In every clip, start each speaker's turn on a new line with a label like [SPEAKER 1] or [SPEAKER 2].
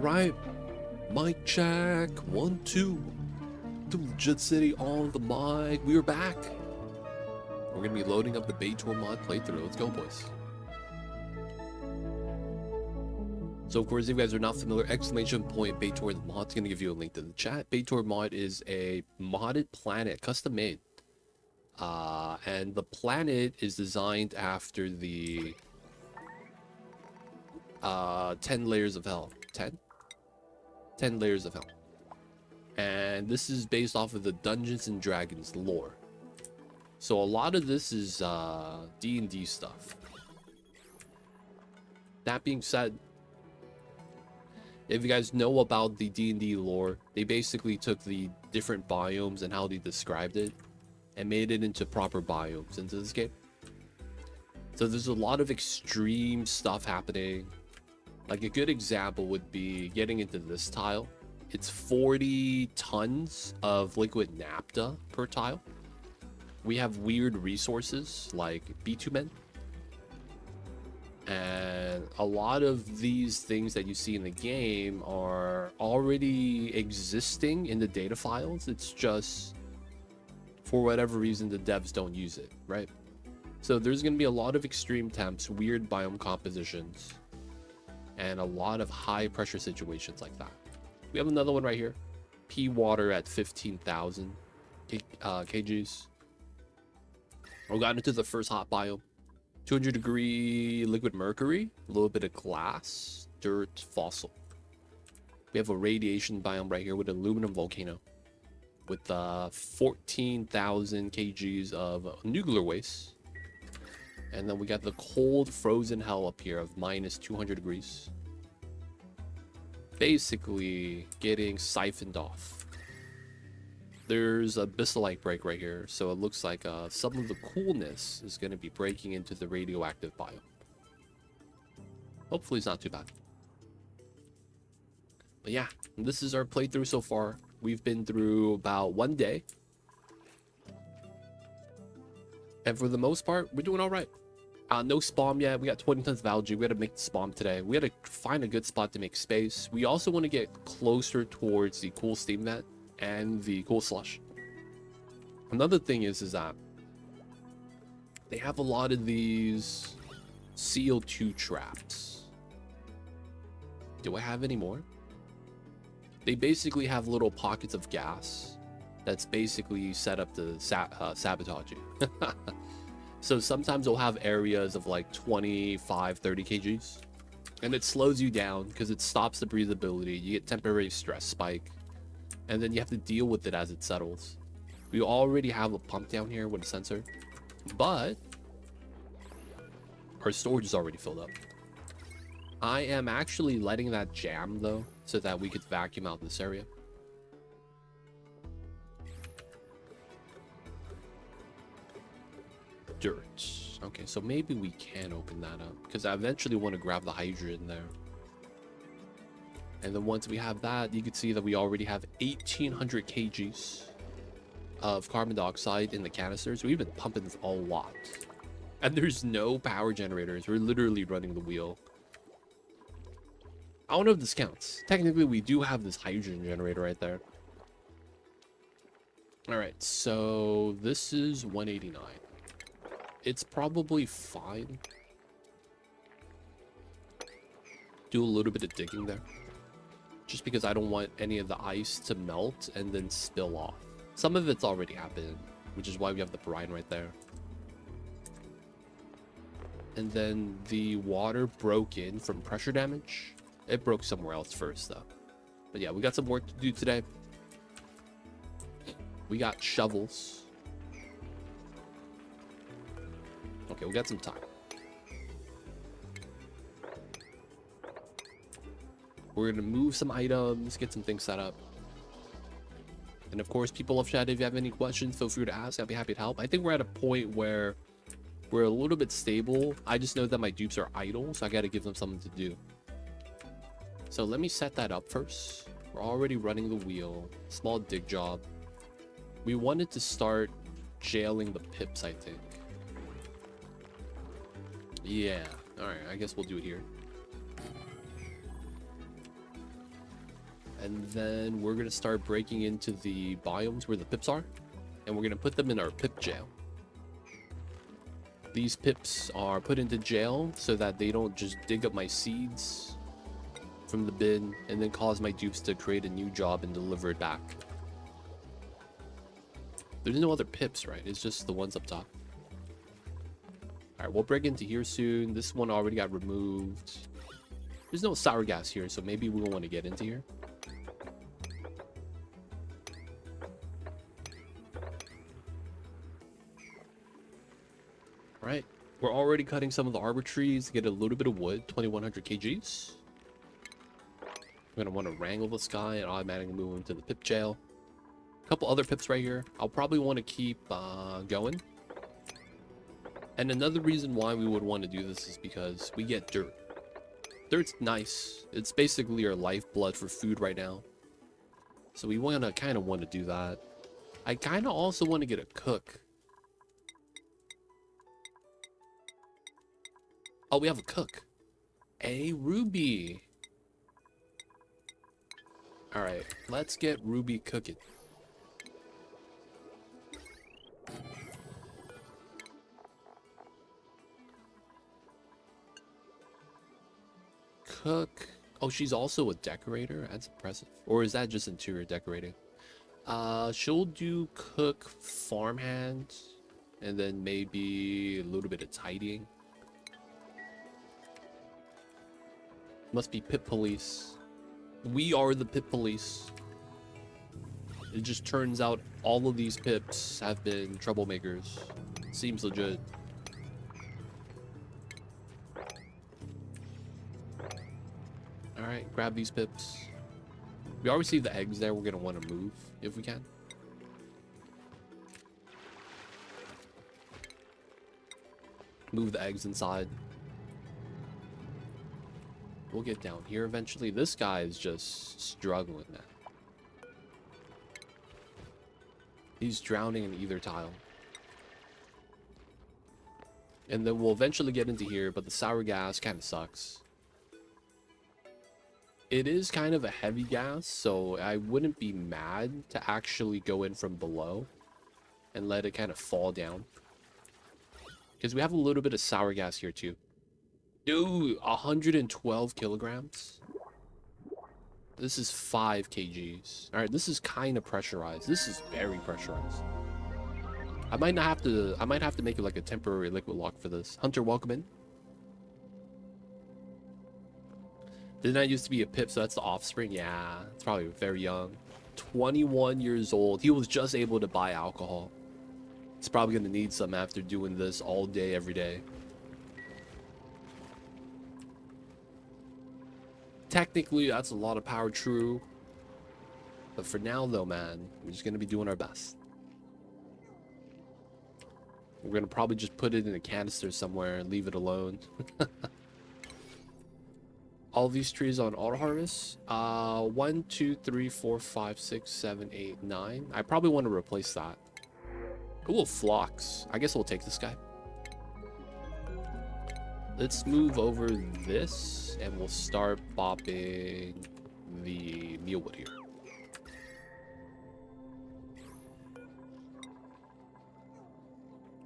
[SPEAKER 1] right, mic check, 1, 2. The Legit City on the mic. We are back. We're gonna be loading up the Baator mod playthrough. Let's go, boys. So, of course, if you guys are not familiar, !Baator the mod's gonna give you a link to the chat. Baator mod is a modded planet, custom made. And the planet is designed after the 10 layers of hell. 10 layers of hell. And this is based off of the Dungeons and Dragons lore. So a lot of this is D&D stuff. That being said, if you guys know about the D&D lore, they basically took the different biomes and how they described it and made it into proper biomes into this game. So there's a lot of extreme stuff happening. Like a good example would be getting into this tile. It's 40 tons of liquid naphtha per tile. We have weird resources like bitumen. And a lot of these things that you see in the game are already existing in the data files. It's just, for whatever reason, the devs don't use it, right? So there's going to be a lot of extreme temps, weird biome compositions, and a lot of high pressure situations like that. We have another one right here. P water at 15,000 kgs. We got into the first hot biome. 200-degree liquid mercury, a little bit of glass, dirt, fossil. We have a radiation biome right here with an aluminum volcano with 14,000 kgs of nuclear waste. And then we got the cold frozen hell up here of minus 200 degrees. Basically getting siphoned off. There's a bisylite break right here, so it looks like some of the coolness is going to be breaking into the radioactive biome. Hopefully it's not too bad. But yeah, this is our playthrough so far. We've been through about 1 day. And for the most part, we're doing all right. No spawn yet. We got 20 tons of algae. We had to make the spawn today. We had to find a good spot to make space. We also want to get closer towards the cool steam vent and the cool slush. Another thing is that they have a lot of these CO2 traps. Do I have any more? They basically have little pockets of gas that's basically set up to sabotage you. So sometimes they'll have areas of like 25, 30 kgs, and it slows you down because it stops the breathability. You get temporary stress spike, and then you have to deal with it as it settles. We already have a pump down here with a sensor, but our storage is already filled up. I am actually letting that jam though, so that we could vacuum out this area. Dirt. Okay, so maybe we can open that up because I eventually want to grab the hydrogen there. And then once we have that, you can see that we already have 1,800 kgs of carbon dioxide in the canisters. We've been pumping this a lot. And there's no power generators. We're literally running the wheel. I don't know if this counts. Technically, we do have this hydrogen generator right there. All right, so this is 189. It's probably fine. Do a little bit of digging there. Just because I don't want any of the ice to melt and then spill off. Some of it's already happened, which is why we have the brine right there. And then the water broke in from pressure damage. It broke somewhere else first though. But yeah, we got some work to do today. We got shovels. Okay, we got some time. We're gonna move some items, get some things set up. And of course, people of chat, if you have any questions, feel free to ask. I'll be happy to help. I think we're at a point where we're a little bit stable. I just know that my dupes are idle, so I gotta give them something to do. So let me set that up first. We're already running the wheel. Small dig job. We wanted to start jailing the pips, I think. Yeah, all right, I guess we'll do it here. And then we're gonna start breaking into the biomes where the pips are, and we're gonna put them in our pip jail. These pips are put into jail so that they don't just dig up my seeds from the bin and then cause my dupes to create a new job and deliver it back. There's no other pips, right? It's just the ones up top. Alright, we'll break into here soon. This one already got removed. There's no sour gas here, so maybe we won't want to get into here. Alright, we're already cutting some of the arbor trees to get a little bit of wood, 2100 kgs. I'm going to want to wrangle this guy and automatically move him to the pip jail. A couple other pips right here. I'll probably want to keep going. And another reason why we would want to do this is because we get dirt. Dirt's nice. It's basically our lifeblood for food right now. So we kind of want to do that. I kind of also want to get a cook. Oh, we have a cook. A Ruby. Alright, let's get Ruby cooking. Cook. Oh, she's also a decorator? That's impressive. Or is that just interior decorating? She'll do cook, farmhand, and then maybe a little bit of tidying. Must be pit police. We are the pit police. It just turns out all of these pips have been troublemakers. Seems legit. Alright, grab these pips. We already see the eggs there. We're going to want to move if we can. Move the eggs inside. We'll get down here eventually. This guy is just struggling, man. He's drowning in either tile. And then we'll eventually get into here, but the sour gas kind of sucks. It is kind of a heavy gas, so I wouldn't be mad to actually go in from below and let it kind of fall down. Because we have a little bit of sour gas here too. Dude, 112 kilograms. This is 5 kgs. All right, this is kind of pressurized. This is very pressurized. I might have to make it like a temporary liquid lock for this. Hunter, welcome in. Didn't I used to be a pip, so that's the offspring? Yeah, it's probably very young. 21 years old. He was just able to buy alcohol. He's probably going to need some after doing this all day, every day. Technically, that's a lot of power, true. But for now, though, man, we're just going to be doing our best. We're going to probably just put it in a canister somewhere and leave it alone. All these trees on auto harvest. 1, 2, 3, 4, 5, 6, 7, 8, 9. I probably want to replace that. Ooh, flocks. I guess we'll take this guy. Let's move over this and we'll start bopping the mealwood here.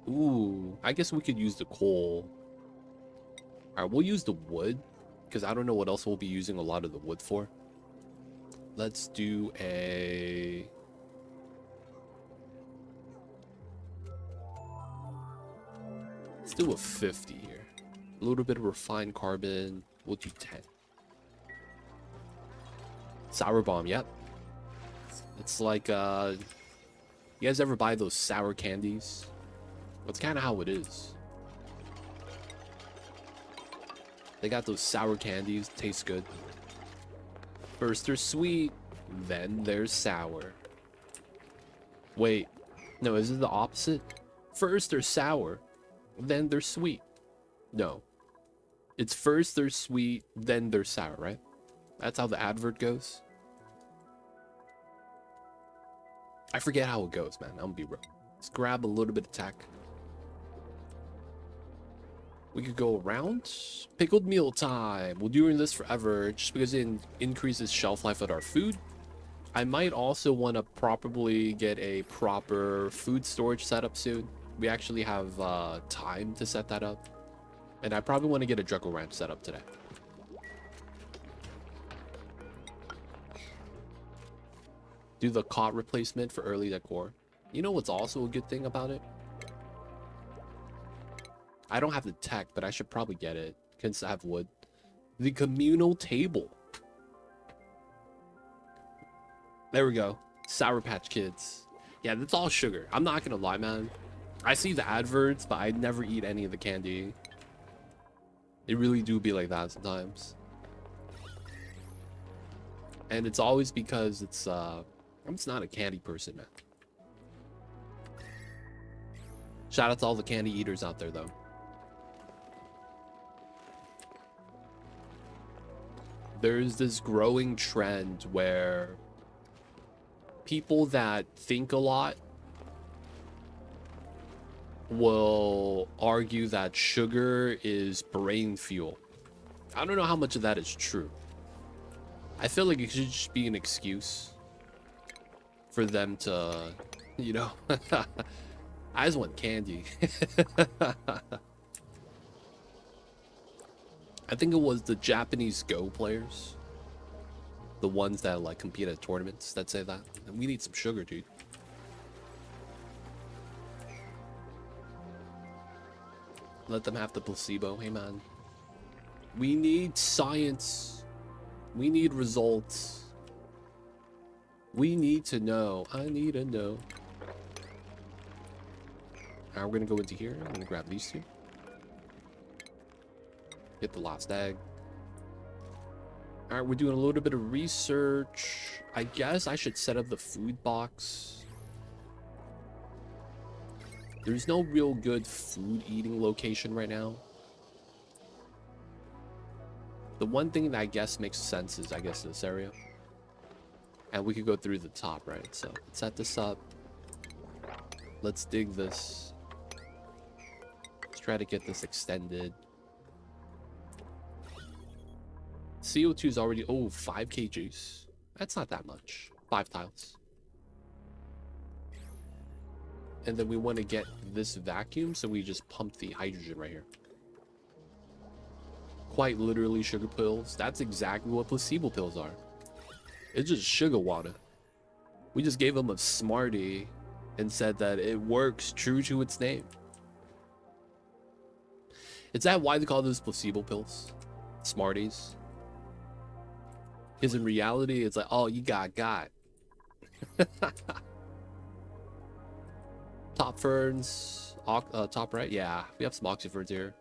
[SPEAKER 1] Ooh, I guess we could use the coal. All right, we'll use the wood because I don't know what else we'll be using a lot of the wood for. Let's do a... Let's do a 50 here. A little bit of refined carbon. We'll do 10. Sour bomb, yep. It's like, you guys ever buy those sour candies? That's kind of how it is. They got those sour candies. Tastes good. First they're sweet, then they're sour. Wait, no, is it the opposite? First they're sour, then they're sweet. No. It's first they're sweet, then they're sour, right? That's how the advert goes. I forget how it goes, man. I'm gonna be real. Let's grab a little bit of tech. We could go around. Pickled meal time. We'll do this forever just because it increases shelf life of our food. I might also want to probably get a proper food storage setup soon. We actually have time to set that up. And I probably want to get a Druckle Ranch set up today. Do the cot replacement for early decor. You know what's also a good thing about it? I don't have the tech, but I should probably get it since I have wood. The communal table. There we go. Sour Patch Kids. Yeah, that's all sugar. I'm not gonna lie, man. I see the adverts, but I never eat any of the candy. It really do be like that sometimes. And it's always because it's I'm just not a candy person, man. Shout out to all the candy eaters out there, though. There's this growing trend where people that think a lot will argue that sugar is brain fuel. I don't know how much of that is true. I feel like it should just be an excuse for them to, you know, I just want candy. I think it was the Japanese Go players, the ones that like compete at tournaments, that say that. And we need some sugar, dude. Let them have the placebo. Hey, man. We need science. We need results. We need to know. I need to know. Now we're going to go into here. I'm going to grab these two. Get the last egg. All right, we're doing a little bit of research. I guess I should set up the food box. There's no real good food eating location right now. The one thing that I guess makes sense is, I guess, this area. And we could go through the top, right? So let's set this up. Let's dig this. Let's try to get this extended. CO2 is already, 5 kgs. That's not that much. 5 tiles. And then we want to get this vacuum, so we just pump the hydrogen right here. Quite literally sugar pills. That's exactly what placebo pills are. It's just sugar water. We just gave them a Smartie and said that it works true to its name. Is that why they call those placebo pills? Smarties? Because in reality, it's like, oh, you got. Top ferns, top right. Yeah, we have some oxyferns here.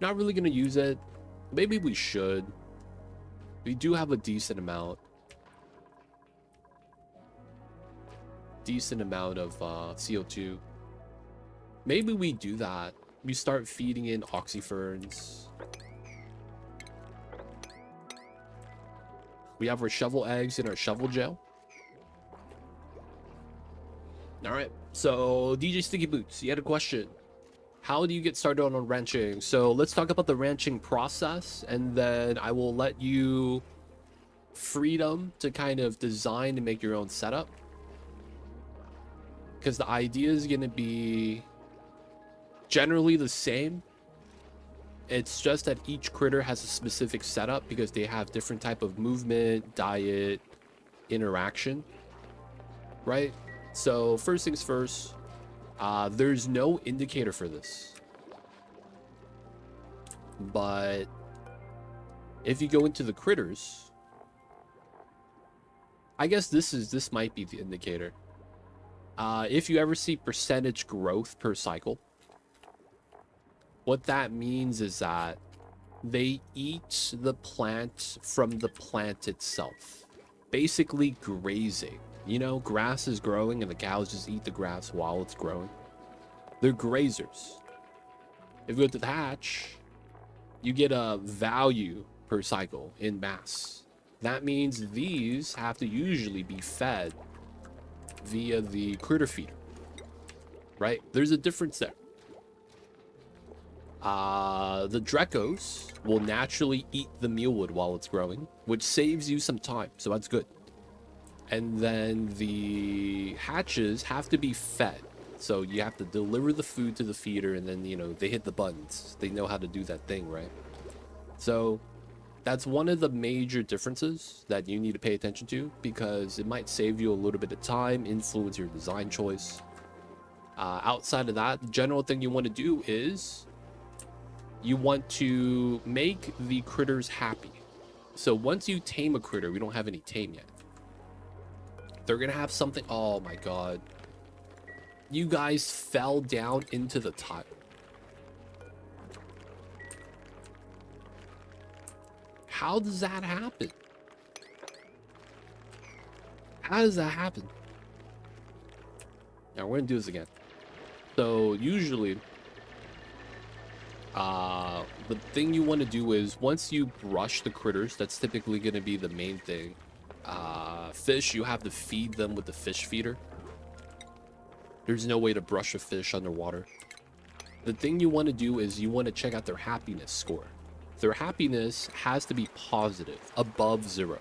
[SPEAKER 1] Not really gonna use it. Maybe we should. We do have a decent amount. Decent amount of CO2. Maybe we do that. We start feeding in oxyferns. We have our shovel eggs in our shovel gel. All right. So DJ Sticky Boots, you had a question. How do you get started on ranching? So let's talk about the ranching process, and then I will let you freedom to kind of design and make your own setup. Because the idea is going to be generally the same. It's just that each critter has a specific setup because they have different type of movement, diet, interaction, right? So first things first, there's no indicator for this. But if you go into the critters, I guess this might be the indicator. If you ever see percentage growth per cycle, what that means is that they eat the plant from the plant itself. Basically grazing. You know, grass is growing and the cows just eat the grass while it's growing. They're grazers. If you go to the hatch, you get a value per cycle in mass. That means these have to usually be fed via the critter feeder, right? There's a difference there. The Drecos will naturally eat the mealwood while it's growing, which saves you some time, so that's good. And then the hatches have to be fed. So you have to deliver the food to the feeder, and then, you know, they hit the buttons. They know how to do that thing, right? So that's one of the major differences that you need to pay attention to, because it might save you a little bit of time, influence your design choice. Outside of that, the general thing you want to do is you want to make the critters happy. So once you tame a critter, we don't have any tame yet. They're going to have something. Oh my God. You guys fell down into the tile. How does that happen? How does that happen? Now we're gonna do this again. So usually, the thing you want to do is once you brush the critters, that's typically gonna be the main thing. Fish, you have to feed them with the fish feeder. There's no way to brush a fish underwater. The thing you want to do is you want to check out their happiness score. Their happiness has to be positive, above 0.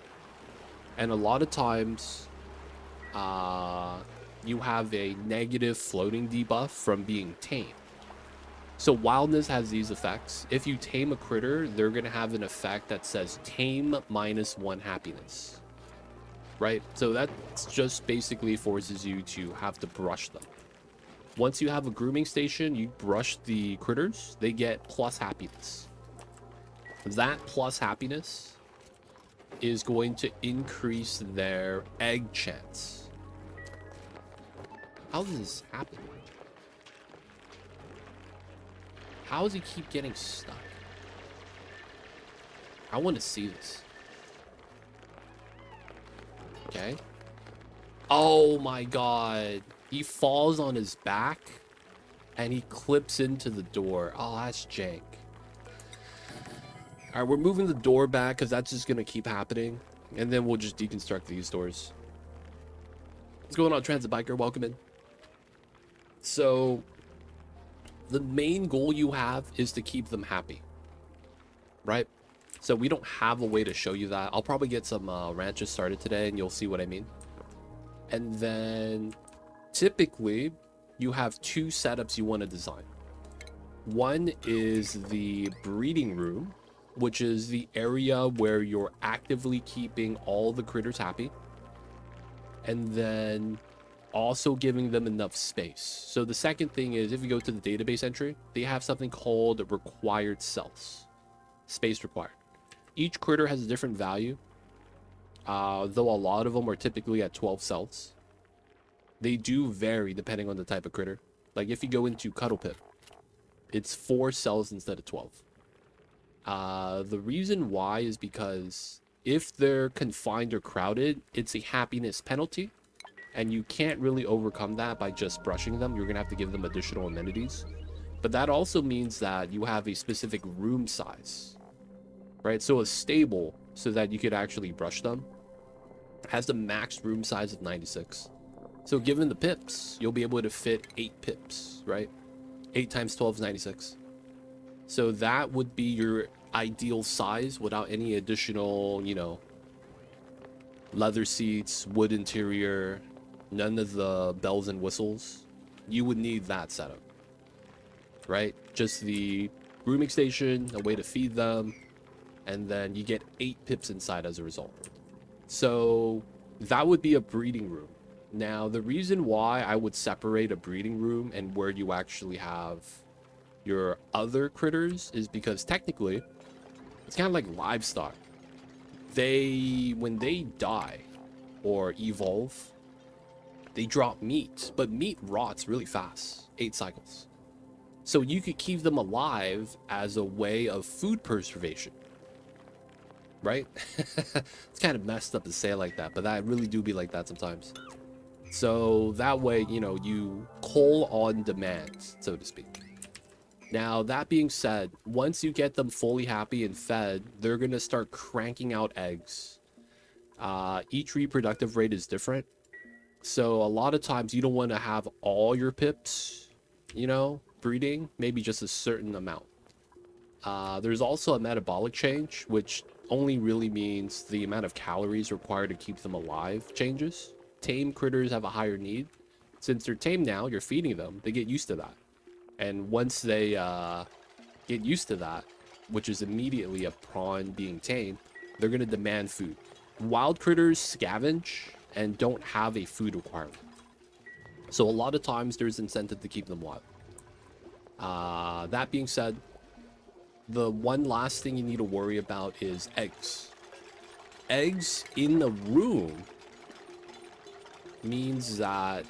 [SPEAKER 1] And a lot of times, you have a negative floating debuff from being tamed. So wildness has these effects. If you tame a critter, they're going to have an effect that says tame -1 happiness. Right? So that just basically forces you to have to brush them. Once you have a grooming station, you brush the critters, they get plus happiness. That plus happiness is going to increase their egg chance. How does this happen? How does he keep getting stuck? I want to see this. Okay. Oh my God. He falls on his back and he clips into the door. Oh, that's jank. All right, we're moving the door back because that's just going to keep happening. And then we'll just deconstruct these doors. What's going on, Transit Biker? Welcome in. So the main goal you have is to keep them happy, right? So we don't have a way to show you that. I'll probably get some ranches started today and you'll see what I mean. And then typically you have 2 setups you want to design. One is the breeding room, which is the area where you're actively keeping all the critters happy. And then also giving them enough space. So the second thing is, if you go to the database entry, they have something called required cells. Space required. Each critter has a different value, though a lot of them are typically at 12 cells. They do vary depending on the type of critter. Like if you go into Cuddle Pip, it's 4 cells instead of 12. The reason why is because if they're confined or crowded, it's a happiness penalty. And you can't really overcome that by just brushing them. You're going to have to give them additional amenities. But that also means that you have a specific room size, right? So a stable, so that you could actually brush them, has the max room size of 96. So given the pips, you'll be able to fit 8 pips, right? 8 times 12 is 96. So that would be your ideal size without any additional, you know, leather seats, wood interior, none of the bells and whistles. You would need that setup, right? Just the grooming station, a way to feed them, and then you get 8 pips inside as a result. So that would be a breeding room. Now, the reason why I would separate a breeding room and where you actually have your other critters is because technically it's kind of like livestock. When they die or evolve, they drop meat, but meat rots really fast, 8 cycles. So you could keep them alive as a way of food preservation, right? It's kind of messed up to say it like that, but I really do be like that sometimes. So that way, you know, you cull on demand, so to speak. Now, that being said, once you get them fully happy and fed, they're going to start cranking out eggs. Each reproductive rate is different. So a lot of times you don't want to have all your pips, you know, breeding, maybe just a certain amount. There's also a metabolic change, which only really means the amount of calories required to keep them alive changes. Tame critters have a higher need. Since they're tame now, you're feeding them, they get used to that. And once they get used to that, which is immediately upon being tamed, they're going to demand food. Wild critters scavenge and don't have a food requirement. So a lot of times there's incentive to keep them wild. That being said, the one last thing you need to worry about is eggs. Eggs in the room means that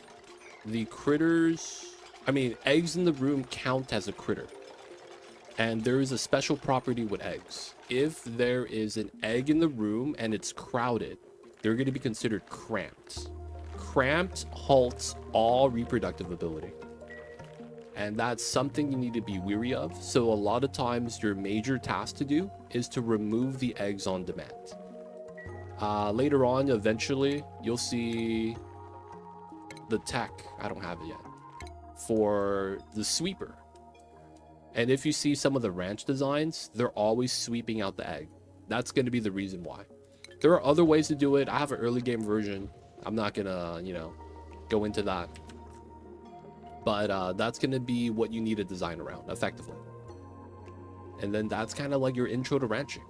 [SPEAKER 1] the critters... eggs in the room count as a critter. And there is a special property with eggs. If there is an egg in the room and it's crowded, they're going to be considered cramped. Cramped halts all reproductive ability. And that's something you need to be weary of. So a lot of times your major task to do is to remove the eggs on demand. Later on, eventually, you'll see the tech, I don't have it yet, for the sweeper. And if you see some of the ranch designs, they're always sweeping out the egg. That's going to be the reason why. There are other ways to do it. I have an early game version. I'm not going to, go into that. But that's going to be what you need to design around, effectively. And then that's kind of like your intro to ranching.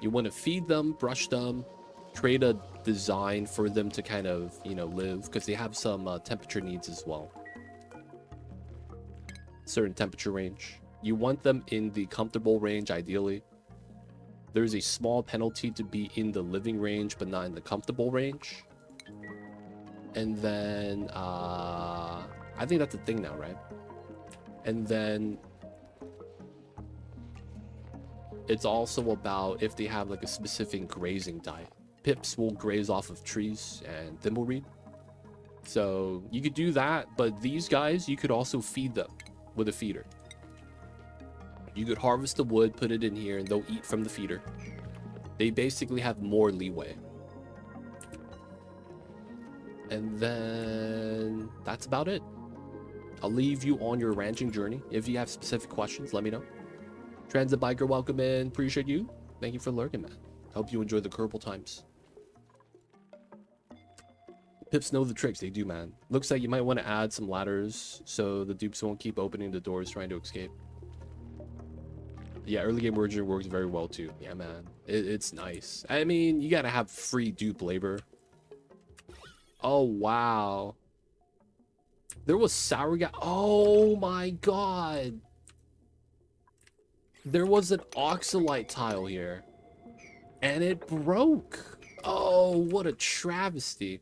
[SPEAKER 1] You want to feed them, brush them, create a design for them to kind of, live, because they have some temperature needs as well. Certain temperature range. You want them in the comfortable range, ideally. There's a small penalty to be in the living range, but not in the comfortable range. And then, I think that's the thing now, right? And then it's also about if they have like a specific grazing diet. Pips will graze off of trees and thimbleweed. So you could do that, but these guys, you could also feed them with a feeder. You could harvest the wood, put it in here, and they'll eat from the feeder. They basically have more leeway. And then that's about it. I'll leave you on your ranching journey. If you have specific questions, let me know. Transit Biker, welcome in. Appreciate you. Thank you for lurking, man. Hope you enjoy the Kerbal times. Pips know the tricks. They do, man. Looks like you might want to add some ladders so the dupes won't keep opening the doors trying to escape. Yeah, early game version works very well too. Yeah, man. It's nice. I mean, you gotta have free dupe labor. Oh, wow. There was sour gas. Oh my god. There was an oxalite tile here. And it broke. Oh, what a travesty.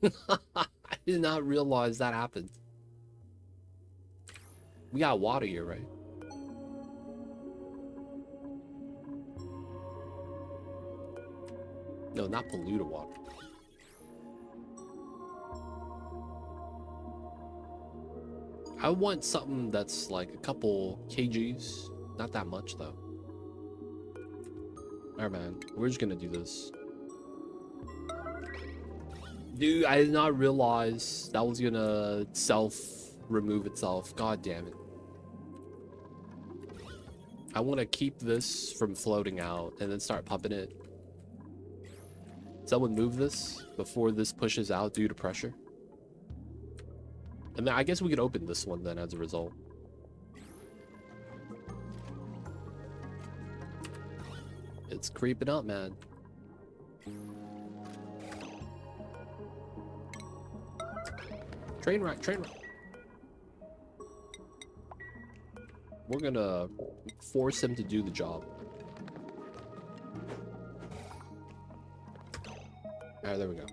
[SPEAKER 1] I did not realize that happened. We got water here, right? No, not polluted water. I want something that's like a couple kgs. Not that much, though. Alright, man. We're just gonna do this. Dude, I did not realize that was gonna self-remove itself. God damn it. I want to keep this from floating out and then start pumping it. Someone move this before this pushes out due to pressure. And then I guess we could open this one then as a result. It's creeping up, man. Train wreck, train wreck. We're gonna force him to do the job. Alright, there we go.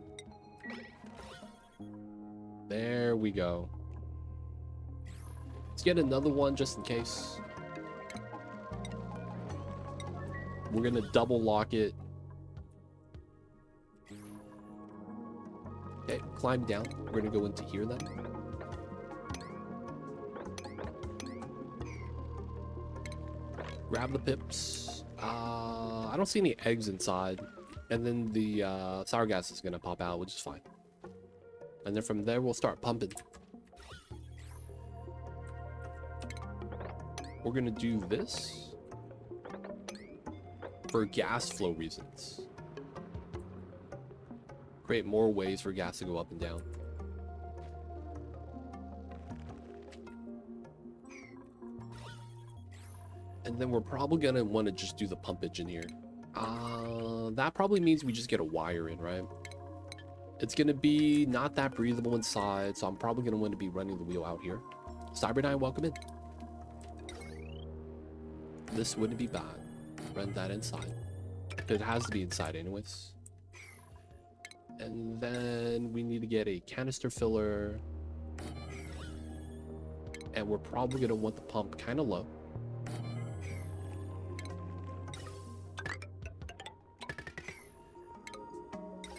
[SPEAKER 1] There we go. Let's get another one just in case. We're gonna double lock it. Okay, climb down. We're gonna go into here then. Grab the pips. I don't see any eggs inside. And then the sour gas is gonna pop out, which is fine. And then from there, we'll start pumping. we're gonna do this for gas flow reasons. Create more ways for gas to go up and down. And then we're probably gonna want to just do the pumpage in here. That probably means we just get a wire in, right? It's gonna be not that breathable inside, so I'm probably gonna want to be running the wheel out here. Cyber9, welcome in. This wouldn't be bad. Run that inside. It has to be inside anyways. And then we need to get a canister filler. And we're probably gonna want the pump kind of low.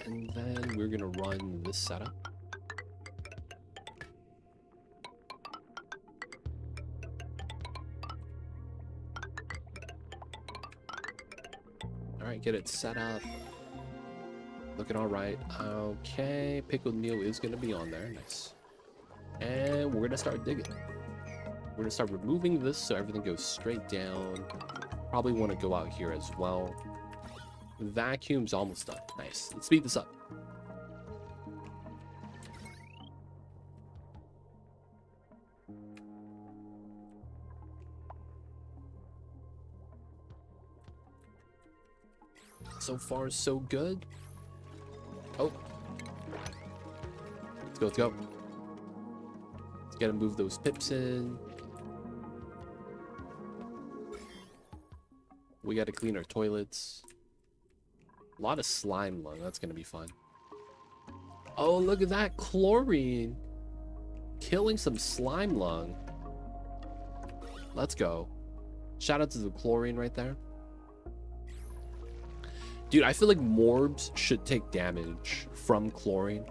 [SPEAKER 1] And then we're gonna run this setup. All right, get it set up. Looking all right. Okay, pickled meal is gonna be on there. Nice. And we're gonna start digging. We're gonna start removing this so everything goes straight down. Probably want to go out here as well. Vacuum's almost done. Nice. Let's speed this up. So far, so good. Oh. Let's go, let's go. Let's gotta move those pips in. We gotta clean our toilets. A lot of slime lung. That's gonna be fun. Oh, look at that chlorine. Killing some slime lung. Let's go. Shout out to the chlorine right there. Dude, I feel like morbs should take damage from chlorine.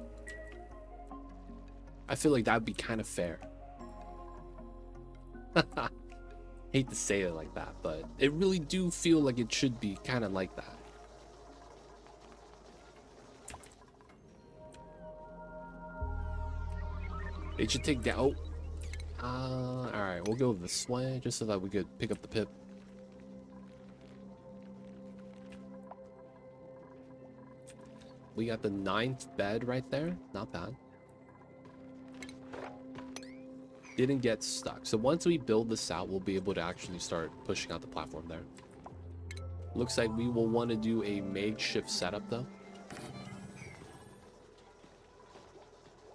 [SPEAKER 1] I feel like that would be kind of fair. Hate to say it like that, but it really do feel like it should be kind of like that. It should take down. Oh. Alright, we'll go this way just so that we could pick up the pip. We got the 9th bed right there. Not bad. Didn't get stuck. So once we build this out, we'll be able to actually start pushing out the platform there. Looks like we will want to do a makeshift setup though.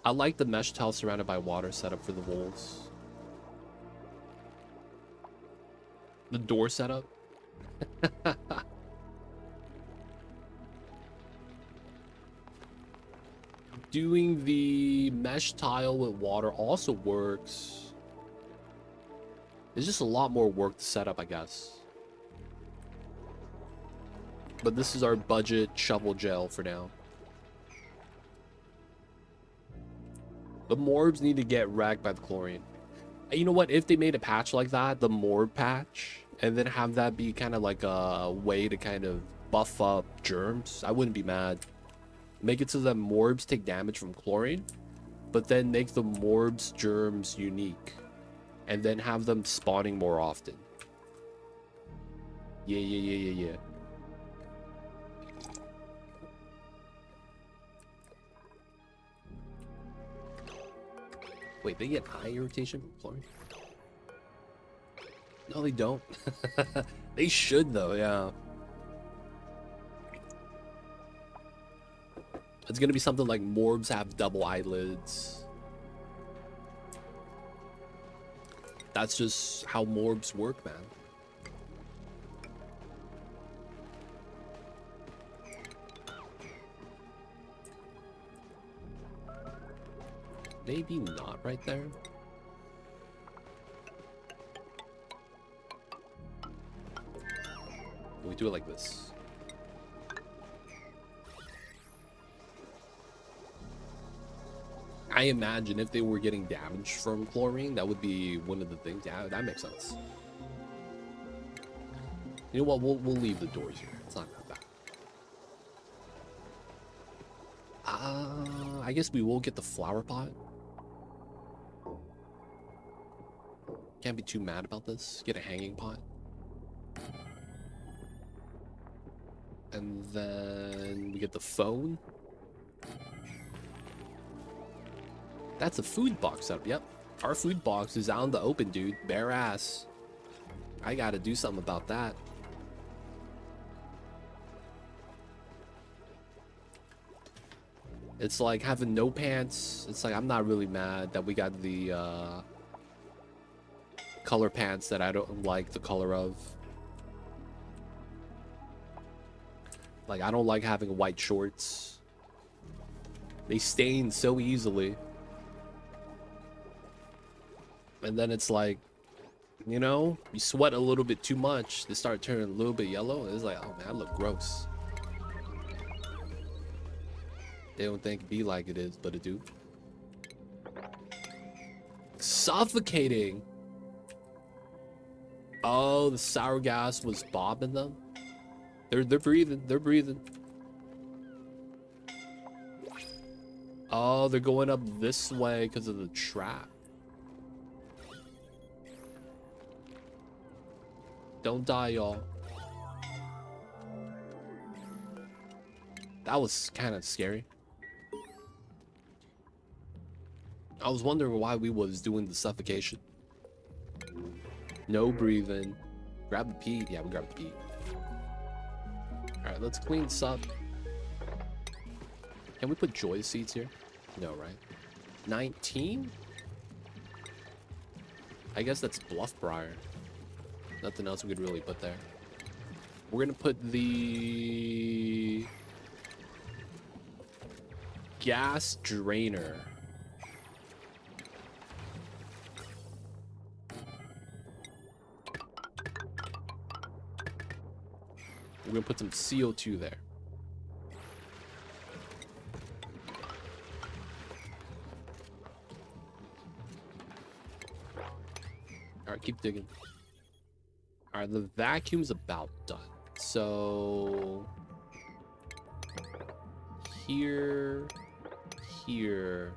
[SPEAKER 1] I like the mesh tile surrounded by water setup for the wolves. The door setup. Doing the mesh tile with water also works. It's just a lot more work to set up, I guess. But this is our budget shovel gel for now. The morbs need to get wrecked by the chlorine. You know what? If they made a patch like that, the morb patch, and then have that be kind of like a way to kind of buff up germs, I wouldn't be mad. Make it so that morbs take damage from chlorine, but then make the morbs germs unique, and then have them spawning more often. Yeah. Wait, they get eye irritation from chlorine? No, they don't. They should though, yeah. It's gonna be something like morbs have double eyelids. That's just how morbs work, man. Maybe not right there. We do it like this. I imagine if they were getting damage from chlorine, that would be one of the things. Yeah, that makes sense. You know what? We'll leave the doors here. It's not that bad. I guess we will get the flower pot. Can't be too mad about this. Get a hanging pot. And then we get the phone. That's a food box up. Yep. Our food box is out in the open, dude. Bare ass. I gotta do something about that. It's like having no pants. It's like I'm not really mad that we got the color pants that I don't like the color of. Like, I don't like having white shorts. They stain so easily. And then it's like, you know, you sweat a little bit too much, they start turning a little bit yellow. It's like, oh man, I look gross. They don't think it be like it is, but it do. Suffocating. Oh, the sour gas was bobbing them. They're breathing. They're breathing. Oh, they're going up this way because of the trap. Don't die, y'all. That was kind of scary. I was wondering why we was doing the suffocation. No breathing. Grab the peat. Yeah, we grabbed the peat. Alright, let's clean this up. Can we put joy seeds here? No, right? 19? I guess that's bluff briar. Nothing else we could really put there. We're gonna put the gas drainer. We're gonna put some CO2 there. Alright, keep digging. Alright, the vacuum's about done. So here, here,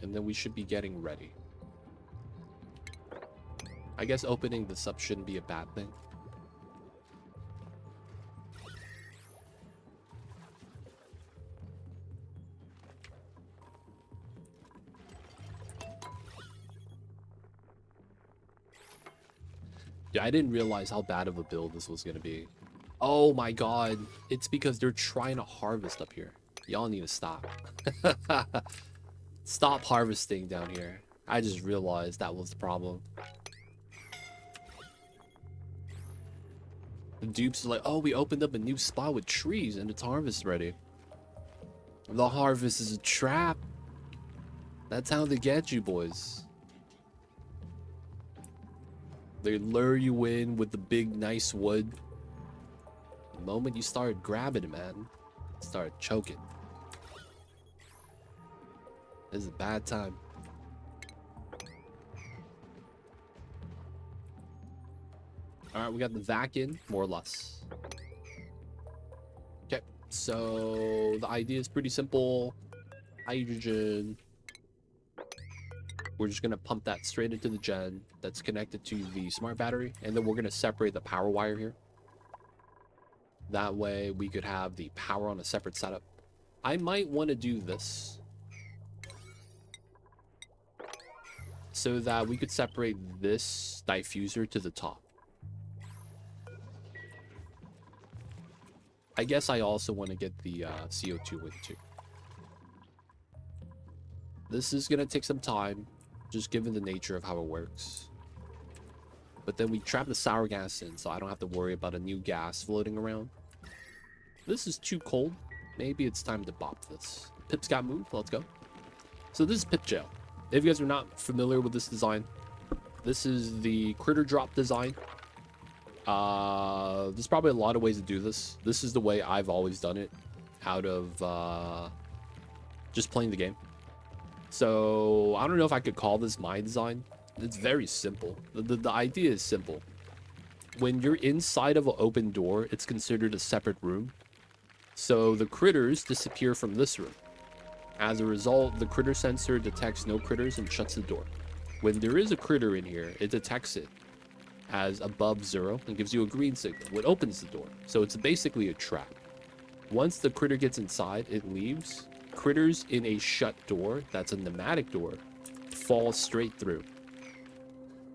[SPEAKER 1] and then we should be getting ready. I guess opening this up shouldn't be a bad thing. Yeah, I didn't realize how bad of a build this was gonna be. Oh my god, it's because they're trying to harvest up here. Y'all need to stop. Stop harvesting down here. I just realized that was the problem. The dupes are like, oh, we opened up a new spot with trees and it's harvest ready. The harvest is a trap. That's how they get you, boys. They lure you in with the big, nice wood. The moment you start grabbing it, man, start choking. This is a bad time. Alright, we got the vac in, more or less. Okay, so the idea is pretty simple. Hydrogen. We're just going to pump that straight into the gen that's connected to the smart battery. And then we're going to separate the power wire here. That way we could have the power on a separate setup. I might want to do this so that we could separate this diffuser to the top. I guess I also want to get the CO2 in too. This is going to take some time, just given the nature of how it works. But then we trap the sour gas in, so I don't have to worry about a new gas floating around. This is too cold. Maybe it's time to bop this. Pips got moved. Let's go. So this is Pip Jail. If you guys are not familiar with this design, this is the critter drop design. There's probably a lot of ways to do this. This is the way I've always done it, out of just playing the game. So I don't know if I could call this my design. It's very simple. The idea is simple. When you're inside of an open door, it's considered a separate room. So the critters disappear from this room. As a result, the critter sensor detects no critters and shuts the door. When there is a critter in here, it detects it as above 0 and gives you a green signal, what opens the door. So it's basically a trap. Once the critter gets inside, it leaves. Critters in a shut door, that's a pneumatic door, fall straight through.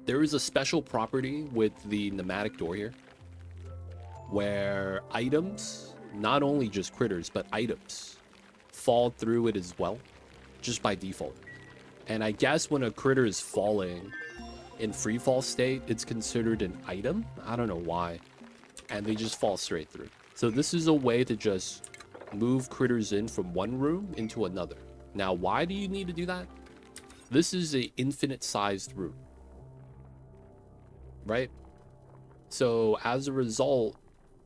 [SPEAKER 1] There is a special property with the pneumatic door here, where items, not only just critters, but items, fall through it as well, just by default. And I guess when a critter is falling in free fall state, it's considered an item. I don't know why. And they just fall straight through. So this is a way to just move critters in from one room into another. Now, why do you need to do that? This is an infinite sized room, right? So as a result,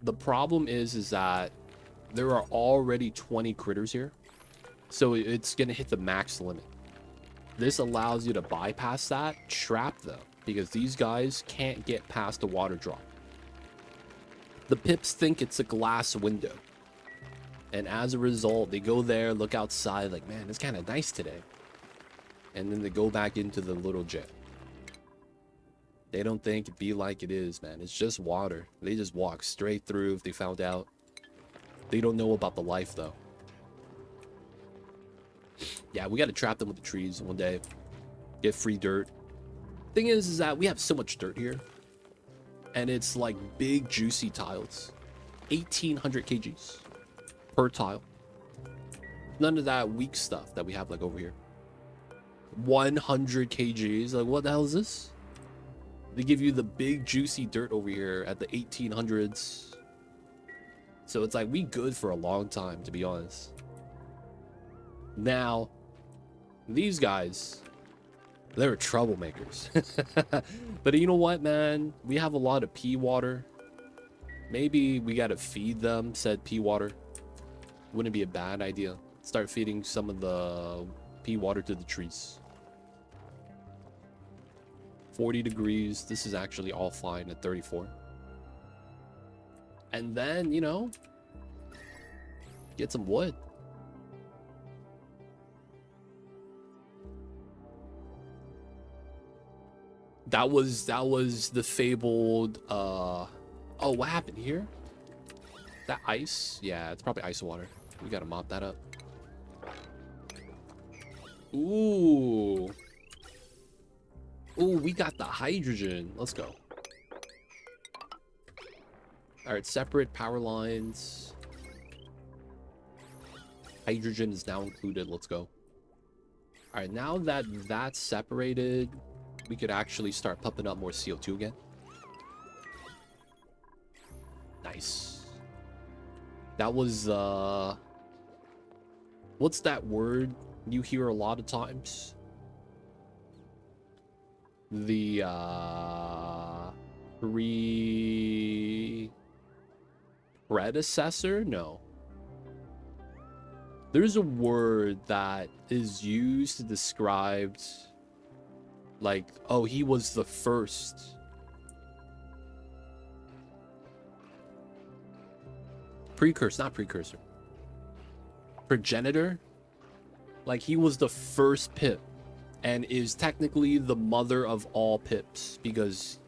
[SPEAKER 1] the problem is that there are already 20 critters here. So it's going to hit the max limit. This allows you to bypass that, trap them, because these guys can't get past the water drop. The pips think it's a glass window. And as a result, they go there, look outside, like, man, it's kind of nice today. And then they go back into the little jet. They don't think it be like it is, man. It's just water. They just walk straight through if they found out. They don't know about the life, though. Yeah, we got to trap them with the trees one day. Get free dirt. Thing is that we have so much dirt here. And it's like big, juicy tiles. 1,800 kgs per tile. None of that weak stuff that we have like over here. 100 kgs. Like, what the hell is this? They give you the big, juicy dirt over here at the 1800s. So it's like we good for a long time, to be honest. Now, these guys, they're troublemakers. But you know what, man? We have a lot of pea water. Maybe we got to feed them said pea water. Wouldn't be a bad idea. Start feeding some of the pea water to the trees. 40 degrees. This is actually all fine at 34. And then, you know, get some wood. That was the fabled oh, what happened here? That ice? Yeah, it's probably ice water. We gotta mop that up. Ooh. Ooh, we got the hydrogen. Let's go. Alright, separate power lines. Hydrogen is now included. Let's go. Alright, now that that's separated, we could actually start pumping up more CO2 again. Nice. That was, what's that word you hear a lot of times? The, predecessor? No. There's a word that is used to describe, like, oh, he was the first. Precursor, not precursor. Progenitor? Like, he was the first pip and is technically the mother of all pips, because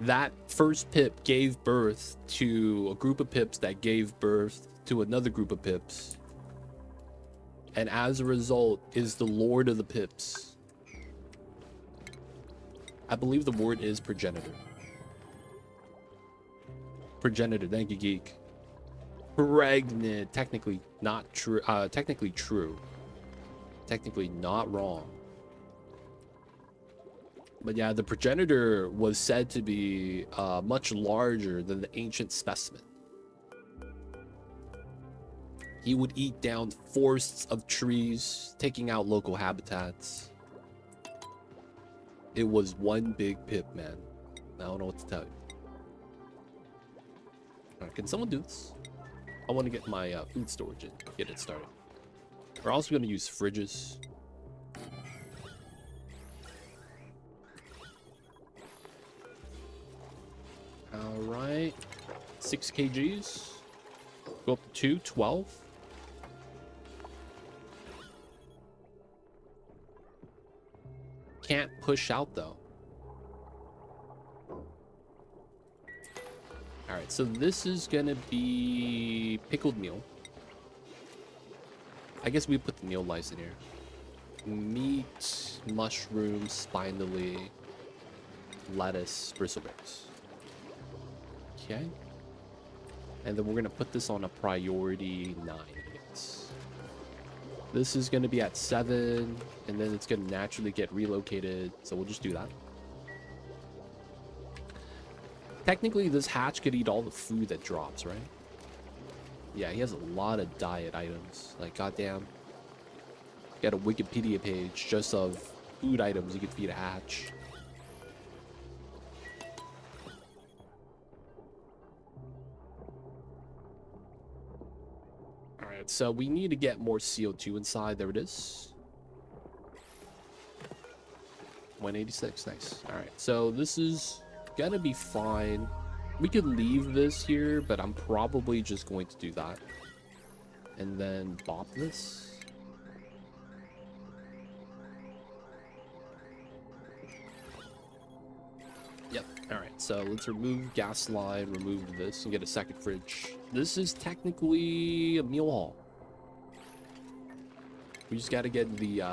[SPEAKER 1] that first pip gave birth to a group of pips that gave birth to another group of pips. And as a result is the lord of the pips. I believe the word is progenitor. Progenitor, thank you, geek. Pregnant, technically not true. Technically true. Technically not wrong. But yeah, the progenitor was said to be much larger than the ancient specimen. He would eat down forests of trees, taking out local habitats. It was one big pip, man. I don't know what to tell you. Alright, can someone do this? I want to get my food storage in, get it started. We're also going to use fridges. Alright. 6 kgs. Go up to 12. push out though. All right, so this is gonna be pickled meal. I guess we put the meal lice in here. Meat, mushroom, spindly, lettuce, bristleberries. Okay. And then we're gonna put this on a priority 9. This is gonna be at 7, and then it's gonna naturally get relocated. So we'll just do that. Technically, this hatch could eat all the food that drops, right? Yeah, he has a lot of diet items. Like, goddamn. Got a Wikipedia page just of food items you could feed a hatch. Alright, so we need to get more CO2 inside. There it is. 186, nice. Alright, so this is gonna be fine. We could leave this here, but I'm probably just going to do that. And then bop this. Yep, alright, so let's remove gas line, remove this, and get a second fridge. This is technically a meal hall. We just gotta get the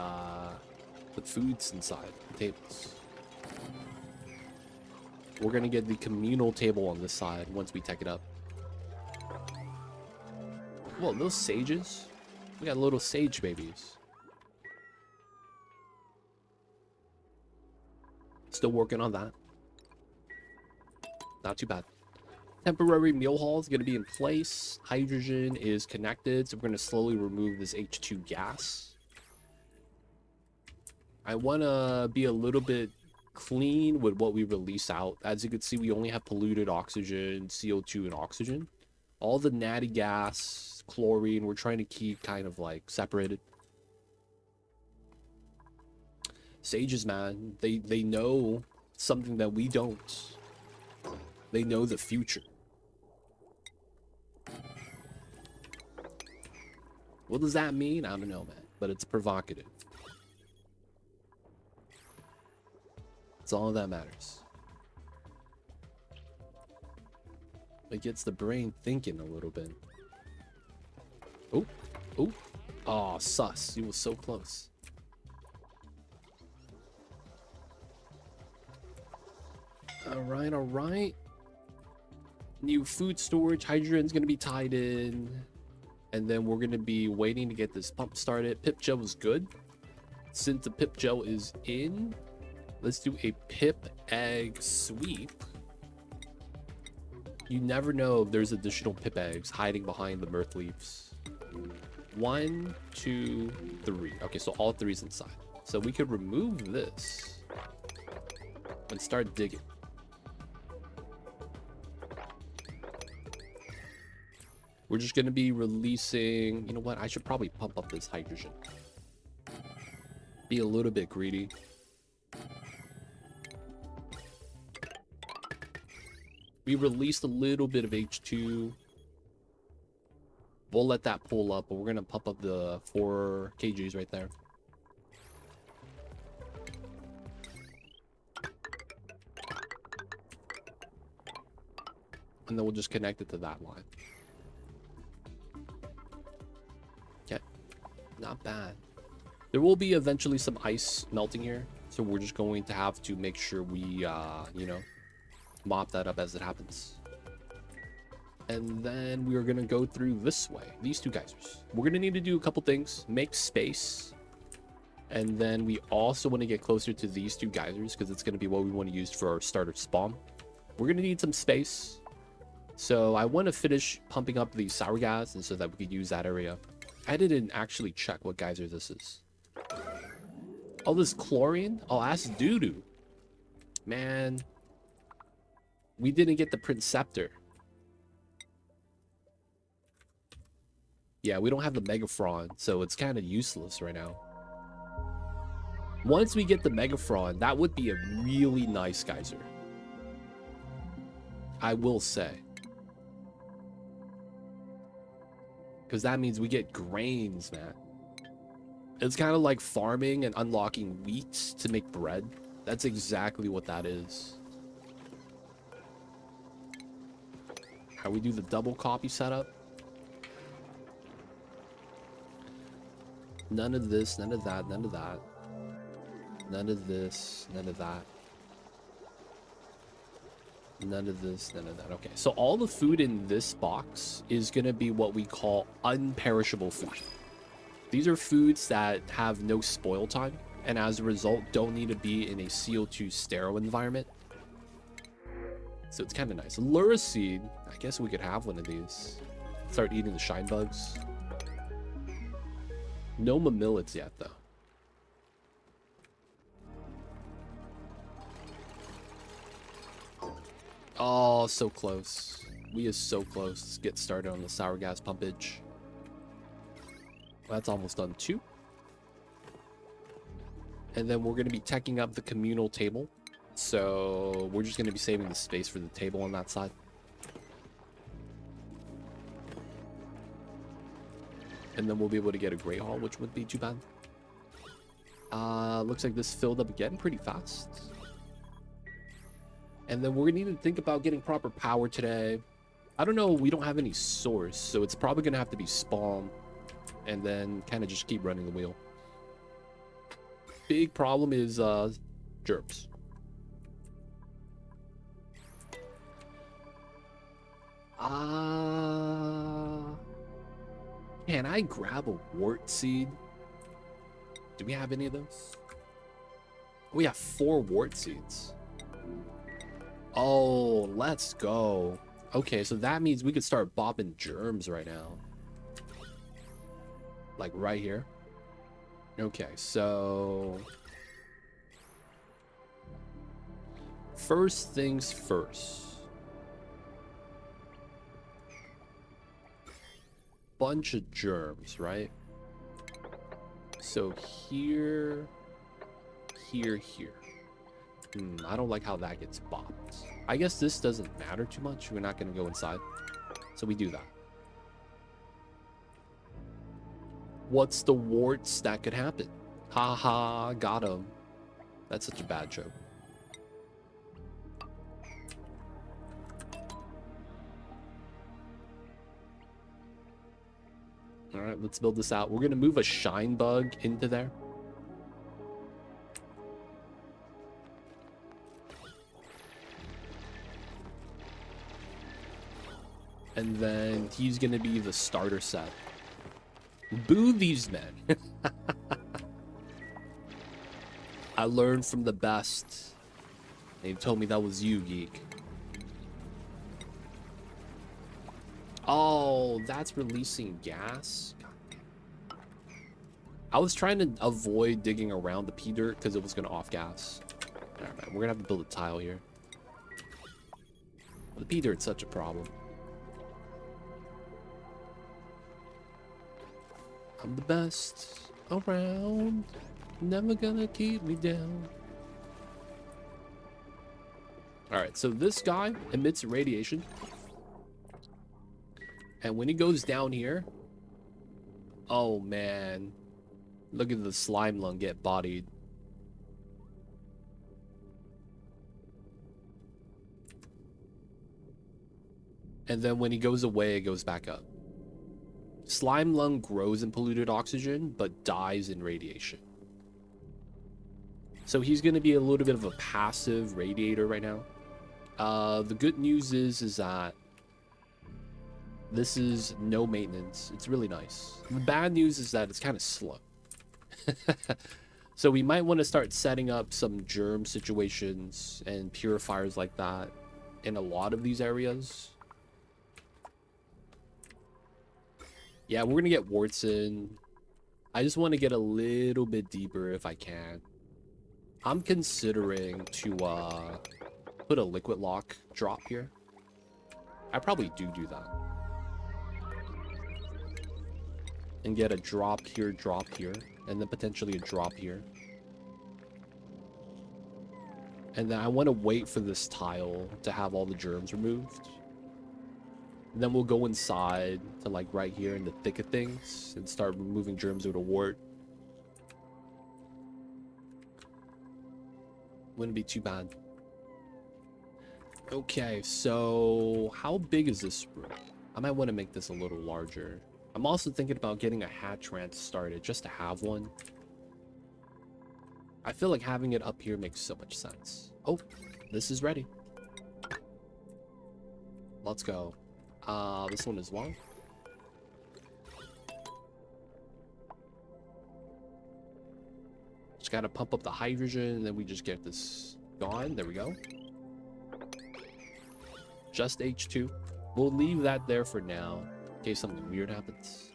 [SPEAKER 1] foods inside the tables. We're gonna get the communal table on this side once we tech it up. Whoa, those sages? We got little sage babies. Still working on that. Not too bad. Temporary meal hall is gonna be in place. Hydrogen is connected, so we're gonna slowly remove this H2 gas. I wanna be a little bit clean with what we release out. As you can see, we only have polluted oxygen, CO2, and oxygen. All the natty gas, chlorine, we're trying to keep kind of like separated. Sages, man, they know something that we don't. They know the future. What does that mean? I don't know, man, but it's provocative. It's all that matters. It gets the brain thinking a little bit. Oh, oh, oh, sus. You were so close. All right. New food storage. Hydrogen's going to be tied in. And then we're going to be waiting to get this pump started. Pip gel is good. Since the pip gel is in, let's do a pip egg sweep. You never know if there's additional pip eggs hiding behind the mirth leaves. 1, 2, 3. Okay, so all 3's inside. So we could remove this and start digging. We're just going to be releasing... You know what? I should probably pump up this hydrogen. Be a little bit greedy. We released a little bit of H2. We'll let that pull up, but we're going to pump up the 4 kgs right there. And then we'll just connect it to that line. Okay. Not bad. There will be eventually some ice melting here. So we're just going to have to make sure we, you know, mop that up as it happens. And then we are going to go through this way. These 2 geysers. We're going to need to do a couple things. Make space. And then we also want to get closer to these 2 geysers because it's going to be what we want to use for our starter spawn. We're going to need some space. So I want to finish pumping up the sour gas and so that we could use that area. I didn't actually check what geyser this is. Oh, this chlorine? Oh, that's doo-doo. Man. We didn't get the Prince Scepter. Yeah, we don't have the Megafron, so it's kind of useless right now. Once we get the Megafron, that would be a really nice geyser. I will say. Because that means we get grains, man. It's kind of like farming and unlocking wheat to make bread. That's exactly what that is. How we do the double copy setup. None of this, none of that, none of that. None of this, none of that. None of this, none of that. Okay, so all the food in this box is going to be what we call unperishable food. These are foods that have no spoil time, and as a result, don't need to be in a CO2 sterile environment. So it's kind of nice. Lura seed, I guess we could have one of these. Start eating the shine bugs. No mamillets yet, though. Oh, so close. We is so close. Let's get started on the sour gas pumpage. Well, that's almost done too. And then we're going to be teching up the communal table. So we're just going to be saving the space for the table on that side. And then we'll be able to get a Great Hall, which wouldn't be too bad. Looks like this filled up again pretty fast. And then we're going to need to think about getting proper power today. I don't know. We don't have any source, so it's probably going to have to be spawn. And then kind of just keep running the wheel. Big problem is germs. Can I grab a wart seed? Do we have any of those? We have 4 wart seeds. Oh, let's go. Okay, so that means we could start bopping germs right now. Like right here. Okay, so first things first. Bunch of germs, right? So here, here. I don't like how that gets bopped. I guess this doesn't matter too much. We're not going to go inside. So we do that. What's the warts that could happen? Haha, got him. That's such a bad joke. All right, let's build this out. We're going to move a shine bug into there. And then he's going to be the starter set. Boo these men. I learned from the best. They told me that was you, geek. Oh, that's releasing gas? God. I was trying to avoid digging around the pea dirt because it was going to off gas. All right, man, we're going to have to build a tile here. The pea dirt's such a problem. I'm the best around, never gonna keep me down. All right, so this guy emits radiation. And when he goes down here, oh man, look at the slime lung get bodied. And then when he goes away, it goes back up. Slime lung grows in polluted oxygen, but dies in radiation. So he's going to be a little bit of a passive radiator right now. The good news is that this is no maintenance. It's really nice. The bad news is that it's kind of slow. So we might want to start setting up some germ situations and purifiers like that in a lot of these areas. Yeah, we're going to get warts in. I just want to get a little bit deeper if I can. I'm considering to put a liquid lock drop here. I probably do that. And get a drop here, and then potentially a drop here. And then I want to wait for this tile to have all the germs removed. And then we'll go inside to like right here in the thick of things and start removing germs with a wart. Wouldn't be too bad. Okay, so how big is this room? I might want to make this a little larger. I'm also thinking about getting a hatch ranch started just to have one. I feel like having it up here makes so much sense. Oh, this is ready. Let's go. This one as well. Just gotta pump up the hydrogen and then we just get this gone. There we go. Just H2. We'll leave that there for now in case something weird happens.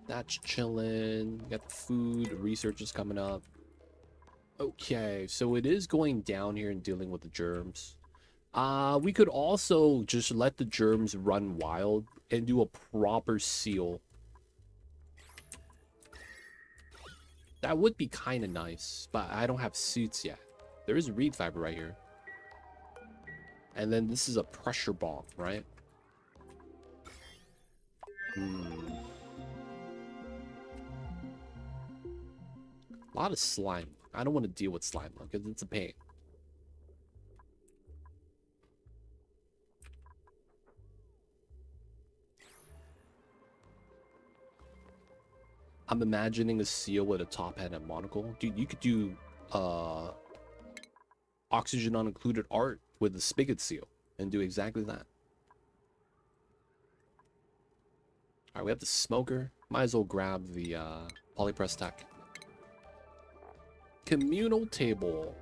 [SPEAKER 1] That's chilling. Got the food. Research is coming up. Okay, so it is going down here and dealing with the germs. We could also just let the germs run wild and do a proper seal. That would be kind of nice, but I don't have suits yet. There is reed fiber right here. And then this is a pressure bomb, right? A lot of slime. I don't want to deal with slime because it's a pain. I'm imagining a seal with a top hat and monocle. Dude, you could do oxygen unincluded art with the spigot seal and do exactly that. Alright, we have the smoker. Might as well grab the polypress tech. Communal table.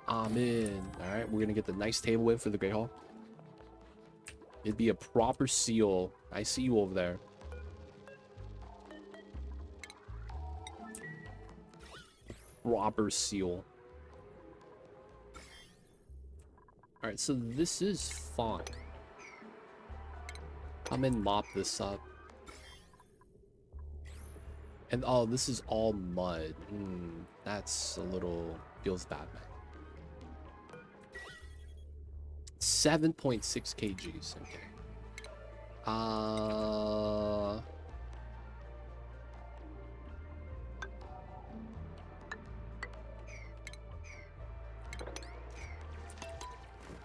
[SPEAKER 1] I'm in. Alright, we're gonna get the nice table in for the Great Hall. It'd be a proper seal. I see you over there. Proper seal. Alright, so this is fine. Come and mop this up. And oh, this is all mud. That's a little... feels bad, man. 7.6 kgs. Okay.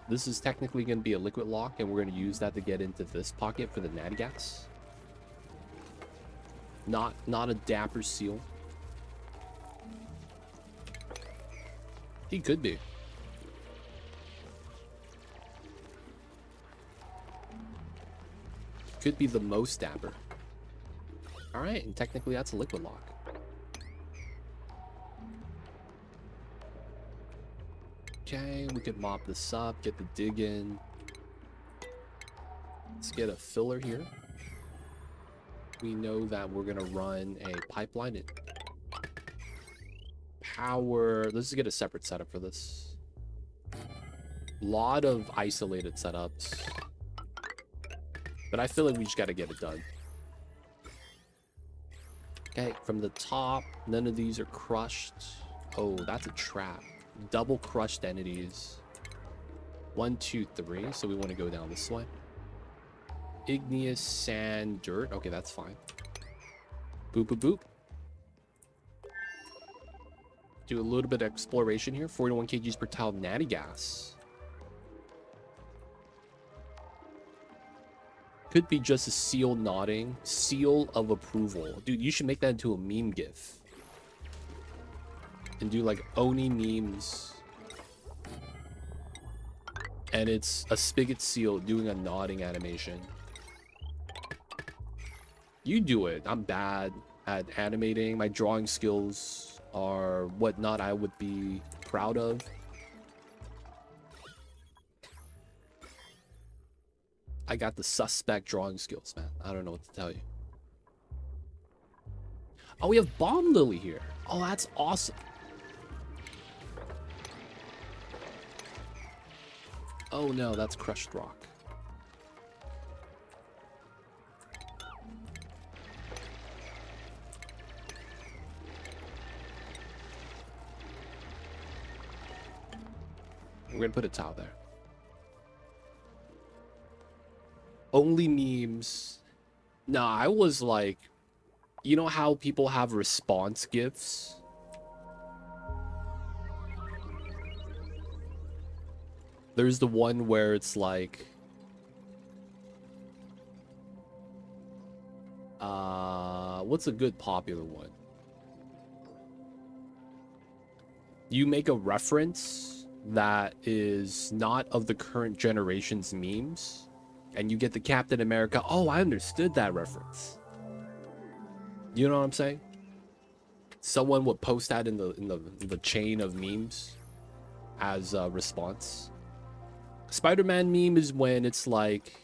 [SPEAKER 1] This is technically going to be a liquid lock, and we're going to use that to get into this pocket for the natty gas. Not a dapper seal. He could be. Could be the most dapper. Alright, and technically that's a liquid lock. Okay, we could mop this up, get the dig in. Let's get a filler here. We know that we're gonna run a pipeline in. Power. Let's get a separate setup for this. Lot of isolated setups. But I feel like we just gotta get it done. Okay, from the top, none of these are crushed. Oh, that's a trap. Double crushed entities. 1, 2, 3. So we want to go down this way. Igneous sand dirt. Okay, that's fine. Boop, boop, boop. Do a little bit of exploration here. 41 kgs per tile natty gas. Could be just a seal nodding. Seal of approval. Dude, you should make that into a meme gif. And do like Oni memes. And it's a spigot seal doing a nodding animation. You do it. I'm bad at animating. My drawing skills are whatnot I would be proud of. I got the suspect drawing skills, man. I don't know what to tell you. Oh, we have Bomb Lily here. Oh, that's awesome. Oh no, that's crushed rock. We're gonna put a tile there. Only memes. Nah, I was like, you know how people have response gifs There's the one where it's like, what's a good popular one? You make a reference that is not of the current generation's memes, and you get the Captain America. Oh, I understood that reference. You know what I'm saying? Someone would post that in the chain of memes as a response. Spider-Man meme is when it's like,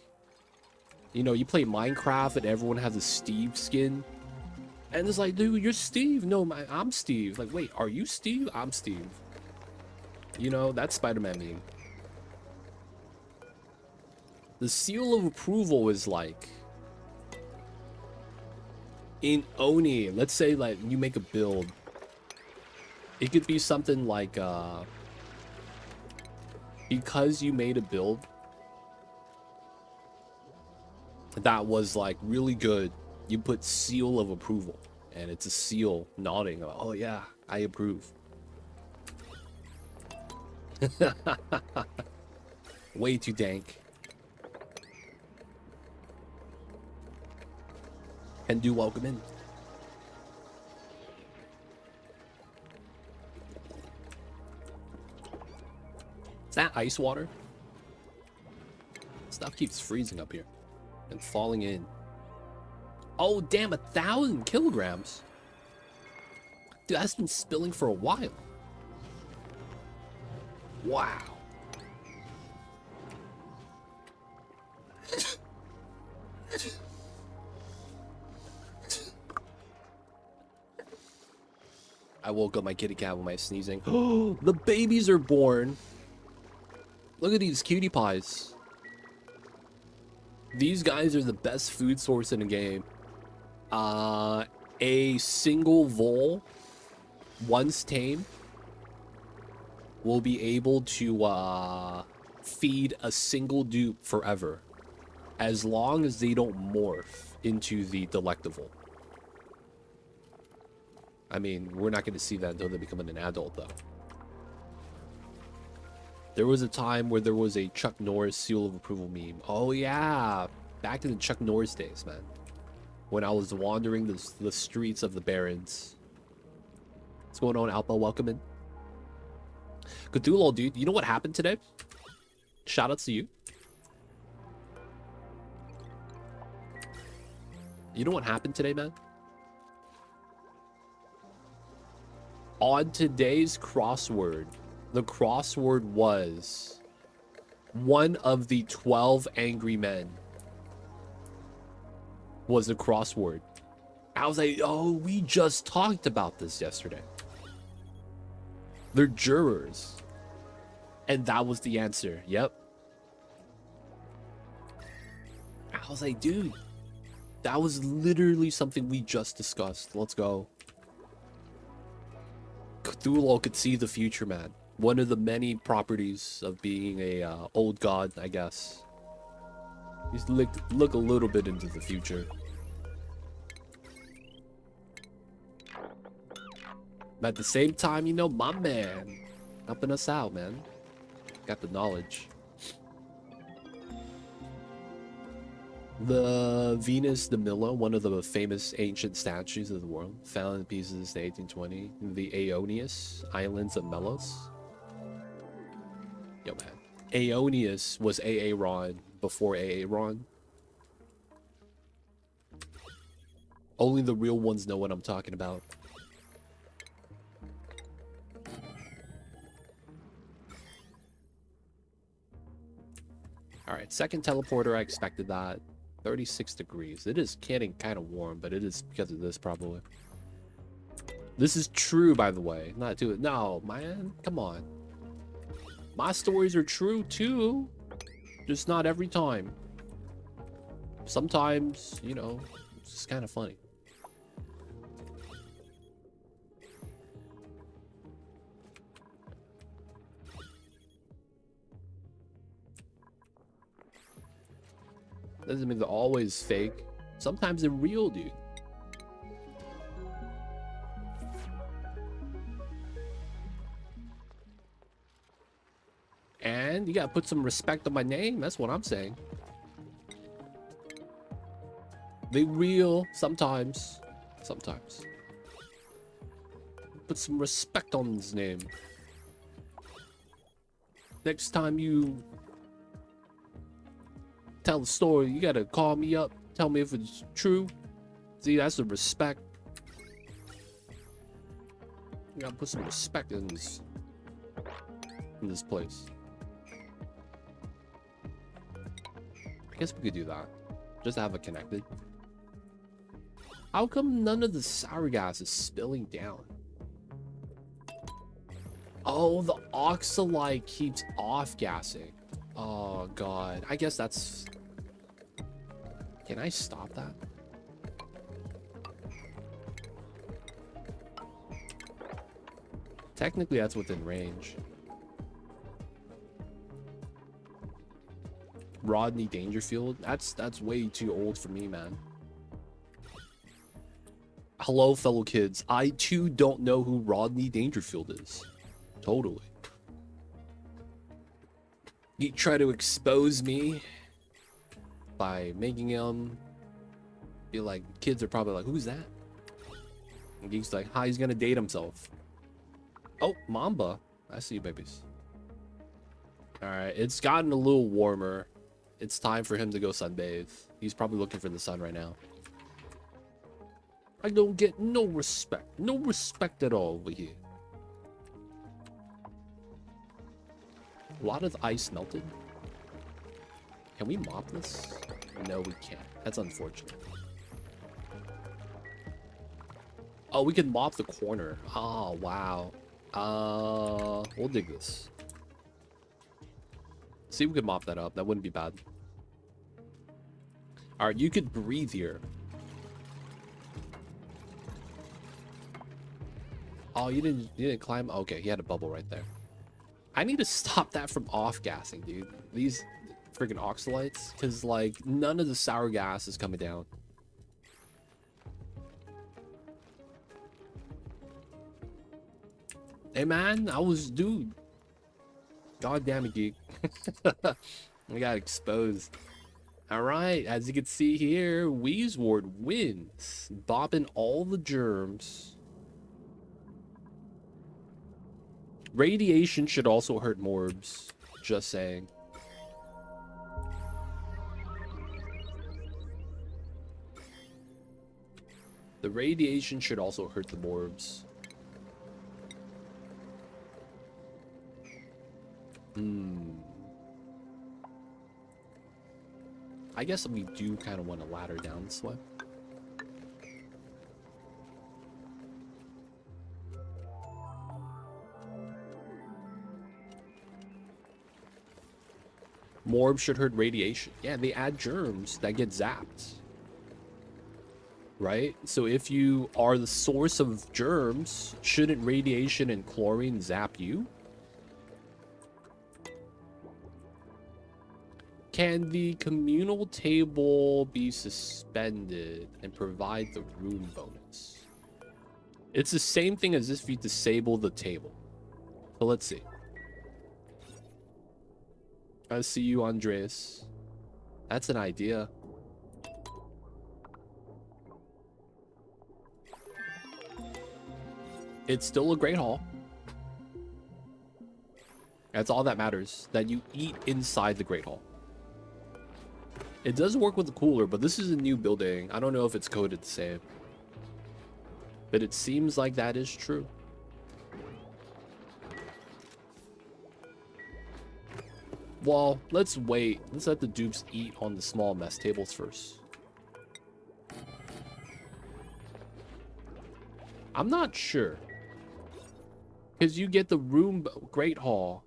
[SPEAKER 1] you know, you play Minecraft and everyone has a Steve skin. And it's like, dude, you're Steve. No, I'm Steve. Like, wait, are you Steve? I'm Steve. You know, that's Spider-Man meme. The seal of approval is like, in Oni, let's say like you make a build. It could be something like, because you made a build that was like really good, you put seal of approval, and it's a seal nodding. Oh yeah, I approve. Way too dank. And do welcome in. Is that ice water? Stuff keeps freezing up here and falling in. Oh damn, 1,000 kilograms. Dude, that's been spilling for a while. Wow. I woke up my kitty cat with my sneezing. Oh, the babies are born. Look at these cutie pies. These guys are the best food source in the game. A single vole, once tamed, will be able to feed a single dupe forever, as long as they don't morph into the delectable. I mean, we're not going to see that until they become an adult, though. There was a time where there was a Chuck Norris seal of approval meme. Oh yeah, back in the Chuck Norris days, man. When I was wandering the streets of the Barrens. What's going on, Alpha? Welcome in. Cthulhu, dude. You know what happened today? Shoutouts to you. You know what happened today, man? On today's crossword, the crossword was one of the 12 angry men was the crossword. I was like, oh, we just talked about this yesterday. They're jurors. And that was the answer. Yep. I was like, dude, that was literally something we just discussed. Let's go. Cthulhu could see the future, man. One of the many properties of being a old god, I guess. He's look a little bit into the future. But at the same time, you know, my man helping us out, man. Got the knowledge. The Venus de Milo, one of the famous ancient statues of the world, found in pieces in 1820 in the Aeonius Islands of Melos. Yo, man. Aeonius was Aaron before Aaron. Only the real ones know what I'm talking about. Alright, second teleporter, I expected that. 36 degrees. It is getting kind of warm, but it is because of this, probably. This is true, by the way. Not do it. No, man. Come on. My stories are true, too. Just not every time. Sometimes, you know, it's just kind of funny. Doesn't mean they're always fake. Sometimes they're real, dude. And you gotta put some respect on my name. That's what I'm saying. They real sometimes. Sometimes. Put some respect on his name. Next time you tell the story, you gotta call me up. Tell me if it's true. See, that's the respect. You gotta put some respect in this place. I guess we could do that. Just to have it connected. How come none of the sour gas is spilling down? Oh, the oxalite keeps off-gassing. Oh, God. I guess that's... Can I stop that? Technically, that's within range. Rodney Dangerfield? That's way too old for me, man. Hello, fellow kids. I, too, don't know who Rodney Dangerfield is. Totally. You try to expose me by making him feel like kids are probably like, who's that? And Geek's like, hi, he's gonna date himself. Oh, Mamba. I see you, babies. Alright, it's gotten a little warmer. It's time for him to go sunbathe. He's probably looking for the sun right now. I don't get no respect. No respect at all over here. A lot of the ice melted. Can we mop this? No, we can't. That's unfortunate. Oh, we can mop the corner. Oh, wow. We'll dig this. See if we can mop that up. That wouldn't be bad. Alright, you could breathe here. Oh, you didn't climb? Okay, he had a bubble right there. I need to stop that from off-gassing, dude. These freaking oxalites, because, like, none of the sour gas is coming down. Hey, man, dude. God damn it, Geek. We got exposed. Alright, as you can see here, Weezward wins. Bopping all the germs. Radiation should also hurt morbs. Just saying. The radiation should also hurt the morbs. I guess we do kind of want to ladder down this way. Morbs should hurt radiation. Yeah, they add germs that get zapped. Right? So if you are the source of germs, shouldn't radiation and chlorine zap you? Can the communal table be suspended and provide the room bonus? It's the same thing as if you disable the table. So let's see. I see you, Andreas. That's an idea. It's still a great hall. That's all that matters. That you eat inside the Great Hall. It does work with the cooler, but this is a new building. I don't know if it's coded the same. But it seems like that is true. Well, let's wait. Let's let the dupes eat on the small mess tables first. I'm not sure. Because you get the room Great Hall.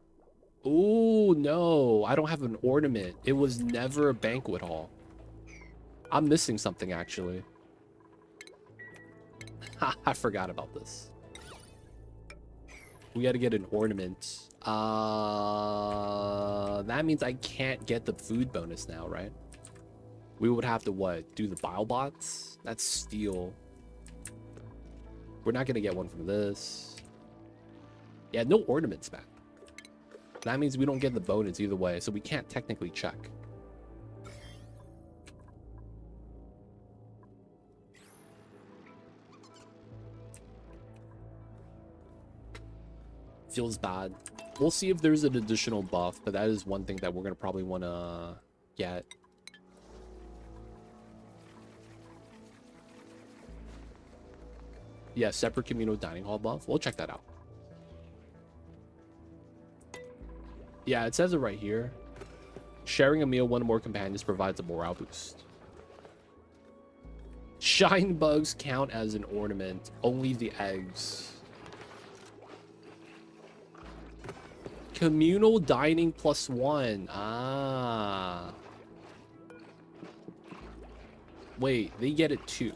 [SPEAKER 1] Oh, no. I don't have an ornament. It was never a banquet hall. I'm missing something, actually. I forgot about this. We got to get an ornament. That means I can't get the food bonus now, right? We would have to, what? Do the bile bots? That's steel. We're not going to get one from this. Yeah, no ornaments, man. That means we don't get the bonus either way, so we can't technically check. Feels bad. We'll see if there's an additional buff, but that is one thing that we're gonna probably want to get. Yeah, separate communal dining hall buff. We'll check that out. Yeah, it says it right here. Sharing a meal with one or more companions provides a morale boost. Shine bugs count as an ornament. Only the eggs. Communal dining +1. Ah. Wait, they get it too.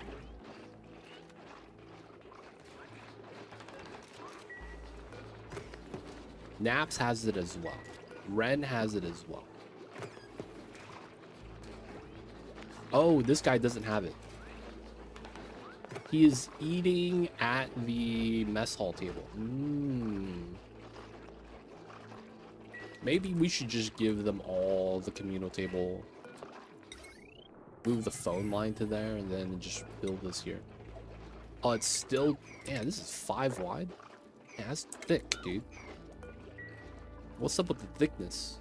[SPEAKER 1] Naps has it as well. Ren has it as well. Oh, this guy doesn't have it. He is eating at the mess hall table. Maybe we should just give them all the communal table. Move the phone line to there and then just build this here. Oh, it's still... Yeah, this is 5 wide. Yeah, that's thick, dude. What's up with the thickness?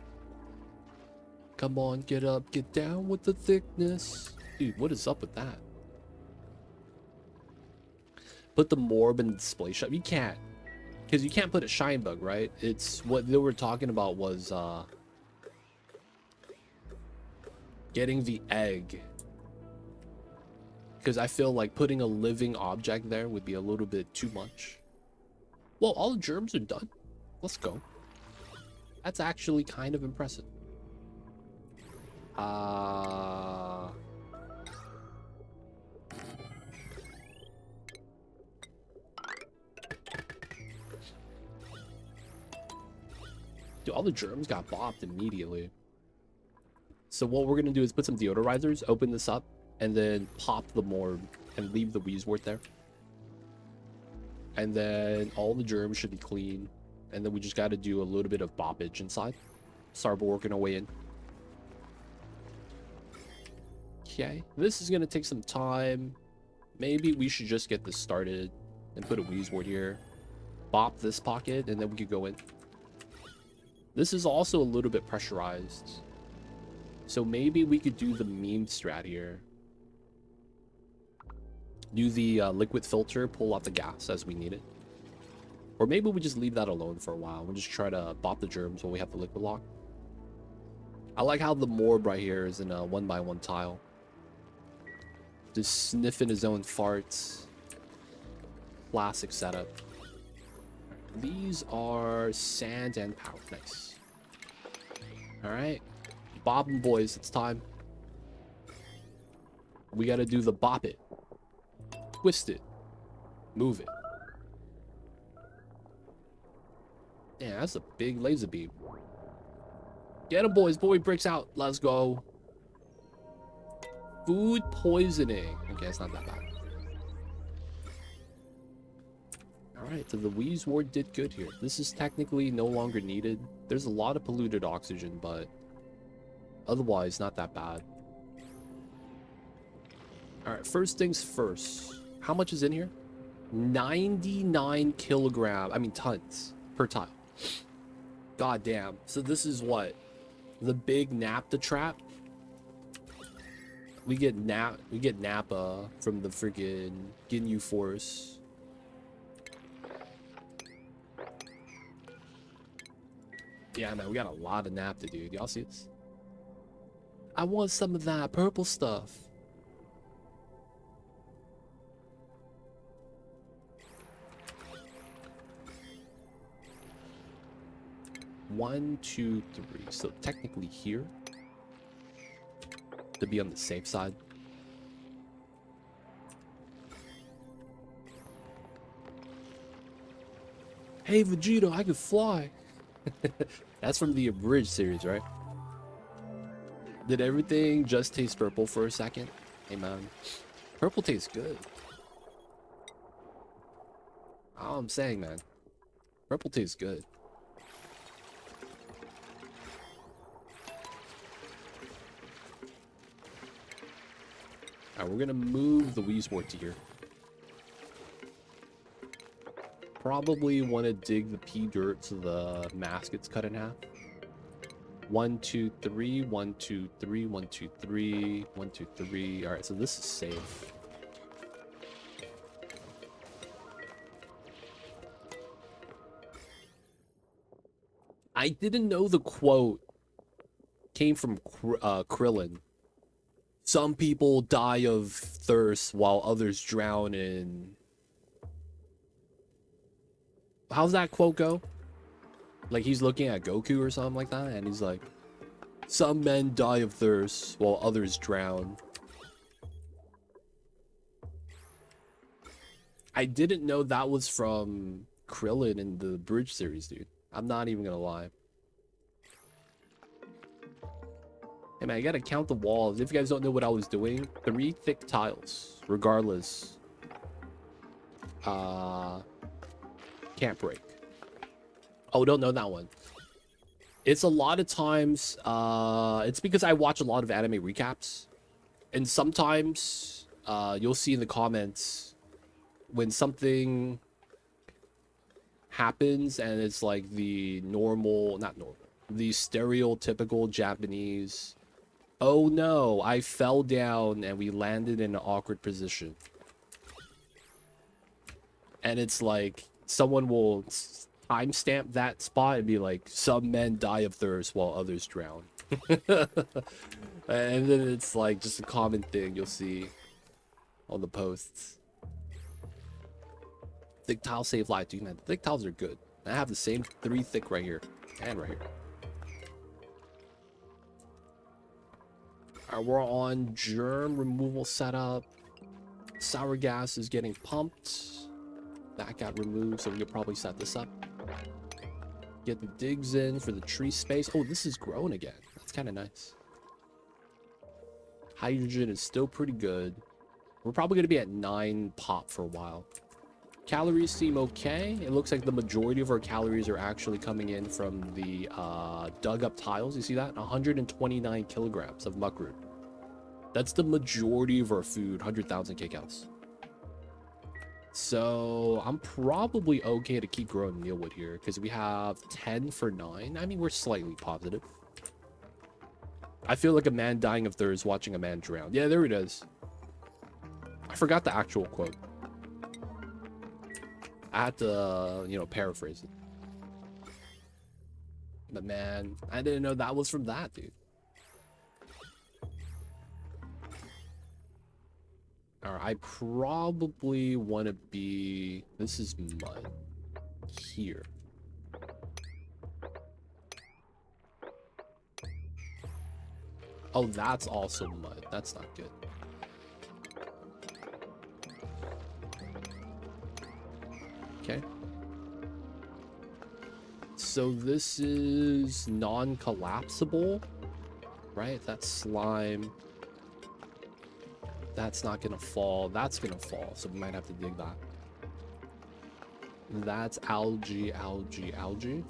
[SPEAKER 1] Come on, get up, get down with the thickness. Dude, what is up with that? Put the morb in the display shop. You can't. Because you can't put a shine bug, right? It's what they were talking about was getting the egg. Because I feel like putting a living object there would be a little bit too much. Well, all the germs are done. Let's go. That's actually kind of impressive. Dude, all the germs got bopped immediately. So what we're gonna do is put some deodorizers, open this up, and then pop the morb and leave the Wheezewort there. And then all the germs should be clean. And then we just got to do a little bit of boppage inside. Start working our way in. Okay, this is going to take some time. Maybe we should just get this started and put a Wheezewort here. Bop this pocket, and then we could go in. This is also a little bit pressurized. So maybe we could do the meme strat here. Do the liquid filter, pull out the gas as we need it. Or maybe we just leave that alone for a while. We'll just try to bop the germs when we have the liquid lock. I like how the morb right here is in a 1x1 tile. Just sniffing his own farts. Classic setup. These are sand and power. Nice. Alright. Bobbing boys, it's time. We gotta do the bop it. Twist it. Move it. Yeah, that's a big laser beam. Get him, boys. Boy breaks out. Let's go. Food poisoning. Okay, it's not that bad. Alright, so the Wheezewort did good here. This is technically no longer needed. There's a lot of polluted oxygen, but otherwise not that bad. Alright, first things first. How much is in here? 99 tons per tile. God damn. So this is what? The big Napta trap? We get Nappa from the freaking Ginyu Force. Yeah, man, we got a lot of Napta, dude. Y'all see this? I want some of that purple stuff. One, two, three. So technically here to be on the safe side. Hey Vegeta, I can fly. That's from the Abridged series, right? Did everything just taste purple for a second? Hey man, purple tastes good. All I'm saying, man, purple tastes good. Alright, we're gonna move the Weezewort to here. Probably want to dig the pea dirt so the mask gets cut in half. 1, 2, 3, 1, 2, 3, 1, 2, 3, 1, 2, 3. Alright, so this is safe. I didn't know the quote came from Krillin. Some people die of thirst while others drown in... How's that quote go? Like he's looking at Goku or something like that, and he's like, some men die of thirst while others drown. I didn't know that was from Krillin in the Bridge series, dude. I'm not even gonna lie. Hey man, I gotta count the walls. If you guys don't know what I was doing, 3 thick tiles, regardless. Can't break. Oh, don't know that one. It's a lot of times, it's because I watch a lot of anime recaps. And sometimes, you'll see in the comments when something happens and it's like the normal, not normal, the stereotypical Japanese, oh no, I fell down and we landed in an awkward position. And it's like, someone will timestamp that spot and be like, some men die of thirst while others drown. And then it's like just a common thing you'll see on the posts. Thick tiles save life, dude, man. The thick tiles are good. I have the same 3 thick right here and right here. Alright, we're on germ removal setup. Sour gas is getting pumped. That got removed, so we could probably set this up. Get the digs in for the tree space. Oh, this is growing again. That's kind of nice. Hydrogen is still pretty good. We're probably going to be at 9 pop for a while. Calories seem okay. It looks like the majority of our calories are actually coming in from the dug up tiles. You see that? 129 kilograms of muckroot. That's the majority of our food, 100,000 kcals. So I'm probably okay to keep growing mealwood here because we have 10 for 9. I mean, we're slightly positive. I feel like a man dying of thirst watching a man drown. Yeah, there it is. I forgot the actual quote. I had to, you know, paraphrase it. But man, I didn't know that was from that, dude. Alright, I probably want to be... This is mud. Here. Oh, that's also mud. That's not good. Okay. So this is non-collapsible, right? That's slime. That's not gonna fall. That's gonna fall, so we might have to dig that. That's algae, algae, algae.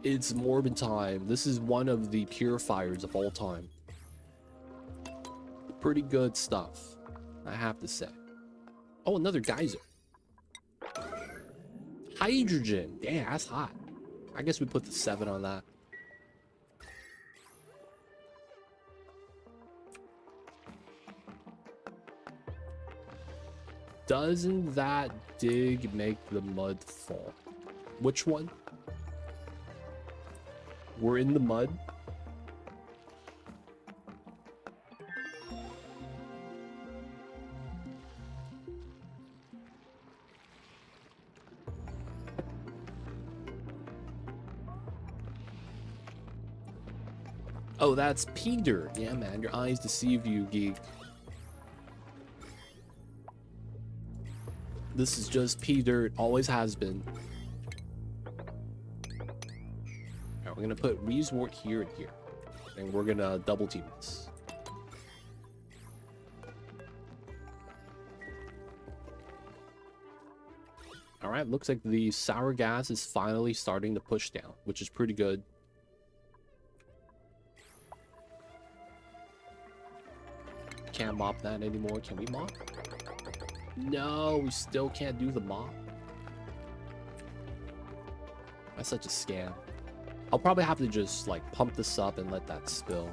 [SPEAKER 1] It's Morbid time. This is one of the purifiers of all time. Pretty good stuff, I have to say. Oh, another geyser. Hydrogen. Damn, that's hot. I guess we put the 7 on that. Doesn't that dig make the mud fall? Which one? We're in the mud. Oh, that's pea dirt. Yeah, man, your eyes deceive you, geek. This is just pea dirt, always has been. Alright, we're gonna put Weezewort here and here. And we're gonna double team this. Alright, looks like the sour gas is finally starting to push down, which is pretty good. can't mop that anymore. Can we mop? No, we still can't do the mop. That's such a scam. I'll probably have to just like pump this up and let that spill.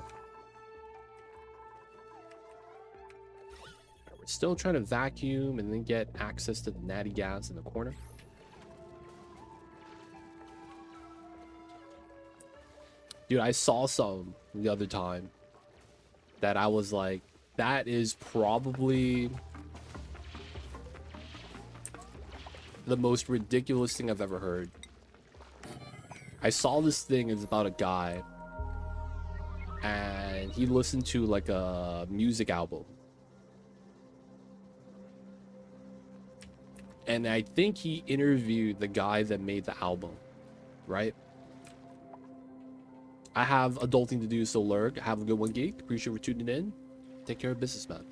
[SPEAKER 1] We're still trying to vacuum and then get access to the natty gas in the corner. Dude, I saw some the other time that I was like, that is probably the most ridiculous thing I've ever heard. I saw this thing, it's about a guy and he listened to like a music album. And I think he interviewed the guy that made the album, right? I have adulting to do, so lurk. Have a good one, geek. Appreciate you for tuning in. Take care of business, man.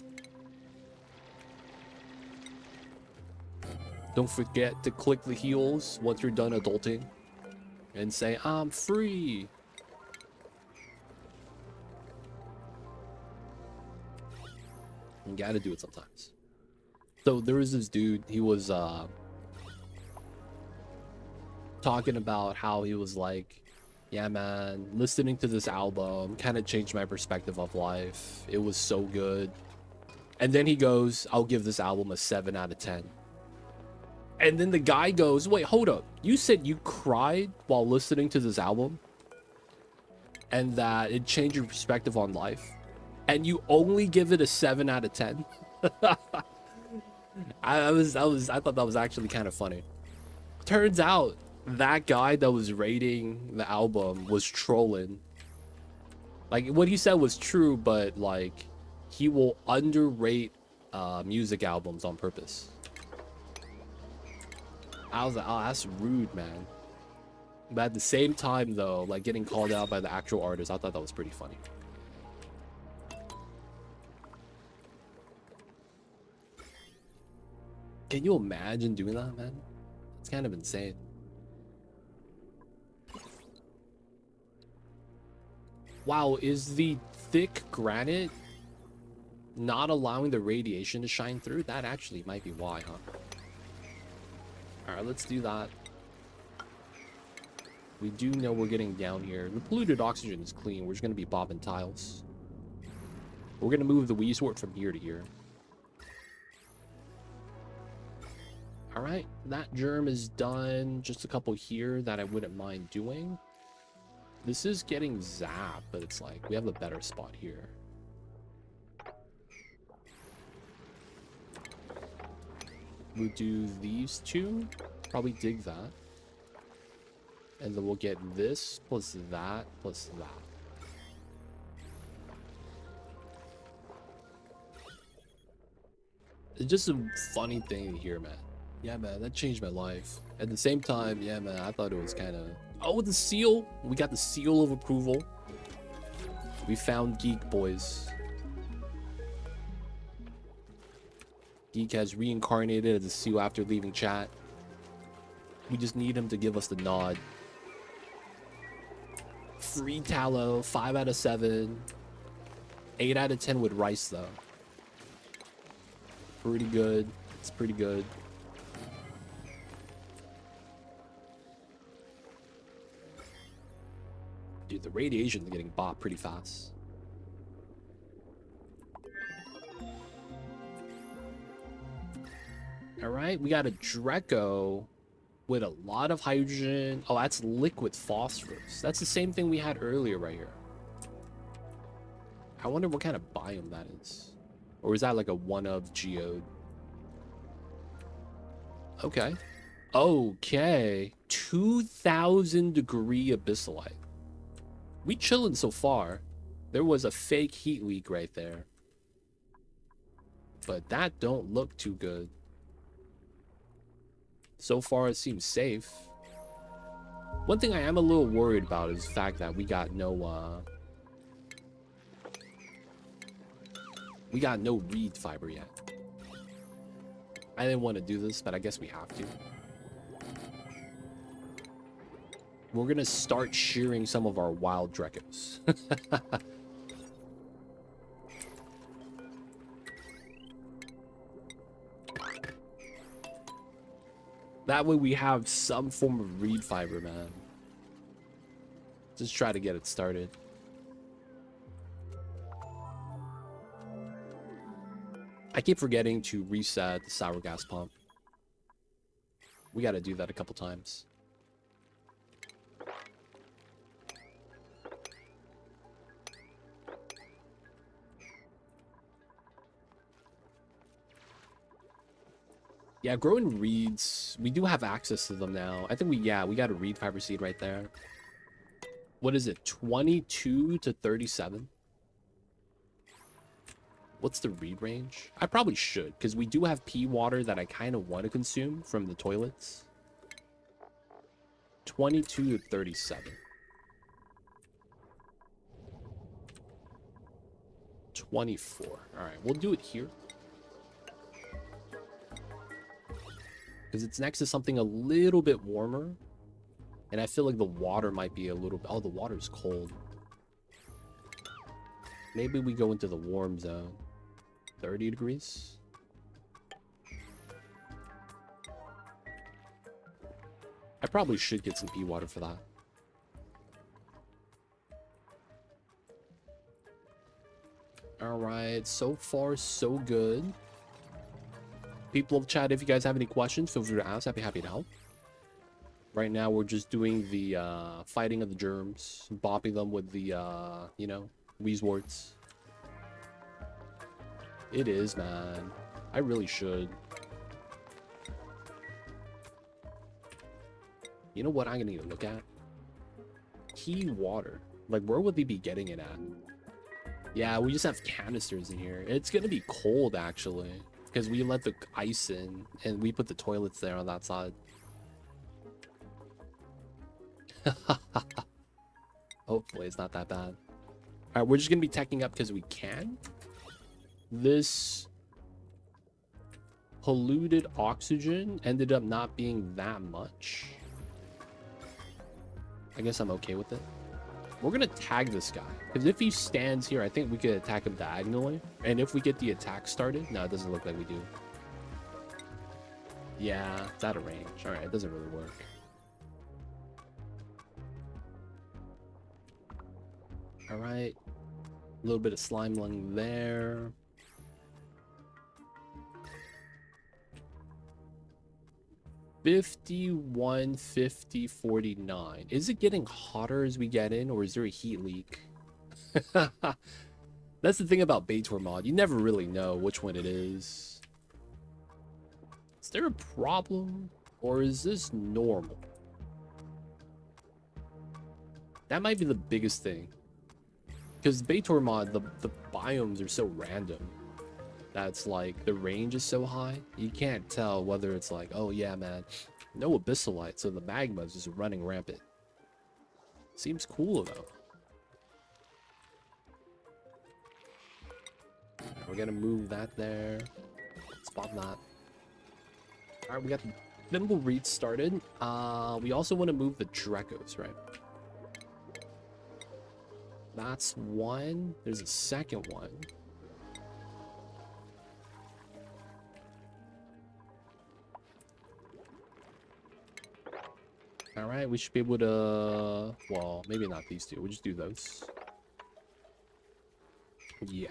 [SPEAKER 1] Don't forget to click the heels once you're done adulting and say, I'm free. You gotta do it sometimes. So there was this dude, he was talking about how he was like, yeah, man, listening to this album kind of changed my perspective of life. It was so good. And then he goes, I'll give this album a 7 out of 10. And then the guy goes, wait, hold up. You said you cried while listening to this album and that it changed your perspective on life, and you only give it a 7 out of 10? I thought that was actually kind of funny. Turns out that guy that was rating the album was trolling. Like, what he said was true, but like he will underrate music albums on purpose. I was like, oh, that's rude, man. But at the same time though, like getting called out by the actual artist, I thought that was pretty funny. Can you imagine doing that, man? It's kind of insane. Wow, is the thick granite not allowing the radiation to shine through? That actually might be why, huh? Alright, let's do that. We do know we're getting down here. The polluted oxygen is clean. We're just going to be bobbing tiles. We're going to move the Wii Sword from here to here. Alright, that germ is done. Just a couple here that I wouldn't mind doing. This is getting zapped, but it's like we have a better spot here. We'll do these two. Probably dig that. And then we'll get this plus that plus that. It's just a funny thing to hear, man. Yeah, man, that changed my life. At the same time, yeah, man, I thought it was kind of... Oh, the seal! We got the seal of approval. We found Geek, boys. Geek has reincarnated as a seal after leaving chat. We just need him to give us the nod. Free tallow, 5 out of 7. 8 out of 10 with rice, though. Pretty good. It's pretty good. Dude, the radiation's getting bought pretty fast. Alright, we got a Draco with a lot of hydrogen. Oh, that's liquid phosphorus. That's the same thing we had earlier right here. I wonder what kind of biome that is. Or is that like a one-of geode? Okay. Okay. 2,000 degree abyssalite. We chilling so far. There was a fake heat leak right there. But that don't look too good. So far it seems safe. One thing I am a little worried about is the fact that we got no reed fiber yet. I didn't want to do this, but I guess we have to. We're gonna start shearing some of our wild Dracos. That way we have some form of reed fiber, man. Just try to get it started. I keep forgetting to reset the sour gas pump. We got to do that a couple times. Yeah, growing reeds, we do have access to them now. I think we got a reed fiber seed right there. What is it? 22 to 37? What's the reed range? I probably should, because we do have pea water that I kind of want to consume from the toilets. 22 to 37. 24. All right, we'll do it here. Because it's next to something a little bit warmer. And I feel like the water might be a little... Oh, the water's cold. Maybe we go into the warm zone. 30 degrees. I probably should get some pea water for that. Alright, so far so good. People of chat, if you guys have any questions, feel free to ask. I'd be happy to help. Right now, we're just doing the fighting of the germs, bopping them with the, you know, Weezwarts. It is, man. I really should. You know what I'm gonna need to look at? Pea water. Like, where would they be getting it at? Yeah, we just have canisters in here. It's gonna be cold, actually. Because we let the ice in, and we put the toilets there on that side. Hopefully it's not that bad. Alright, we're just gonna be teching up because we can. This polluted oxygen ended up not being that much. I guess I'm okay with it. We're gonna tag this guy, because if he stands here, I think we could attack him diagonally. And if we get the attack started, no, it doesn't look like we do. Yeah, it's out of range. All right, it doesn't really work. All right, a little bit of slime lung there. $51, $50, $49. Is it getting hotter as we get in, or is there a heat leak? That's the thing about Baator mod. You never really know which one it is. Is there a problem, or is this normal? That might be the biggest thing. Because Baator mod, the biomes are so random. That's like, the range is so high, you can't tell whether it's like, oh yeah, man, no abyssalite, so the magma is just running rampant. Seems cool, though. We're gonna move that there. Spot that. Alright, we got the Thimble Reed started. We also want to move the Drekos, right? That's one. There's a second one. Alright, we should be able to... Well, maybe not these two. We'll just do those. Yeah.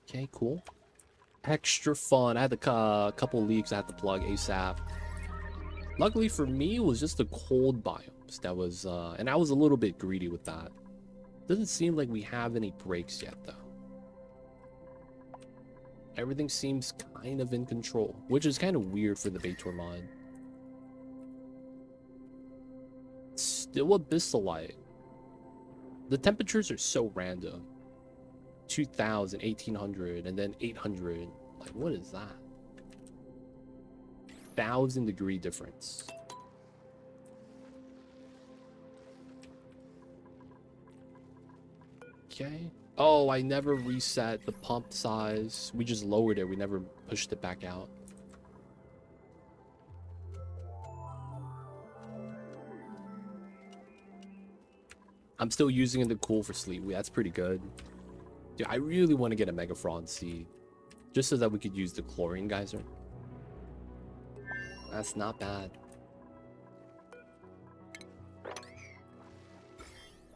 [SPEAKER 1] Okay, cool. Extra fun. I had a couple leaks I had to plug ASAP. Luckily for me, it was just the cold biomes that was... and I was a little bit greedy with that. Doesn't seem like we have any breaks yet, though. Everything seems kind of in control, which is kind of weird for the Baator mod. Still abyssalite. The temperatures are so random. 2000, 1800, and then 800. Like, what is that? 1,000-degree difference. Okay. Oh, I never reset the pump size. We just lowered it. We never pushed it back out. I'm still using it to cool for sleep. That's pretty good. Dude, I really want to get a Megafron seed. Just so that we could use the chlorine geyser. That's not bad.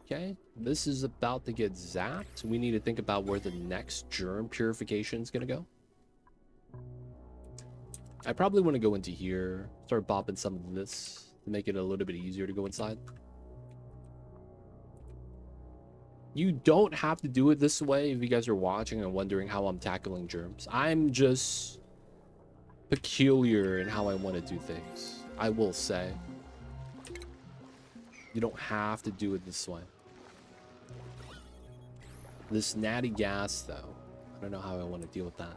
[SPEAKER 1] Okay, this is about to get zapped. We need to think about where the next germ purification is gonna go. I probably want to go into here, start bopping some of this to make it a little bit easier to go inside. You don't have to do it this way if you guys are watching and wondering how I'm tackling germs. I'm just peculiar in how I want to do things. I will say. You don't have to do it this way. This natty gas, though. I don't know how I want to deal with that.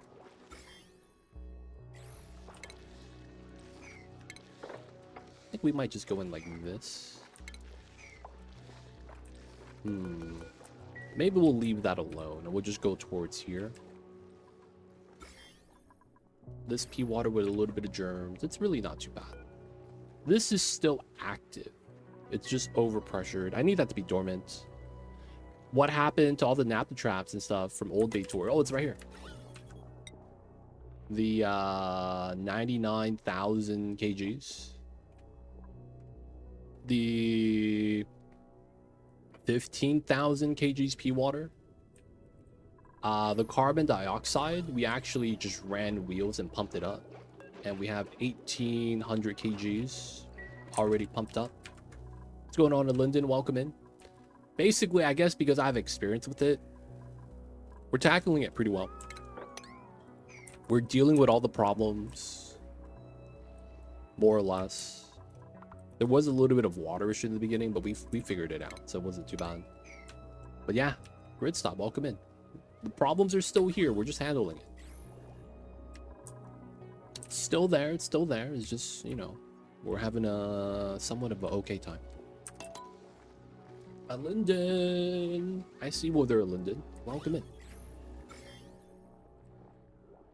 [SPEAKER 1] I think we might just go in like this. Maybe we'll leave that alone and we'll just go towards here. This pea water with a little bit of germs. It's really not too bad. This is still active. It's just overpressured. I need that to be dormant. What happened to all the naphtha traps and stuff from old Baator? Oh, it's right here. The 99,000 kgs. The 15,000 kgs pea water. The carbon dioxide, we actually just ran wheels and pumped it up. And we have 1,800 kgs already pumped up. What's going on, Linden? Welcome in. Basically, I guess because I have experience with it, we're tackling it pretty well. We're dealing with all the problems, more or less. There was a little bit of water issue in the beginning, but we figured it out, so it wasn't too bad. But yeah, grid stop, welcome in. The problems are still here, we're just handling it. It's still there, it's still there. It's just, you know, we're having a somewhat of an okay time. Linden, I see you there, Linden. Welcome in.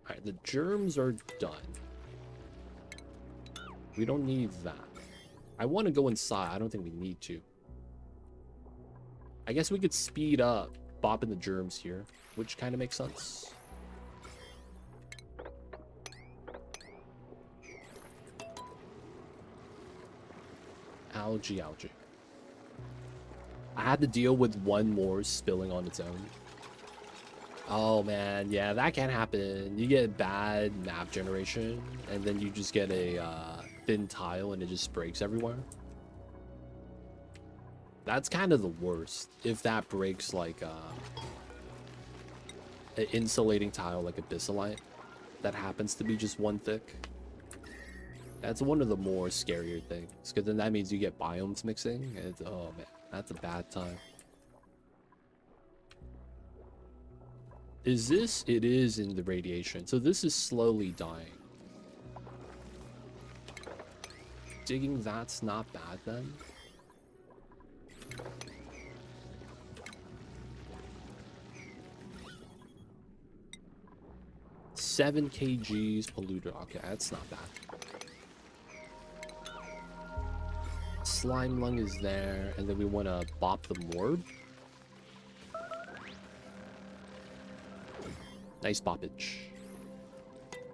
[SPEAKER 1] All right, the germs are done. We don't need that. I want to go inside. I don't think we need to. I guess we could speed up bopping the germs here, which kind of makes sense. Algae. I had to deal with one more spilling on its own. Oh man, yeah, that can happen. You get bad map generation, and then you just get a thin tile and it just breaks everywhere. That's kind of the worst. If that breaks like an insulating tile like Abyssalite, that happens to be just one thick. That's one of the more scarier things, because then that means you get biomes mixing. And it's, oh man, that's a bad time. Is this? It is in the radiation. So this is slowly dying. Digging that's not bad then. Seven kgs polluted. Okay, that's not bad. Slime lung is there, and then we want to bop the morb. Nice boppage.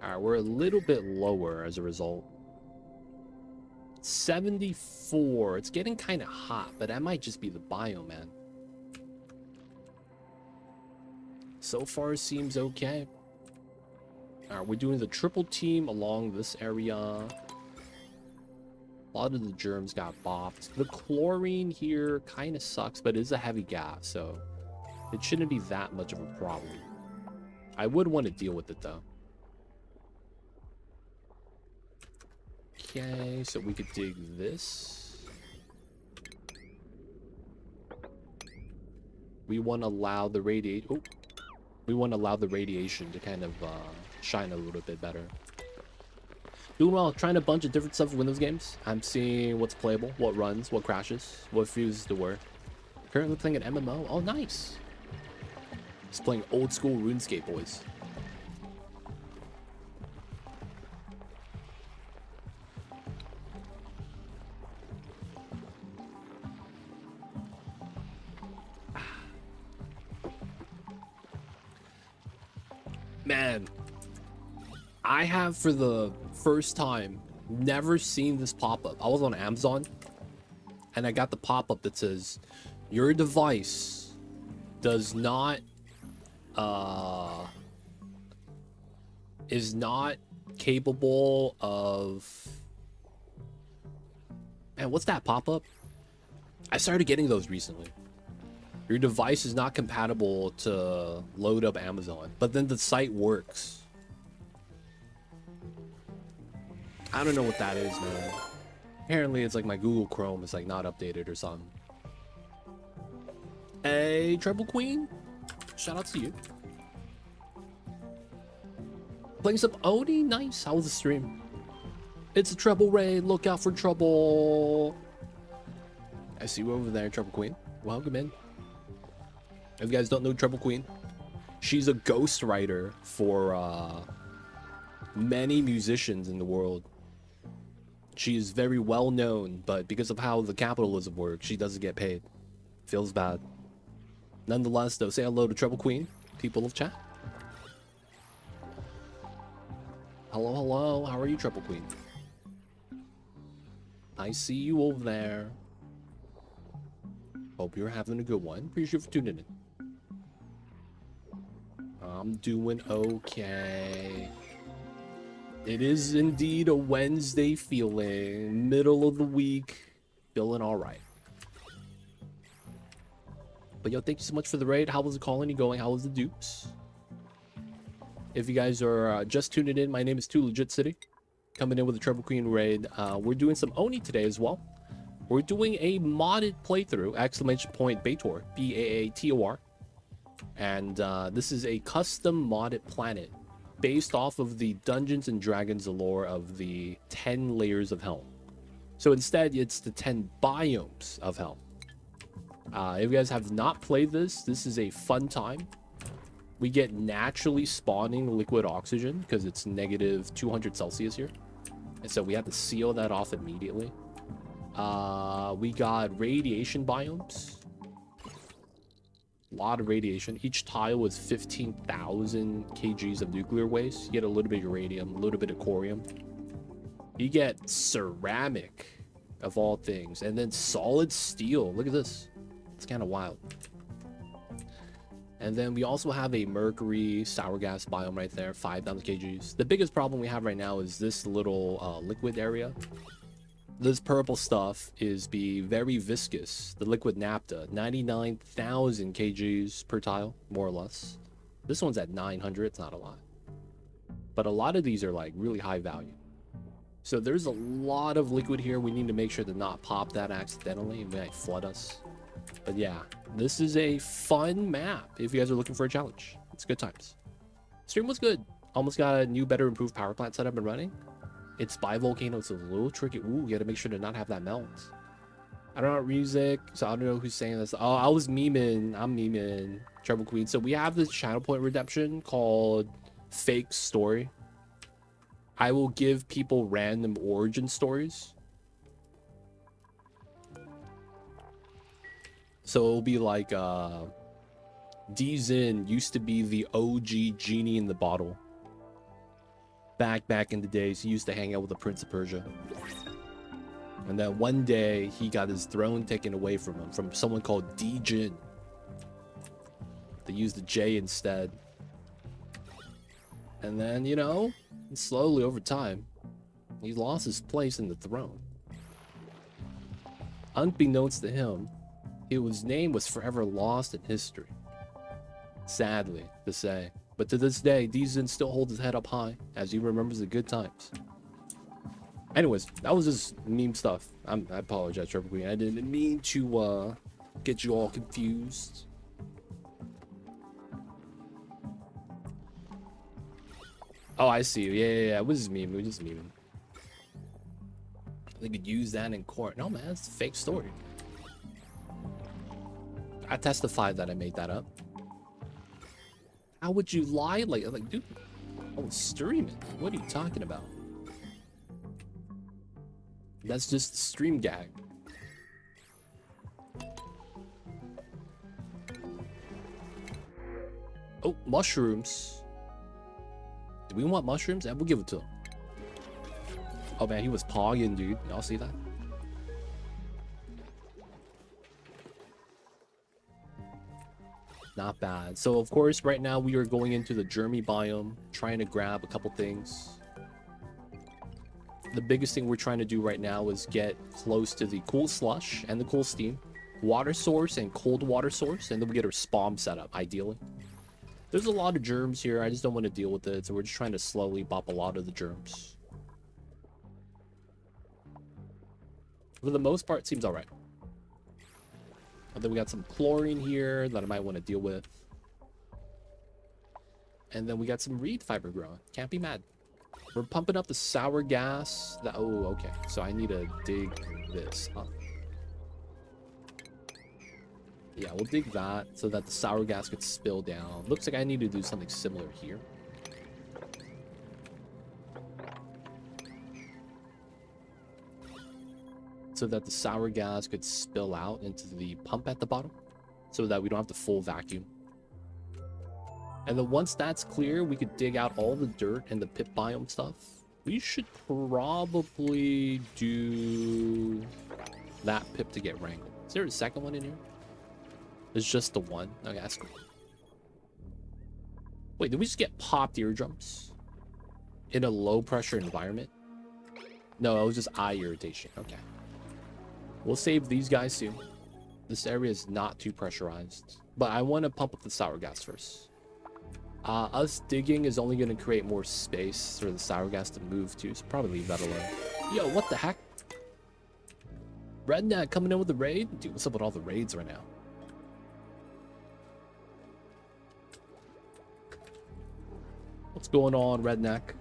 [SPEAKER 1] Alright, we're a little bit lower as a result. 74. It's getting kind of hot, but that might just be the biome, man. So far, seems okay. Alright, we're doing the triple team along this area. A lot of the germs got bopped. The chlorine here kind of sucks, but it is a heavy gas, so it shouldn't be that much of a problem. I would want to deal with it, though. Okay, so we could dig this. We want to allow the radiation to kind of shine a little bit better. Doing well, trying a bunch of different stuff with Windows games. I'm seeing what's playable, what runs, what crashes, what refuses to work. Currently playing an MMO. Oh, nice. Just playing old school RuneScape, boys. Man, I have for the first time Never seen this pop-up. I was on Amazon and I got the pop-up that says your device does not is not capable of, man, what's that pop-up? I started getting those recently. Your device is not compatible to load up Amazon, but then the site works. I don't know what that is, man. Apparently it's like my Google Chrome is like not updated or something. Hey, Treble Queen, shout out to you. Playing some Oni, nice. How was the stream? It's a treble raid. Look out for trouble. I see you over there, Treble Queen. Welcome in. If you guys don't know Treble Queen, she's a ghostwriter for many musicians in the world. She is very well known, but because of how the capitalism works, she doesn't get paid. Feels bad. Nonetheless, though, say hello to Treble Queen, people of chat. Hello, hello. How are you, Treble Queen? I see you over there. Hope you're having a good one. Appreciate you for tuning in. I'm doing okay. It is indeed a Wednesday feeling. Middle of the week. Feeling alright. But yo, thank you so much for the raid. How was the colony going? How was the dupes? If you guys are just tuning in, my name is Too Legit City. Coming in with a Treble Queen raid. We're doing some Oni today as well. We're doing a modded playthrough, exclamation point Baator, B-A-A-T-O-R. And this is a custom modded planet based off of the Dungeons and Dragons lore of the 10 layers of hell. So instead, it's the 10 biomes of hell. If you guys have not played this, this is a fun time. We get naturally spawning liquid oxygen because it's negative 200 Celsius here. And so we have to seal that off immediately. We got radiation biomes. A lot of radiation. Each tile was 15,000 kgs of nuclear waste. You get a little bit of uranium, a little bit of corium. You get ceramic, of all things. And then solid steel. Look at this. It's kind of wild. And then we also have a mercury sour gas biome right there, 5,000 kgs. The biggest problem we have right now is this little liquid area. This purple stuff is very viscous. The liquid naphtha, 99,000 kgs per tile, more or less. This one's at 900, it's not a lot. But a lot of these are like really high value. So there's a lot of liquid here. We need to make sure to not pop that accidentally. It might flood us. But yeah, this is a fun map if you guys are looking for a challenge. It's good times. Stream was good. Almost got a new, better, improved power plant set up and running. It's by volcano. It's a little tricky. Ooh, you gotta make sure to not have that melt. I don't know music, so I don't know who's saying this. Oh, I was memeing. I'm memeing. Treble Queen. So we have this channel point redemption called Fake Story. I will give people random origin stories. So it'll be like D-Zin used to be the OG genie in the bottle. Back in the days, he used to hang out with the Prince of Persia. And then one day, he got his throne taken away from him, from someone called D-Jin. They used the J instead. And then, you know, slowly over time, he lost his place in the throne. Unbeknownst to him, his name was forever lost in history. Sadly to say. But to this day, D-Zin still holds his head up high as he remembers the good times. Anyways, that was just meme stuff. I apologize, Treble Queen. I didn't mean to get you all confused. Oh, I see you. Yeah. It was just meme. We just memeing. They could use that in court. No, man, it's a fake story. I testified that I made that up. How would you lie? Like, dude, I was streaming. What are you talking about? That's just a stream gag. Oh, mushrooms. Do we want mushrooms? And we'll give it to them. Oh man, he was pogging, dude. Y'all see that? Not bad. So of course, right now we are going into the Jeremy biome, trying to grab a couple things. The biggest thing we're trying to do right now is get close to the cool slush and the cool steam, water source and cold water source, and then we get our spawn set up, ideally. There's a lot of germs here. I just don't want to deal with it, so we're just trying to slowly bop a lot of the germs. For the most part, it seems all right. And then we got some chlorine here that I might want to deal with. And then we got some reed fiber growing. Can't be mad. We're pumping up the sour gas. Oh, okay. So I need to dig this up. Yeah, we'll dig that so that the sour gas gets spilled down. Looks like I need to do something similar here. So that the sour gas could spill out into the pump at the bottom, so that we don't have to full vacuum. And then once that's clear, we could dig out all the dirt and the pit biome stuff. We should probably do that pip to get wrangled. Is there a second one in here? It's just the one. Okay, that's cool. Wait, did we just get popped eardrums in a low pressure environment? No, it was just eye irritation. Okay. We'll save these guys soon. This area is not too pressurized, but I want to pump up the sour gas first. Us digging is only going to create more space for the sour gas to move to, so probably leave that alone. Yo, what the heck? Redneck coming in with the raid? Dude, what's up with all the raids right now? What's going on, Redneck?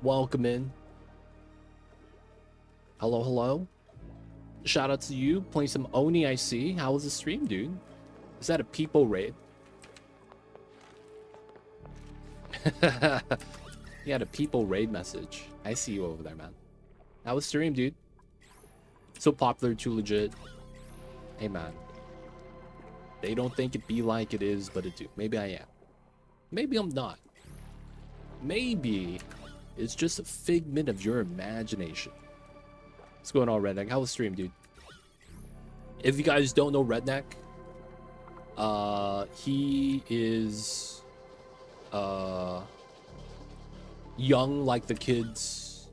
[SPEAKER 1] Welcome in. Hello, hello. Shout out to you playing some Oni. I see. How was the stream, dude? Is that a people raid? You had a people raid message. I see you over there, man. How was stream, dude? So popular, too legit. Hey, man. They don't think it be like it is, but it do. Maybe I am. Maybe I'm not. Maybe it's just a figment of your imagination. What's going on, Redneck? How was stream, dude? If you guys don't know Redneck, he is young like the kids,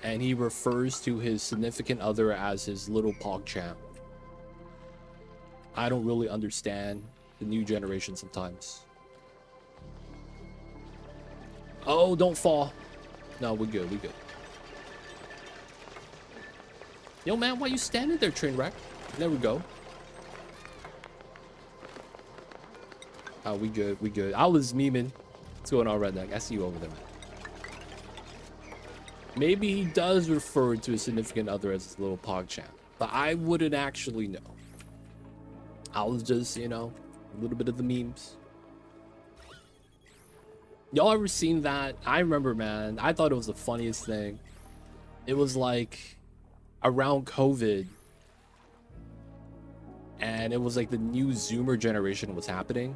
[SPEAKER 1] and he refers to his significant other as his little PogChamp. I don't really understand the new generation sometimes. Oh, don't fall. No, we're good, we're good. Yo, man, why you standing there, train wreck? There we go. Oh, we good, we good. I was memeing. What's going on, Redneck? I see you over there, man. Maybe he does refer to a significant other as his little PogChamp, but I wouldn't actually know. I was just, you know, a little bit of the memes. Y'all ever seen that? I remember, man. I thought it was the funniest thing. It was like around COVID, and it was like the new Zoomer generation was happening.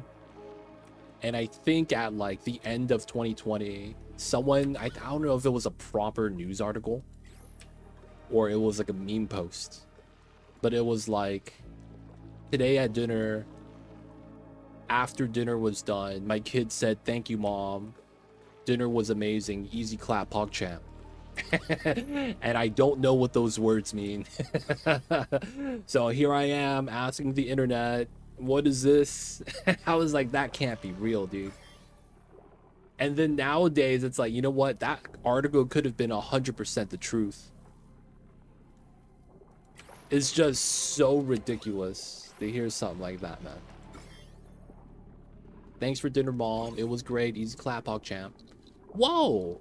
[SPEAKER 1] And I think at like the end of 2020, someone, I don't know if it was a proper news article or it was like a meme post, but it was like, today at dinner, after dinner was done, my kid said, "Thank you, Mom. Dinner was amazing. Easy clap, PogChamp." And I don't know what those words mean. So here I am asking the internet, what is this? I was like, that can't be real, dude. And then nowadays, it's like, you know what? That article could have been 100% the truth. It's just so ridiculous to hear something like that, man. Thanks for dinner, Mom. It was great. Easy clap, PogChamp. Whoa.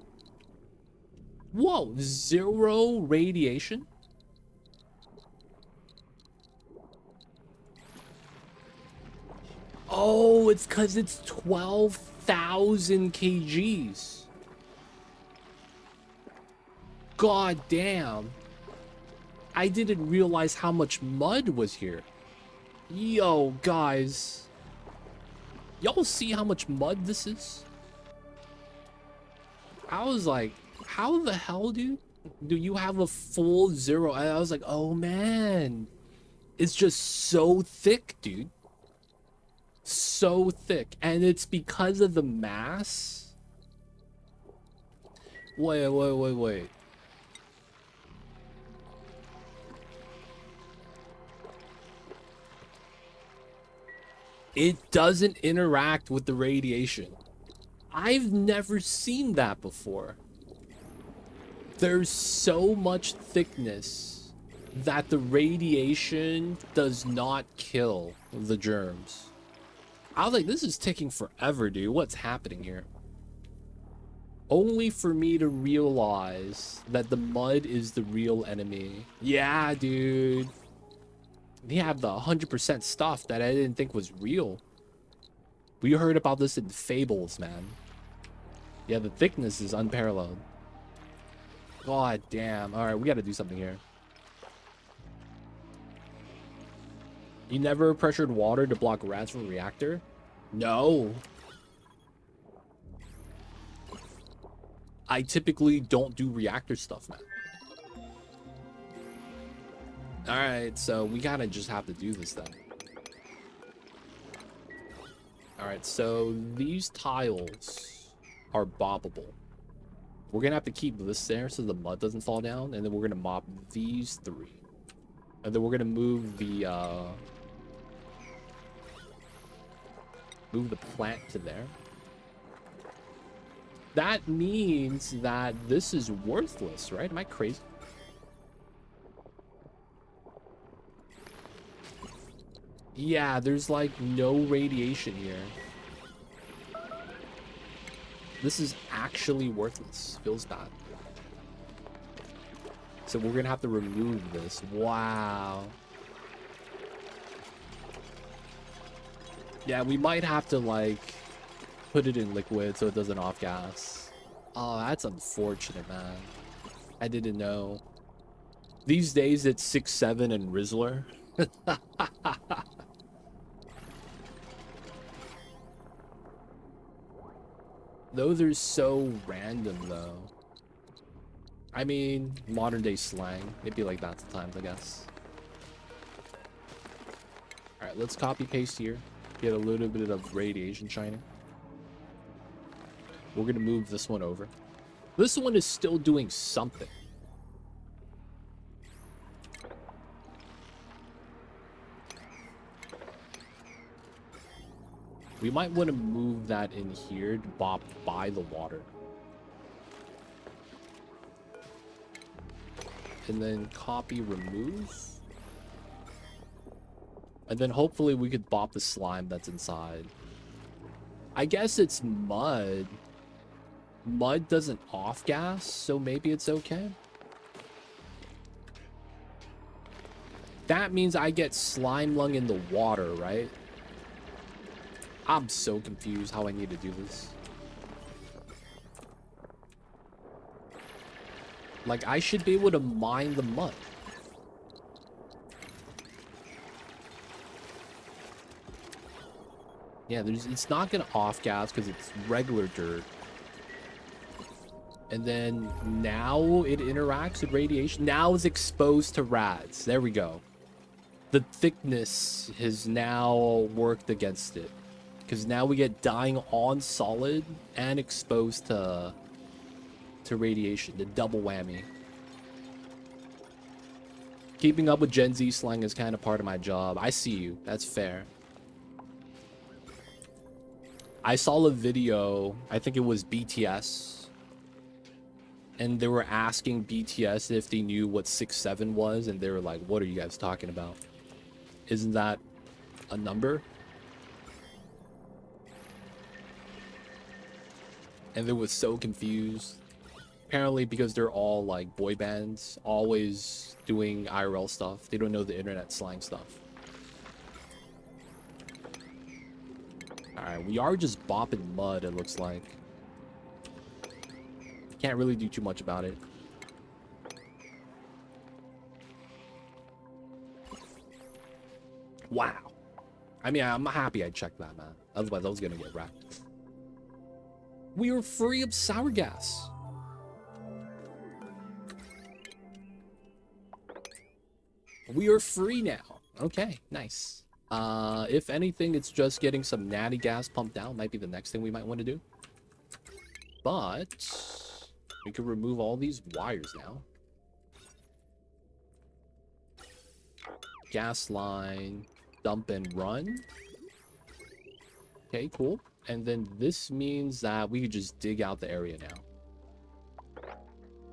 [SPEAKER 1] Whoa. 0 radiation? Oh, it's because it's 12,000 kgs. God damn. I didn't realize how much mud was here. Yo, guys. Y'all see how much mud this is? I was like, how the hell, dude? Do you have a full 0? I was like, oh man. It's just so thick, dude. So thick. And it's because of the mass. Wait. It doesn't interact with the radiation. I've never seen that before. There's so much thickness that the radiation does not kill the germs. I was like, this is taking forever, dude. What's happening here? Only for me to realize that the mud is the real enemy. Yeah, dude. They have the 100% stuff that I didn't think was real. We heard about this in fables, man. Yeah, the thickness is unparalleled. God damn. All right, we got to do something here. You never pressured water to block rats from a reactor? No. I typically don't do reactor stuff, man. All right, so we gotta just have to do this then. All right, so these tiles are boppable. We're gonna have to keep this there so the mud doesn't fall down, and then we're gonna mop these 3. And then we're gonna move the plant to there. That means that this is worthless, right? Am I crazy? Yeah, there's like no radiation here. This is actually worthless. Feels bad. So we're gonna have to remove this. Wow. Yeah, we might have to like put it in liquid so it doesn't off gas. Oh, that's unfortunate, man. I didn't know. These days it's 6-7 and Rizzler. Those are so random, though. I mean, modern day slang. It'd be like that sometimes, I guess. Alright, let's copy paste here. Get a little bit of radiation shining. We're gonna move this one over. This one is still doing something. We might want to move that in here to bop by the water. And then copy remove. And then hopefully we could bop the slime that's inside. I guess it's mud. Mud doesn't off gas, so maybe it's okay. That means I get slime lung in the water, right? I'm so confused how I need to do this. Like, I should be able to mine the mud. Yeah, it's not gonna off gas because it's regular dirt. And then now it interacts with radiation. Now it's exposed to rats. There we go. The thickness has now worked against it. Because now we get dying on solid and exposed to radiation. The double whammy. Keeping up with Gen Z slang is kind of part of my job. I see you. That's fair. I saw a video, I think it was BTS. And they were asking BTS if they knew what 6-7 was. And they were like, what are you guys talking about? Isn't that a number? And they were so confused. Apparently because they're all like boy bands, always doing IRL stuff. They don't know the internet slang stuff. Alright, we are just bopping mud, it looks like. Can't really do too much about it. Wow. I mean, I'm happy I checked that, man. Otherwise, I was gonna get wrecked. We are free of sour gas. We are free now. Okay, nice. If anything, it's just getting some natty gas pumped out. Might be the next thing we might want to do. But we can remove all these wires now. Gas line, dump and run. Okay, cool. And then this means that we could just dig out the area now.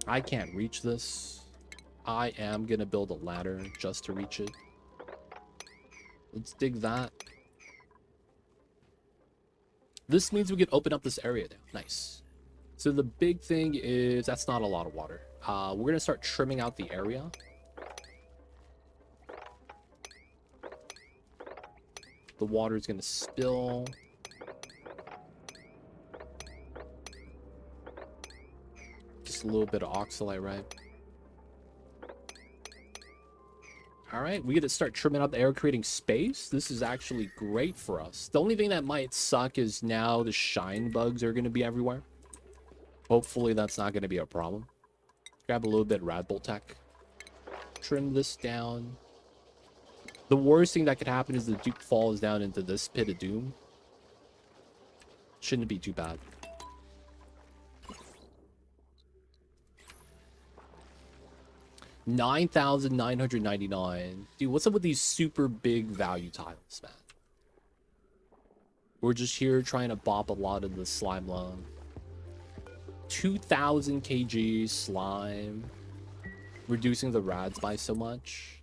[SPEAKER 1] I can't reach this. I am gonna build a ladder just to reach it. Let's dig that. This means we can open up this area now. Nice. So the big thing is that's not a lot of water. We're gonna start trimming out the area. The water is gonna spill. Just a little bit of oxalate, right? All right, we get to start trimming out the area, creating space. This is actually great for us. The only thing that might suck is now the shine bugs are going to be everywhere. Hopefully that's not going to be a problem. Grab a little bit of Radbolt tech. Trim this down. The worst thing that could happen is the dupe falls down into this pit of doom. Shouldn't be too bad. $9,999. Dude, what's up with these super big value tiles, man? We're just here trying to bop a lot of the slime lung. 2,000 kg slime. Reducing the rads by so much.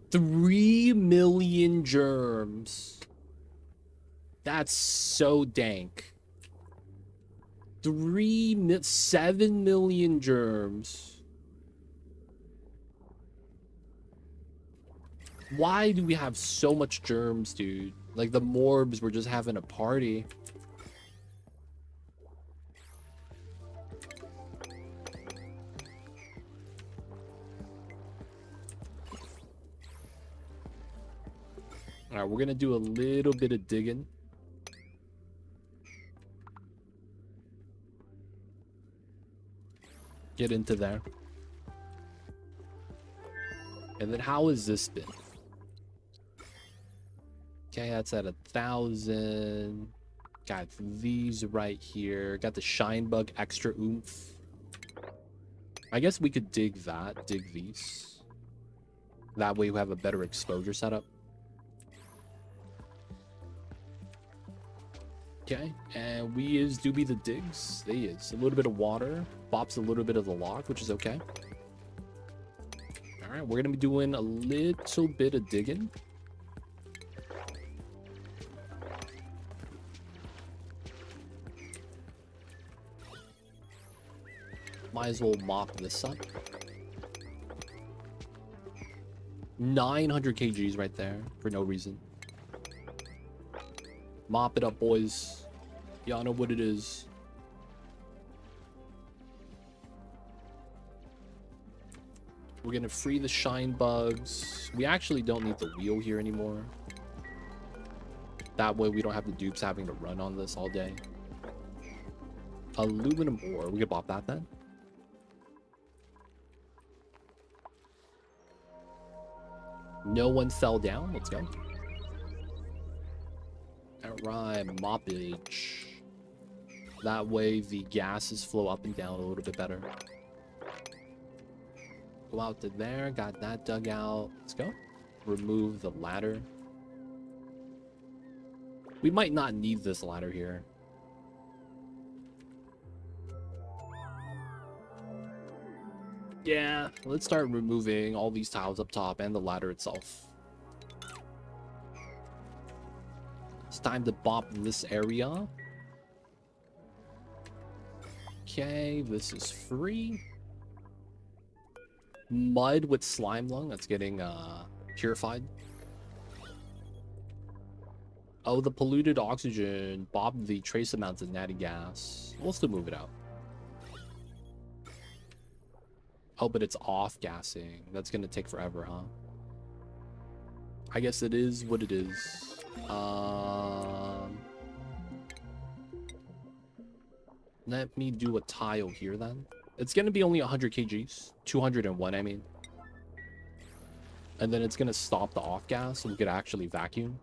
[SPEAKER 1] $3 million germs. That's so dank. 7 million germs. Why do we have so much germs, dude? Like the morbs were just having a party. All right, we're gonna do a little bit of digging. Get into there. And then how has this been? Okay, that's at 1,000. Got these right here. Got the shine bug extra oomph. I guess we could dig that. Dig these. That way we have a better exposure setup. Okay, and we is Doobie the digs. They is a little bit of water. Bops a little bit of the log, which is okay. All right, we're gonna be doing a little bit of digging. Might as well mop this up. 900 kgs right there for no reason. Mop it up, boys. Y'all know what it is. We're gonna free the shine bugs. We actually don't need the wheel here anymore. That way we don't have the dupes having to run on this all day. Aluminum ore. We could pop that then. No one fell down. Let's go. Alright, moppage. That way the gases flow up and down a little bit better. Go out to there. Got that dug out. Let's go. Remove the ladder. We might not need this ladder here. Yeah, let's start removing all these tiles up top and the ladder itself. It's time to bop this area. Okay, this is free. Mud with slime lung, that's getting purified. Oh, the polluted oxygen bobbed the trace amounts of natty gas. We'll still move it out. Oh, but it's off gassing. That's gonna take forever, huh? I guess it is what it is. Let me do a tile here then. It's going to be only 100 kgs. 201, I mean. And then it's going to stop the off gas so we could actually vacuum.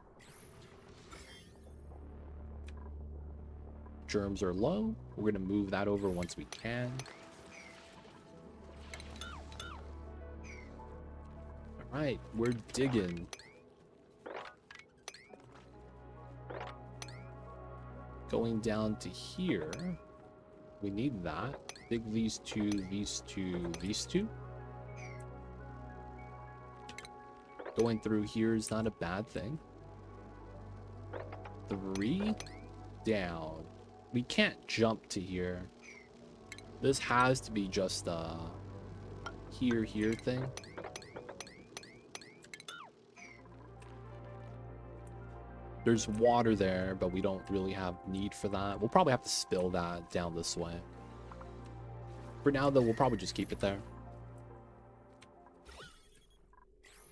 [SPEAKER 1] Germs are low. We're going to move that over once we can. All right, we're digging. Going down to here. We need that. Dig these two, these two, these two. Going through here is not a bad thing. 3 down. We can't jump to here. This has to be just a here thing. There's water there, but we don't really have need for that. We'll probably have to spill that down this way. For now, though, we'll probably just keep it there.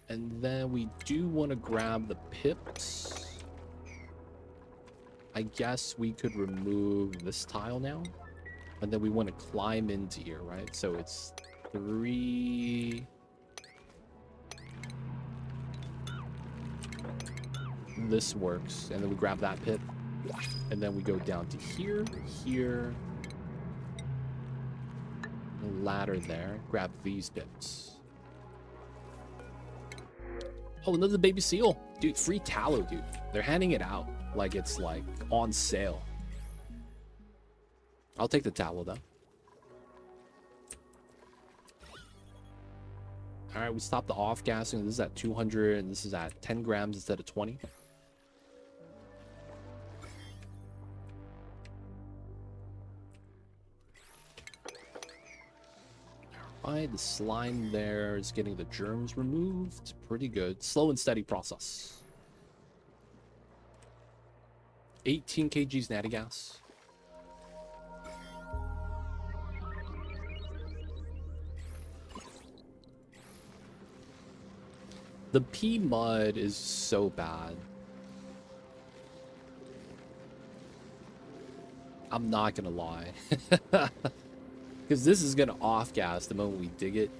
[SPEAKER 1] And then we do want to grab the pips. I guess we could remove this tile now. And then we want to climb into here, right? So it's 3... This works. And then we grab that pip. And then we go down to here, here. A ladder there. Grab these pips. Oh, another baby seal. Dude, free tallow, dude. They're handing it out like it's like on sale. I'll take the tallow though. All right, we stopped the off gassing. This is at 200 and this is at 10 grams instead of 20. Alright, the slime there is getting the germs removed. Pretty good. Slow and steady process. 18 kgs natty gas. The pea mud is so bad. I'm not gonna lie. Because this is gonna off gas the moment we dig it.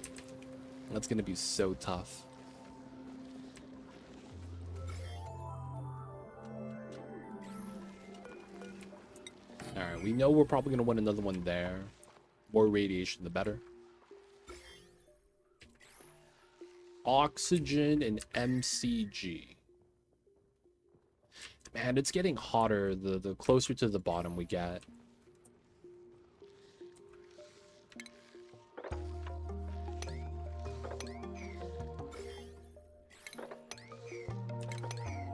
[SPEAKER 1] That's gonna be so tough. Alright, we know we're probably gonna want another one there. More radiation, the better. Oxygen and MCG. Man, it's getting hotter the closer to the bottom we get.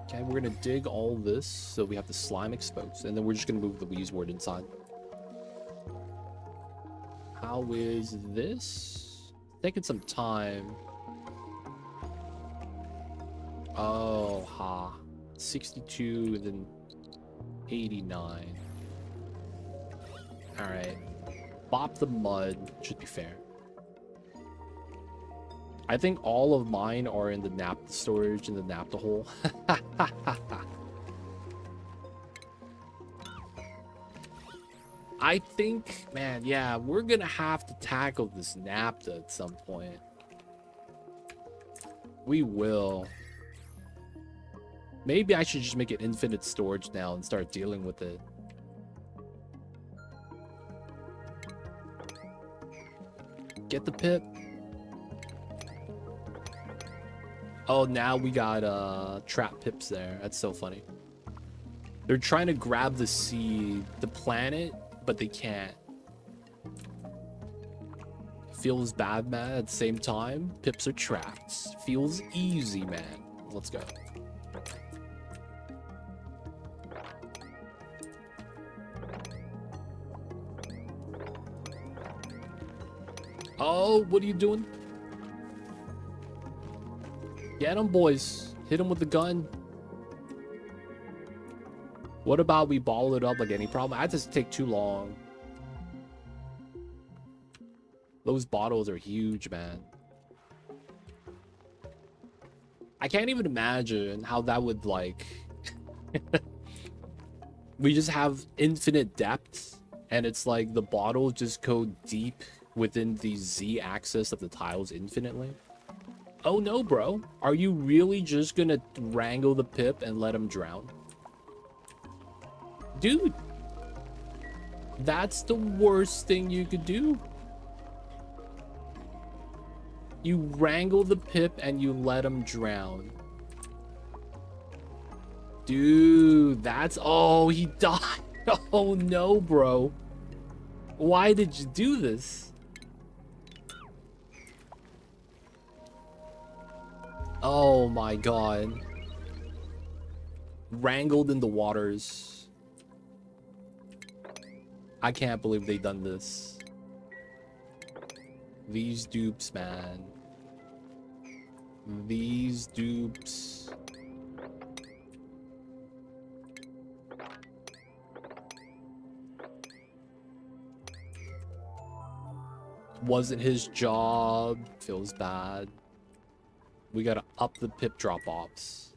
[SPEAKER 1] Okay, we're gonna dig all this so we have the slime exposed, and then we're just gonna move the Wheezewort inside. How is this? Taking some time. Oh, ha. 62 and then 89. Alright. Bop the mud. Should be fair. I think all of mine are in the naphtha storage in the naphtha hole. I think, man, yeah, we're gonna have to tackle this naphtha at some point. We will. Maybe I should just make it infinite storage now and start dealing with it. Get the pip. Oh, now we got trap pips there. That's so funny. They're trying to grab the seed, the planet, but they can't. Feels bad, man. At the same time, pips are trapped. Feels easy, man. Let's go. Oh, what are you doing? Get them, boys. Hit them with the gun. What about we ball it up like any problem? That doesn't take too long. Those bottles are huge, man. I can't even imagine how that would, like... We just have infinite depth And it's like the bottle just go deep within the Z axis of the tiles infinitely. Oh no, bro. Are you really just gonna wrangle the pip and let him drown? Dude. That's the worst thing you could do. You wrangle the pip and you let him drown. Dude, that's... Oh, he died. Oh no, bro. Why did you do this? Oh my god. Wrangled in the waters. I can't believe they done this. These dupes, man. These dupes. Wasn't his job. Feels bad. We gotta up the pip drop-offs.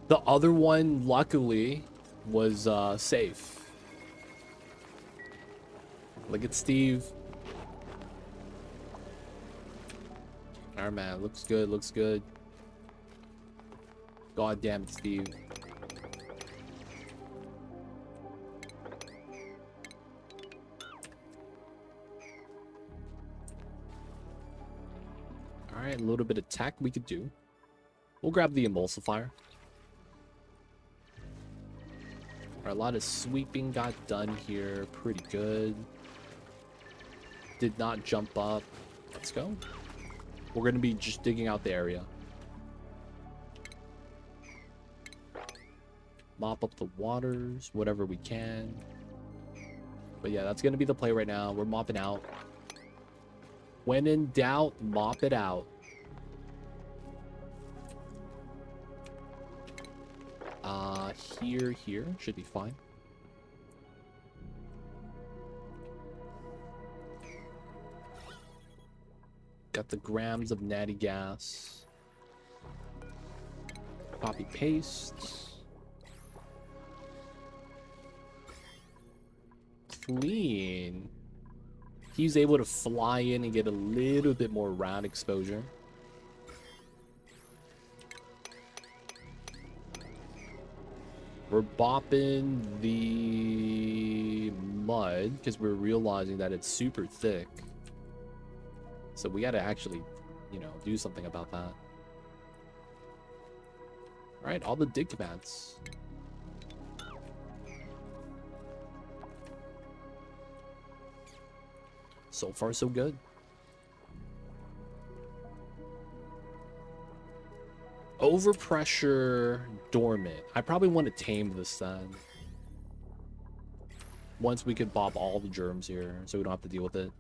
[SPEAKER 1] The other one, luckily, was safe. Look at Steve. Alright, man. Looks good, looks good. God damn it, Steve. Alright, a little bit of tech we could do. We'll grab the emulsifier. Alright, a lot of sweeping got done here. Pretty good. Did not jump up. Let's go. We're going to be just digging out the area. Mop up the waters, whatever we can. But yeah, that's going to be the play right now. We're mopping out. When in doubt, mop it out. Here should be fine. Got the grams of natty gas. Copy paste. Clean. He's able to fly in and get a little bit more round exposure. We're bopping the mud because we're realizing that it's super thick. So we gotta actually, you know, do something about that. Alright, all the dig commands. So far, so good. Overpressure dormant. I probably want to tame this then. Once we could bop all the germs here, so we don't have to deal with it.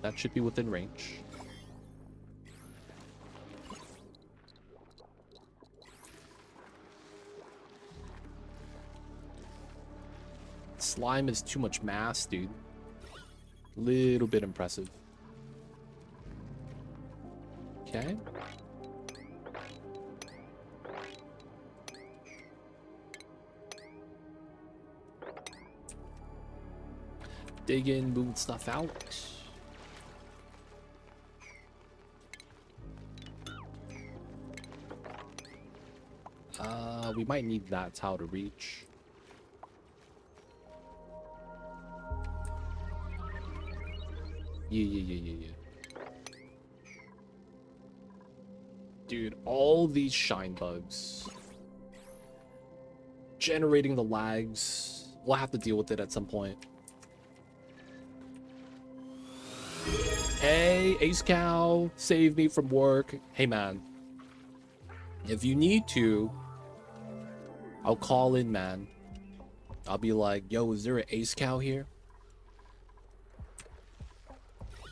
[SPEAKER 1] That should be within range. Slime is too much mass, dude. Little bit impressive. Okay. Dig in, move stuff out. We might need that towel to reach. Yeah. Dude, all these shine bugs. Generating the lags. We'll have to deal with it at some point. Hey, Ace Cow, save me from work. Hey, man. If you need to, I'll call in, man. I'll be like, yo, is there an Ace Cow here?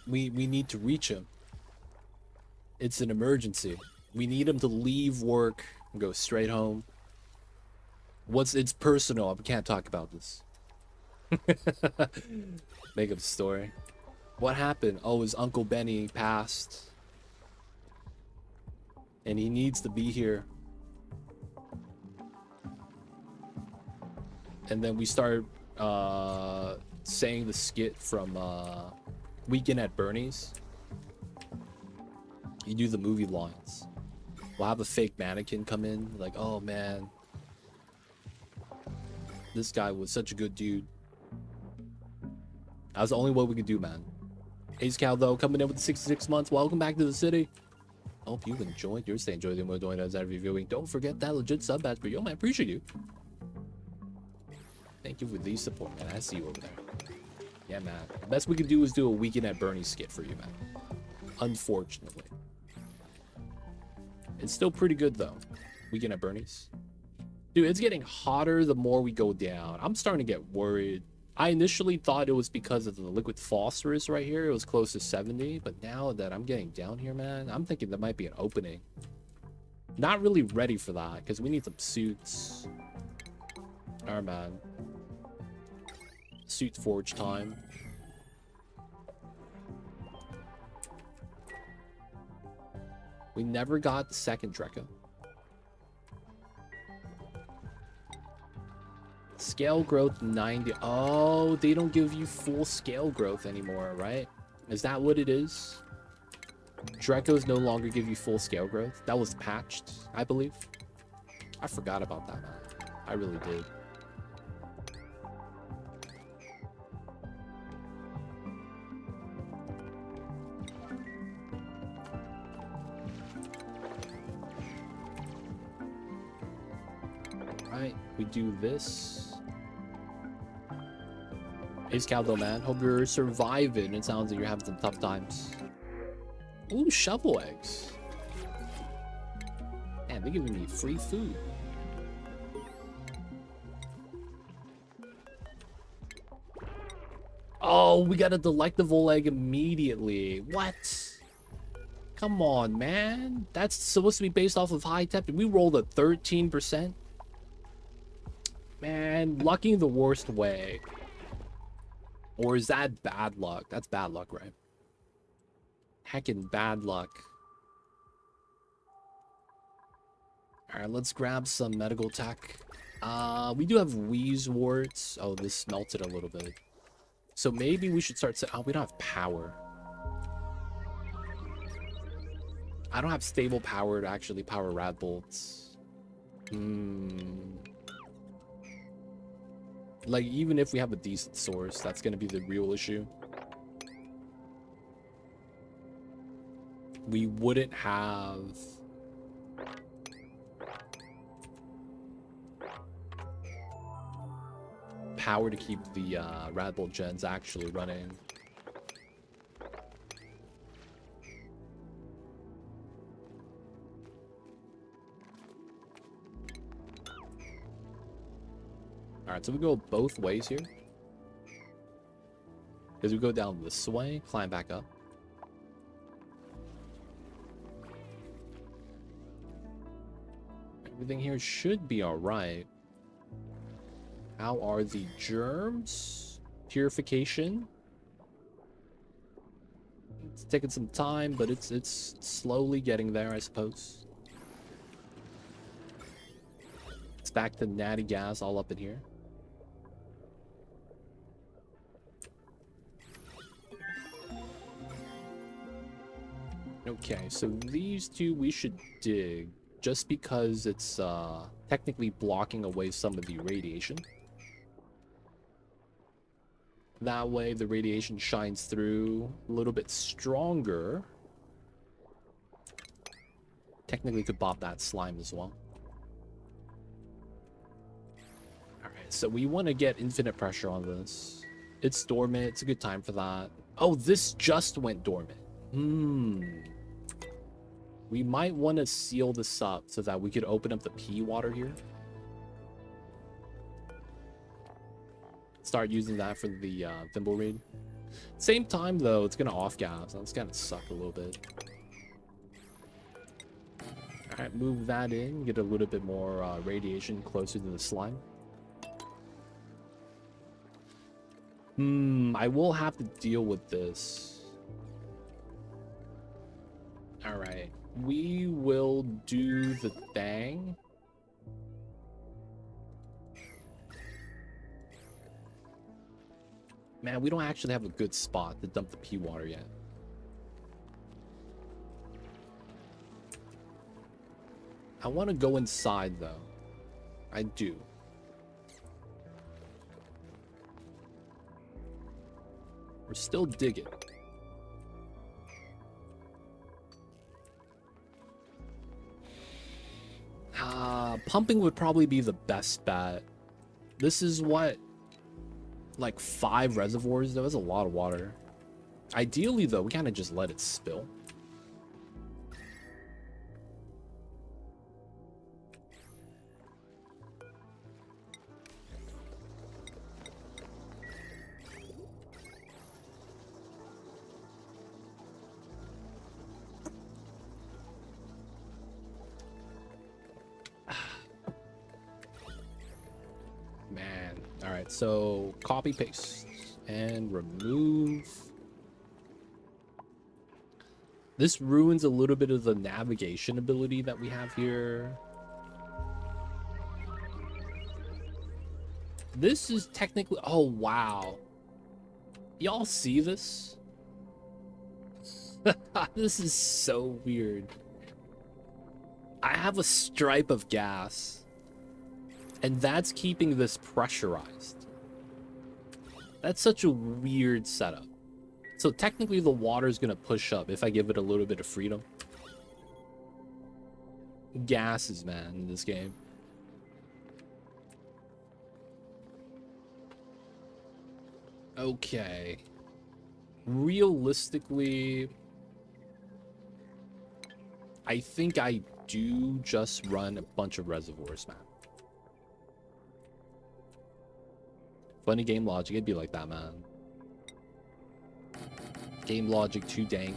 [SPEAKER 1] We need to reach him. It's an emergency. We need him to leave work and go straight home. It's personal. I can't talk about this. Make up a story. What happened? Oh, his Uncle Benny passed. And he needs to be here. and then we start saying the skit from Weekend at Bernie's. You do the movie lines. We'll have a fake mannequin come in, like, oh man, this guy was such a good dude. That was the only way we could do, man. Ace Cow, though, coming in with 66 months. Welcome back to the city. Hope you enjoyed your stay. Enjoy the more doing as every viewing. Don't forget that legit sub badge for you. Man, appreciate you. Thank you for the support, man. I see you over there. Yeah, man. The best we could do is do a Weekend at Bernie's skit for you, man. Unfortunately. It's still pretty good, though. Weekend at Bernie's. Dude, it's getting hotter the more we go down. I'm starting to get worried. I initially thought it was because of the liquid phosphorus right here. It was close to 70. But now that I'm getting down here, man, I'm thinking there might be an opening. Not really ready for that, because we need some suits. Alright, man. Suit forge time. We never got the second Drekka. Scale growth 90. Oh, they don't give you full scale growth anymore, right? Is that what it is? Drekos no longer give you full scale growth. That was patched, I believe. I forgot about that, man. I really did. Alright, we do this. Ace Caldo, man. Hope you're surviving. It sounds like you're having some tough times. Ooh, shovel eggs. Man, they're giving me free food. Oh, we got a delectable egg immediately. What? Come on, man. That's supposed to be based off of high temp. We rolled a 13%. Man, lucking the worst way. Or is that bad luck? That's bad luck, right? Heckin' bad luck. Alright, let's grab some medical tech. We do have wheeze warts. Oh, this melted a little bit. So maybe we should start... Oh, we don't have power. I don't have stable power to actually power rad bolts. Like, even if we have a decent source, that's going to be the real issue. We wouldn't have... power to keep the Radbolt gens actually running. Alright, so we go both ways here. Because we go down this way, climb back up. Everything here should be alright. How are the germs? Purification. It's taking some time, but it's slowly getting there, I suppose. It's back to natty gas all up in here. Okay, so these two we should dig just because it's technically blocking away some of the radiation. That way the radiation shines through a little bit stronger. Technically could bop that slime as well. Alright, so we want to get infinite pressure on this. It's dormant, it's a good time for that. Oh, this just went dormant. We might want to seal this up so that we could open up the pea water here. Start using that for the thimble raid. Same time though, it's gonna off gas. That's gonna suck a little bit. Alright, move that in, get a little bit more radiation closer to the slime. I will have to deal with this. Alright, we will do the thing. Man, we don't actually have a good spot to dump the pea water yet. I want to go inside, though. I do. We're still digging. Pumping would probably be the best bet. This is what, like 5 reservoirs? That was a lot of water. Ideally, though, we kind of just let it spill. Man. All right, so copy paste and remove. This ruins a little bit of the navigation ability that we have here. This is technically, oh wow. Y'all see this? This is so weird. I have a stripe of gas, and that's keeping this pressurized. That's such a weird setup. So technically the water is going to push up if I give it a little bit of freedom. Gases, man, in this game. Okay. Realistically, I think I do just run a bunch of reservoirs, man. Funny game logic, it'd be like that, man. Game logic too dank.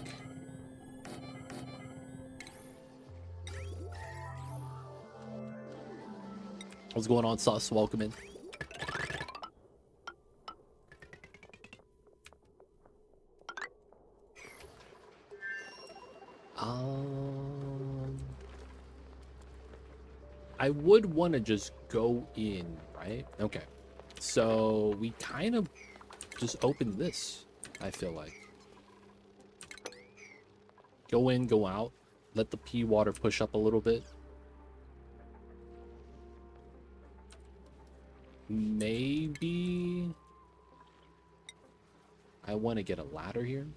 [SPEAKER 1] What's going on, Sus? Welcome in. I would want to just go in, right? Okay. So we kind of just open this, I feel like. Go in, go out. Let the pea water push up a little bit. Maybe I want to get a ladder here.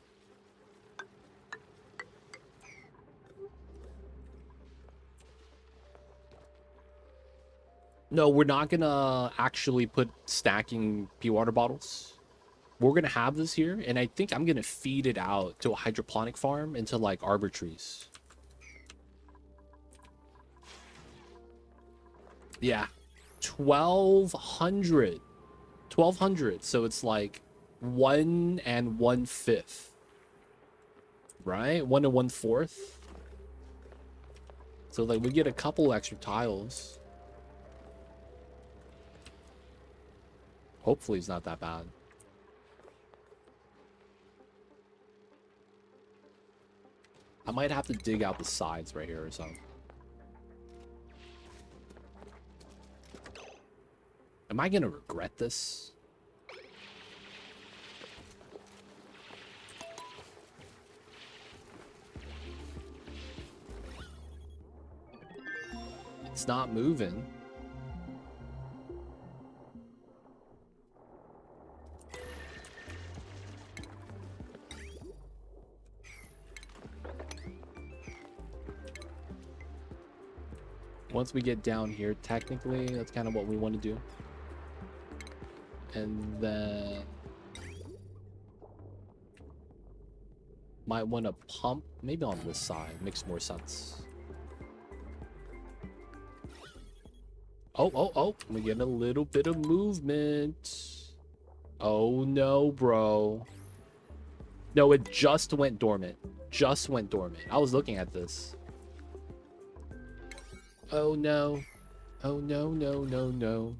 [SPEAKER 1] No, we're not gonna actually put stacking pea water bottles. We're gonna have this here, and I think I'm gonna feed it out to a hydroponic farm into like arbor trees. Yeah, 1,200. 1,200. So it's like 1 1/5, right? 1 1/4. So like we get a couple extra tiles. Hopefully it's not that bad. I might have to dig out the sides right here or something. Am I gonna regret this? It's not moving. Once we get down here, technically, that's kind of what we want to do. And then might want to pump maybe on this side. Makes more sense. Oh, we get a little bit of movement. Oh no, bro. No, it just went dormant. Just went dormant. I was looking at this. Oh no. Oh no, no, no, no.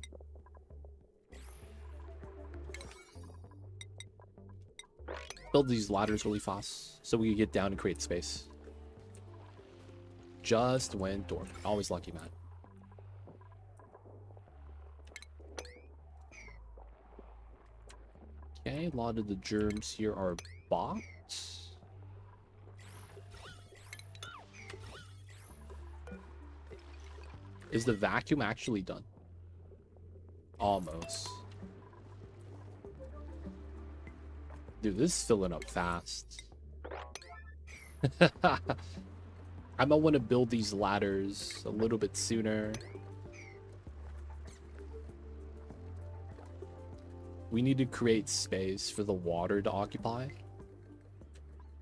[SPEAKER 1] Build these ladders really fast so we can get down and create space. Just went dormant. Always lucky, man. Okay, a lot of the germs here are bots. Is the vacuum actually done? Almost. Dude, this is filling up fast. I might want to build these ladders a little bit sooner. We need to create space for the water to occupy.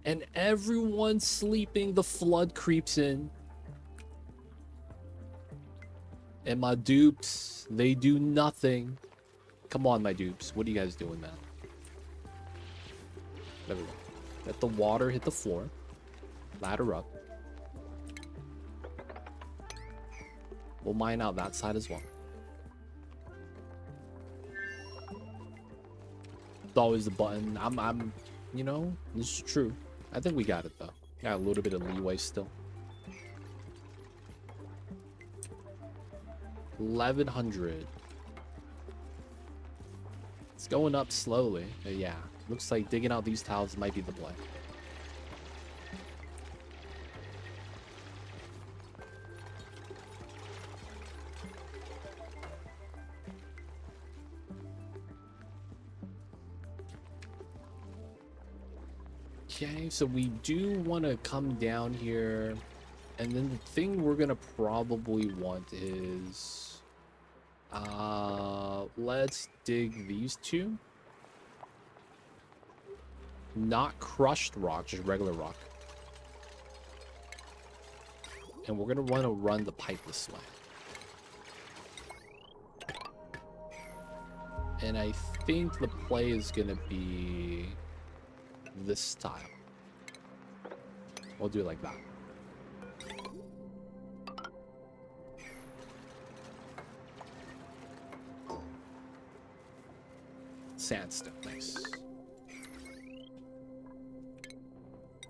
[SPEAKER 1] And everyone's sleeping. The flood creeps in. And my dupes, they do nothing. Come on, my dupes. What are you guys doing, man? There we go. Let the water hit the floor. Ladder up. We'll mine out that side as well. It's always the button. I'm, you know, this is true. I think we got it though. Got a little bit of leeway still. 1100. It's going up slowly. But yeah, looks like digging out these tiles might be the play. Okay, so we do want to come down here, and then the thing we're gonna probably want is let's dig these two. Not crushed rock, just regular rock. And we're gonna want to run the pipe this way. And I think the play is gonna be this tile. We'll do it like that. Sandstone, nice.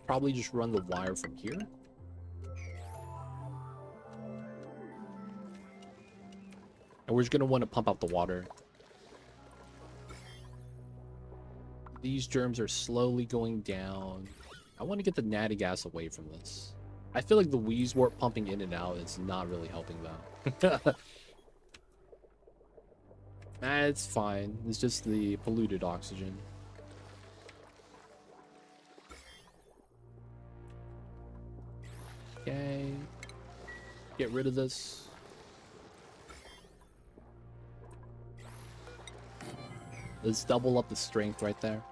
[SPEAKER 1] Probably just run the wire from here. And we're just gonna want to pump out the water. These germs are slowly going down. I want to get the natty gas away from this. I feel like the Wheezewort pumping in and out is not really helping though. It's fine. It's just the polluted oxygen. Okay. Get rid of this. Let's double up the strength right there.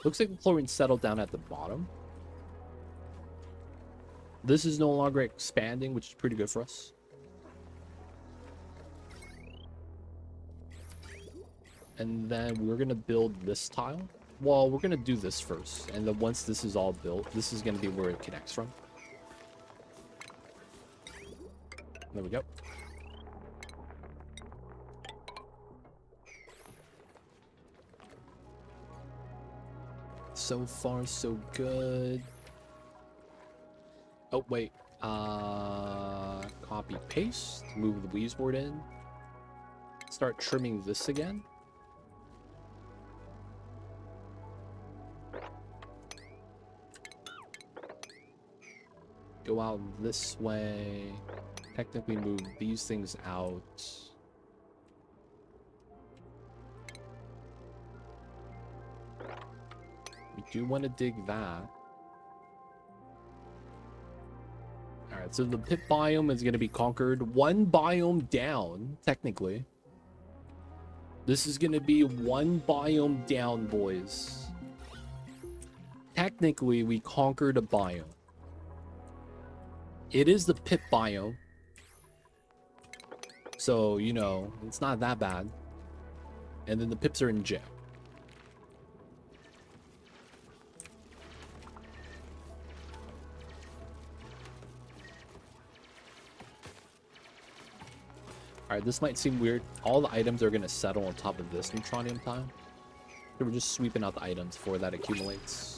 [SPEAKER 1] Looks like the chlorine settled down at the bottom. This is no longer expanding, which is pretty good for us. And then we're going to build this tile. Well, we're going to do this first. And then once this is all built, this is going to be where it connects from. There we go. So far, so good. Oh, wait. Copy, paste. Move the Wheezewort in. Start trimming this again. Go out this way. Technically move these things out. We do want to dig that. Alright, so the pit biome is going to be conquered. One biome down, technically. This is going to be one biome down, boys. Technically, we conquered a biome. It is the pit biome. So, you know, it's not that bad. And then the pips are in jail. Alright, this might seem weird. All the items are going to settle on top of this neutronium tile. So we're just sweeping out the items before that accumulates.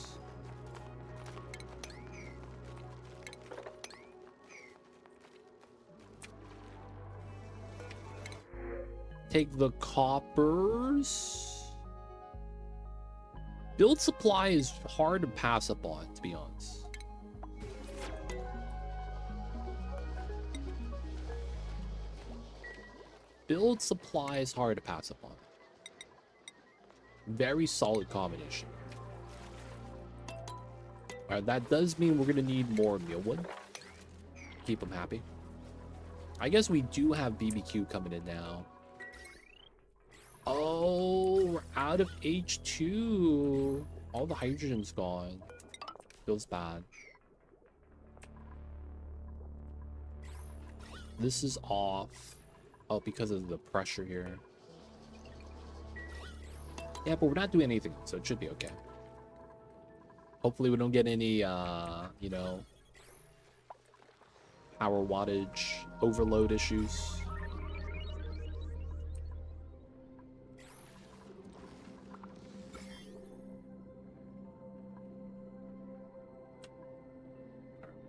[SPEAKER 1] Take the coppers. Build supply is hard to pass up on, to be honest. Build supply is hard to pass up on. Very solid combination. Alright, that does mean we're gonna need more mealwood. Keep them happy. I guess we do have BBQ coming in now. Oh, we're out of H2. All the hydrogen's gone. Feels bad. This is off. Oh, because of the pressure here. Yeah, but we're not doing anything, so it should be okay. Hopefully we don't get any, you know, power wattage overload issues.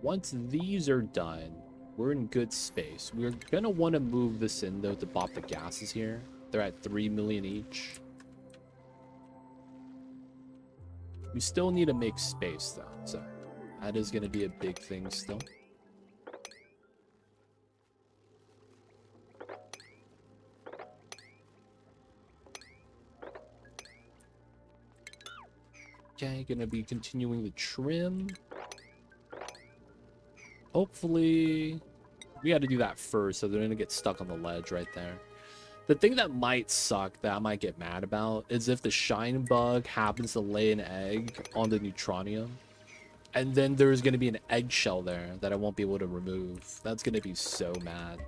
[SPEAKER 1] Once these are done, we're in good space. We're gonna want to move this in, though, to pop the gases here. They're at 3 million each. We still need to make space, though, so that is gonna be a big thing still. Okay, gonna be continuing the trim. Hopefully, we got to do that first, so they're gonna get stuck on the ledge right there. The thing that might suck, that I might get mad about, is if the shine bug happens to lay an egg on the neutronium, and then there's gonna be an eggshell there that I won't be able to remove. That's gonna be so mad.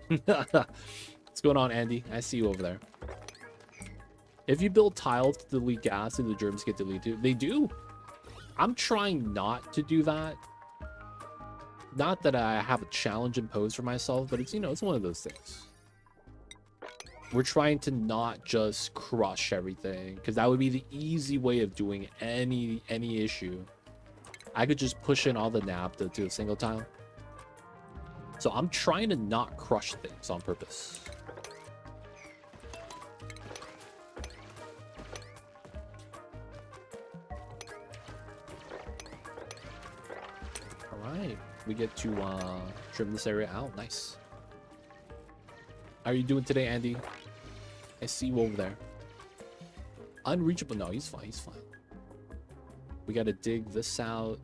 [SPEAKER 1] What's going on, Andy? I see you over there. If you build tiles to delete gas, do the germs get deleted? They do. I'm trying not to do that. Not that I have a challenge imposed for myself, but it's, you know, it's one of those things. We're trying to not just crush everything, because that would be the easy way of doing any issue. I could just push in all the naphtha to a single tile. So I'm trying to not crush things on purpose. Alright, we get to trim this area out. Nice. How are you doing today, Andy? I see you over there. Unreachable. No, he's fine. He's fine. We got to dig this out.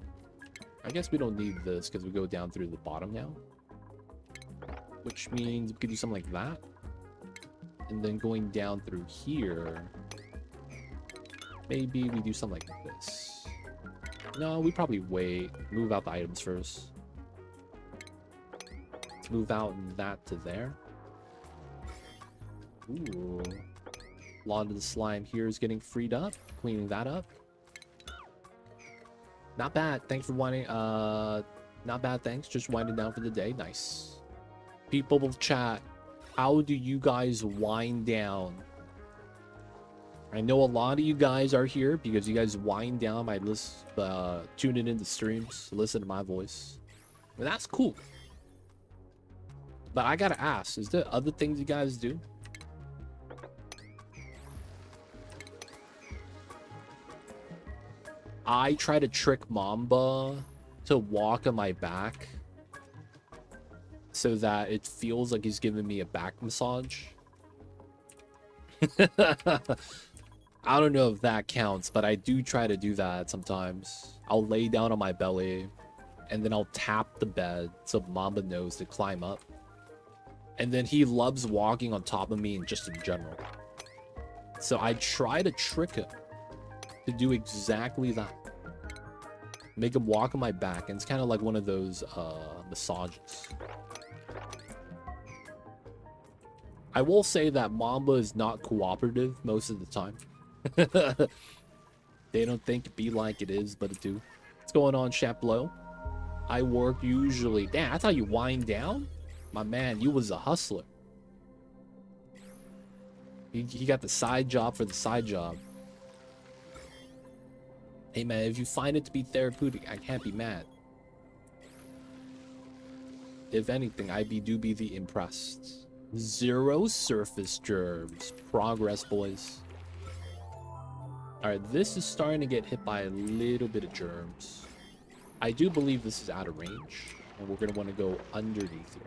[SPEAKER 1] I guess we don't need this because we go down through the bottom now. Which means we could do something like that. And then going down through here. Maybe we do something like this. No, we probably wait. Move out the items first. Let's move out that to there. Ooh. A lot of the slime here is getting freed up. Cleaning that up. Not bad. Thanks for winding. Not bad, thanks. Just winding down for the day. Nice. People will chat. How do you guys wind down? I know a lot of you guys are here because you guys wind down by tuning into streams, listen to my voice. And that's cool. But I gotta ask, is there other things you guys do? I try to trick Mamba to walk on my back so that it feels like he's giving me a back massage. I don't know if that counts, but I do try to do that sometimes. I'll lay down on my belly and then I'll tap the bed so Mamba knows to climb up. And then he loves walking on top of me and just in general. So I try to trick him to do exactly that. Make him walk on my back, and it's kind of like one of those massages. I will say that Mamba is not cooperative most of the time. They don't think it be like it is, but it do. What's going on, Chaplow? I work usually. Damn, I thought you wind down? My man, you was a hustler. He got the side job for the side job. Hey man, if you find it to be therapeutic, I can't be mad. If anything, I do be the impressed. 0 surface germs. Progress, boys. All right, this is starting to get hit by a little bit of germs. I do believe this is out of range, and we're gonna want to go underneath here.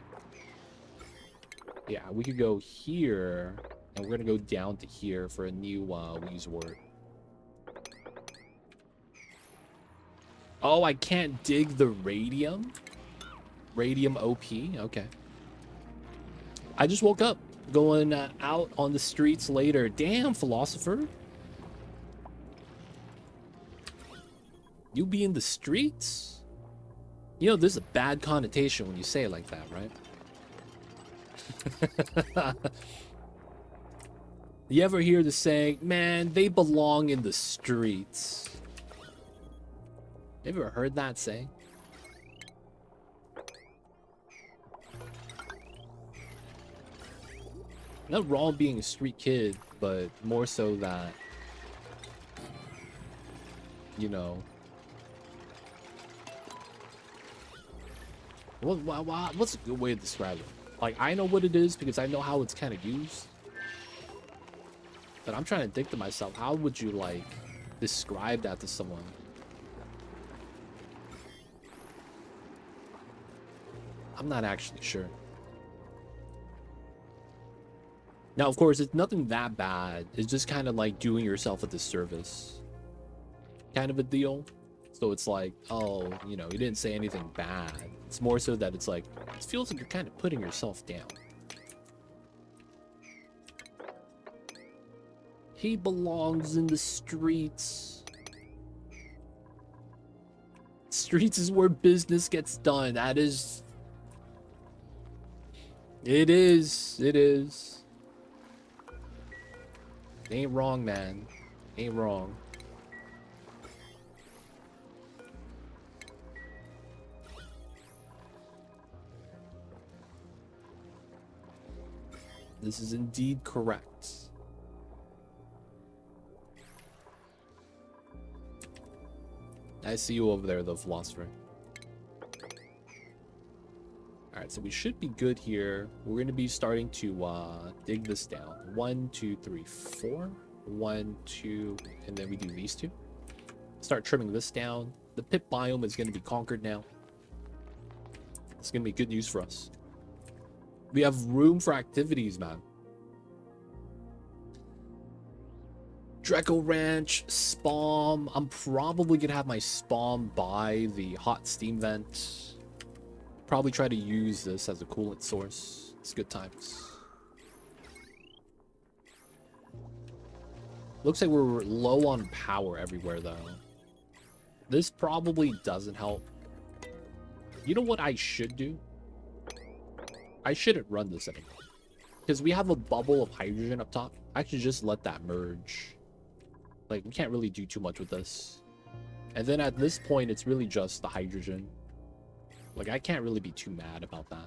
[SPEAKER 1] Yeah, we could go here, and we're gonna go down to here for a new Wheeze word. Oh, I can't dig the radium? Radium OP? Okay. I just woke up going out on the streets later. Damn, philosopher. You be in the streets? You know, there's a bad connotation when you say it like that, right? You ever hear the saying, man, they belong in the streets? You ever heard that saying? Not wrong being a street kid, but more so that, you know, what's a good way to describe it? Like, I know what it is because I know how it's kind of used. But I'm trying to think to myself, how would you, like, describe that to someone? I'm not actually sure. Now, of course, it's nothing that bad. It's just kind of like doing yourself a disservice. Kind of a deal. So it's like, oh, you know, you didn't say anything bad. It's more so that it's like, it feels like you're kind of putting yourself down. He belongs in the streets. Streets is where business gets done. That is... It is. It is. Ain't wrong, man. Ain't wrong. This is indeed correct. I see you over there, the philosopher. Alright, so we should be good here. We're going to be starting to dig this down. 1, 2, 3, 4. 1, 2, and then we do these two. Start trimming this down. The pit biome is going to be conquered now. It's going to be good news for us. We have room for activities, man. Dreco Ranch, Spawn. I'm probably going to have my Spawn by the hot steam vent. Probably try to use this as a coolant source. It's good times. Looks like we're low on power everywhere, though. This probably doesn't help. You know what I should do? I shouldn't run this anymore. Because we have a bubble of hydrogen up top. I should just let that merge. Like, we can't really do too much with this. And then at this point, it's really just the hydrogen. Like, I can't really be too mad about that.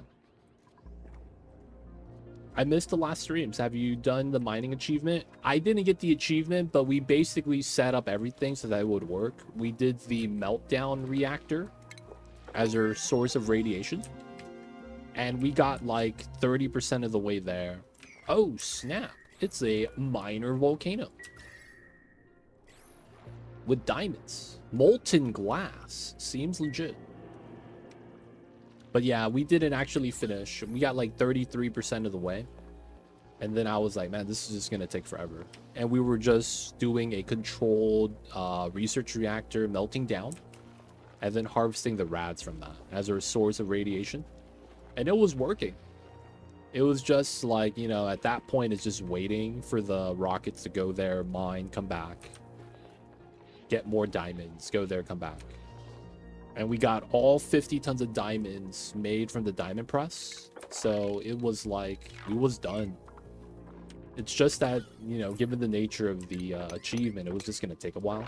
[SPEAKER 1] I missed the last streams. Have you done the mining achievement? I didn't get the achievement, but we basically set up everything so that it would work. We did the meltdown reactor as our source of radiation. And we got like 30% of the way there. Oh, snap. It's a minor volcano. With diamonds. Molten glass. Seems legit. But yeah, we didn't actually finish. We got like 33% of the way. And then I was like, man, this is just going to take forever. And we were just doing a controlled research reactor melting down. And then harvesting the rads from that as our source of radiation. And it was working. It was just like, you know, at that point, it's just waiting for the rockets to go there, mine, come back. Get more diamonds, go there, come back. And we got all 50 tons of diamonds made from the diamond press. So it was like, it was done. It's just that, you know, given the nature of the achievement, it was just going to take a while.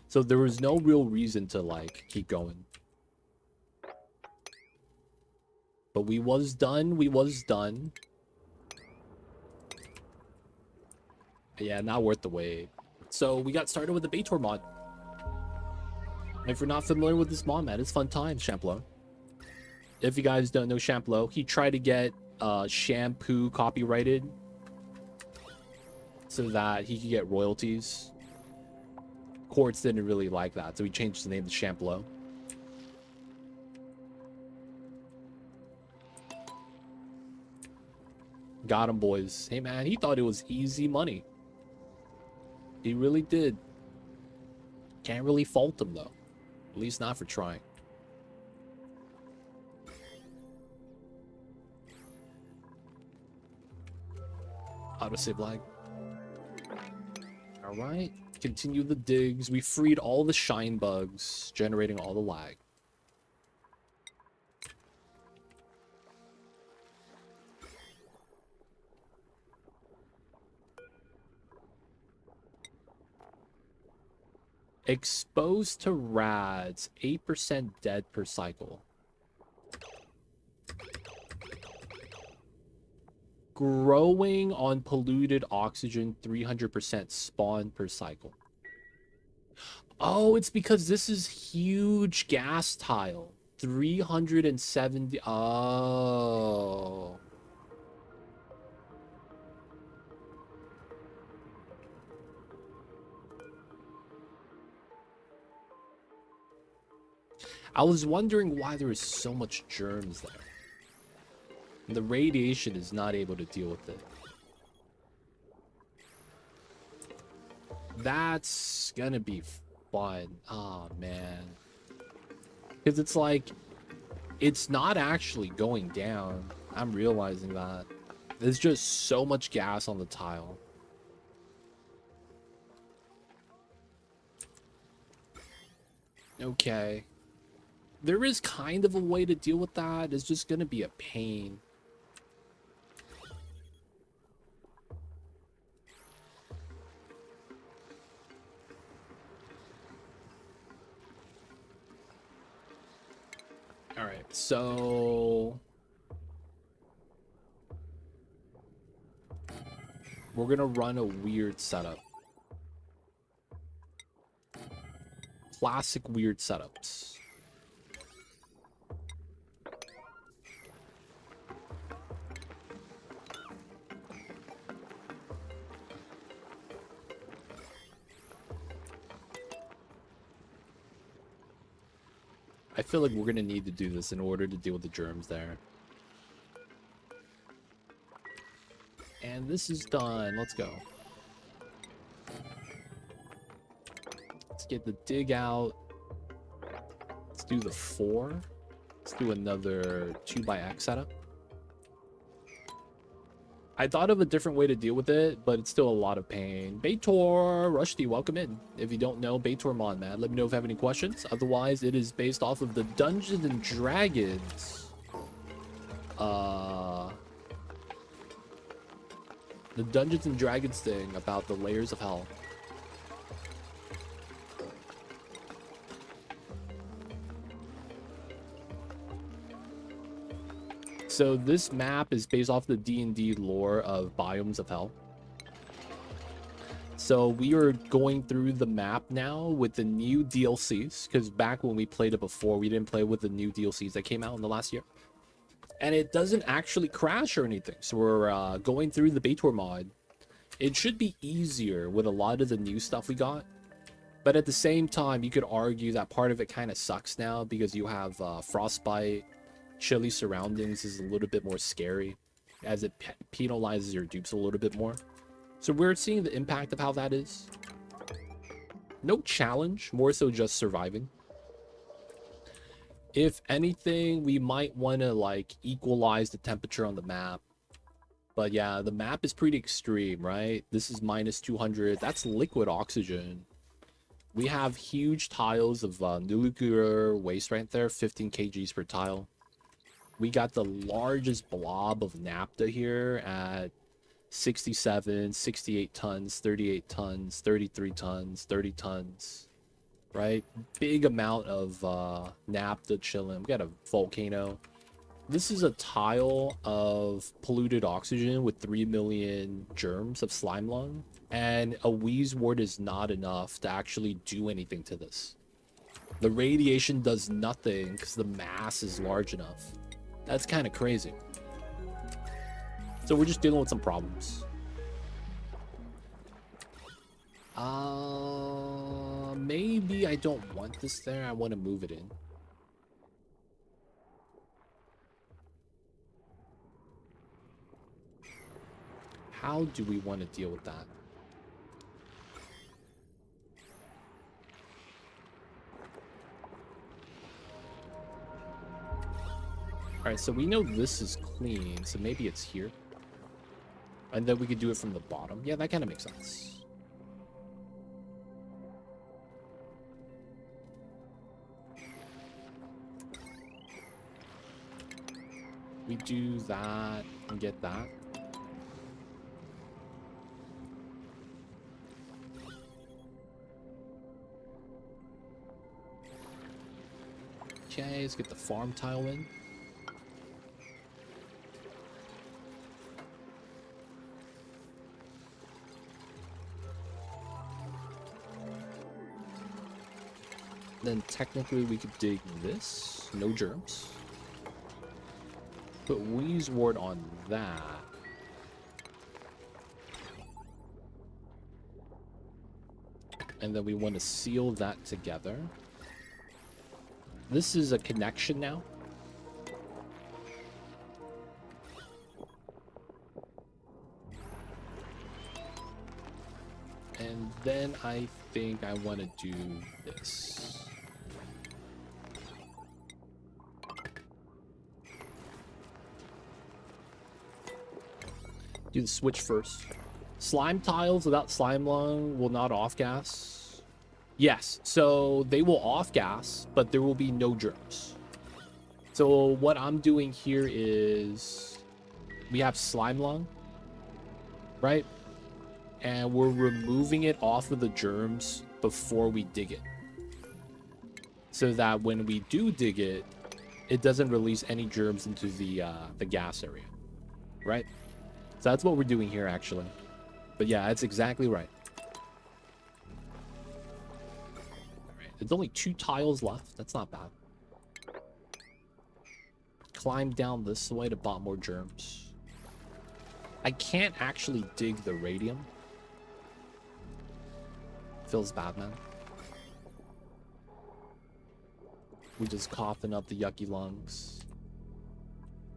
[SPEAKER 1] So there was no real reason to, like, keep going. But we was done. We was done. But yeah, not worth the wait. So we got started with the Baator mod. If you're not familiar with this mod, man, it's fun times, Champlo. If you guys don't know Champlo, he tried to get shampoo copyrighted. so that he could get royalties. Courts didn't really like that, so he changed the name to Champlo. Got him, boys. Hey, man, he thought it was easy money. He really did. Can't really fault him, though. At least not for trying. Autosave lag. Alright. Continue the digs. We freed all the shine bugs, generating all the lag. Exposed to rads, 8% dead per cycle. Growing on polluted oxygen, 300% spawn per cycle. Oh, it's because this is huge gas tile. 370. Oh. I was wondering why there is so much germs there. The radiation is not able to deal with it. That's gonna be fun. Oh, man. Because it's like, it's not actually going down. I'm realizing that. There's just so much gas on the tile. Okay. There is kind of a way to deal with that. It's just gonna be a pain. Alright, so we're gonna run a weird setup. Classic weird setups. I feel like we're going to need to do this in order to deal with the germs there. And this is done. Let's go. Let's get the dig out. Let's do the 4. Let's do another 2x setup. I thought of a different way to deal with it, but it's still a lot of pain. Baator, Rushdie, welcome in. If you don't know, Baator Mod, man, let me know if you have any questions. Otherwise, it is based off of the Dungeons and Dragons. The Dungeons and Dragons thing about the layers of hell. So this map is based off the D&D lore of Biomes of Hell. So we are going through the map now with the new DLCs, because back when we played it before, we didn't play with the new DLCs that came out in the last year. And it doesn't actually crash or anything. So we're going through the Baator mod. It should be easier with a lot of the new stuff we got. But at the same time, you could argue that part of it kind of sucks now because you have Frostbite. Chilly surroundings is a little bit more scary as it penalizes your dupes a little bit more. So we're seeing the impact of how that is. No challenge, more so just surviving. If anything, we might want to like equalize the temperature on the map. But yeah, the map is pretty extreme, right? This is minus 200. That's liquid oxygen. We have huge tiles of nuclear waste right there, 15 kgs per tile. We got the largest blob of naphtha here at 67, 68 tons, 38 tons, 33 tons, 30 tons, right? Big amount of naphtha chilling. We got a volcano. This is a tile of polluted oxygen with 3 million germs of slime lung. And a Wheezewort is not enough to actually do anything to this. The radiation does nothing because the mass is large enough. That's kind of crazy. So we're just dealing with some problems. Maybe I don't want this there. I want to move it in. How do we want to deal with that? All right, so we know this is clean, so maybe it's here. And then we could do it from the bottom. Yeah, that kind of makes sense. We do that and get that. Okay, let's get the farm tile in. Then technically we could dig this. No germs. Put Wheeze Ward on that. And then we want to seal that together. This is a connection now. And then I think I want to do this. Do the switch first. Slime tiles without slime lung will not off gas. Yes, so they will off gas, but there will be no germs. So what I'm doing here is we have slime lung, right? And we're removing it off of the germs before we dig it. So that when we do dig it, it doesn't release any germs into the gas area, right? So that's what we're doing here, actually. But yeah, that's exactly right. Alright, there's only 2 tiles left. That's not bad. Climb down this way to bot more germs. I can't actually dig the radium. Feels bad, man. We just coughing up the yucky lungs.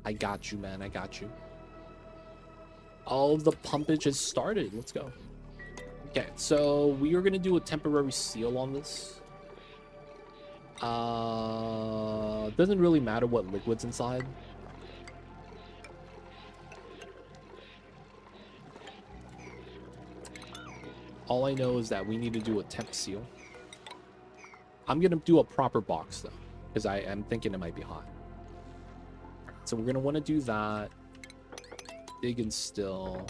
[SPEAKER 1] I got you, man. I got you. All the pumpage has started. Let's go. Okay, so we are gonna do a temporary seal on this. Doesn't really matter what liquid's inside. All I know is that we need to do a temp seal. I'm gonna do a proper box though, because I am thinking it might be hot. So we're gonna want to do that. Dig and still.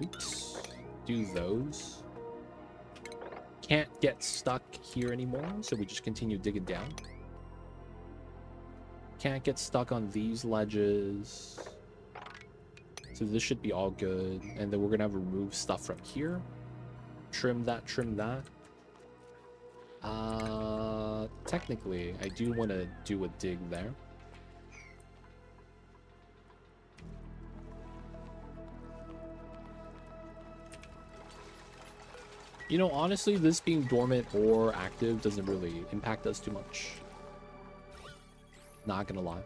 [SPEAKER 1] Oops. Do those. Can't get stuck here anymore, so we just continue digging down. Can't get stuck on these ledges. So this should be all good. And then we're gonna have to remove stuff from here. Trim that, trim that. Technically, I do want to do a dig there. You know, honestly, this being dormant or active doesn't really impact us too much. Not gonna lie.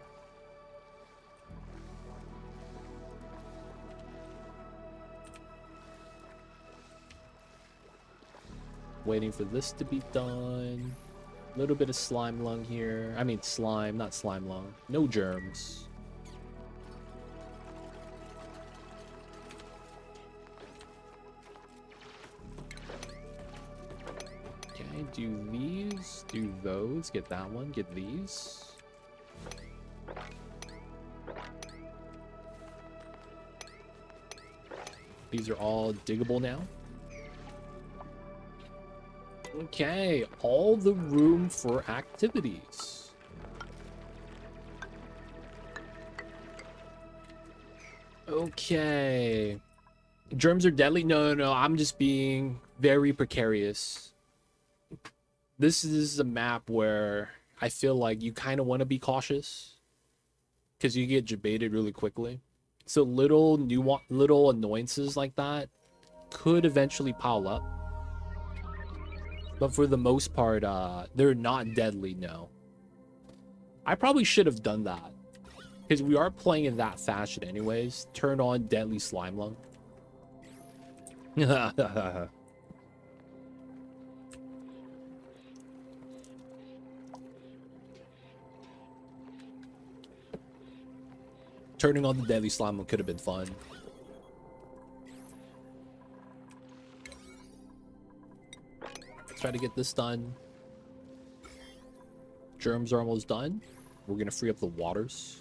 [SPEAKER 1] Waiting for this to be done. A little bit of slime lung here. I mean slime, not slime lung. No germs. Okay, do these, do those, get that one, get these. These are all diggable now. Okay, all the room for activities. Okay. Germs are deadly? No, I'm just being very precarious. This is a map where I feel like you kind of want to be cautious because you get debated really quickly. So little annoyances like that could eventually pile up. But for the most part, they're not deadly, no. I probably should have done that. Because we are playing in that fashion anyways. Turn on Deadly Slime Lung. Turning on the Deadly Slime Lung could have been fun. Let's try to get this done. Germs are almost done. We're going to free up the waters.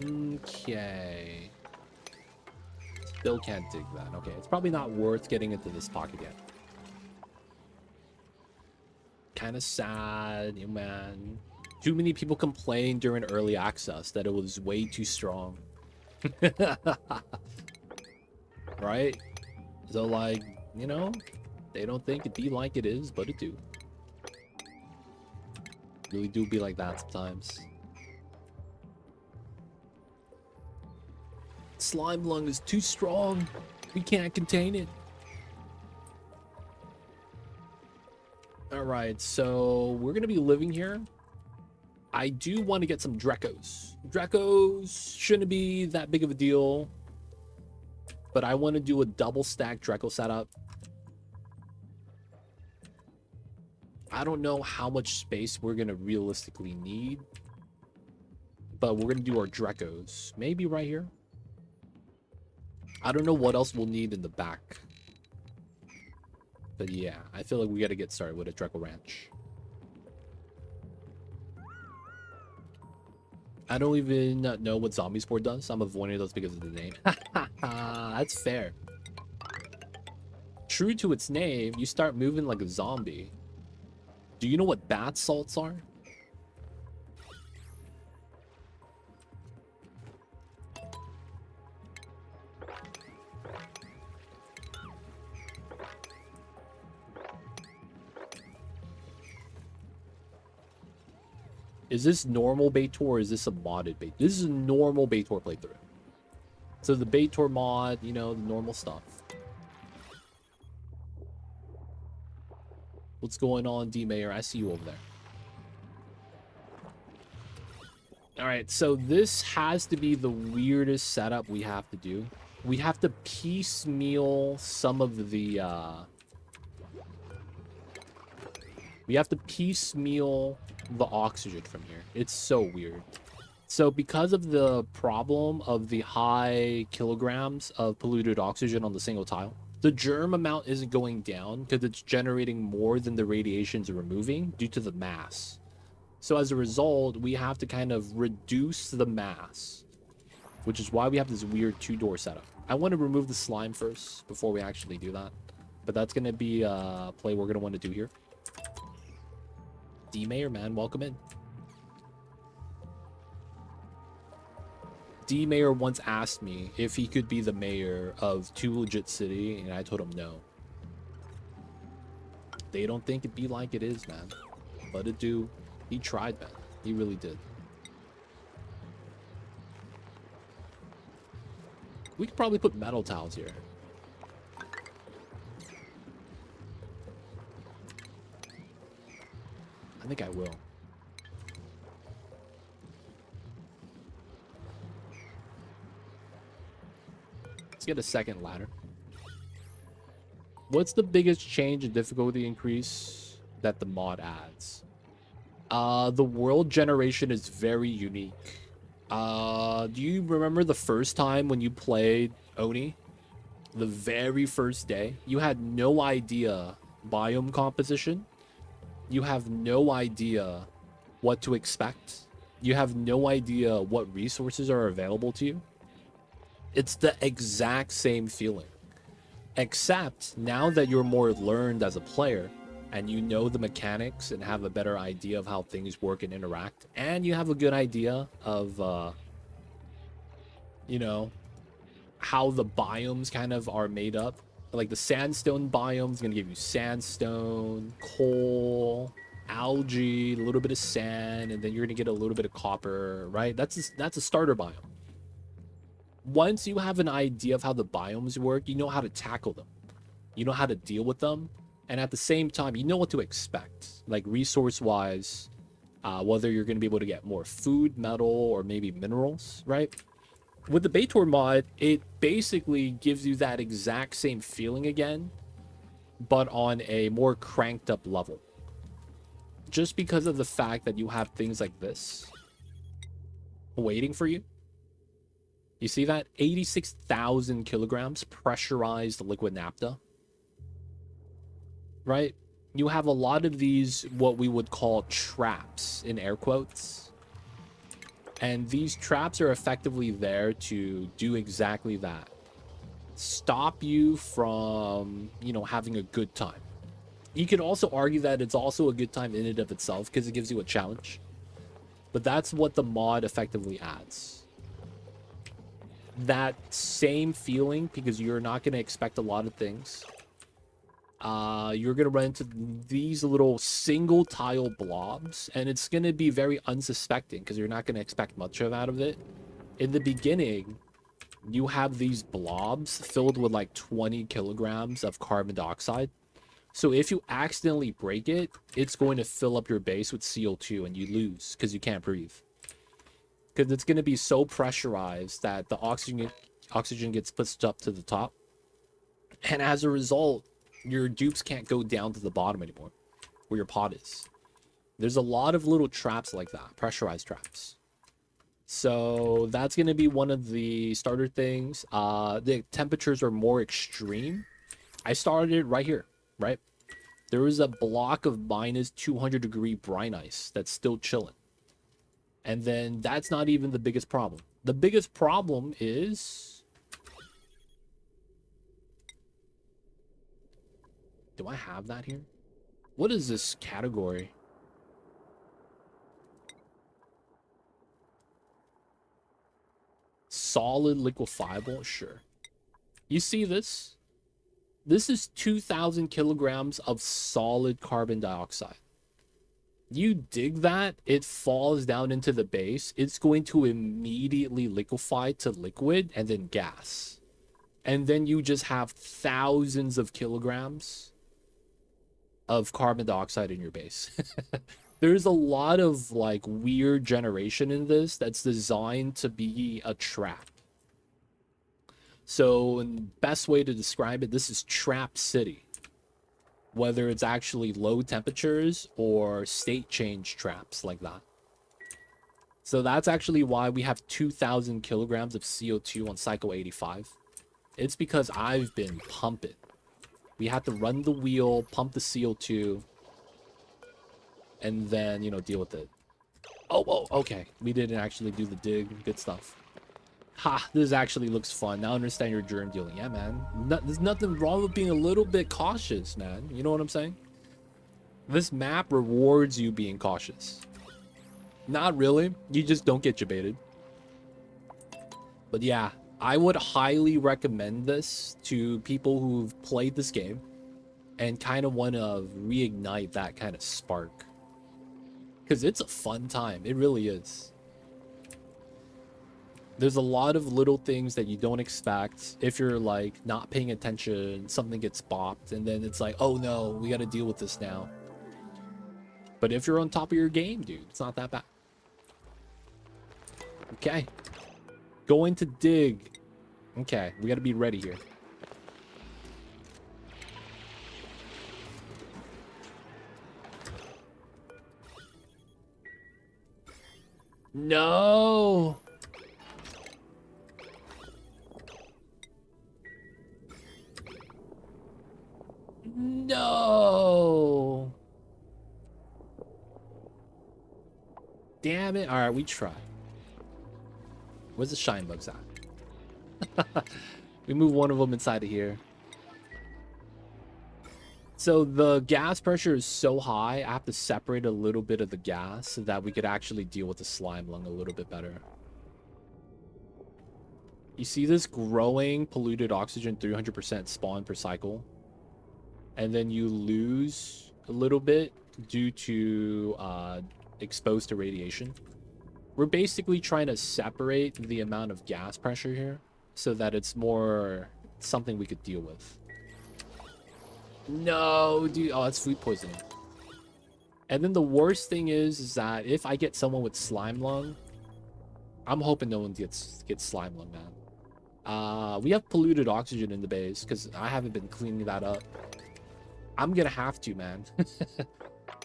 [SPEAKER 1] Okay. Still can't dig that. Okay, it's probably not worth getting into this pocket yet. Kind of sad, man. Too many people complained during early access that it was way too strong. Right? So, like, you know, they don't think it be like it is, but it do. Really do be like that sometimes. Slime Lung is too strong. We can't contain it. Alright, so we're going to be living here. I do want to get some Drekos. Drekos shouldn't be that big of a deal. But I want to do a double stack Dreco setup. I don't know how much space we're going to realistically need. But we're going to do our Drekos. Maybe right here. I don't know what else we'll need in the back. But yeah, I feel like we got to get started with a Dreco Ranch. I don't even know what Zombie Sport does. I'm avoiding those because of the name. That's fair. True to its name, you start moving like a zombie. Do you know what bath salts are? Is this normal Baator or is this a modded Baator? This is a normal Baator playthrough. So the Baator mod, you know, the normal stuff. What's going on, D-Mayor? I see you over there. Alright, so this has to be the weirdest setup we have to do. We have to piecemeal some of the, we have to piecemeal the oxygen from here. It's so weird. So because of the problem of the high kilograms of polluted oxygen on the single tile, the germ amount isn't going down because it's generating more than the radiations are removing due to the mass. So as a result, we have to kind of reduce the mass, which is why we have this weird two-door setup. I want to remove the slime first before we actually do that, but that's going to be a play we're going to want to do here. D-Mayor, man, welcome in. D-Mayor once asked me if he could be the mayor of Too Legit City, and I told him no. They don't think it be like it is, man. But it do. He tried, man. He really did. We could probably put metal tiles here. I think I will. Let's get a second ladder. What's the biggest change in difficulty increase that the mod adds? The world generation is very unique. Do you remember the first time when you played Oni? The very first day? You had no idea biome composition. You have no idea what to expect. You have no idea what resources are available to you. It's the exact same feeling. Except now that you're more learned as a player and you know the mechanics and have a better idea of how things work and interact, and you have a good idea of, you know, how the biomes kind of are made up. Like the sandstone biome is going to give you sandstone, coal, algae, a little bit of sand, and then you're going to get a little bit of copper, right? That's a starter biome. Once you have an idea of how the biomes work, you know how to tackle them. You know how to deal with them. And at the same time, you know what to expect. Like resource-wise, whether you're going to be able to get more food, metal, or maybe minerals, right? With the Baator mod, it basically gives you that exact same feeling again, but on a more cranked up level. Just because of the fact that you have things like this waiting for you. You see that? 86,000 kilograms pressurized liquid naphtha. Right? You have a lot of these, what we would call traps, in air quotes. And these traps are effectively there to do exactly that. Stop you from, you know, having a good time. You could also argue that it's also a good time in and of itself because it gives you a challenge. But that's what the mod effectively adds. That same feeling, because you're not going to expect a lot of things. You're going to run into these little single tile blobs, and it's going to be very unsuspecting because you're not going to expect much out of it. In the beginning, you have these blobs filled with like 20 kilograms of carbon dioxide. So if you accidentally break it, it's going to fill up your base with CO2 and you lose because you can't breathe. Because it's going to be so pressurized that the oxygen gets pushed up to the top. And as a result, your dupes can't go down to the bottom anymore, where your pod is. There's a lot of little traps like that, pressurized traps. So that's going to be one of the starter things. The temperatures are more extreme. I started it right here, right? There is a block of minus 200-degree brine ice that's still chilling. And then that's not even the biggest problem. The biggest problem is... Do I have that here? What is this category? Solid liquefiable? Sure. You see this? This is 2,000 kilograms of solid carbon dioxide. You dig that, it falls down into the base. It's going to immediately liquefy to liquid and then gas. And then you just have thousands of kilograms of carbon dioxide in your base. There's a lot of like weird generation in this that's designed to be a trap. So, best way to describe it, this is Trap City. Whether it's actually low temperatures or state change traps like that. So that's actually why we have 2,000 kilograms of CO2 on Cycle 85. It's because I've been pumping. We had to run the wheel, pump the CO2, and then, you know, deal with it. Oh, okay. We didn't actually do the dig. Good stuff. Ha, this actually looks fun. Now I understand your germ dealing. Yeah, man. There's nothing wrong with being a little bit cautious, man. You know what I'm saying? This map rewards you being cautious. Not really. You just don't get debated. But yeah, I would highly recommend this to people who've played this game and kind of want to reignite that kind of spark. Because it's a fun time. It really is. There's a lot of little things that you don't expect. If you're like not paying attention, something gets bopped, and then it's like, oh no, we got to deal with this now. But if you're on top of your game, dude, it's not that bad. Okay. Going to dig. Okay, we got to be ready here. No. No. Damn it. All right, we try. Where's the shine bugs at? We move one of them inside of here. So the gas pressure is so high, I have to separate a little bit of the gas so that we could actually deal with the slime lung a little bit better. You see this growing polluted oxygen 300% spawn per cycle? And then you lose a little bit due to exposed to radiation. We're basically trying to separate the amount of gas pressure here. so that it's more something we could deal with. No, dude. Oh, that's food poisoning. And then the worst thing is that if I get someone with slime lung, I'm hoping no one gets slime lung, man. We have polluted oxygen in the base because I haven't been cleaning that up. I'm gonna have to, man.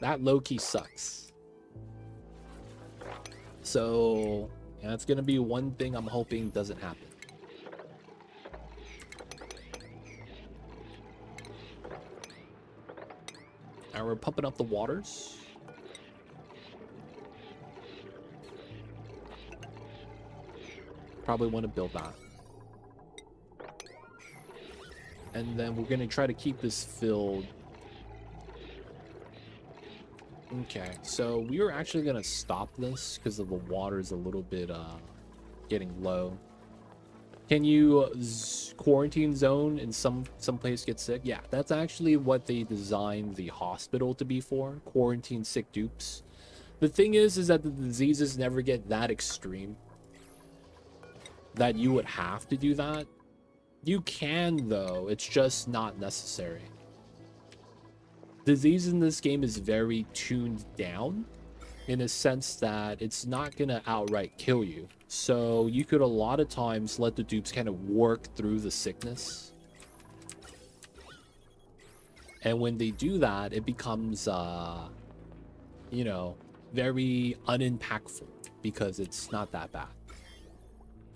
[SPEAKER 1] That low-key sucks. So, yeah, it's gonna be one thing I'm hoping doesn't happen. And we're pumping up the waters. Probably want to build that. And then we're going to try to keep this filled. Okay, so we are actually going to stop this because of the water is a little bit getting low. Can you quarantine zone in some place get sick? Yeah, that's actually what they designed the hospital to be for. Quarantine sick dupes. The thing is that the diseases never get that extreme that you would have to do that. You can, though. It's just not necessary. Disease in this game is very tuned down in a sense that it's not going to outright kill you. So you could a lot of times let the dupes kind of work through the sickness. And when they do that, it becomes, you know, very unimpactful because it's not that bad.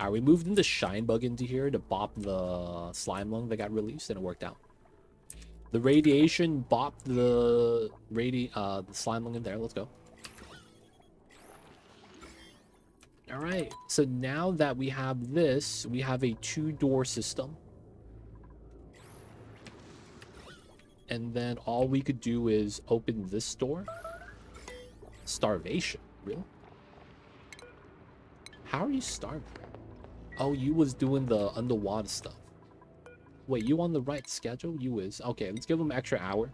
[SPEAKER 1] Alright, we moved in the shine bug into here to bop the slime lung that got released, and it worked out. The radiation bopped the slime lung in there. Let's go. Alright, so now that we have this, we have a 2-door system. And then all we could do is open this door. Starvation, really? How are you starving? Oh, you was doing the underwater stuff. Wait, you on the right schedule? You is. Okay, let's give him an extra hour.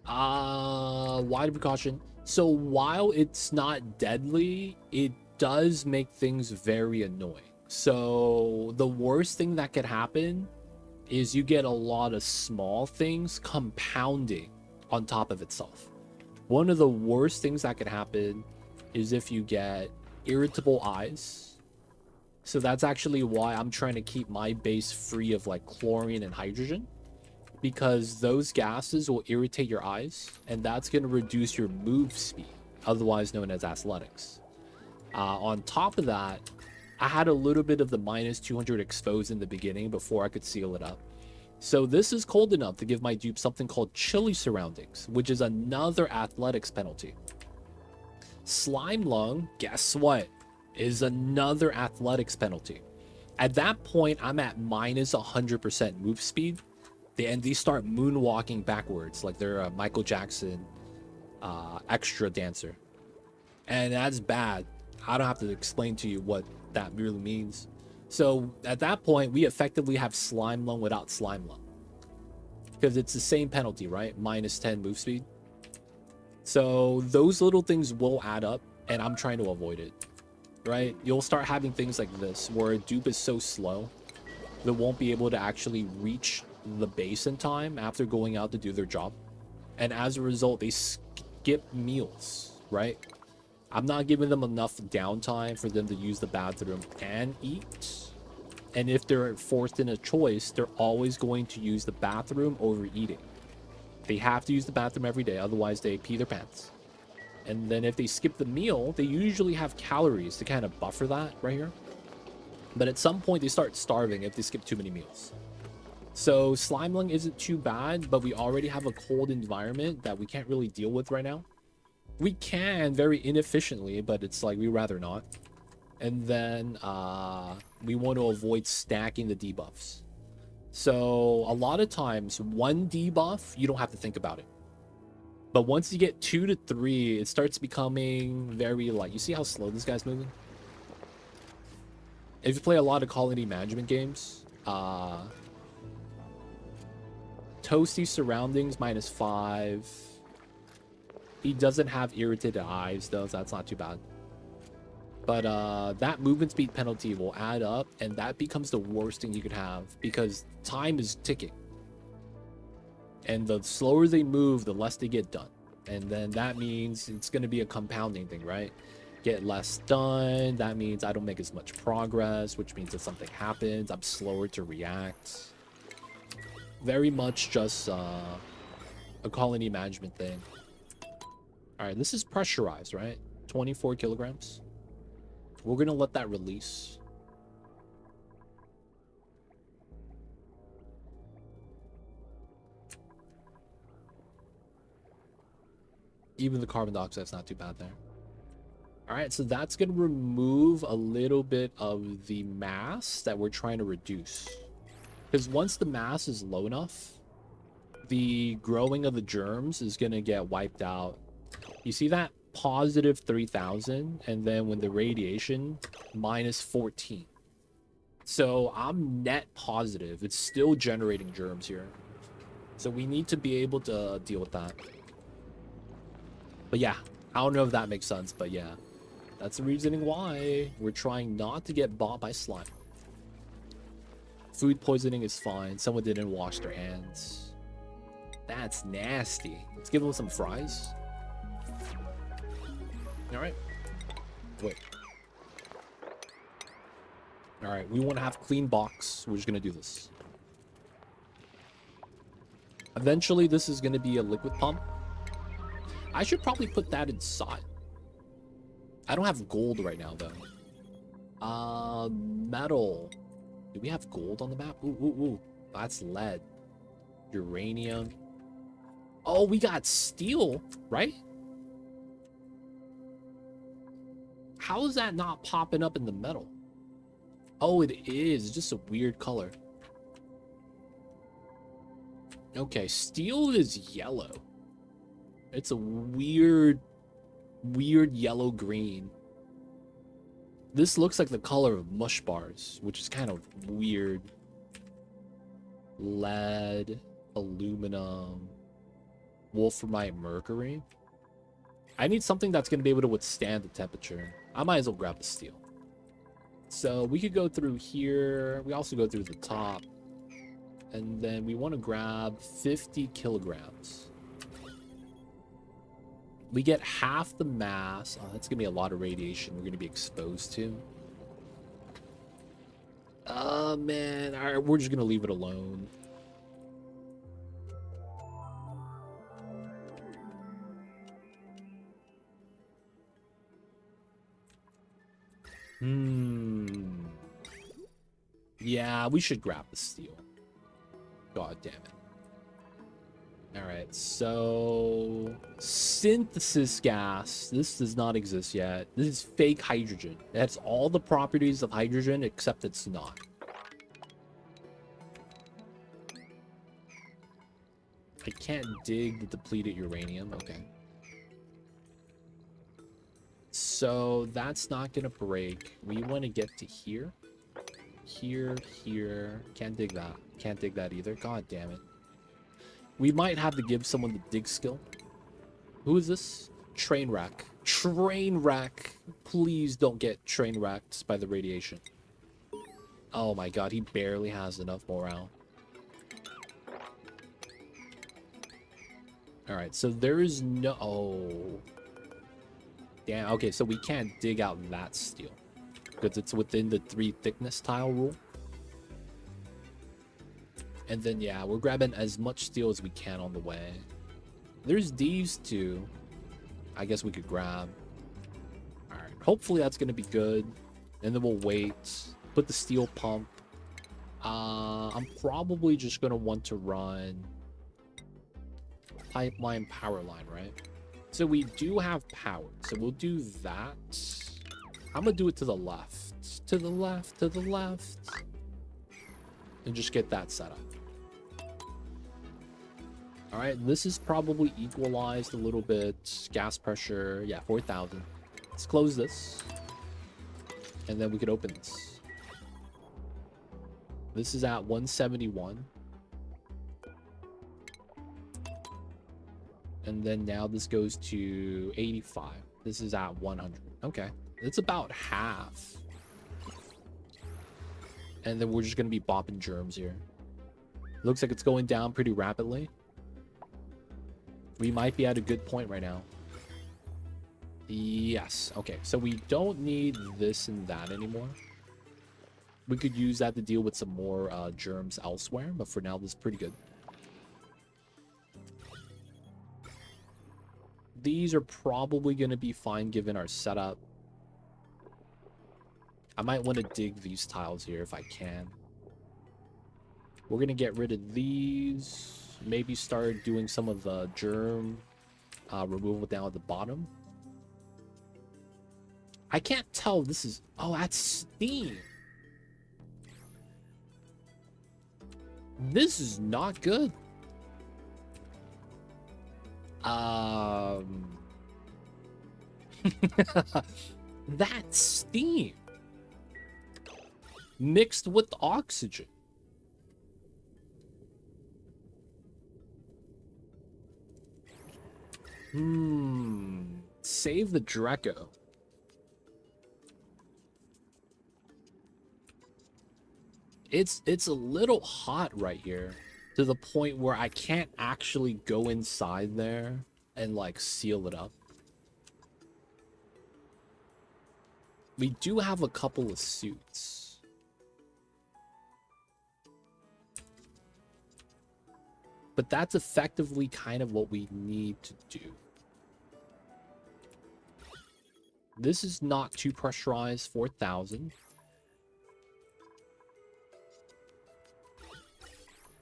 [SPEAKER 1] Wide precaution. So while it's not deadly, it does make things very annoying. So the worst thing that could happen is you get a lot of small things compounding on top of itself. One of the worst things that could happen is if you get irritable eyes. So that's actually why I'm trying to keep my base free of like chlorine and hydrogen, because those gases will irritate your eyes and that's going to reduce your move speed, otherwise known as athletics. On top of that, I had a little bit of the minus 200 exposed in the beginning before I could seal it up. So this is cold enough to give my dupe something called chilly surroundings, which is another athletics penalty. Slime lung, guess what, is another athletics penalty. At that point, I'm at minus 100% move speed. And they start moonwalking backwards like they're a Michael Jackson extra dancer. And that's bad. I don't have to explain to you what that really means. So at that point, we effectively have slime lung without slime lung, because it's the same penalty, right? Minus 10 move speed. So those little things will add up, and I'm trying to avoid it, right? You'll start having things like this where a dupe is so slow they won't be able to actually reach the base in time after going out to do their job. And as a result, they skip meals, right? I'm not giving them enough downtime for them to use the bathroom and eat. And if they're forced in a choice, they're always going to use the bathroom over eating. They have to use the bathroom every day, otherwise they pee their pants. And then if they skip the meal, they usually have calories to kind of buffer that right here. But at some point, they start starving if they skip too many meals. So slime lung isn't too bad, but we already have a cold environment that we can't really deal with right now. We can very inefficiently, but it's like we rather not. And then we want to avoid stacking the debuffs. So a lot of times, one debuff, you don't have to think about it. But once you get 2 to 3, it starts becoming very like, you see how slow this guy's moving? If you play a lot of colony management games, toasty surroundings -5. He doesn't have irritated eyes though, so that's not too bad. But that movement speed penalty will add up, and that becomes the worst thing you could have because time is ticking. And the slower they move, the less they get done. And then that means it's going to be a compounding thing, right? Get less done. That means I don't make as much progress, which means if something happens, I'm slower to react. Very much just a colony management thing. All right, this is pressurized, right? 24 kilograms. We're going to let that release. Even the carbon dioxide's not too bad there. All right, so that's going to remove a little bit of the mass that we're trying to reduce. Because once the mass is low enough, the growing of the germs is going to get wiped out. You see that? Positive 3,000, and then when the radiation, minus 14. So I'm net positive. It's still generating germs here. So we need to be able to deal with that. But yeah, I don't know if that makes sense, but yeah. That's the reasoning why we're trying not to get bought by slime. Food poisoning is fine. Someone didn't wash their hands. That's nasty. Let's give them some fries. Alright. Wait. Alright, we want to have clean box. We're just going to do this. Eventually, this is going to be a liquid pump. I should probably put that inside. I don't have gold right now, though. Metal. Do we have gold on the map? Ooh, ooh, ooh. That's lead. Uranium. Oh, we got steel, right? How is that not popping up in the metal? Oh, it is. It's just a weird color. Okay, steel is yellow. It's a weird yellow-green. This looks like the color of mush bars, which is kind of weird. Lead, aluminum, wolframite, mercury. I need something that's going to be able to withstand the temperature. I might as well grab the steel. So we could go through here. We also go through the top. And then we want to grab 50 kilograms. We get half the mass. Oh, that's going to be a lot of radiation we're going to be exposed to. Oh, man. All right, we're just going to leave it alone. Yeah, we should grab the steel. God damn it. All right, so synthesis gas. This does not exist yet. This is fake hydrogen. It has all the properties of hydrogen, except it's not. I can't dig the depleted uranium. Okay. So that's not going to break. We want to get to here. Here, here. Can't dig that. Can't dig that either. God damn it. We might have to give someone the dig skill. Who is this? Trainwreck. Trainwreck. Please don't get train wrecked by the radiation. Oh my god, he barely has enough morale. Alright, so there is no... Oh. Damn, okay, so we can't dig out that steel. Because it's within the 3 thickness tile rule. And then, yeah, we're grabbing as much steel as we can on the way. There's these two. I guess we could grab. Alright, hopefully that's going to be good. And then we'll wait. Put the steel pump. I'm probably just going to want to run pipeline power line, right? So we do have power. So we'll do that. I'm going to do it to the left. To the left, to the left. And just get that set up. All right, this is probably equalized a little bit. Gas pressure, yeah, 4,000. Let's close this. And then we could open this. This is at 171. And then now this goes to 85. This is at 100. Okay. It's about half. And then we're just going to be bopping germs here. Looks like it's going down pretty rapidly. We might be at a good point right now. Yes. Okay. So we don't need this and that anymore. We could use that to deal with some more germs elsewhere. But for now, this is pretty good. These are probably going to be fine given our setup. I might want to dig these tiles here if I can. We're going to get rid of these. Maybe start doing some of the germ removal down at the bottom. I can't tell. This is... Oh, that's steam. This is not good. That's steam mixed with oxygen. Save the Draco. It's a little hot right here to the point where I can't actually go inside there and like seal it up. We do have a couple of suits. But that's effectively kind of what we need to do. This is not too pressurized, 4,000.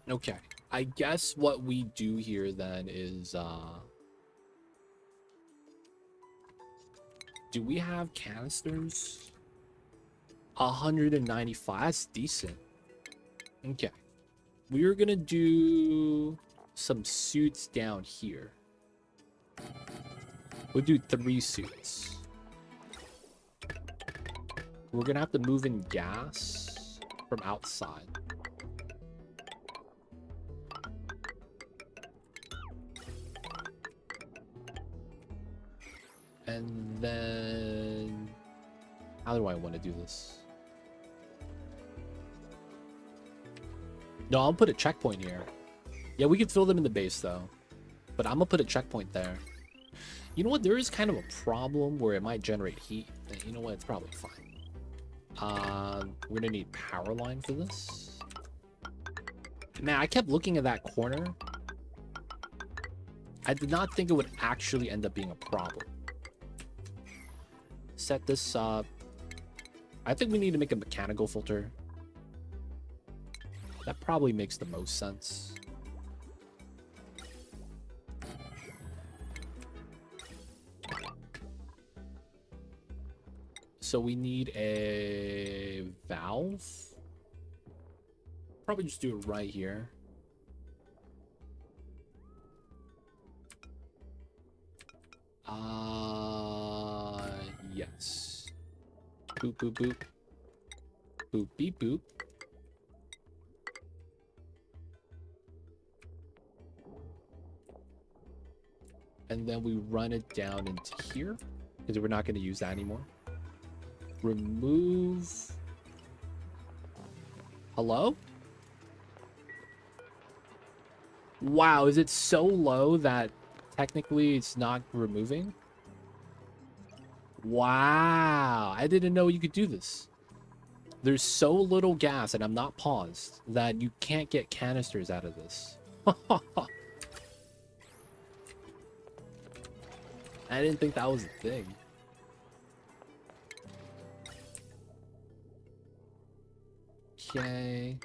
[SPEAKER 1] Okay, I guess what we do here then is, do we have canisters? 195, that's decent. Okay. We're gonna do some suits down here. We'll do 3 suits. We're gonna have to move in gas from outside. And then... How do I want to do this? No, I'll put a checkpoint here. Yeah, we could fill them in the base, though. But I'm going to put a checkpoint there. You know what? There is kind of a problem where it might generate heat. You know what? It's probably fine. We're going to need power line for this. Man, I kept looking at that corner. I did not think it would actually end up being a problem. Set this up. I think we need to make a mechanical filter. That probably makes the most sense. So we need a valve. Probably just do it right here. Yes. Boop, boop, boop. Boop, beep, boop. And then we run it down into here, because we're not going to use that anymore. Remove. Hello? Wow, is it so low that technically it's not removing? Wow, I didn't know you could do this. There's so little gas, and I'm not paused, that you can't get canisters out of this. I didn't think that was a thing. Okay.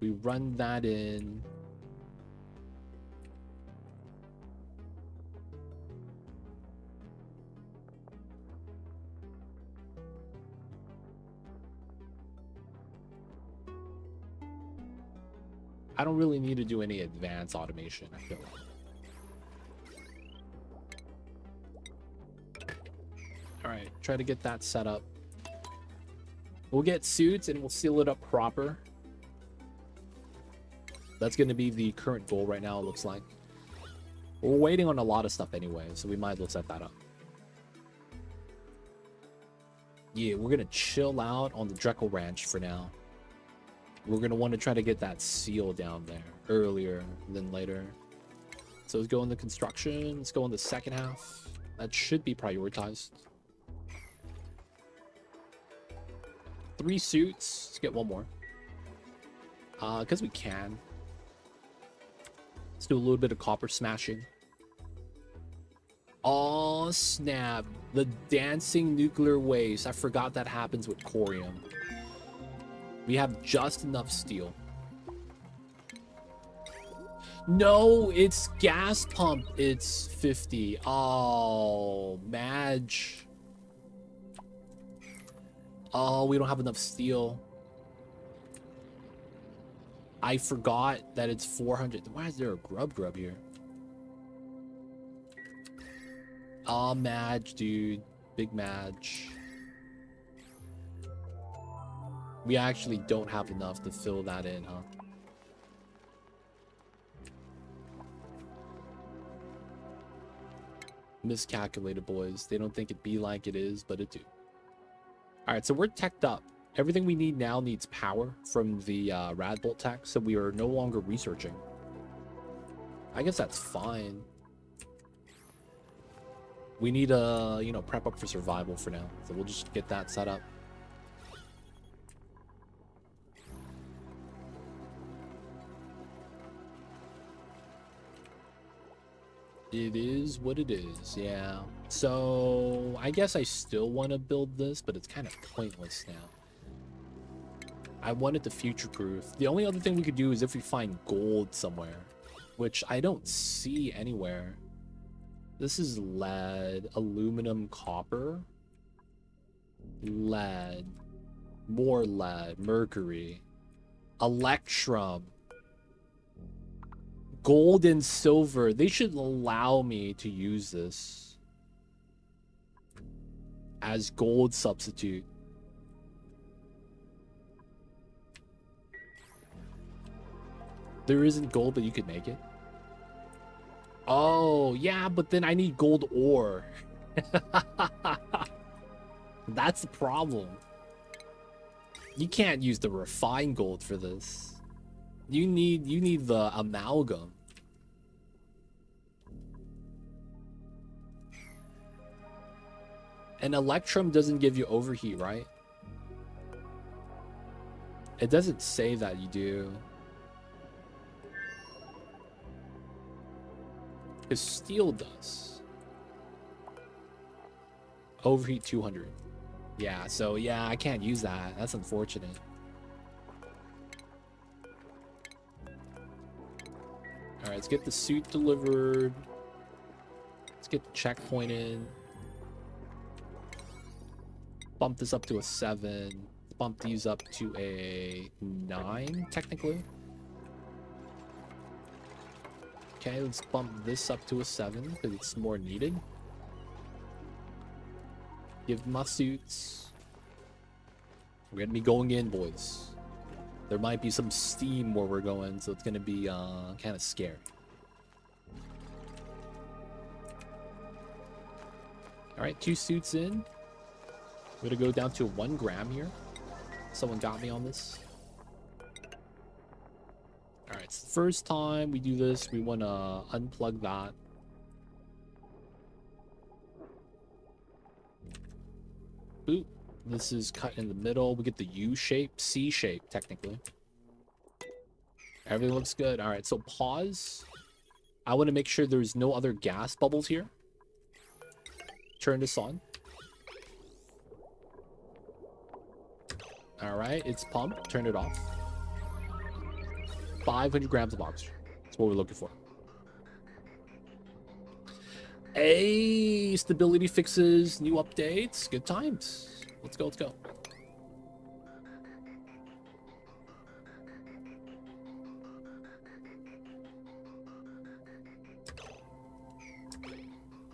[SPEAKER 1] We run that in. I don't really need to do any advanced automation, I feel like. Alright, try to get that set up. We'll get suits and we'll seal it up proper.
[SPEAKER 2] That's going to be the current goal right now, it looks like. We're waiting on a lot of stuff anyway, so we might as well set that up. Yeah, we're going to chill out on the Dreckle Ranch for now. We're going to want to try to get that seal down there earlier than later. So let's go into construction. Let's go on the second half. That should be prioritized. 3 suits. Let's get one more. Because we can. Let's do a little bit of copper smashing. Oh, snap. The dancing nuclear waste. I forgot that happens with corium. We have just enough steel. No, it's gas pump. It's 50. Oh, Madge. Oh, we don't have enough steel. I forgot that it's 400. Why is there a grub here? Oh, Madge, dude. Big Madge. We actually don't have enough to fill that in, huh? Miscalculated, boys. They don't think it be like it is, but it do. Alright, so we're teched up. Everything we need now needs power from the Radbolt tech, so we are no longer researching. I guess that's fine. We need to, you know, prep up for survival for now. So we'll just get that set up. It is what it is, yeah. So I guess I still want to build this, but it's kind of pointless now. I wanted to future-proof. The only other thing we could do is if we find gold somewhere, which I don't see anywhere. This is lead, aluminum, copper, lead, more lead, mercury, electrum, gold and silver. They should allow me to use this as gold substitute. There isn't gold, but you could make it. Oh, yeah, but then I need gold ore. That's the problem. You can't use the refined gold for this. You need the amalgam. And electrum doesn't give you overheat, right? It doesn't say that you do. Because steel does. Overheat 200. Yeah, so yeah, I can't use that. That's unfortunate. Alright, let's get the suit delivered. Let's get the checkpoint in. Bump this up to a 7. Bump these up to a 9, technically. Okay, let's bump this up to a 7 because it's more needed. Give my suits. We're gonna be going in, boys. There might be some steam where we're going, so it's gonna be kind of scary. All right, 2 suits in. We're gonna go down to 1 gram here. Someone got me on this. All right, it's the first time we do this. We want to unplug that. Boop. This is cut in the middle. We get the U shape, C shape, technically. Everything looks good. All right, so pause. I want to make sure there's no other gas bubbles here. Turn this on. All right, it's pumped. Turn it off. 500 grams of oxygen. That's what we're looking for. Hey, stability fixes, new updates, good times. Let's go, let's go.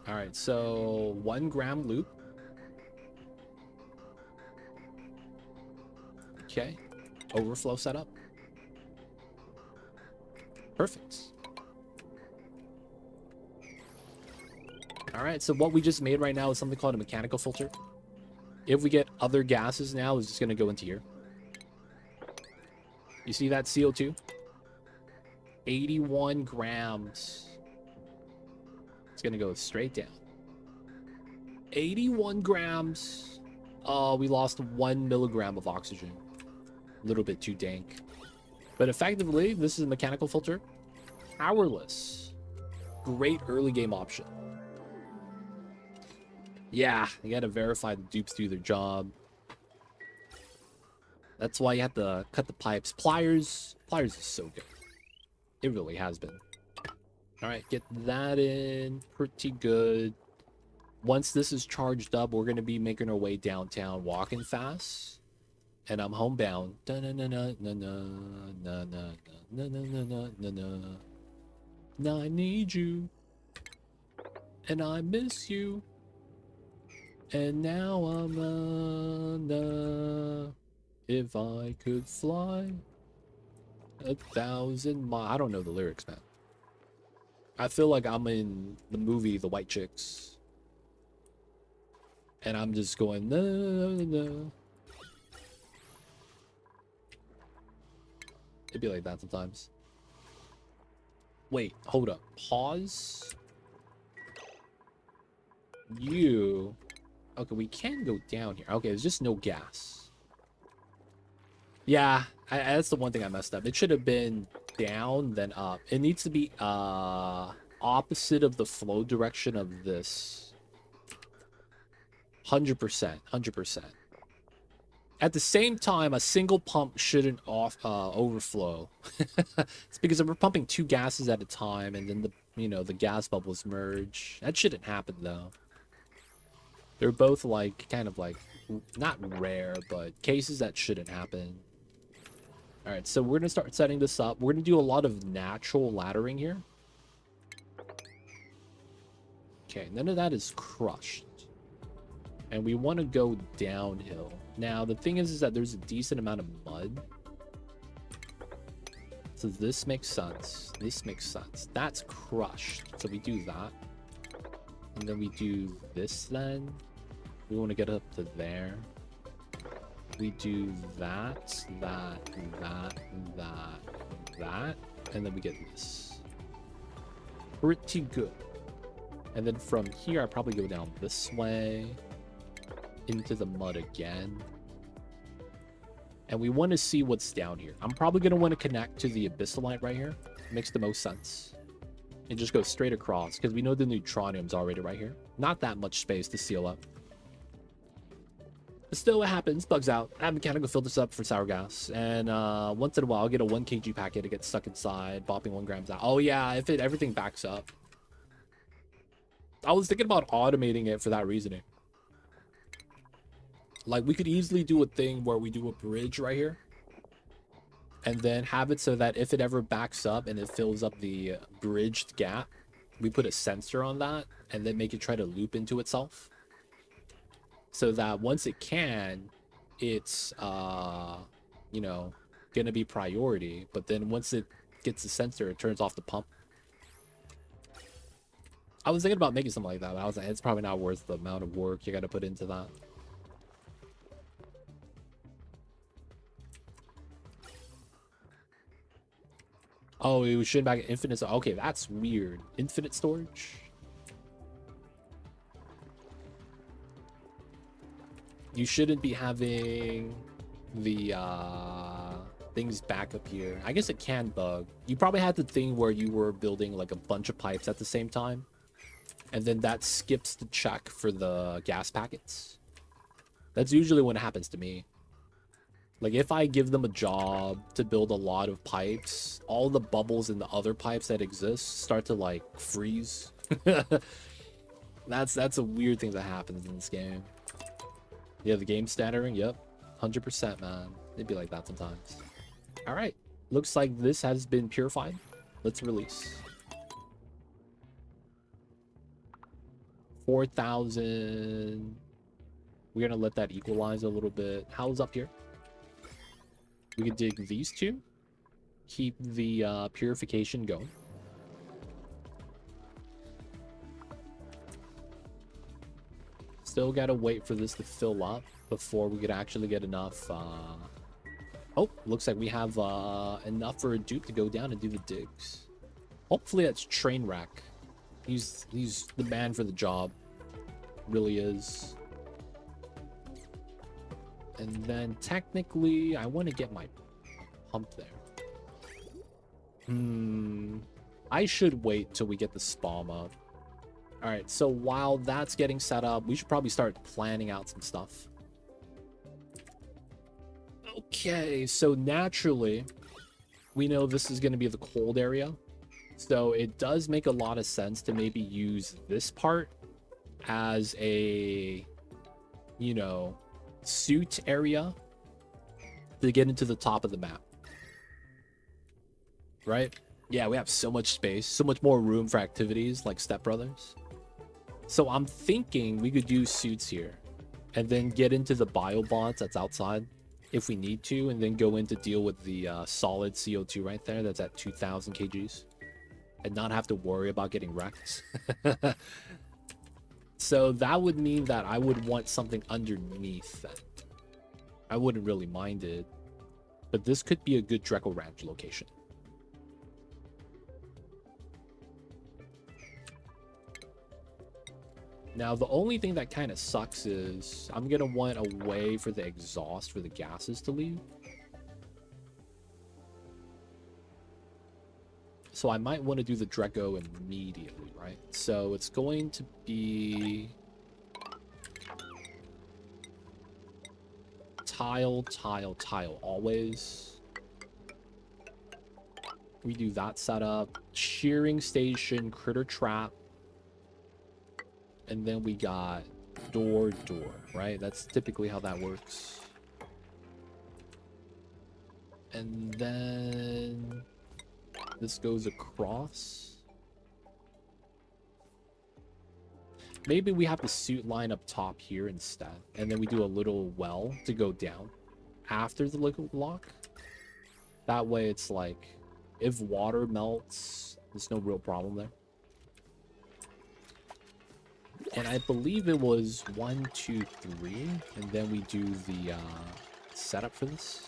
[SPEAKER 2] All right, so 1 gram loop. Okay, overflow setup. Perfect. All right, so what we just made right now is something called a mechanical filter. If we get other gases now, it's just going to go into here. You see that CO2? 81 grams. It's going to go straight down. 81 grams. We lost 1 milligram of oxygen. A little bit too dank. But effectively, this is a mechanical filter. Powerless. Great early game option. Yeah, you gotta verify the dupes do their job. That's why you have to cut the pipes. Pliers is so good. It really has been. All right, get that in. Pretty good. Once this is charged up, we're gonna be making our way downtown, walking fast. And I'm homebound. I need you. And I miss you. And now I'm if I could fly 1,000 miles. I don't know the lyrics, man. I feel like I'm in the movie The White Chicks. And I'm just going, no. It'd be like that sometimes. Wait, hold up. Pause. You. Okay, we can go down here. Okay, there's just no gas. Yeah, that's the one thing I messed up. It should have been down, then up. It needs to be opposite of the flow direction of this. 100%. 100%. At the same time, a single pump shouldn't overflow. It's because we're pumping 2 gases at a time, and then the gas bubbles merge. That shouldn't happen though. They're both like kind of like not rare, but cases that shouldn't happen. All right, so we're gonna start setting this up. We're gonna do a lot of natural laddering here. Okay, none of that is crushed. And we want to go downhill. Now, the thing is that there's a decent amount of mud. So this makes sense. This makes sense. That's crushed. So we do that. And then we do this then. We want to get up to there. We do that. And then we get this. Pretty good. And then from here, I probably go down this way. Into the mud again. And we want to see what's down here. I'm probably going to want to connect to the abyssalite right here. Makes the most sense. And just go straight across, because we know the neutronium's already right here. Not that much space to seal up. But still, it happens. Bugs out. I have mechanical filters up for sour gas. And once in a while, I'll get a 1 kg packet to get stuck inside, bopping 1 grams out. Oh yeah, if everything backs up. I was thinking about automating it for that reasoning. Like, we could easily do a thing where we do a bridge right here. And then have it so that if it ever backs up and it fills up the bridged gap, we put a sensor on that and then make it try to loop into itself. So that once it can, it's, you know, gonna be priority. But then once it gets the sensor, it turns off the pump. I was thinking about making something like that, but I was like, it's probably not worth the amount of work you gotta put into that. Oh, we shouldn't back at infinite. Okay, that's weird. Infinite storage. You shouldn't be having the things back up here. I guess it can bug. You probably had the thing where you were building like a bunch of pipes at the same time, and then that skips the check for the gas packets. That's usually when it happens to me. Like, if I give them a job to build a lot of pipes, all the bubbles in the other pipes that exist start to, like, freeze. That's a weird thing that happens in this game. Yeah, the game stuttering, yep. 100%, man. It'd be like that sometimes. Alright. Looks like this has been purified. Let's release. 4,000. We're gonna let that equalize a little bit. How's up here? We can dig these 2. keep the purification going. Still gotta wait for this to fill up before we could actually get enough. Oh, looks like we have enough for a dupe to go down and do the digs. Hopefully that's Trainwreck. He's the man for the job. Really is. And then technically, I want to get my pump there. I should wait till we get the spawn up. All right, so while that's getting set up, we should probably start planning out some stuff. Okay, so naturally, we know this is going to be the cold area. So it does make a lot of sense to maybe use this part as a, you know, suit area to get into the top of the map. Right? Yeah, we have so much space, so much more room for activities like Step Brothers. So I'm thinking we could do suits here and then get into the biobots that's outside if we need to, and then go in to deal with the solid CO2 right there that's at 2,000 kgs and not have to worry about getting wrecked. So that would mean that I would want something underneath that. I wouldn't really mind it, but this could be a good Dreco Ranch location. Now, the only thing that kind of sucks is I'm going to want a way for the exhaust for the gases to leave. So I might want to do the Dreco immediately, right? So it's going to be tile, tile, tile, always. We do that setup. Shearing station, critter trap. And then we got door, right? That's typically how that works. And then this goes across. Maybe we have the suit line up top here instead. And then we do a little well to go down after the liquid lock. That way it's like, if water melts, there's no real problem there. And I believe it was 1, 2, 3, and then we do the setup for this.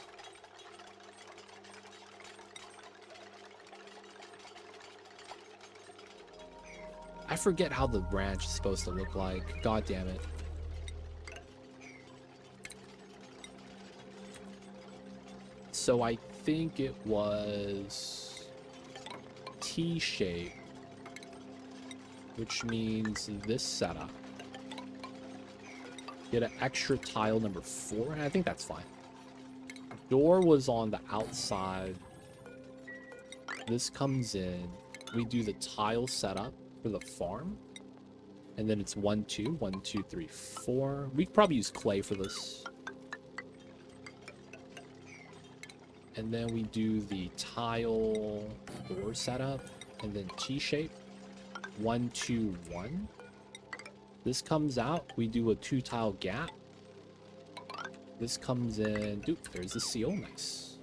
[SPEAKER 2] I forget how the ranch is supposed to look like. God damn it. So I think it was T-shape, which means this setup. Get an extra tile number 4, and I think that's fine. Door was on the outside. This comes in. We do the tile setup for the farm. And then it's 1, 2, 1, 2, 3, 4. We could probably use clay for this. And then we do the tile door setup, and then T-shape. 1, 2, 1. This comes out. We do a 2 tile gap. This comes in. Dude, there's the seal. Nice.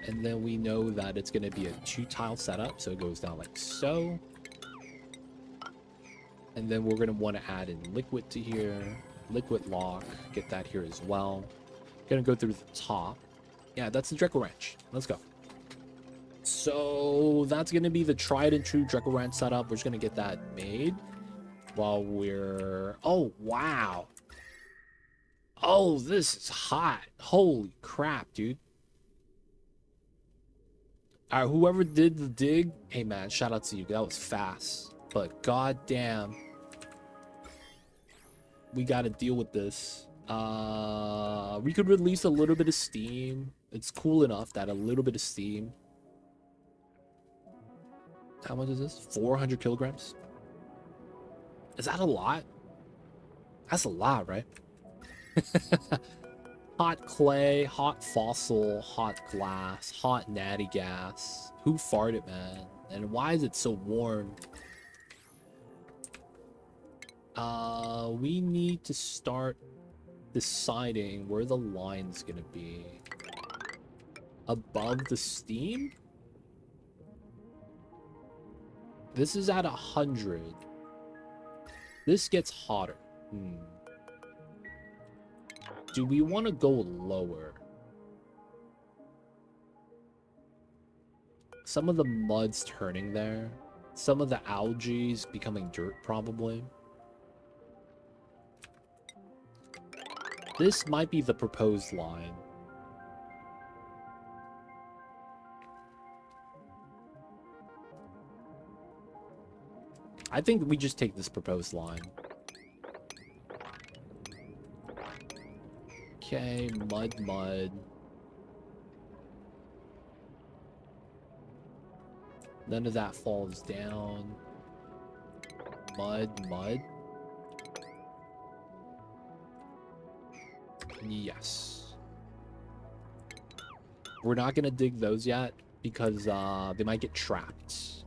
[SPEAKER 2] And then we know that it's going to be a 2 tile setup. So it goes down like so. And then we're going to want to add in liquid to here. Liquid lock. Get that here as well. Going to go through the top. Yeah, that's the Dreco Ranch. Let's go. So that's going to be the tried and true Dreco Ranch setup. We're just going to get that made while we're... Oh, wow. Oh, this is hot. Holy crap, dude. All right, whoever did the dig, hey, man, shout out to you. That was fast. But goddamn, we got to deal with this. We could release a little bit of steam. It's cool enough that a little bit of steam. How much is this? 400 kilograms? Is that a lot? That's a lot, right? Hot clay, hot fossil, hot glass, hot natty gas. Who farted, man? And why is it so warm? We need to start deciding where the line's gonna be. above the steam? This is at 100. This gets hotter. Do we want to go lower? Some of the mud's turning there. Some of the algae's becoming dirt, probably. This might be the proposed line. I think we just take this proposed line. Okay, mud. None of that falls down. Mud. Yes. We're not gonna dig those yet because they might get trapped.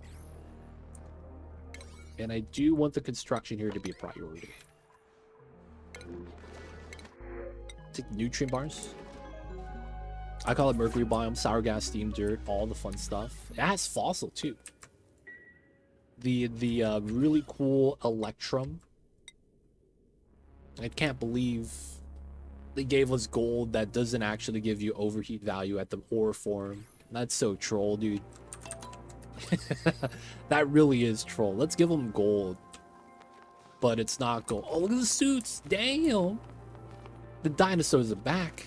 [SPEAKER 2] And I do want the construction here to be a priority. Take nutrient bars. I call it mercury biome, sour gas, steam, dirt, all the fun stuff. It has fossil too. The really cool electrum. I can't believe they gave us gold that doesn't actually give you overheat value at the ore form. That's so troll, dude. That really is troll. Let's give them gold. But it's not gold. Oh, look at the suits. Damn. The dinosaurs are back.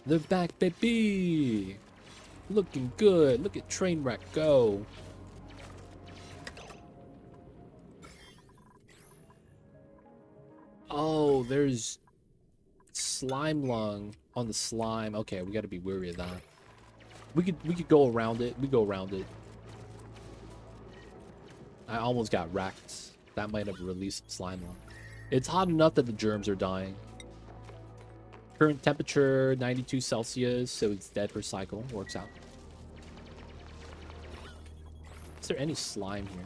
[SPEAKER 2] They're back, baby. Looking good. Look at Trainwreck go. Oh, there's slime lung on the slime. Okay, we got to be wary of that. We could go around it. We go around it. I almost got wrecked. That might have released slime lung. It's hot enough that the germs are dying. Current temperature 92 Celsius, so it's dead per cycle. Works out. Is there any slime here?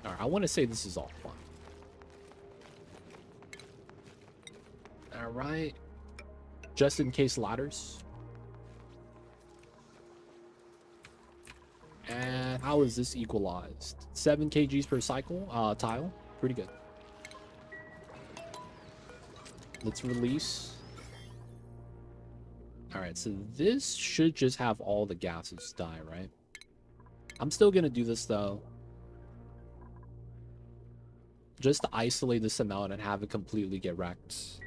[SPEAKER 2] Alright, I want to say this is all fun. Alright. Just in case ladders. And how is this equalized? 7 kgs per cycle, tile. Pretty good. Let's release. Alright, so this should just have all the gases die, right? I'm still gonna do this though. Just to isolate this amount and have it completely get wrecked.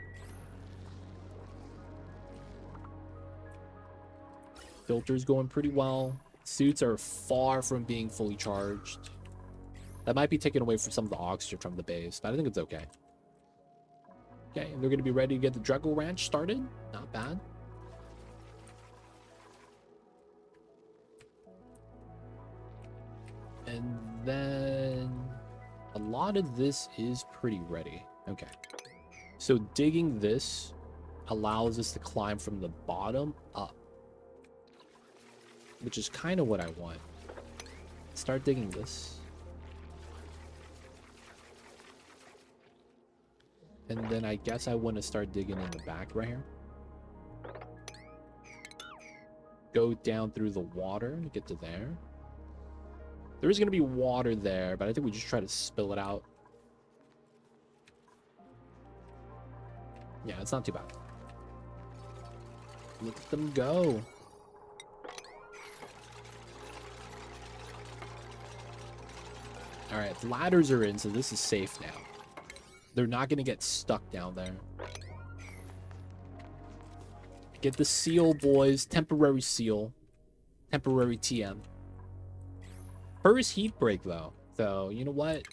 [SPEAKER 2] Filter's going pretty well. Suits are far from being fully charged. That might be taken away from some of the oxygen from the base, but I think it's okay. Okay, they're going to be ready to get the Druggle Ranch started. Not bad. And then a lot of this is pretty ready. Okay. So digging this allows us to climb from the bottom up, which is kind of what I want. Start digging this. And then I guess I want to start digging in the back right here. Go down through the water to get to there. There is going to be water there, but I think we just try to spill it out. Yeah, it's not too bad. Look at them go. Alright, ladders are in, so this is safe now. They're not going to get stuck down there. Get the seal, boys. Temporary seal. Temporary TM. First heat break, though. So, you know what?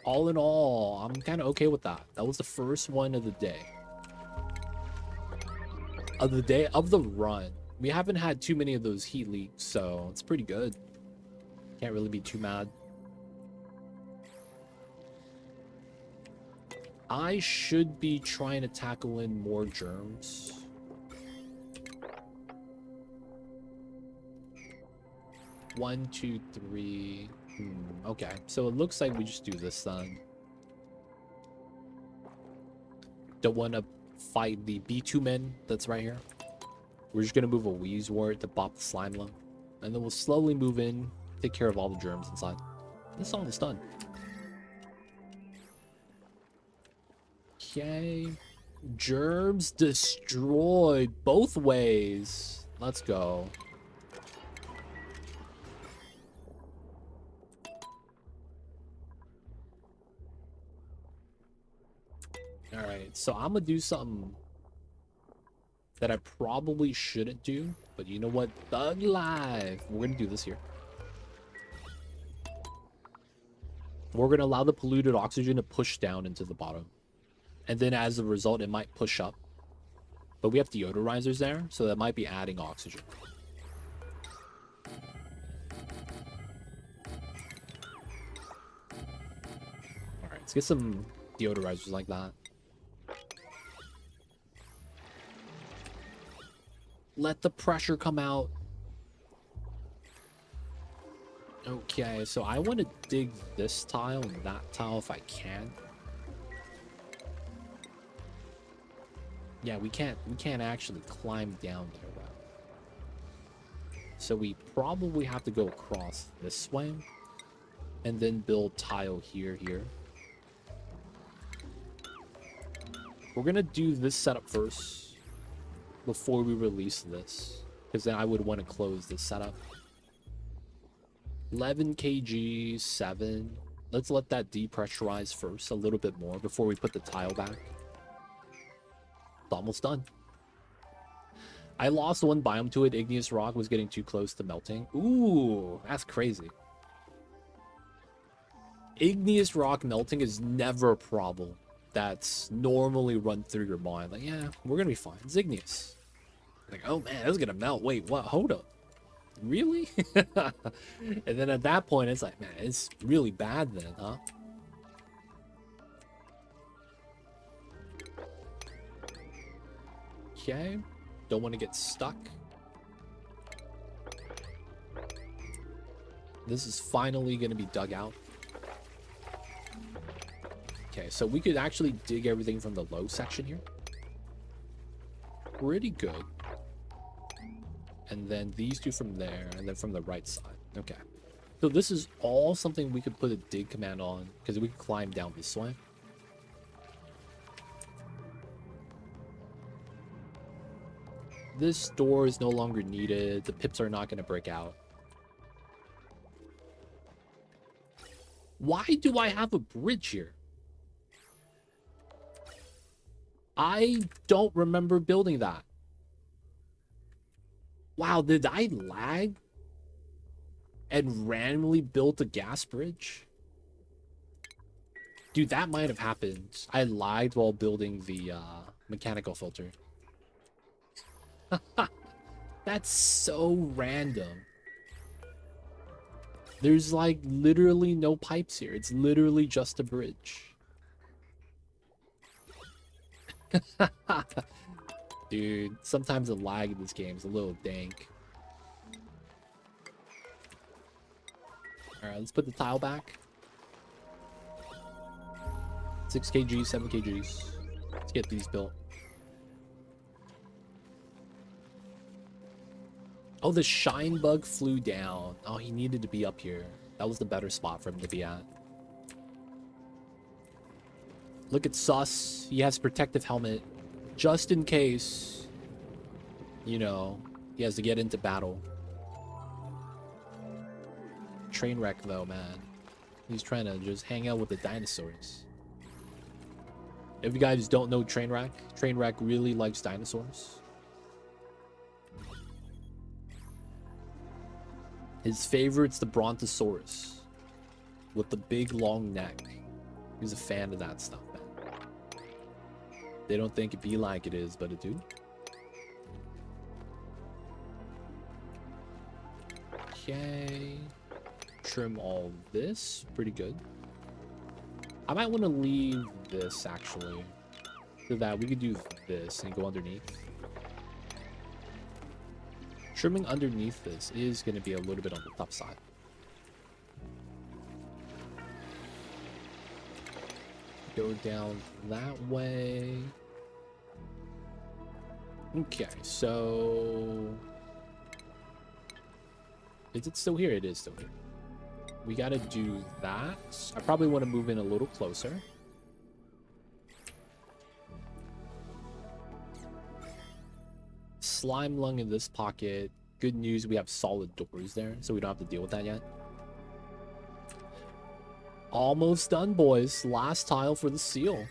[SPEAKER 2] All in all, I'm kind of okay with that. That was the first one of the day. Of the day, of the run. We haven't had too many of those heat leaks, so it's pretty good. Can't really be too mad. I should be trying to tackle in more germs. One, two, three. Okay, so it looks like we just do this then. Don't want to fight the B2 that's right here. We're just going to move a Wheezewort to bop the slime low. And then we'll slowly move in, take care of all the germs inside. This all is done. Okay. Germs destroyed both ways. Let's go. Alright, so I'm gonna do something that I probably shouldn't do, but you know what? Thug life. We're gonna do this here. We're gonna allow the polluted oxygen to push down into the bottom. And then as a result, it might push up. But we have deodorizers there, so that might be adding oxygen. Alright, let's get some deodorizers like that. Let the pressure come out. Okay, so I want to dig this tile and that tile if I can. Yeah, we can't actually climb down there, though. So we probably have to go across this way and then build tile here. We're gonna do this setup first before we release this, because then I would want to close this setup. 11 kg, 7. Let's let that depressurize first a little bit more before we put the tile back. It's almost done. I lost one biome to it. Igneous rock was getting too close to melting. Ooh, that's crazy. Igneous rock melting is never a problem that's normally run through your mind. Like, yeah, we're gonna be fine. It's igneous. Like, oh man, that's gonna melt. Wait, what? Hold up. Really? And then at that point, it's like, man, it's really bad then, huh? Okay. Don't want to get stuck. This is finally going to be dug out. Okay, so we could actually dig everything from the low section here. Pretty good. And then these two from there, and then from the right side. Okay. So this is all something we could put a dig command on, because we can climb down this way. This door is no longer needed. The pips are not going to break out. Why do I have a bridge here? I don't remember building that. Wow, did I lag and randomly built a gas bridge? Dude, that might have happened. I lagged while building the mechanical filter. That's so random. There's like literally no pipes here. It's literally just a bridge. Dude, sometimes the lag in this game is a little dank. Alright, let's put the tile back. 6 kg, 7 kgs. Let's get these built. Oh, the shine bug flew down. Oh, he needed to be up here. That was the better spot for him to be at. Look at Sus. He has protective helmet. Just in case, you know, he has to get into battle. Trainwreck, though, man. He's trying to just hang out with the dinosaurs. If you guys don't know Trainwreck really likes dinosaurs. His favorite's the Brontosaurus with the big long neck. He's a fan of that stuff, man. They don't think it be like it is, but it do. Okay. Trim all this. Pretty good. I might want to leave this, actually. So that we could do this and go underneath. Trimming underneath this is going to be a little bit on the tough side. Go down that way. Okay, so is it still here? It is still here. We gotta do that. I probably want to move in a little closer. Slime lung in this pocket. Good news, we have solid doors there, so we don't have to deal with that yet. Almost done, boys. Last tile for the seal.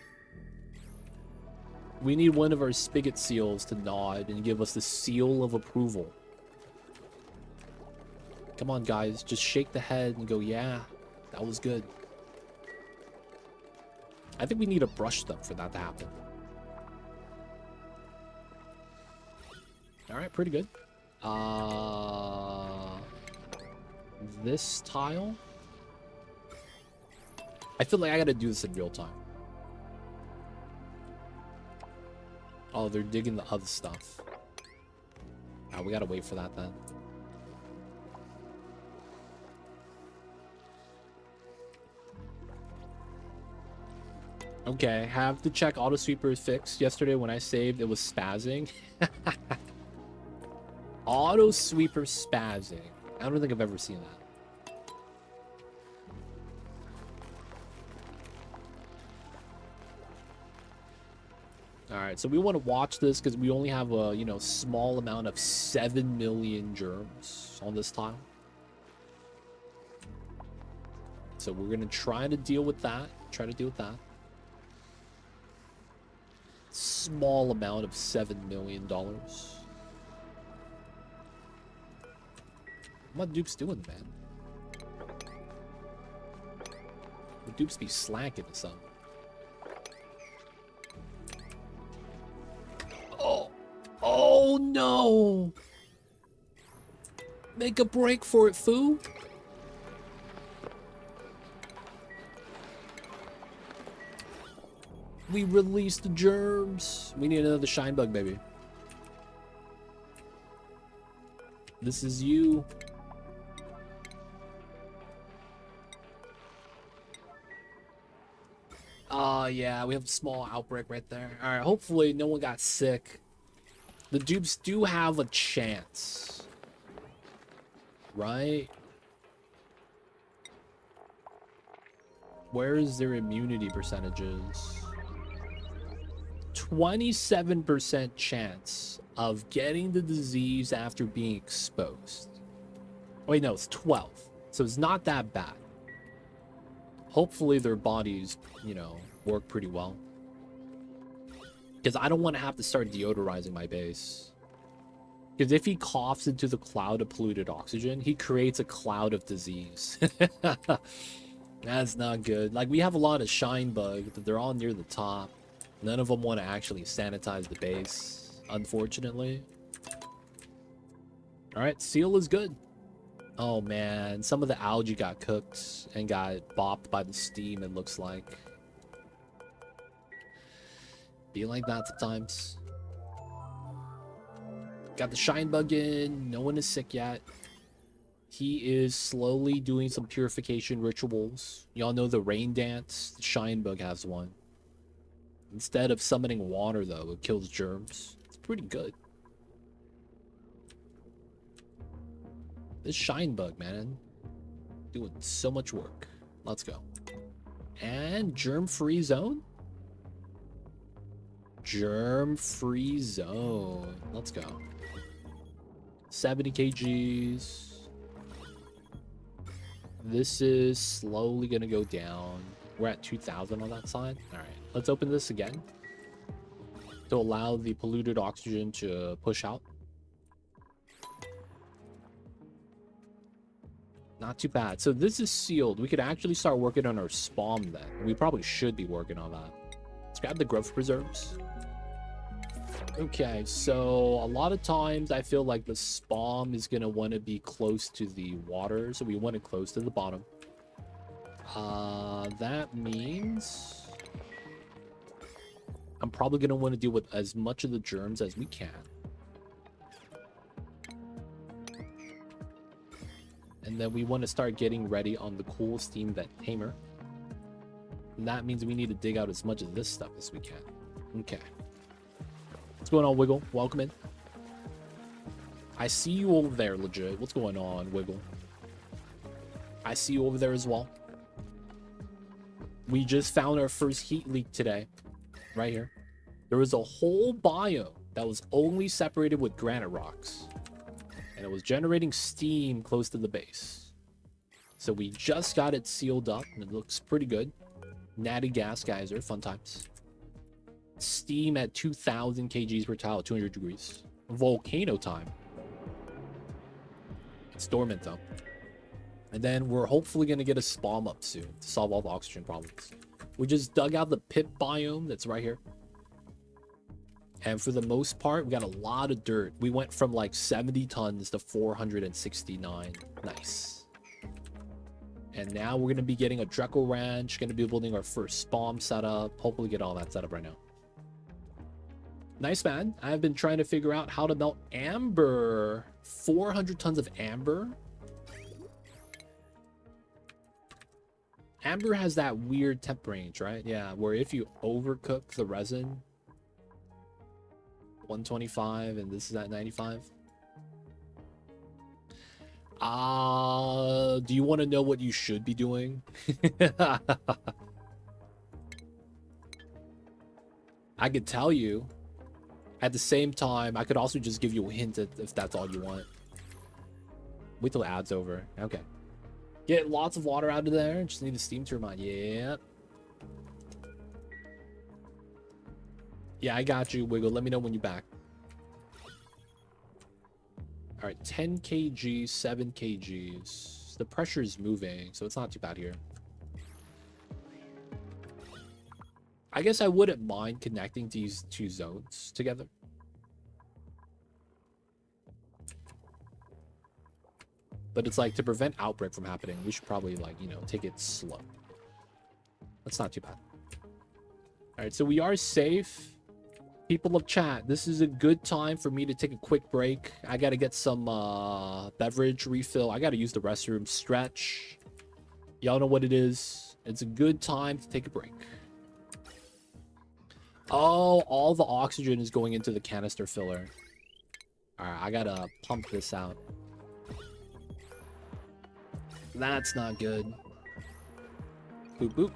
[SPEAKER 2] We need one of our spigot seals to nod and give us the seal of approval. Come on, guys. Just shake the head and go, yeah, that was good. I think we need to brush them for that to happen. All right, pretty good. This tile. I feel like I gotta do this in real time. Oh, they're digging the other stuff. Oh, we gotta wait for that then. Okay, have to check auto sweeper is fixed. Yesterday when I saved, it was spazzing. Auto sweeper spazzing. I don't think I've ever seen that. Alright, so we want to watch this because we only have a, small amount of 7 million germs on this tile. So we're going to try to deal with that. Small amount of $7 million. What dupes doing, man? The dupes be slacking or something. Oh no! Make a break for it, foo. We released the germs. We need another shine bug, baby. This is you. Yeah, we have a small outbreak right there. All right, hopefully no one got sick. The dupes do have a chance. Right? Where is their immunity percentages? 27% chance of getting the disease after being exposed. Wait, no, it's 12. So it's not that bad. Hopefully their bodies, work pretty well. Because I don't want to have to start deodorizing my base. Because if he coughs into the cloud of polluted oxygen, he creates a cloud of disease. That's not good. Like, we have a lot of shine bug, but they're all near the top. None of them want to actually sanitize the base, unfortunately. Alright, seal is good. Oh man, some of the algae got cooked and got bopped by the steam, it looks like. Be like that sometimes. Got the shine bug in. No one is sick yet. He is slowly doing some purification rituals. Y'all know the rain dance? The shine bug has one. Instead of summoning water, though, it kills germs. It's pretty good. This shine bug, man. Doing so much work. Let's go. And germ-free zone? Germ-free zone. Let's go. 70 kgs. This is slowly going to go down. We're at 2,000 on that side. All right. Let's open this again to allow the polluted oxygen to push out. Not too bad. So this is sealed. We could actually start working on our spawn then. We probably should be working on that. Let's grab the growth preserves. Okay, so a lot of times I feel like the spawn is going to want to be close to the water, so we want it close to the bottom. That means I'm probably going to want to deal with as much of the germs as we can. And then we want to start getting ready on the cool steam vent tamer. And that means we need to dig out as much of this stuff as we can. Okay. What's going on, Wiggle? Welcome in. I see you over there, legit. What's going on, Wiggle? I see you over there as well. We just found our first heat leak today. Right here. There was a whole biome that was only separated with granite rocks. And it was generating steam close to the base. So we just got it sealed up, and it looks pretty good. Natty gas geyser, fun times. Steam at 2,000 kgs per tile, 200 degrees. Volcano time. It's dormant though. And then we're hopefully going to get a spawn up soon to solve all the oxygen problems. We just dug out the pit biome that's right here. And for the most part, we got a lot of dirt. We went from like 70 tons to 469. Nice. And now we're going to be getting a Dreco Ranch. Going to be building our first spawn setup. Hopefully get all that set up right now. Nice, man. I've been trying to figure out how to melt amber. 400 tons of amber. Amber has that weird temp range, right? Yeah, where if you overcook the resin, 125 and this is at 95. Do you want to know what you should be doing? I could tell you. At the same time, I could also just give you a hint if that's all you want. Wait till the ad's over. Okay. Get lots of water out of there. Just need a steam turbine. Yeah. Yeah, I got you, Wiggle. Let me know when you're back. All right, 10 kg, 7 kgs. The pressure is moving, so it's not too bad here. I guess I wouldn't mind connecting these two zones together. But it's like, to prevent outbreak from happening, we should probably, like, you know, take it slow. That's not too bad. All right, so we are safe. People of chat, this is a good time for me to take a quick break. I got to get some beverage refill. I got to use the restroom, stretch. Y'all know what it is. It's a good time to take a break. Oh, all the oxygen is going into the canister filler. All right, I got to pump this out. That's not good. Boop, boop.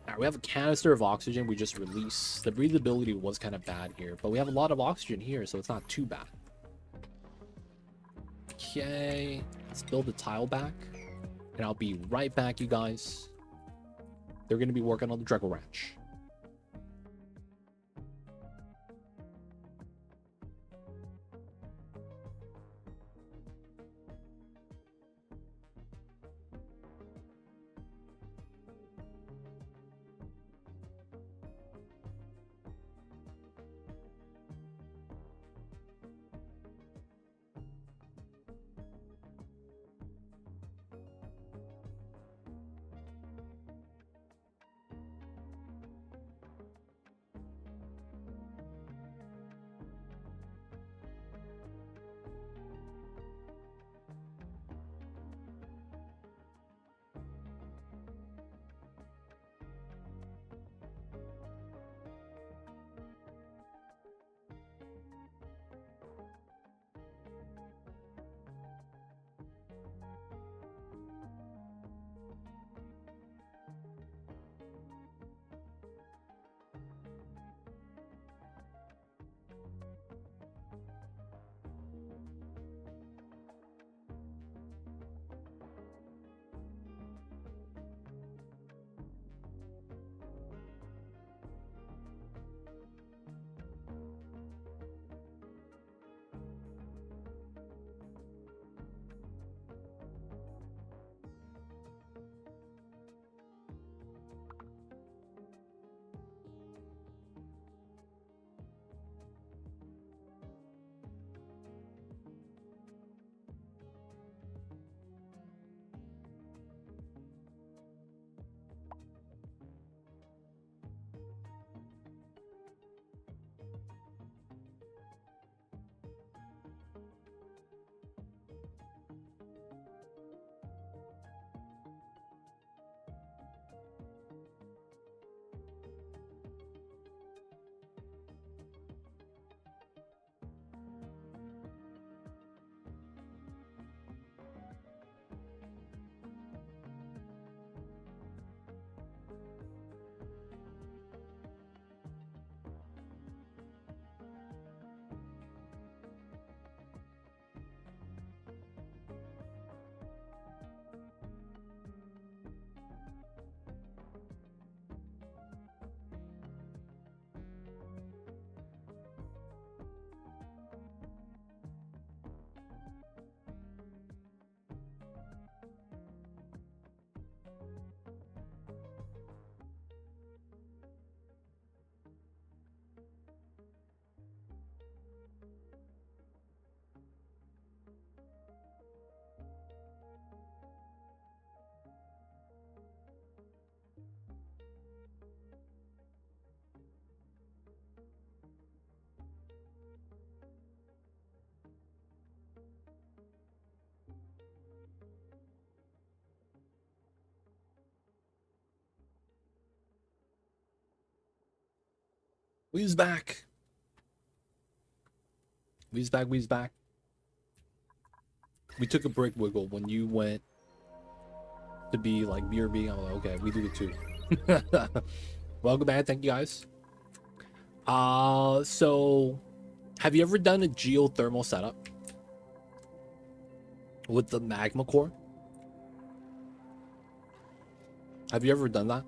[SPEAKER 2] Alright, we have a canister of oxygen we just released. The breathability was kind of bad here, but we have a lot of oxygen here, so it's not too bad. Okay, let's build the tile back. And I'll be right back, you guys. They're going to be working on the Dreco Ranch. We's back. We's back. We's back. We took a break wiggle when you went to be like BRB. I'm like, okay, we do it too. Welcome back. Thank you guys. So have you ever done a geothermal setup with the magma core? Have you ever done that?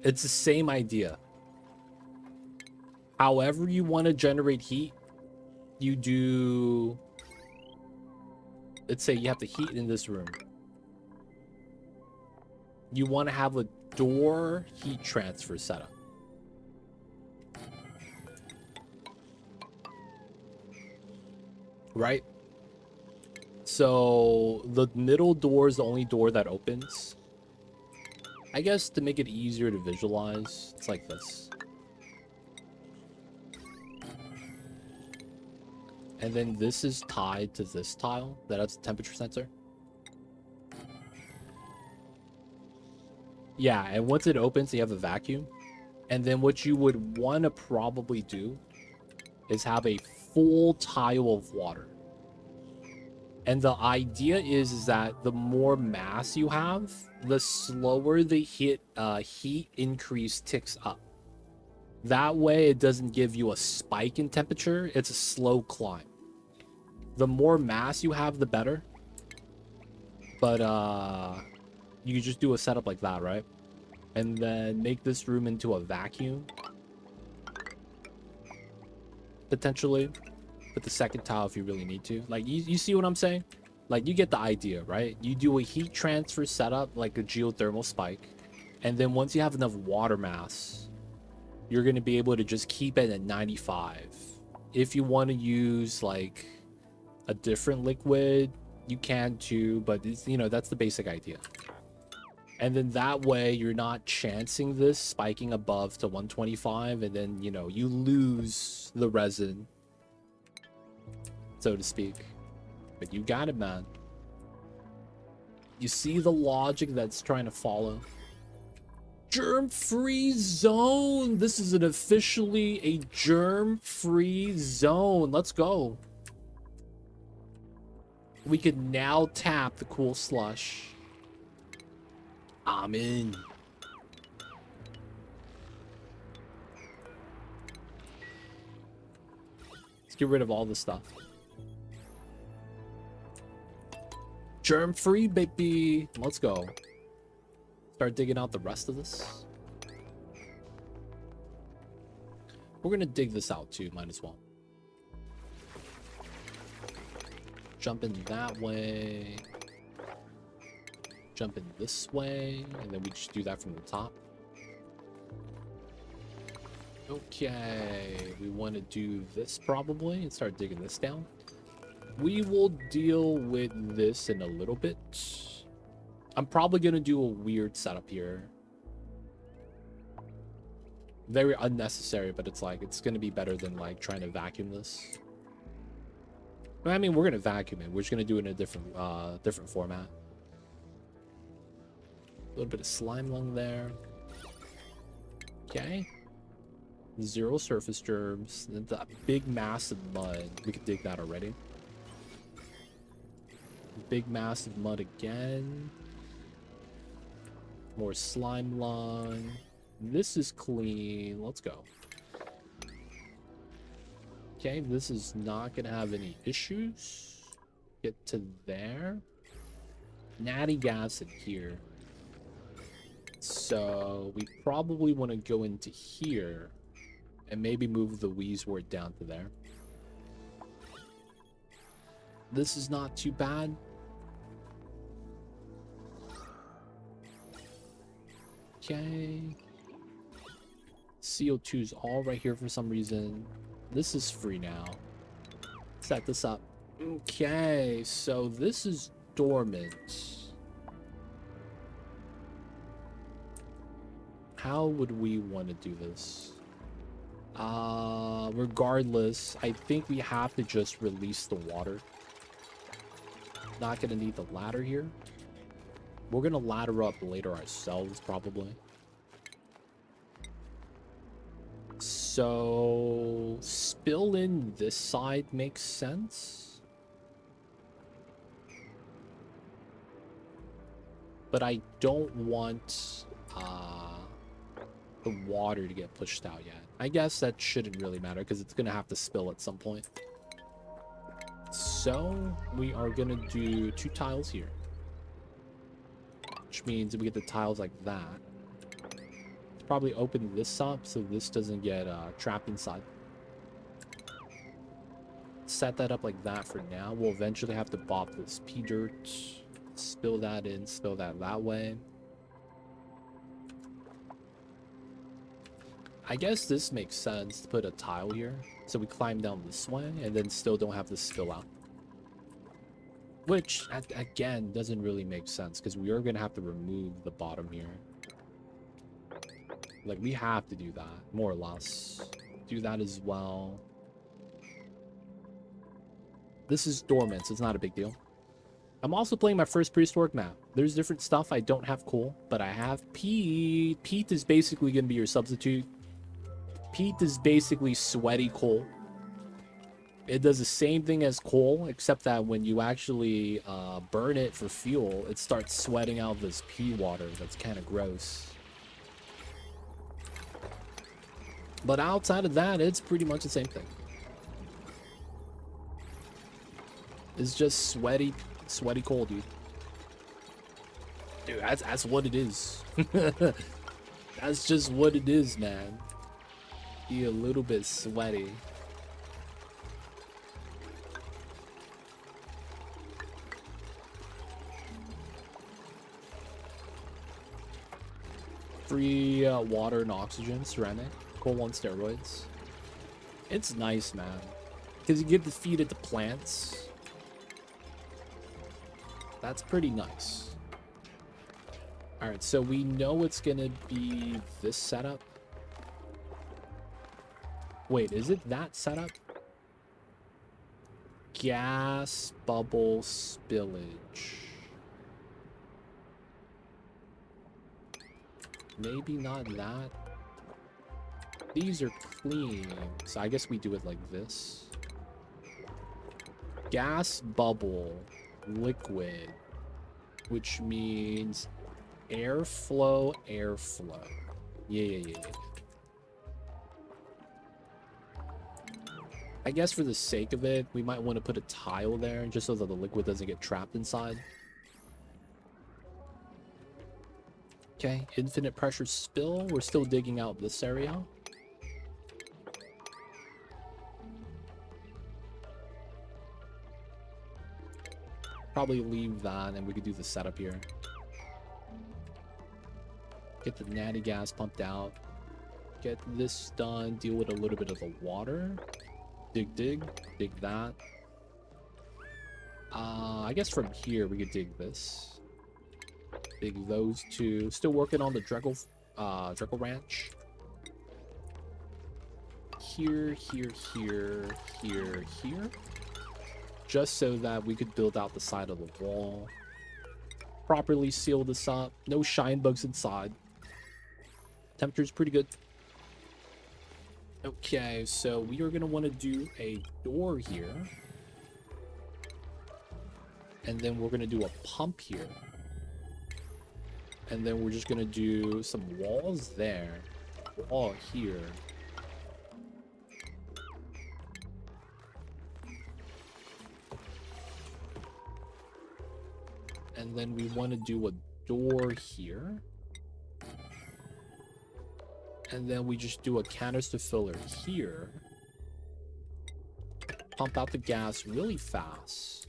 [SPEAKER 2] It's the same idea. However you want to generate heat, you do... Let's say you have the heat in this room. You want to have a door heat transfer setup. Right? So the middle door is the only door that opens. I guess to make it easier to visualize, it's like this. And then this is tied to this tile that has a temperature sensor. Yeah, and once it opens, you have a vacuum. And then what you would want to probably do is have a full tile of water. And the idea is that the more mass you have, the slower the heat increase ticks up. That way it doesn't give you a spike in temperature, it's a slow climb. The more mass you have, the better. But you just do a setup like that, right? And then make this room into a vacuum. Potentially. Put the second tile if you really need to. Like, you see what I'm saying? Like, you get the idea, right? You do a heat transfer setup, like a geothermal spike. And then once you have enough water mass, you're going to be able to just keep it at 95. If you want to use, like, a different liquid, you can too. But, it's, you know, that's the basic idea. And then that way, you're not chancing this spiking above to 125. And then, you know, you lose the resin, so to speak. But you got it, man. You see the logic that's trying to follow? Germ-free zone. This is an officially a germ-free zone. Let's go. We can now tap the cool slush. I'm in. Let's get rid of all this stuff. Germ-free, baby. Let's go. Start digging out the rest of this. We're gonna dig this out too, might as well. Jump in that way. Jump in this way, and then we just do that from the top. Okay, we want to do this probably and start digging this down. We will deal with this in a little bit. I'm probably going to do a weird setup here. Very unnecessary, but it's like, it's going to be better than like trying to vacuum this. I mean, we're going to vacuum it. We're just going to do it in a different format. A little bit of slime lung there. Okay. 0 surface germs. And the big mass of mud. We could dig that already. Big mass of mud again. More slime lung. This is clean. Let's go. Okay, this is not gonna have any issues. Get to there. Natty gas in here. So we probably want to go into here and maybe move the Wheezewort down to there. This is not too bad. Okay. CO2's all right here for some reason. This is free now. Set this up. Okay, so this is dormant. How would we want to do this? Regardless, I think we have to just release the water. Not gonna need the ladder here. We're gonna ladder up later ourselves, probably. So spill in this side makes sense. But I don't want the water to get pushed out yet. I guess that shouldn't really matter because it's gonna have to spill at some point. So we are gonna do 2 tiles here, which means we get the tiles like that. Let's probably open this up so this doesn't get trapped inside. Set that up like that for now. We'll eventually have to bop this pea dirt, spill that in, spill that way. I guess this makes sense to put a tile here, so we climb down this way and then still don't have to spill out. Which, again, doesn't really make sense because we are going to have to remove the bottom here. Like, we have to do that, more or less. Do that as well. This is dormant, so it's not a big deal. I'm also playing my first prehistoric map. There's different stuff I don't have coal, but I have peat. Peat is basically going to be your substitute. Peat is basically sweaty coal. It does the same thing as coal, except that when you actually burn it for fuel, it starts sweating out this pea water. That's kind of gross. But outside of that, it's pretty much the same thing. It's just sweaty coal, dude. Dude, that's what it is. That's just what it is, man. Be a little bit sweaty. Free water and oxygen, ceramic, coal on steroids. It's nice, man, because you get to feed it to plants. That's pretty nice. All right, so we know it's gonna be this setup. Wait, is it that setup? Gas bubble spillage. Maybe not that. These are clean, so I guess we do it like this. Gas bubble liquid, which means airflow. Yeah. I guess for the sake of it, we might want to put a tile there just so that the liquid doesn't get trapped inside. Okay, infinite pressure spill. We're still digging out this area. Probably leave that and we could do the setup here. Get the natty gas pumped out. Get this done. Deal with a little bit of the water. Dig that. I guess from here we could dig this. Dig those two. Still working on the Dreckle Ranch. Here. Just so that we could build out the side of the wall. Properly seal this up. No shine bugs inside. Temperature's pretty good. Okay, so we are going to want to do a door here. And then we're going to do a pump here. And then we're just going to do some walls there. Wall here. And then we want to do a door here. And then we just do a canister filler here. Pump out the gas really fast.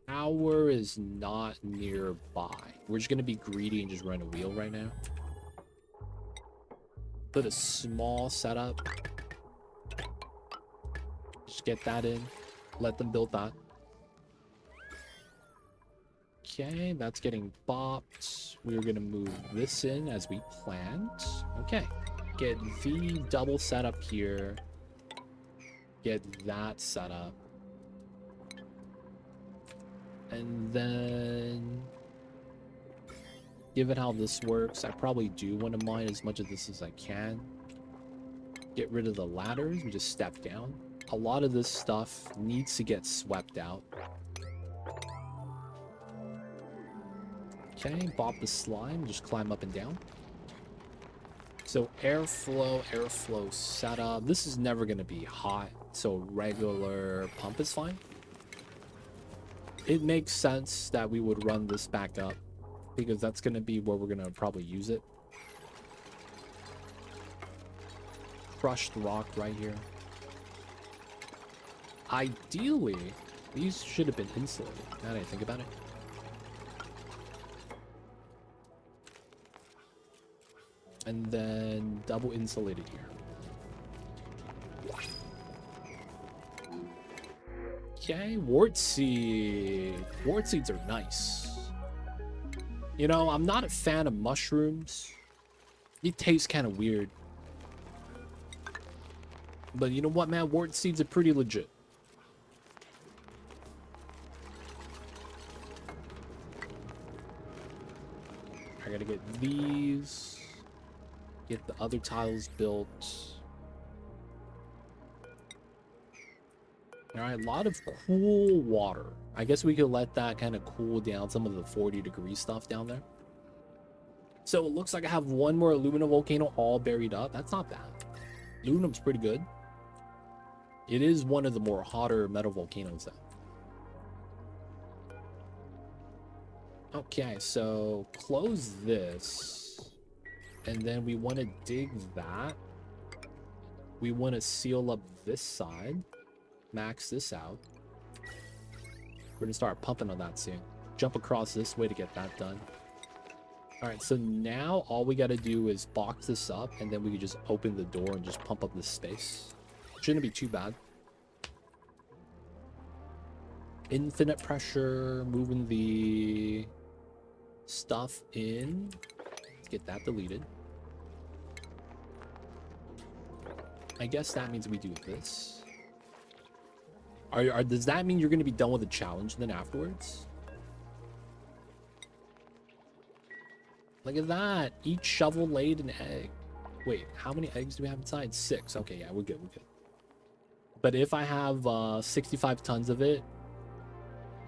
[SPEAKER 2] Power is not nearby. We're just going to be greedy and just run a wheel right now. Put a small setup. Just get that in. Let them build that. Okay, that's getting bopped. We're going to move this in as we planned. Okay. Get the double setup here. Get that set up. And then, given how this works, I probably do want to mine as much of this as I can. Get rid of the ladders. We just step down. A lot of this stuff needs to get swept out. Okay, bop the slime. Just climb up and down. So airflow setup. This is never going to be hot, so regular pump is fine. It makes sense that we would run this back up because that's going to be where we're going to probably use it. Crushed rock right here. Ideally, these should have been insulated, now that I think about it. And then double insulated here. Okay, wart seed. Wart seeds are nice. You know, I'm not a fan of mushrooms. It tastes kind of weird. But you know what, man? Wart seeds are pretty legit. I gotta get these. Get the other tiles built. Alright, a lot of cool water. I guess we could let that kind of cool down some of the 40-degree stuff down there. So it looks like I have one more aluminum volcano all buried up. That's not bad. Aluminum's pretty good. It is one of the more hotter metal volcanoes though. Okay, so close this. And then we want to dig that. We want to seal up this side. Max this out. We're going to start pumping on that soon. Jump across this way to get that done. Alright, so now all we got to do is box this up. And then we can just open the door and just pump up this space. Shouldn't be too bad. Infinite pressure. Moving the stuff in. Let's get that deleted. I guess that means we do this. Does that mean you're going to be done with the challenge then afterwards? Look at that. Each shovel laid an egg. Wait, how many eggs do we have inside? 6. Okay, yeah, we're good. We're good. But if I have 65 tons of it,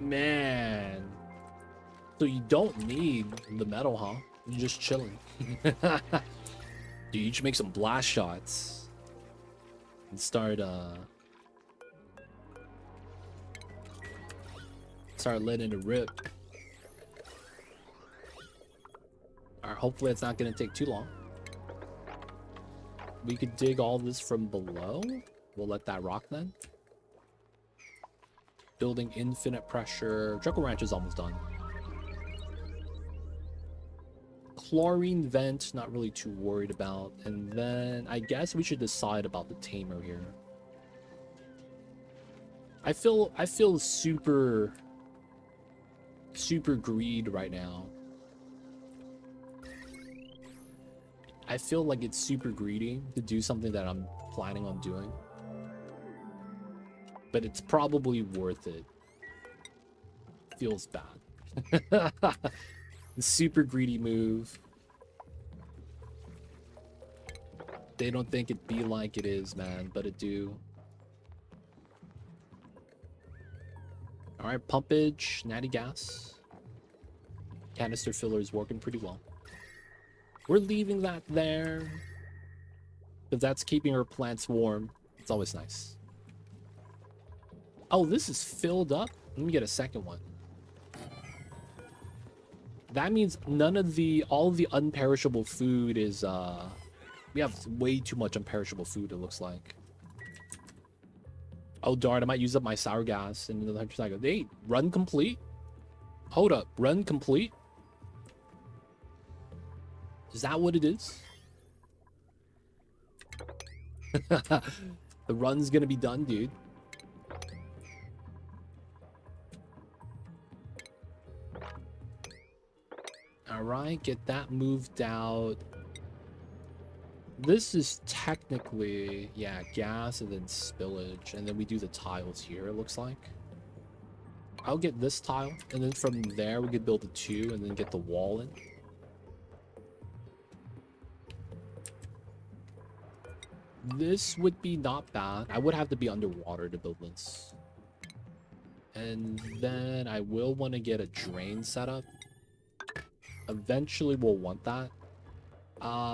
[SPEAKER 2] man. So you don't need the metal, huh? You're just chilling. Dude, you should make some blast shots. And start letting it rip. Alright, hopefully it's not gonna take too long. We could dig all this from below. We'll let that rock then. Building infinite pressure. Truckle Ranch is almost done. Chlorine vent, not really too worried about. And then I guess we should decide about the tamer here. I feel super greed right now. I feel like it's super greedy to do something that I'm planning on doing. But it's probably worth it. Feels bad. The super greedy move. They don't think it be like it is, man, but it do. Alright, pumpage, natty gas. Canister filler is working pretty well. We're leaving that there. If that's keeping our plants warm, it's always nice. Oh, this is filled up? Let me get a second one. That means all of the unperishable food is, we have way too much unperishable food, it looks like. Oh, darn, I might use up my sour gas. And the hunter's like, hey, run complete? Hold up, run complete? Is that what it is? The run's gonna be done, dude. Alright, get that moved out. This is technically, yeah, gas and then spillage. And then we do the tiles here, it looks like. I'll get this tile. And then from there, we could build a 2 and then get the wall in. This would be not bad. I would have to be underwater to build this. And then I will want to get a drain set up. Eventually we'll want that.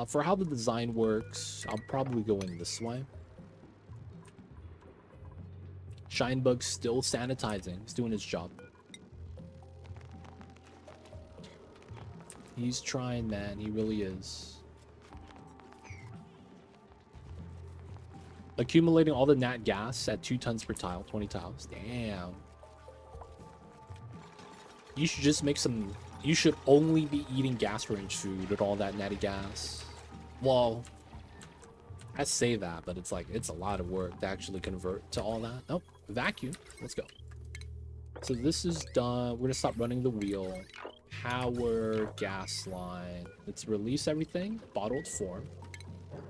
[SPEAKER 2] For how the design works, I'll probably go in this way. Shinebug's still sanitizing. He's doing his job. He's trying, man. He really is. Accumulating all the nat gas at 2 tons per tile. 20 tiles. Damn. You should just make some... You should only be eating gas range food with all that natty gas. Well, I say that, but it's like, it's a lot of work to actually convert to all that. Nope. Vacuum. Let's go. So this is done. We're gonna stop running the wheel. Power, gas line. Let's release everything. Bottled form.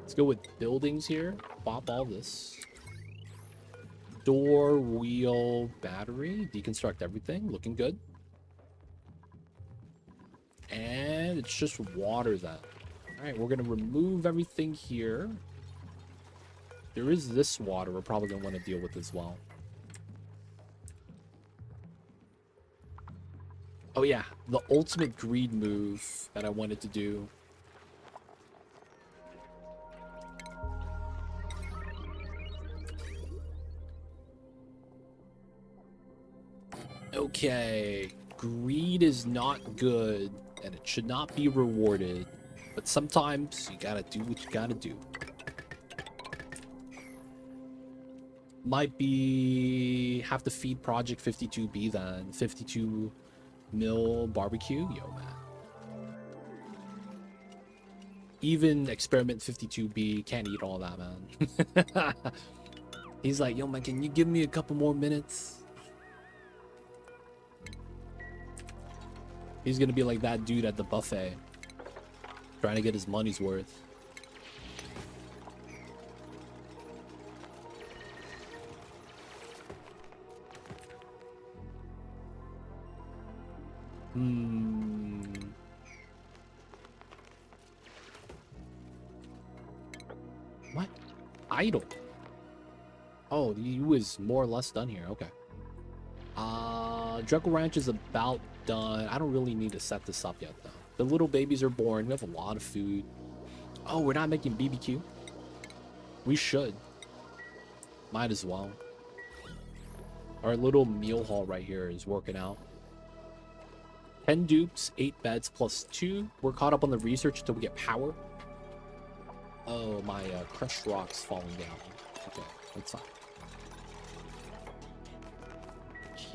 [SPEAKER 2] Let's go with buildings here. Pop all this. Door, wheel, battery. Deconstruct everything. Looking good. And it's just water then. Alright, we're gonna remove everything here. There is this water we're probably gonna want to deal with as well. Oh yeah, the ultimate greed move that I wanted to do. Okay, greed is not good, and it should not be rewarded. But sometimes you gotta do what you gotta do. Might be have to feed Project 52B then. 52 mil barbecue, yo man. Even Experiment 52B can't eat all that, man. He's like, yo man, can you give me a couple more minutes? He's gonna be like that dude at the buffet, trying to get his money's worth. What? Idle. Oh, you is more or less done here. Okay. Dreckle Ranch is about done. I don't really need to set this up yet, though. The little babies are born. We have a lot of food. Oh, we're not making BBQ? We should. Might as well. Our little meal hall right here is working out. 10 dupes, 8 beds plus 2. We're caught up on the research until we get power. Oh, my crushed rock's falling down. Okay, that's fine.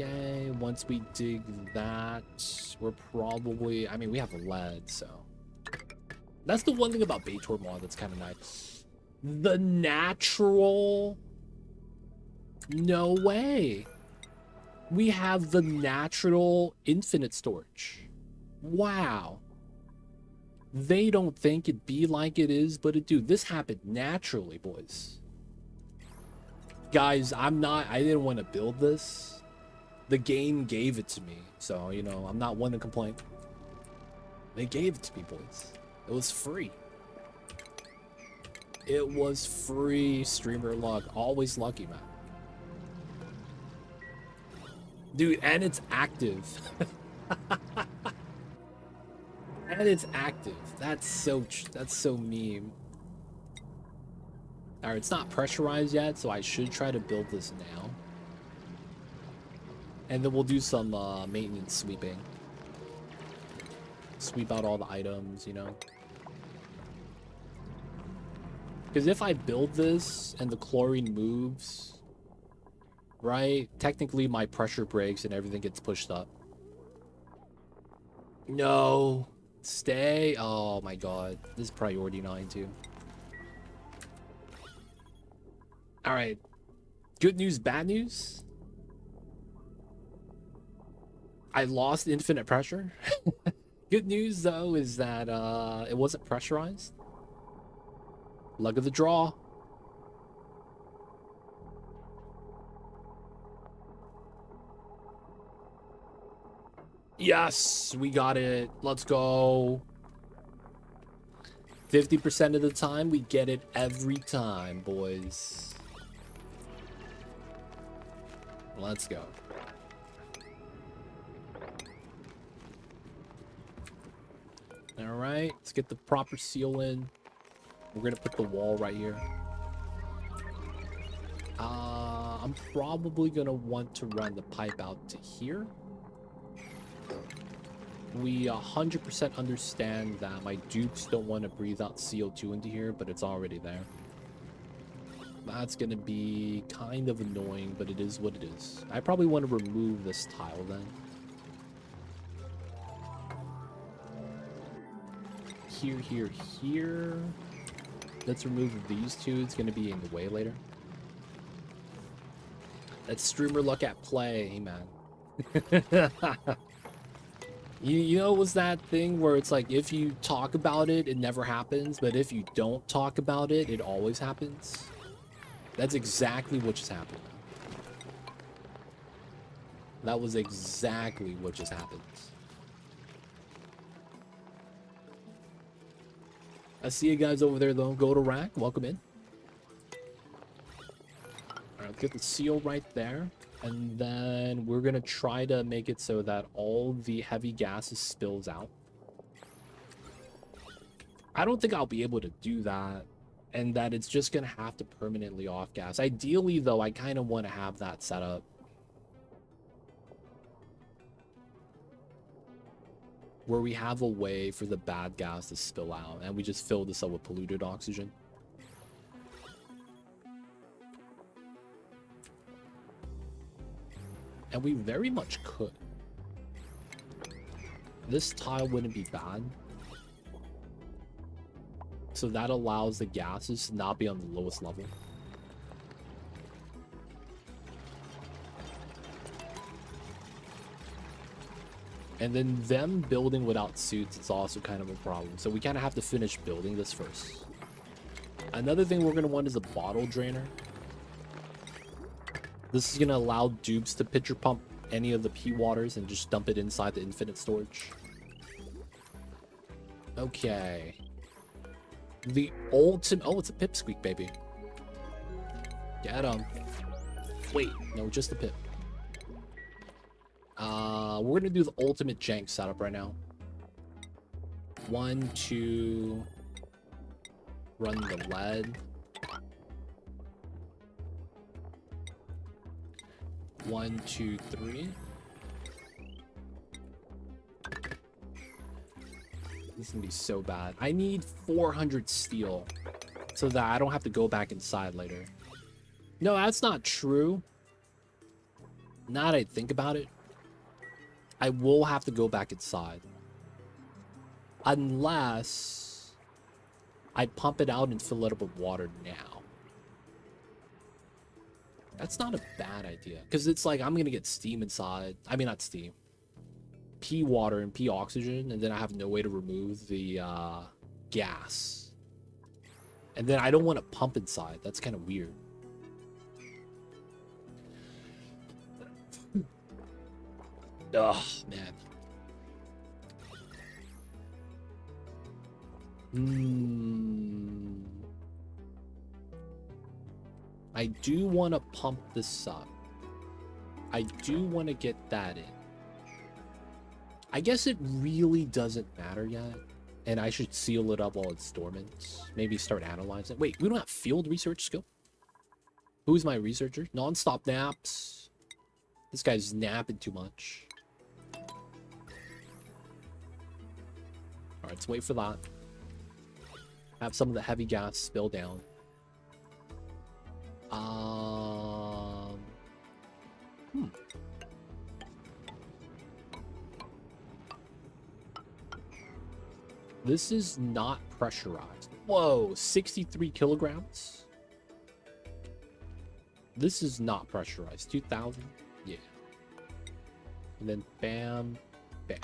[SPEAKER 2] Okay, once we dig that, we're probably... I mean, we have lead, so... That's the one thing about Baator mod that's kind of nice. The natural... No way. We have the natural infinite storage. Wow. They don't think it'd be like it is, but it do. This happened naturally, boys. Guys, I didn't want to build this. The game gave it to me, so, you know, I'm not one to complain. They gave it to me, boys. It was free. It was free, streamer luck. Always lucky, man. Dude, and it's active. And it's active. That's so meme. Alright, it's not pressurized yet, so I should try to build this now. And then we'll do some maintenance sweeping. Sweep out all the items, you know. Because if I build this and the chlorine moves, right, technically my pressure breaks and everything gets pushed up. No. Stay. Oh my god. This is priority 9 too. Alright. Good news, bad news? I lost infinite pressure. Good news though is that it wasn't pressurized. Luck of the draw. Yes, we got it. Let's go. 50% of the time, we get it every time, boys. Let's go. All right, let's get the proper seal in. We're gonna put the wall right here. I'm probably gonna want to run the pipe out to here. We 100% understand that my dupes don't want to breathe out CO2 into here, but it's already there. That's gonna be kind of annoying, but it is what it is. I probably want to remove this tile then. Here, here, here. Let's remove these two. It's gonna be in the way later. That's streamer luck at play, man. You know, it was that thing where it's like, if you talk about it, it never happens, but if you don't talk about it, it always happens. That's exactly what just happened. That was exactly what just happened. I see you guys over there, though. Go to rack. Welcome in. All right, let's get the seal right there. And then we're going to try to make it so that all the heavy gases spills out. I don't think I'll be able to do that. And that it's just going to have to permanently off gas. Ideally, though, I kind of want to have that set up. Where we have a way for the bad gas to spill out. And we just fill this up with polluted oxygen. And we very much could. This tile wouldn't be bad. So that allows the gases to not be on the lowest level. And then them building without suits is also kind of a problem. So we kind of have to finish building this first. Another thing we're going to want is a bottle drainer. This is going to allow dupes to pitcher pump any of the P waters and just dump it inside the infinite storage. Okay. The ultimate... Oh, it's a pipsqueak, baby. Get him. Wait, no, just the pip. We're going to do the ultimate jank setup right now. 1, 2... Run the lead. 1, 2, 3. This is gonna be so bad. I need 400 steel so that I don't have to go back inside later. No, that's not true. Now that I think about it, I will have to go back inside. Unless I pump it out and fill it up with water now. That's not a bad idea. Because it's like, I'm going to get steam inside. I mean, not steam. P water and P oxygen. And then I have no way to remove the gas. And then I don't want to pump inside. That's kind of weird. Oh, man. I do want to pump this up. I do want to get that in. I guess it really doesn't matter yet. And I should seal it up while it's dormant. Maybe start analyzing it. Wait, we don't have field research skill? Who's my researcher? Non-stop naps. This guy's napping too much. Alright, let's wait for that. Have some of the heavy gas spill down. This is not pressurized. Whoa, 63 kilograms? This is not pressurized. 2,000? Yeah. And then bam, bam.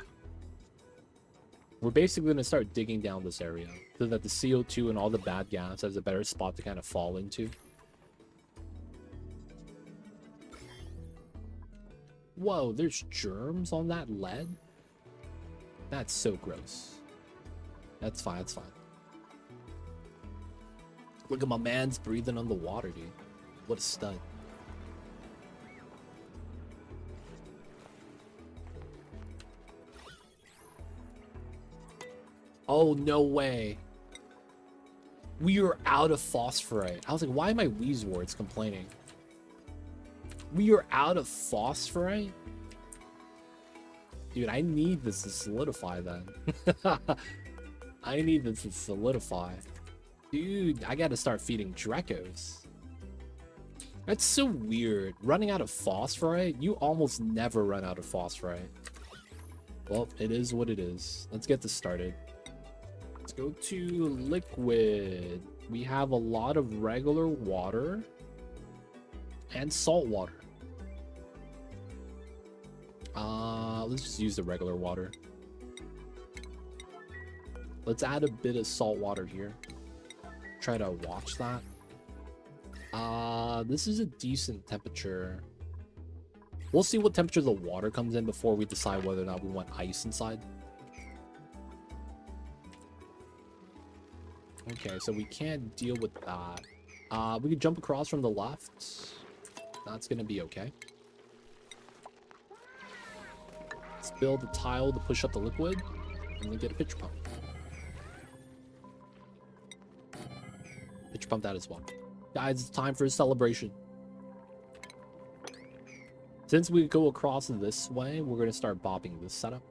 [SPEAKER 2] We're basically going to start digging down this area so that the CO2 and all the bad gas has a better spot to kind of fall into. Whoa, there's germs on that lead? That's so gross. That's fine, that's fine. Look at my man's breathing on the water, dude. What a stud. Oh, no way. We are out of phosphorite. I was like, why are my Weezwards complaining? We are out of phosphorite? Dude, I need this to solidify then. I need this to solidify. Dude, I gotta start feeding Drekos. That's so weird. Running out of phosphorite? You almost never run out of phosphorite. Well, it is what it is. Let's get this started. Let's go to liquid. We have a lot of regular water and salt water. Let's just use the regular water. Let's add a bit of salt water here. Try to watch that. This is a decent temperature. We'll see what temperature the water comes in before we decide whether or not we want ice inside. Okay, so we can't deal with that. We can jump across from the left. That's gonna be okay. Let's build a tile to push up the liquid, and then get a pitch pump. Pitch pump that as well. Guys, it's time for a celebration. Since we go across this way, we're gonna start bopping this setup.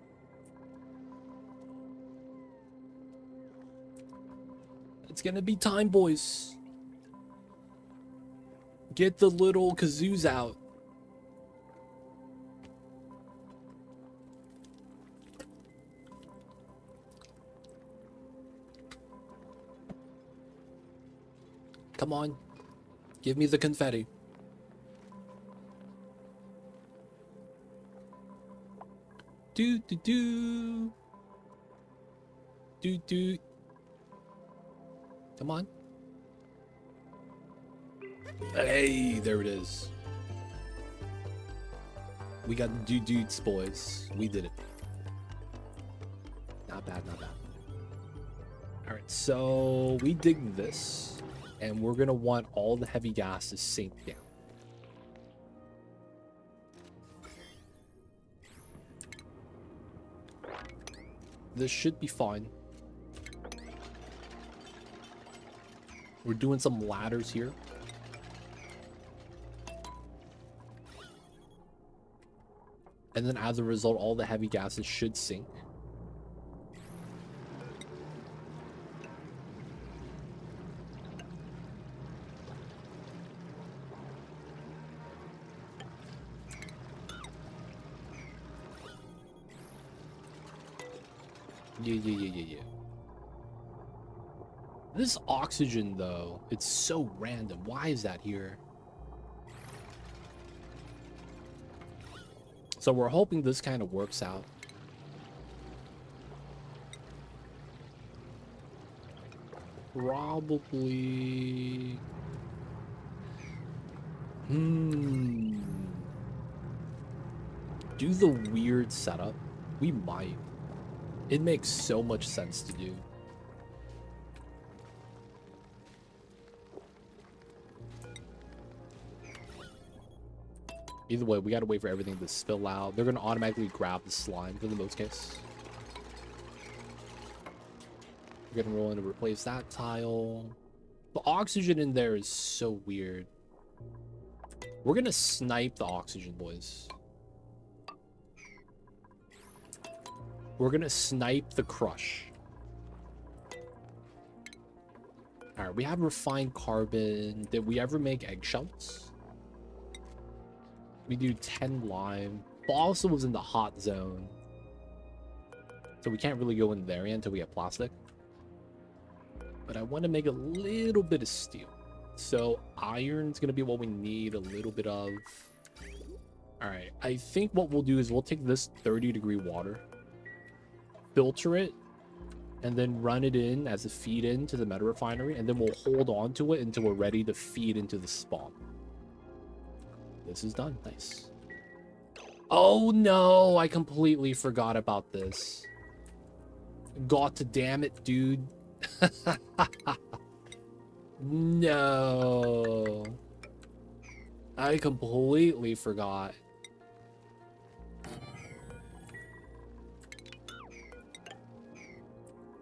[SPEAKER 2] It's gonna be time, boys. Get the little kazoos out. Come on. Give me the confetti. Do do do. Do do. Come on. Hey, there it is. We got the dudes, boys. We did it. Not bad, not bad. All right, so we dig this, and we're gonna want all the heavy gas to sink down. This should be fine. We're doing some ladders here. And then as a result, all the heavy gases should sink. Yeah. This oxygen, though, it's so random. Why is that here? So we're hoping this kind of works out. Probably... Do the weird setup? We might. It makes so much sense to do. Either way, we gotta wait for everything to spill out. They're gonna automatically grab the slime for the most case. We're gonna roll in to replace that tile. The oxygen in there is so weird. We're gonna snipe the oxygen, boys. We're gonna snipe the crush. Alright, we have refined carbon. Did we ever make eggshells? We do 10 lime. Balsa was in the hot zone. So we can't really go in there yet until we have plastic. But I want to make a little bit of steel. So iron's going to be what we need a little bit of. Alright, I think what we'll do is we'll take this 30-degree water, filter it, and then run it in as a feed in to the meta refinery, and then we'll hold on to it until we're ready to feed into the spawn. This is done. Nice. Oh no, I completely forgot about this. God damn it, dude. No. I completely forgot.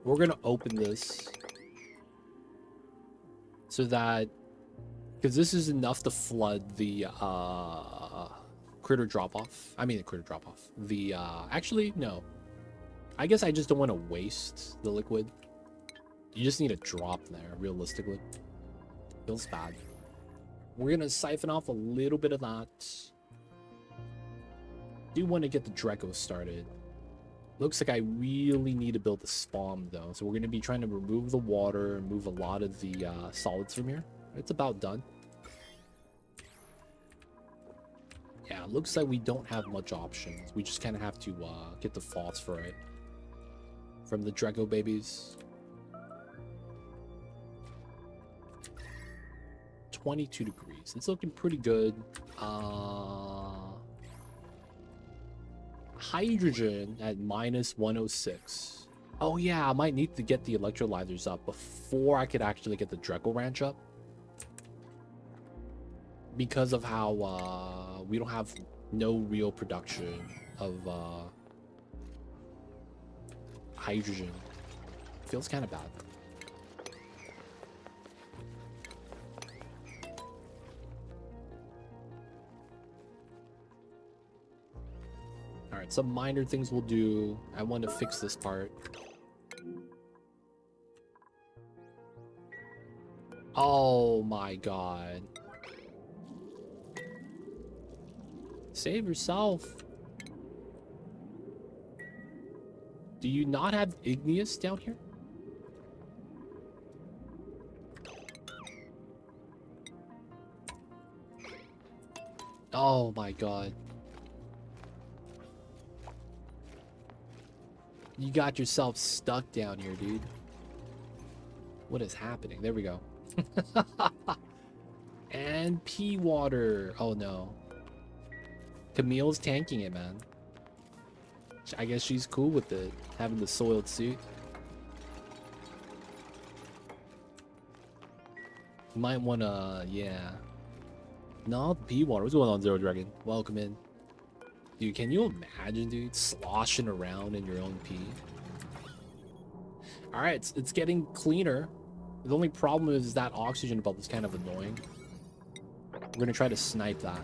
[SPEAKER 2] We're gonna open this so that, because this is enough to flood the critter drop off. I mean the critter drop off. The actually no. I guess I just don't want to waste the liquid. You just need a drop there, realistically. Feels bad. We're gonna siphon off a little bit of that. Do want to get the Draco started. Looks like I really need to build the spawn though, so we're gonna be trying to remove the water and move a lot of the solids from here. It's about done. Yeah, it looks like we don't have much options. We just kind of have to get the phosphorite from the Draco babies. 22 degrees. It's looking pretty good. Hydrogen at minus 106. Oh yeah, I might need to get the electrolyzers up before I could actually get the Draco Ranch up. Because of how we don't have no real production of hydrogen. Feels kind of bad. Alright, some minor things we'll do. I want to fix this part. Oh my god. Save yourself. Do you not have igneous down here? Oh my god. You got yourself stuck down here, dude. What is happening? There we go. And pea water. Oh no. Camille's tanking it, man. I guess she's cool with it, having the soiled suit. You might wanna, yeah. No, pea water. What's going on, Zero Dragon? Welcome in. Dude, can you imagine, dude, sloshing around in your own pee? Alright, it's getting cleaner. The only problem is that oxygen bubble is kind of annoying. We're gonna try to snipe that.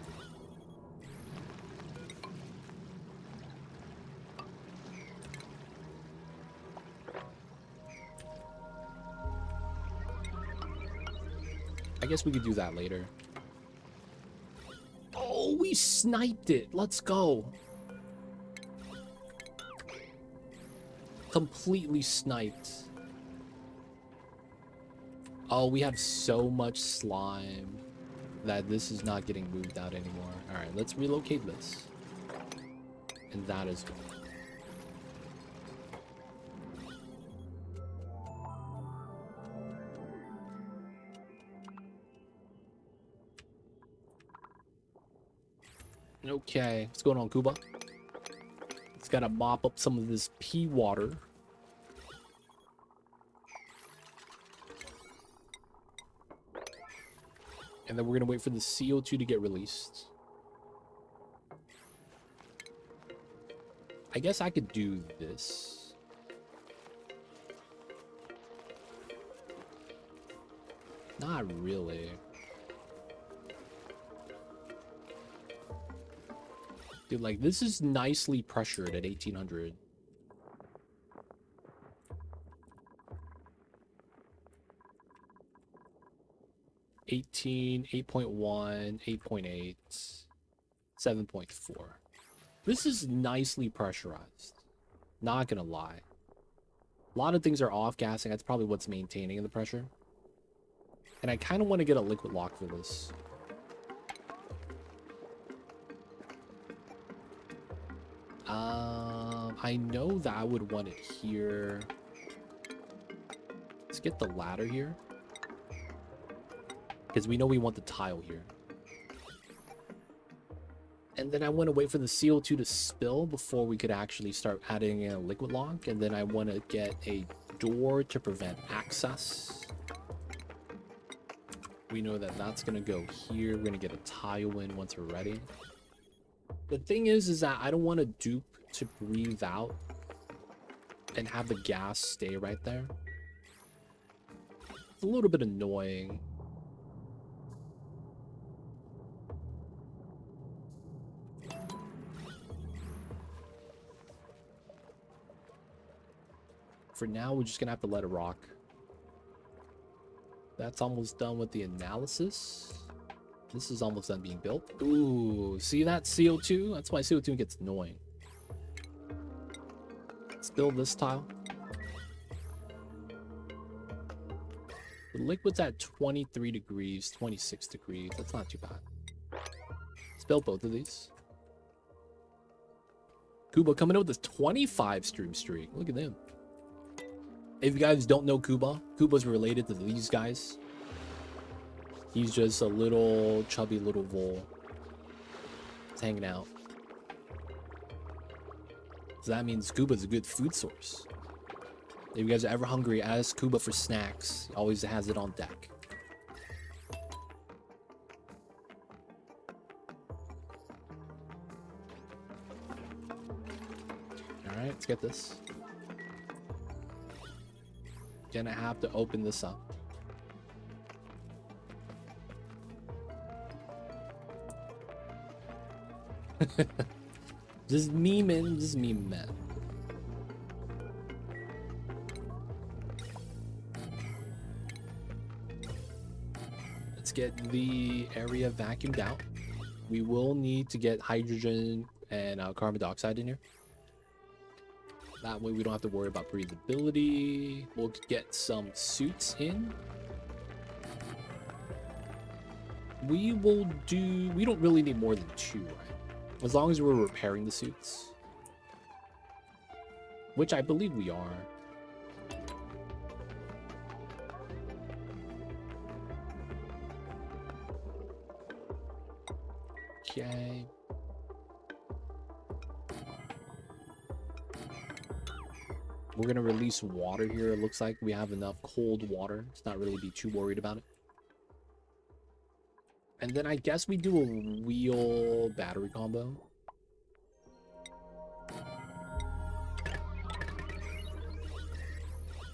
[SPEAKER 2] I guess we could do that later. Oh, we sniped it. Let's go. Completely sniped. Oh, we have so much slime that this is not getting moved out anymore. All right, let's relocate this. And that is well. Okay, what's going on, Kuba? It's gotta mop up some of this pea water. And then we're gonna wait for the CO2 to get released. I guess I could do this. Not really. Dude, like, this is nicely pressured at 1800. (18, 8.1, 8.8, 7.4). This is nicely pressurized. Not gonna lie. A lot of things are off-gassing. That's probably what's maintaining the pressure. And I kind of want to get a liquid lock for this. I know that I would want it here. Let's get the ladder here. Because we know we want the tile here. And then I want to wait for the CO2 to spill before we could actually start adding in a liquid lock. And then I want to get a door to prevent access. We know that that's gonna go here. We're gonna get a tile in once we're ready. The thing is that I don't want a dupe to breathe out and have the gas stay right there. It's a little bit annoying. For now, we're just gonna have to let it rock. That's almost done with the analysis. This is almost done being built. Ooh, see that CO2? That's why CO2 gets annoying. Let's build this tile. The liquid's at 23 degrees, 26 degrees. That's not too bad. Let's build both of these. Kuba coming in with this 25 stream streak. Look at them. If you guys don't know Kuba, Kuba's related to these guys. He's just a little chubby little vole. He's hanging out. So that means Kuba's a good food source. If you guys are ever hungry, ask Kuba for snacks. He always has it on deck. Alright, let's get this. Gonna have to open this up. Just memeing, man. Let's get the area vacuumed out. We will need to get hydrogen and carbon dioxide in here. That way we don't have to worry about breathability. We'll get some suits in. We don't really need more than 2, right? As long as we're repairing the suits. Which I believe we are. Okay. We're going to release water here. It looks like we have enough cold water. Let's not really be too worried about it. And then I guess we do a wheel battery combo.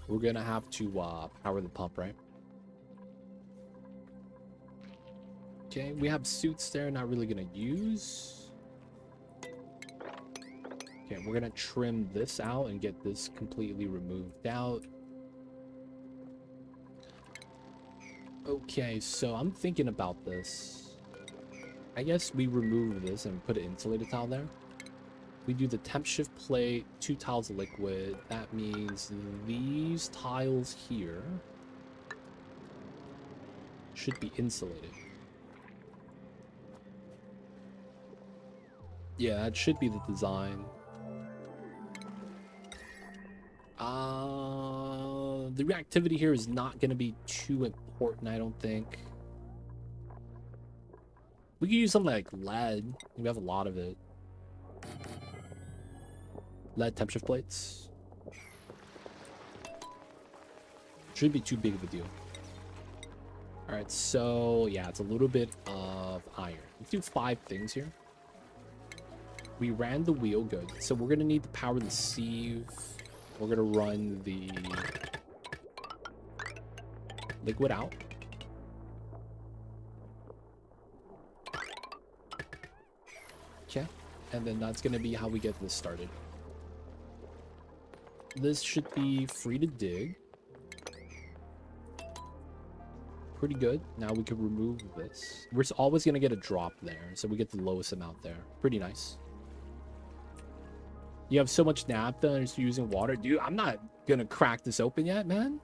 [SPEAKER 2] We're going to have to power the pump, right? Okay, we have suits there, not really going to use. Okay, we're gonna trim this out and get this completely removed out. Okay, so I'm thinking about this. I guess we remove this and put an insulated tile there. We do the temp shift plate, 2 tiles of liquid. That means these tiles here should be insulated. Yeah, that should be the design. The reactivity here is not going to be too important, I don't think. We could use something like lead. We have a lot of it. Lead temp shift plates. Shouldn't be too big of a deal. Alright, so yeah, it's a little bit of iron. Let's do 5 things here. We ran the wheel, good. So we're going to need to power the sieve. We're going to run the liquid out. Okay. And then that's going to be how we get this started. This should be free to dig. Pretty good. Now we can remove this. We're always going to get a drop there. So we get the lowest amount there. Pretty nice. You have so much naphtha and you're using water. Dude, I'm not going to crack this open yet, man.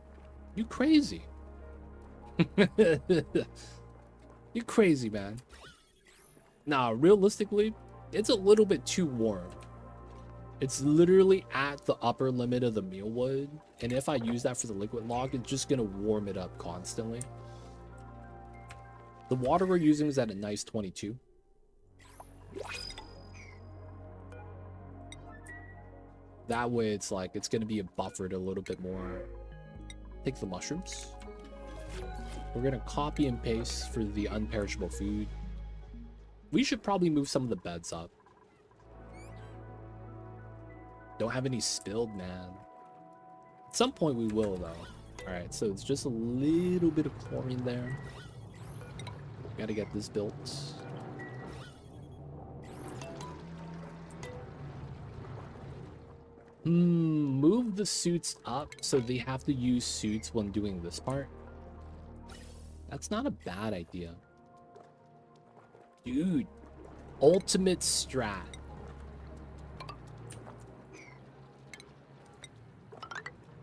[SPEAKER 2] You crazy. You crazy, man. Nah, realistically, it's a little bit too warm. It's literally at the upper limit of the mealwood. And if I use that for the liquid log, it's just going to warm it up constantly. The water we're using is at a nice 22. That way it's like, it's going to be buffered a little bit more. Take the mushrooms. We're gonna copy and paste for the unperishable food. We should probably move some of the beds up. Don't have any spilled, man. At some point we will, though. Alright, so it's just a little bit of chlorine there. Gotta get this built. Move the suits up so they have to use suits when doing this part. That's not a bad idea. Dude, ultimate strat.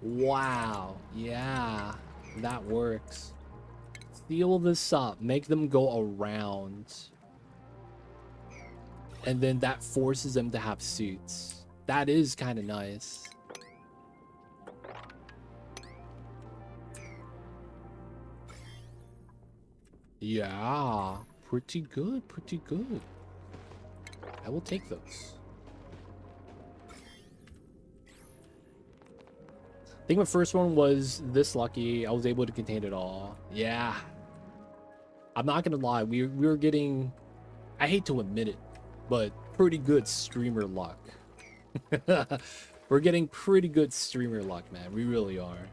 [SPEAKER 2] Wow, yeah, that works. Seal this up, make them go around. And then that forces them to have suits. That is kind of nice. Yeah, pretty good, pretty good. I will take those. I think my first one was this lucky. I was able to contain it all. Yeah. I'm not gonna lie, we were getting, I hate to admit it, but pretty good streamer luck. We're getting pretty good streamer luck, man. We really are.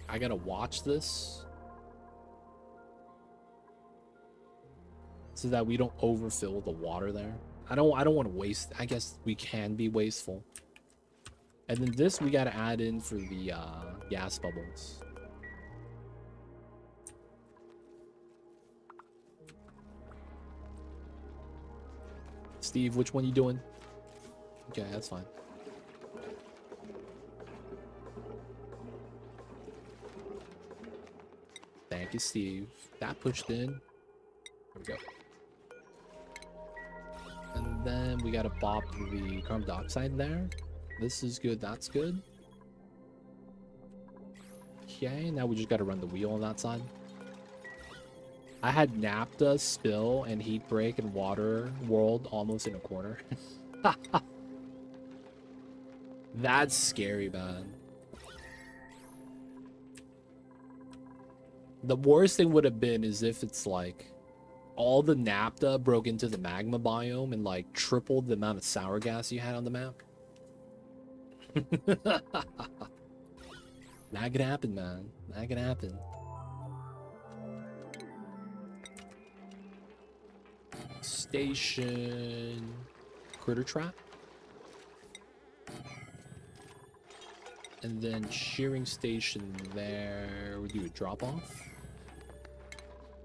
[SPEAKER 2] I gotta watch this so that we don't overfill the water there. I don't want to waste. I guess we can be wasteful. And then this we gotta add in for the gas bubbles. Steve, which one you doing? Okay, that's fine. Thank you, Steve. That pushed in. There we go. And then we gotta bop the carbon dioxide there. This is good, that's good. Okay, now we just gotta run the wheel on that side. I had naphtha, spill, and heat break and water world almost in a corner. That's scary, man. The worst thing would have been is if it's like all the naphtha broke into the magma biome and like tripled the amount of sour gas you had on the map. That could happen, man. That could happen. Station critter trap. And then shearing station there. We do a drop off.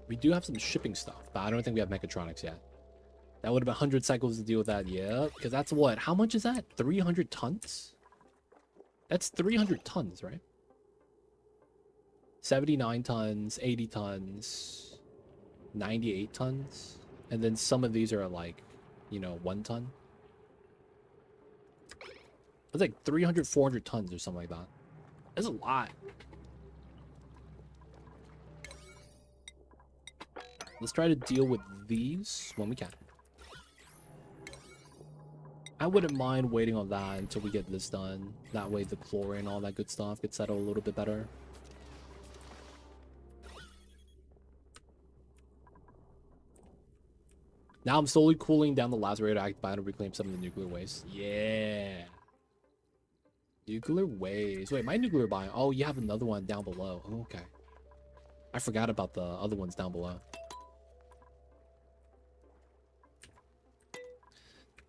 [SPEAKER 2] We do have some shipping stuff, but I don't think we have mechatronics yet. That would have been 100 cycles to deal with that. Yeah, because that's what? How much is that? 300 tons? That's 300 tons, right? 79 tons, 80 tons, 98 tons. And then some of these are like, you know, 1 ton. It's like 300, 400 tons or something like that. That's a lot. Let's try to deal with these when we can. I wouldn't mind waiting on that until we get this done. That way the chlorine and all that good stuff gets settled a little bit better. Now I'm slowly cooling down the last radioactive biome to reclaim some of the nuclear waste. Yeah. Nuclear waste. Wait, my nuclear biome. Oh, you have another one down below. Oh, okay. I forgot about the other ones down below.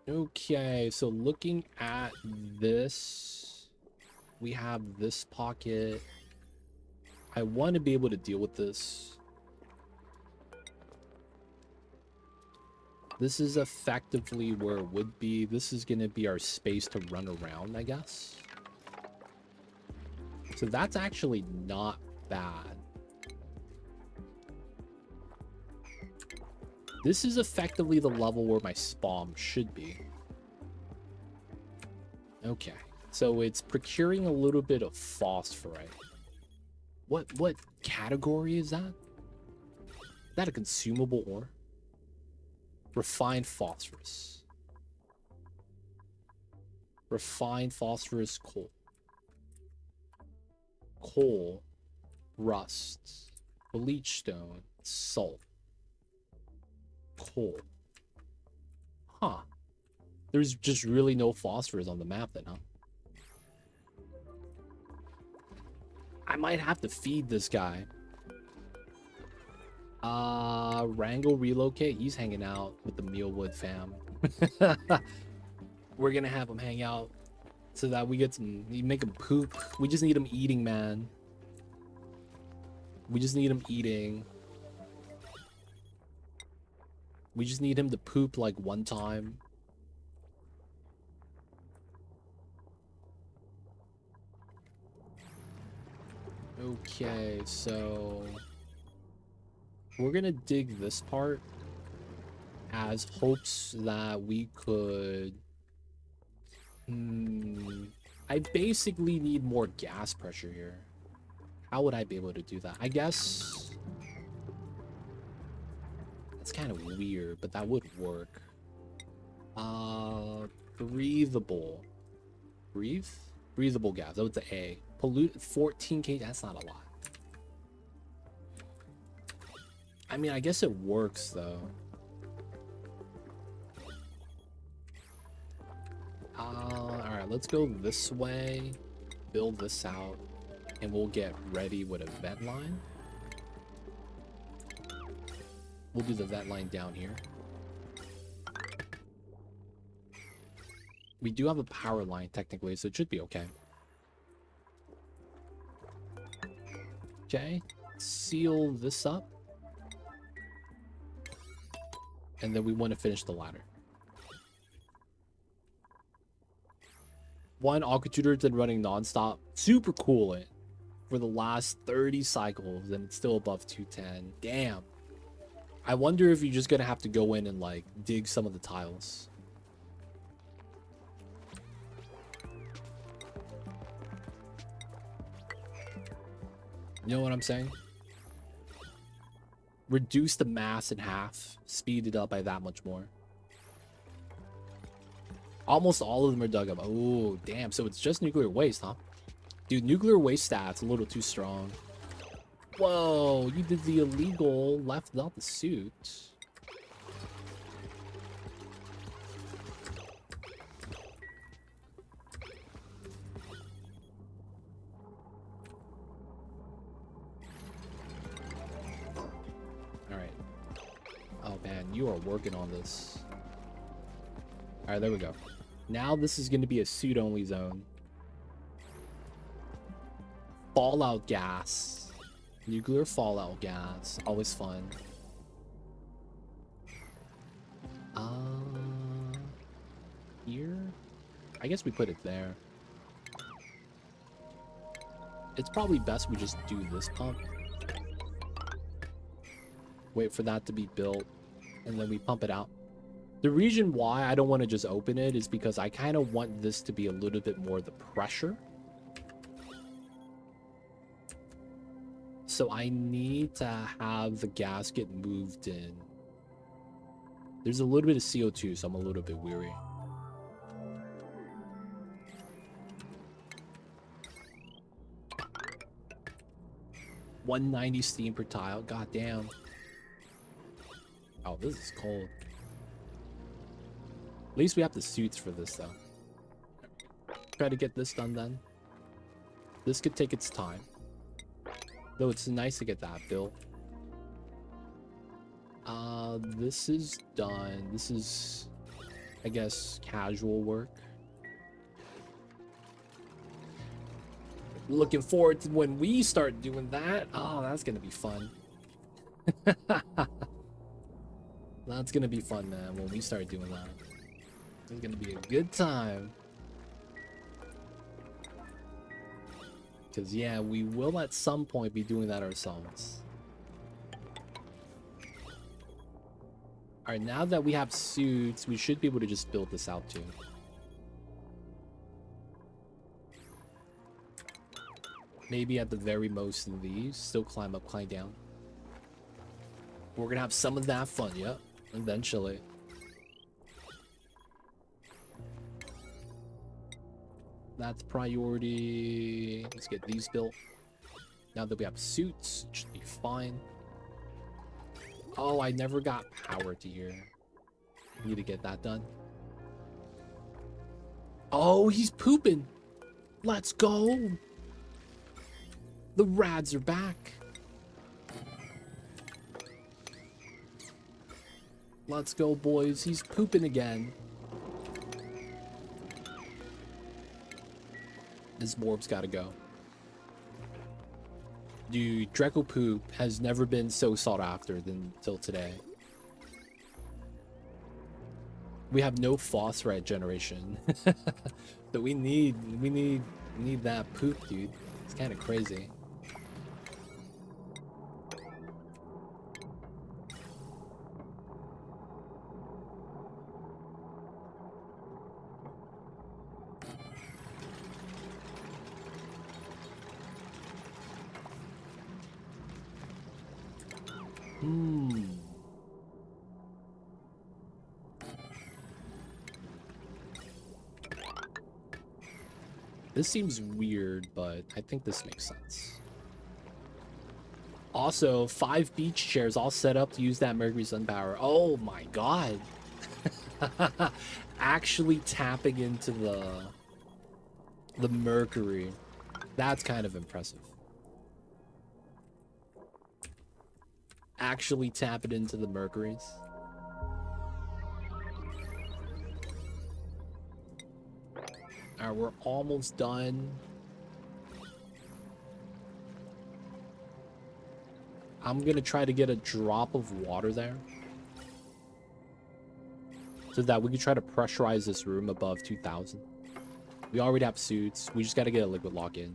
[SPEAKER 2] Okay, so looking at this, we have this pocket. I want to be able to deal with this. This is effectively where it would be. This is going to be our space to run around, I guess. So that's actually not bad. This is effectively the level where my spawn should be. Okay, so it's procuring a little bit of phosphorite. What category is that? Is that a consumable ore? Refined phosphorus. Refined phosphorus coal. Coal. Rust. Bleach stone. Salt. Coal. Huh. There's just really no phosphorus on the map then, huh? I might have to feed this guy. Wrangle relocate. He's hanging out with the Mealwood fam. We're gonna have him hang out so that we get some. You make him poop. We just need him eating, man. We just need him eating. We just need him to poop like one time. Okay, so we're gonna dig this part as hopes that we could I basically need more gas pressure here. How would I be able to do that? I guess that's kind of weird, but that would work. Breathable. Breathable gas. That was the A. Pollute 14 kg. That's not a lot. I mean, I guess it works though. Alright, let's go this way. Build this out. And we'll get ready with a vent line. We'll do the vent line down here. We do have a power line technically, so it should be okay. Okay, seal this up. And then we want to finish the ladder. One Aqua Tutor's been running non-stop. Super cool it for the last 30 cycles, and it's still above 210. Damn. I wonder if you're just gonna have to go in and like dig some of the tiles. You know what I'm saying? Reduce the mass in half. Speed it up by that much more. Almost all of them are dug up. Oh, damn. So it's just nuclear waste, huh? Dude, nuclear waste stats a little too strong. Whoa, you did the illegal, left without the suit. Alright. Oh man, you are working on this. Alright, there we go. Now this is going to be a suit-only zone. Fallout gas. Nuclear fallout gas. Always fun. Here? I guess we put it there. It's probably best we just do this pump. Wait for that to be built. And then we pump it out. The reason why I don't want to just open it is because I kind of want this to be a little bit more the pressure. So I need to have the gas get moved in. There's a little bit of CO2, so I'm a little bit weary. $190 steam per tile. God damn. Oh, this is cold. At least we have the suits for this, though. Try to get this done, then. This could take its time. Though it's nice to get that built. This is done. This is, I guess, casual work. Looking forward to when we start doing that. Oh, that's gonna be fun. That's gonna be fun, man, when we start doing that. It's gonna be a good time. Because, yeah, we will at some point be doing that ourselves. Alright, now that we have suits, we should be able to just build this out too. Maybe at the very most of these. Still climb up, climb down. We're gonna have some of that fun, yep. Eventually. That's priority. Let's get these built. Now that we have suits, it should be fine. Oh, I never got power to here. Need to get that done. Oh, he's pooping. Let's go. The rads are back. Let's go, boys. He's pooping again. This morb's gotta go. Dude, Draco poop has never been so sought after than till today. We have no phosphorite generation. But we need that poop, dude. It's kind of crazy. This seems weird, but I think this makes sense. Also, 5 beach chairs all set up to use that Mercury Sun power. Oh my god. Actually tapping into the Mercury. That's kind of impressive. Actually tap it into the Mercuries. Alright, we're almost done. I'm gonna try to get a drop of water there, so that we can try to pressurize this room above 2000. We already have suits. We just gotta get a liquid lock in.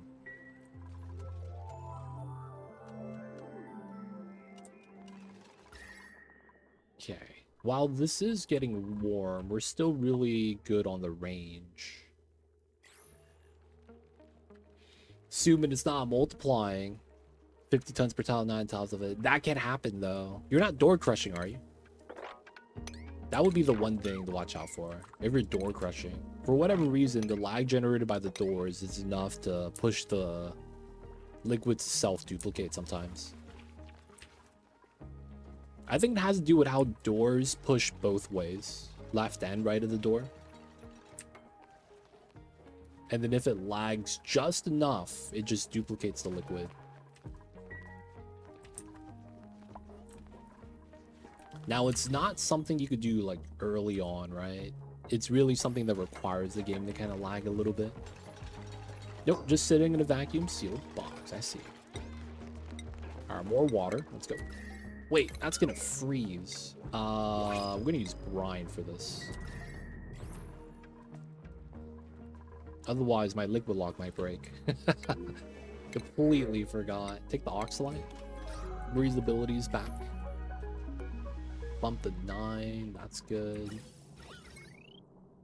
[SPEAKER 2] Okay. While this is getting warm, we're still really good on the range. Assuming it's not multiplying. 50 tons per tile, 9 tiles of it. That can't happen, though. You're not door crushing, are you? That would be the one thing to watch out for. If you're door crushing. For whatever reason, the lag generated by the doors is enough to push the liquid to self-duplicate sometimes. I think it has to do with how doors push both ways. Left and right of the door. And then if it lags just enough, it just duplicates the liquid. Now, it's not something you could do, like, early on, right? It's really something that requires the game to kind of lag a little bit. Nope, just sitting in a vacuum sealed box. I see. Alright, more water. Let's go. Wait, that's gonna freeze. I'm gonna use brine for this. Otherwise, my liquid lock might break. Completely forgot. Take the oxalite. Breathability is back. Bump the 9. That's good.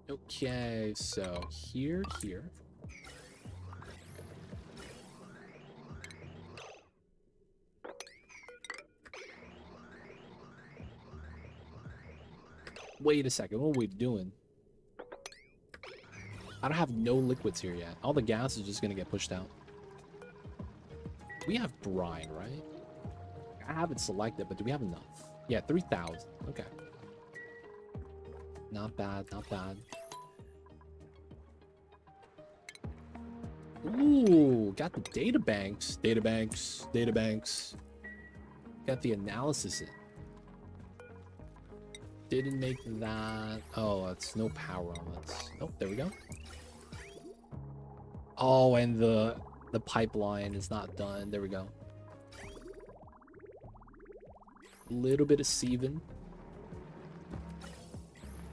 [SPEAKER 2] Okay, so here. Wait a second. What are we doing? I don't have no liquids here yet. All the gas is just going to get pushed out. We have brine, right? I have it selected, but do we have enough? Yeah, 3,000. Okay. Not bad, not bad. Ooh, got the data banks. Databanks. Got the analysis in. Didn't make that. Oh, that's no power on this. Nope, there we go. Oh, and the pipeline is not done. There we go. Little bit of sieving.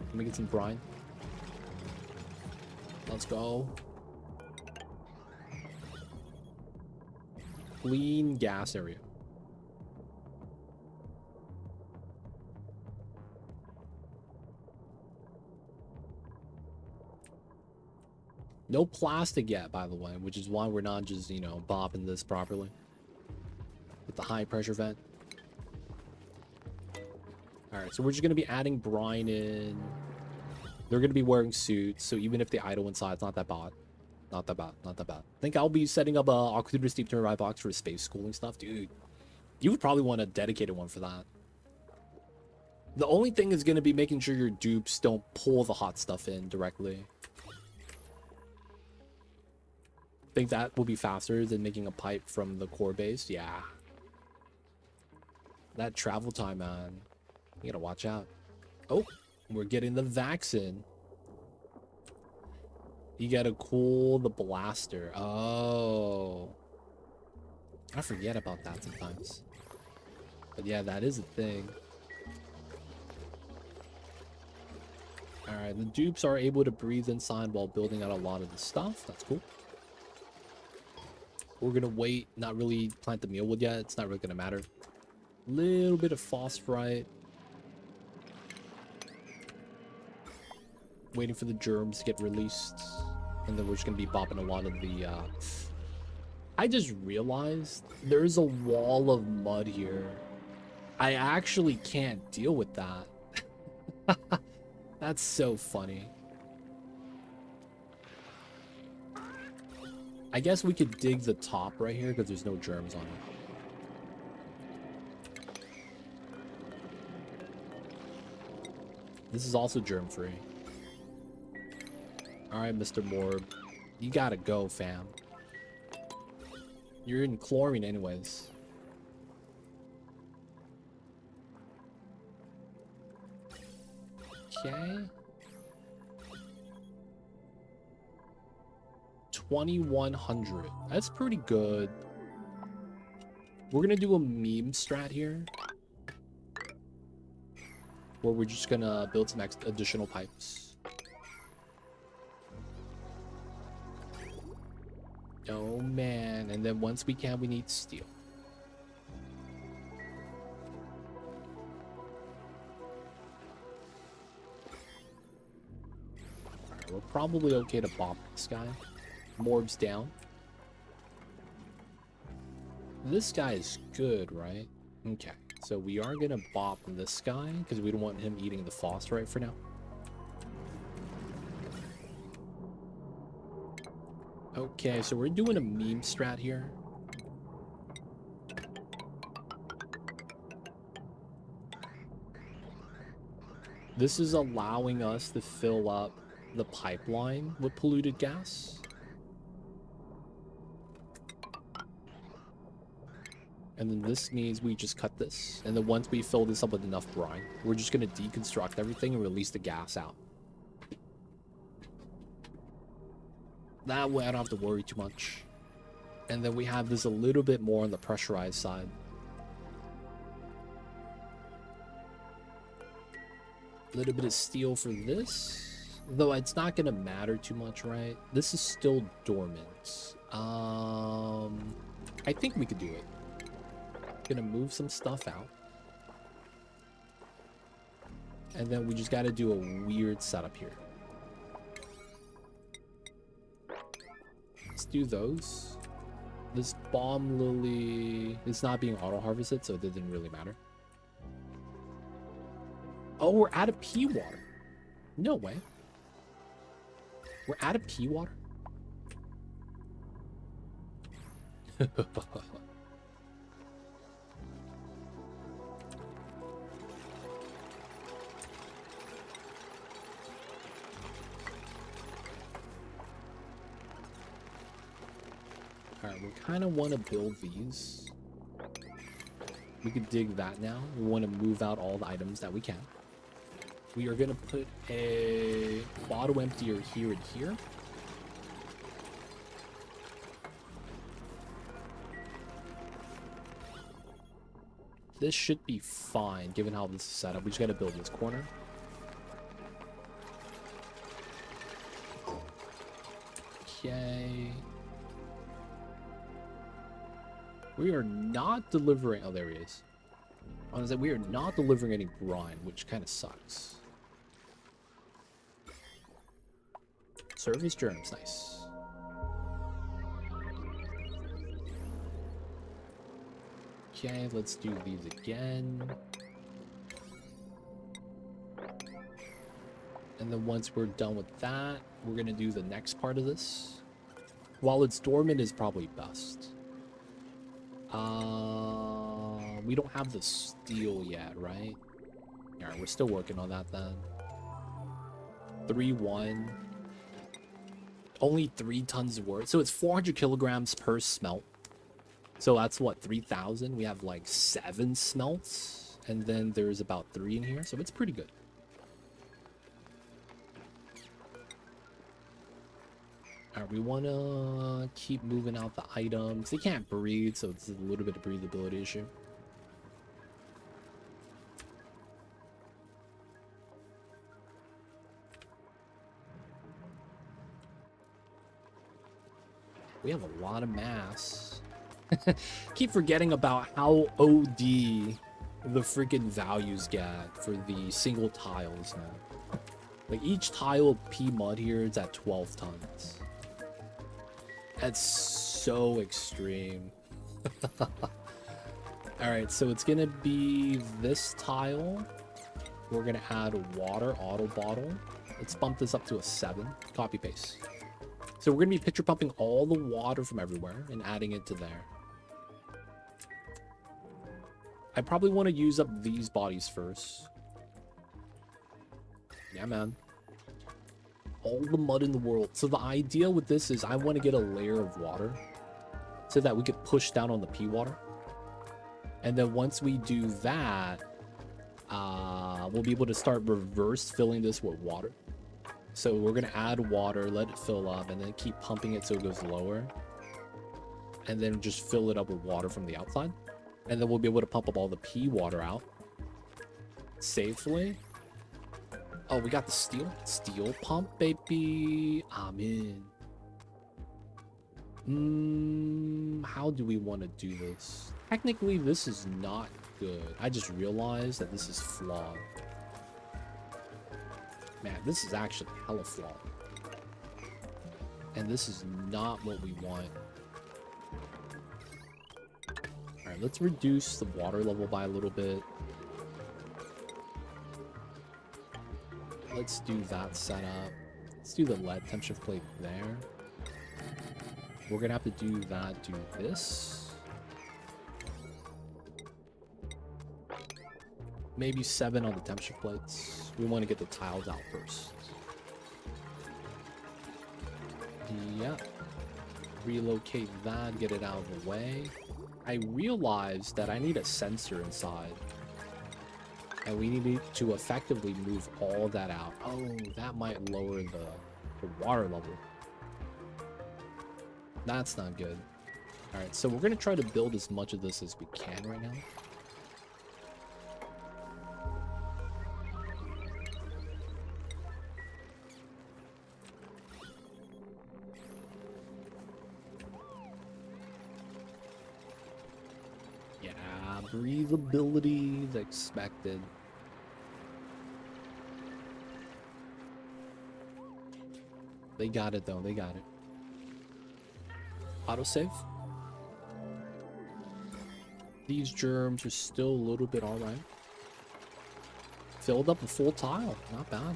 [SPEAKER 2] Let me get some brine. Let's go. Clean gas area. No plastic yet, by the way, which is why we're not just, you know, bopping this properly. With the high pressure vent. Alright, so we're just going to be adding brine in. They're going to be wearing suits, so even if they idle inside, it's not that bad. Not that bad. Not that bad. I think I'll be setting up a Aquatutor Steep to Revive box for space schooling stuff. Dude, you would probably want a dedicated one for that. The only thing is going to be making sure your dupes don't pull the hot stuff in directly. Think that will be faster than making a pipe from the core base? Yeah. That travel time, man. You gotta watch out. Oh, we're getting the vaccine. You gotta cool the blaster. Oh. I forget about that sometimes. But yeah, that is a thing. Alright, the dupes are able to breathe inside while building out a lot of the stuff. That's cool. We're gonna wait, not really plant the mealwood yet. It's not really gonna matter. Little bit of phosphorite. Waiting for the germs to get released. And then we're just gonna be bopping a lot of the I just realized there's a wall of mud here. I actually can't deal with that. That's so funny. I guess we could dig the top right here because there's no germs on it. This is also germ-free. Alright, Mr. Morb. You gotta go, fam. You're in chlorine anyways. Okay. 2100. That's pretty good. We're gonna do a meme strat here. Where we're just gonna build some additional pipes. Oh man, and then once we can, we need steel. Alright, we're probably okay to bomb this guy. Morb's down. This guy is good, right? Okay, so we are gonna bop this guy because we don't want him eating the phosphorite for now. Okay, so we're doing a meme strat here. This is allowing us to fill up the pipeline with polluted gas. And then this means we just cut this. And then once we fill this up with enough brine, we're just going to deconstruct everything and release the gas out. That way I don't have to worry too much. And then we have this a little bit more on the pressurized side. A little bit of steel for this. Though it's not going to matter too much, right? This is still dormant. I think we could do it. Gonna move some stuff out. And then we just got to do a weird setup here. Let's do those. This bomb lily is not being auto-harvested, so it didn't really matter. Oh, we're out of pea water. No way. We're out of pea water? Alright, we kind of want to build these. We could dig that now. We want to move out all the items that we can. We are going to put a bottle emptier here and here. This should be fine, given how this is set up. We just got to build this corner. Okay. We are not delivering... Oh, there he is. Honestly, we are not delivering any brine, which kind of sucks. Surface germs, nice. Okay, let's do these again. And then once we're done with that, we're going to do the next part of this. While it's dormant is probably best. We don't have the steel yet, right? Alright, we're still working on that then. 3-1. Only 3 tons worth. So it's 400 kilograms per smelt. So that's what, 3,000? We have like 7 smelts. And then there's about 3 in here. So it's pretty good. Alright, we want to keep moving out the items. They can't breathe, so it's a little bit of breathability issue. We have a lot of mass. Keep forgetting about how OD the freaking values get for the single tiles now. Like each tile of P mud here is at 12 tons. That's so extreme. Alright, so it's gonna be this tile. We're gonna add water auto bottle. Let's bump this up to a 7. Copy paste. So we're gonna be pitcher pumping all the water from everywhere and adding it to there. I probably want to use up these bodies first. Yeah, man. All the mud in the world. So the idea with this is I want to get a layer of water so that we could push down on the P water. And then once we do that, we'll be able to start reverse filling this with water. So we're going to add water, let it fill up, and then keep pumping it so it goes lower. And then just fill it up with water from the outside. And then we'll be able to pump up all the P water out safely. Oh, we got the steel pump, baby. I'm in. How do we want to do this? Technically, this is not good. I just realized that this is flawed. Man, this is actually hella flawed. And this is not what we want. Alright, let's reduce the water level by a little bit. Let's do that setup. Let's do the lead temperature plate there. We're gonna have to do that, do this. Maybe 7 on the temperature plates. We want to get the tiles out first. Yep. Relocate that, get it out of the way. I realized that I need a sensor inside. And we need to effectively move all that out. Oh, that might lower the water level. That's not good. Alright, so we're going to try to build as much of this as we can right now. Breathability is expected. They got it though, they got it. Autosave. These germs are still a little bit alright. Filled up a full tile, not bad.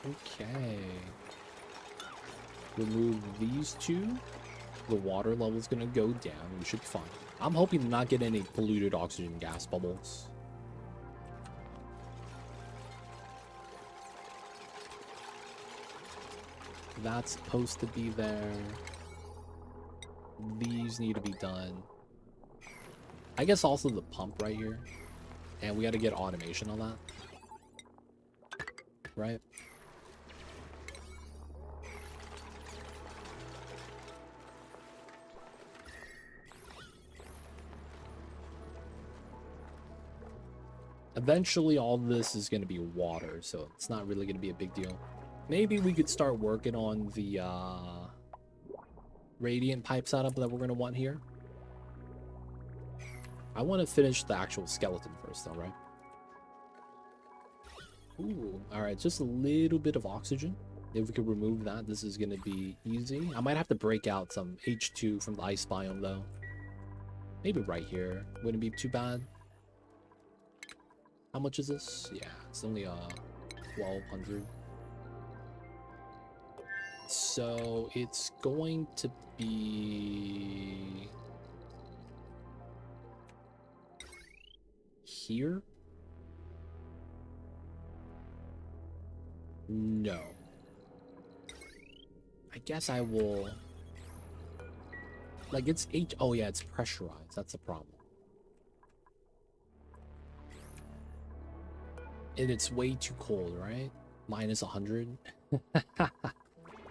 [SPEAKER 2] Okay. Remove these 2. The water level is gonna go down. We should be fine. I'm hoping to not get any polluted oxygen gas bubbles. That's supposed to be there. These need to be done. I guess also the pump right here. And we got to get automation on that. Right? Eventually, all this is going to be water, so it's not really going to be a big deal. Maybe we could start working on the radiant pipe setup that we're going to want here. I want to finish the actual skeleton first, though, right? Ooh, all right, just a little bit of oxygen. If we could remove that, this is gonna be easy. I might have to break out some H2 from the ice biome though. Maybe right here. Wouldn't be too bad. How much is this? Yeah, it's only 1200. So it's going to be here? No. I guess I will, like, it's H. Oh yeah, it's pressurized. That's a problem. And it's way too cold, right? Minus 100.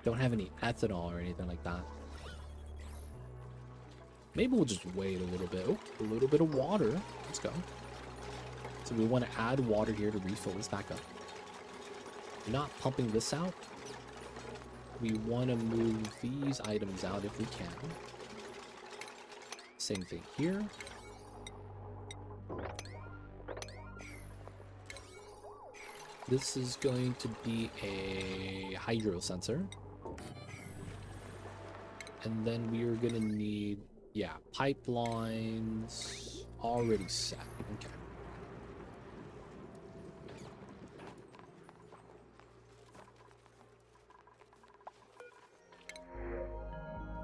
[SPEAKER 2] Don't have any ethanol or anything like that. Maybe we'll just wait a little bit. Oh, a little bit of water. Let's go. So we want to add water here to refill this back up. We're not pumping this out. We want to move these items out if we can. Same thing here. This is going to be a hydro sensor. And then we are going to need, yeah, pipelines already set. Okay.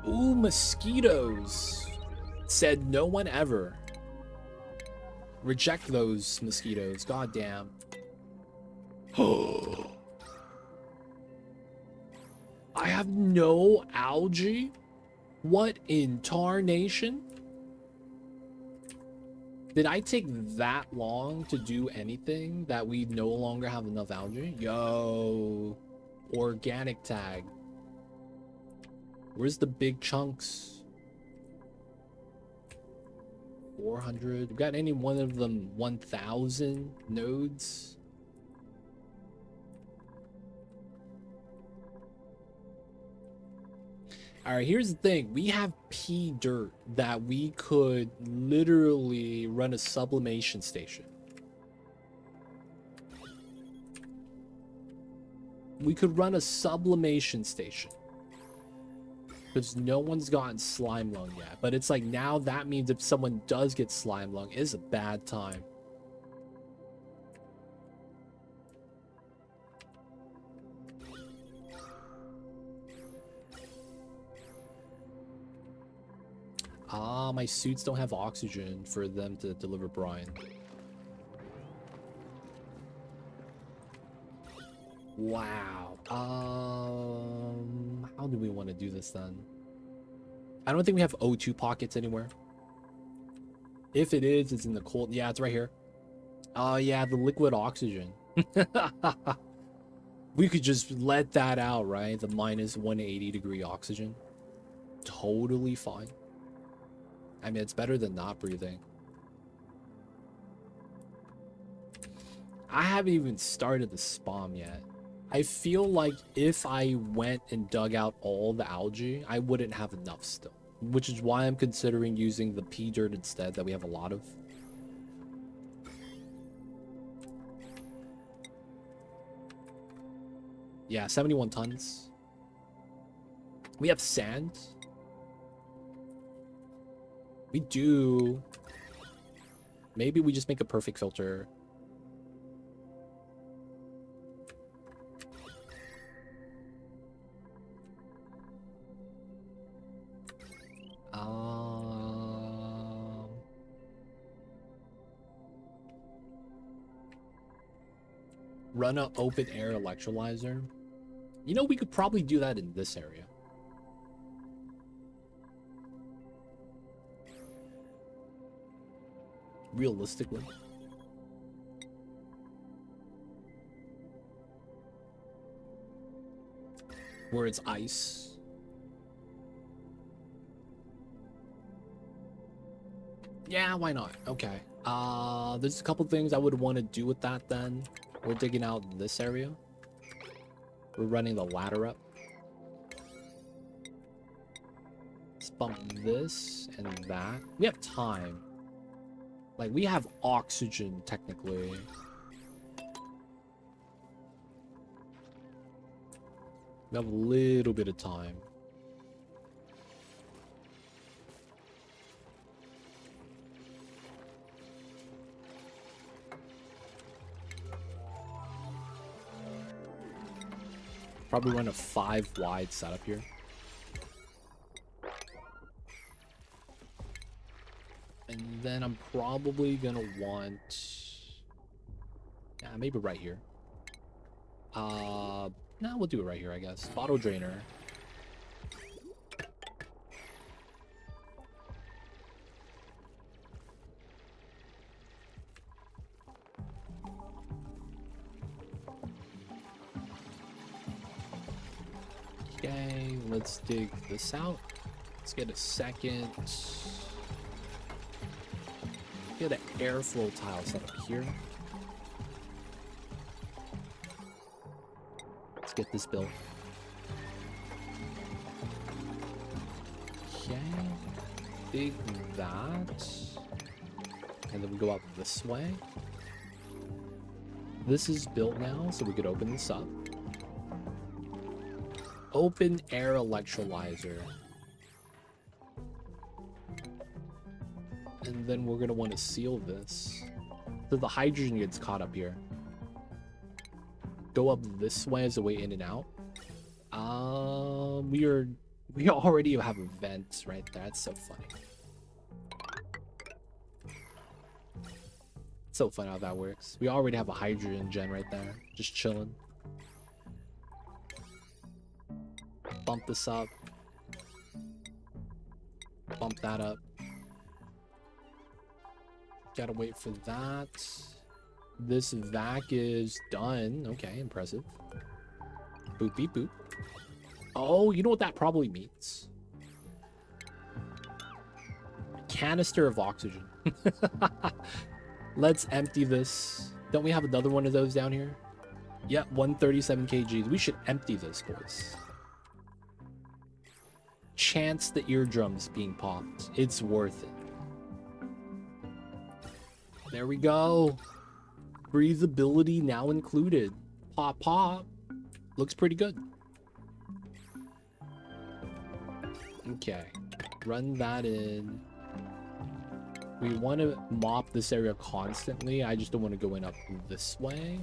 [SPEAKER 2] Ooh, mosquitoes. Said no one ever. Reject those mosquitoes. God damn. I have no algae? What in tarnation? Did I take that long to do anything that we no longer have enough algae? Yo. Organic tag. Where's the big chunks? 400. We got any one of them 1000 nodes? All right, here's the thing. We have pea dirt that we could literally run a sublimation station. We could run a sublimation station. Because no one's gotten slime lung yet. But it's like now that means if someone does get slime lung, it's a bad time. Ah, my suits don't have oxygen for them to deliver brine. Wow. How do we want to do this then? I don't think we have O2 pockets anywhere. If it is, it's in the cold. Yeah, it's right here. Oh, yeah, the liquid oxygen. We could just let that out, right? The minus 180-degree oxygen. Totally fine. I mean, it's better than not breathing. I haven't even started the spawn yet. I feel like if I went and dug out all the algae, I wouldn't have enough still. Which is why I'm considering using the pea dirt instead, that we have a lot of. Yeah, 71 tons. We have sand. We do. Maybe we just make a perfect filter. Run an open air electrolyzer. You know, we could probably do that in this area. Realistically. Where it's ice. Yeah, why not? Okay. There's a couple things I would want to do with that then. We're digging out this area. We're running the ladder up. Let's bump this and that. We have time. Like, we have oxygen, technically. We have a little bit of time. Probably run a 5 wide setup here. And then I'm probably gonna want, yeah, maybe right here. No, we'll do it right here, I guess. Bottle drainer. Okay, let's dig this out. Let's get a second. Get an airflow tile set up here. Let's get this built. Okay, dig that. And then we go out this way. This is built now, so we could open this up. Open air electrolyzer. And then we're gonna want to seal this. So the hydrogen gets caught up here. Go up this way as a way in and out. We already have a vent right there. That's so funny. So fun how that works. We already have a hydrogen gen right there, just chilling. Bump this up. Bump that up. Gotta wait for that. This vac is done. Okay, impressive. Boop beep boop. Oh, you know what that probably means? Canister of oxygen. Let's empty this. Don't we have another one of those down here? Yep, 137 kgs. We should empty this, boys. Chance the eardrums being popped. It's worth it. There we go. Breathability now included. Pop, pop. Looks pretty good. Okay. Run that in. We want to mop this area constantly. I just don't want to go in up this way.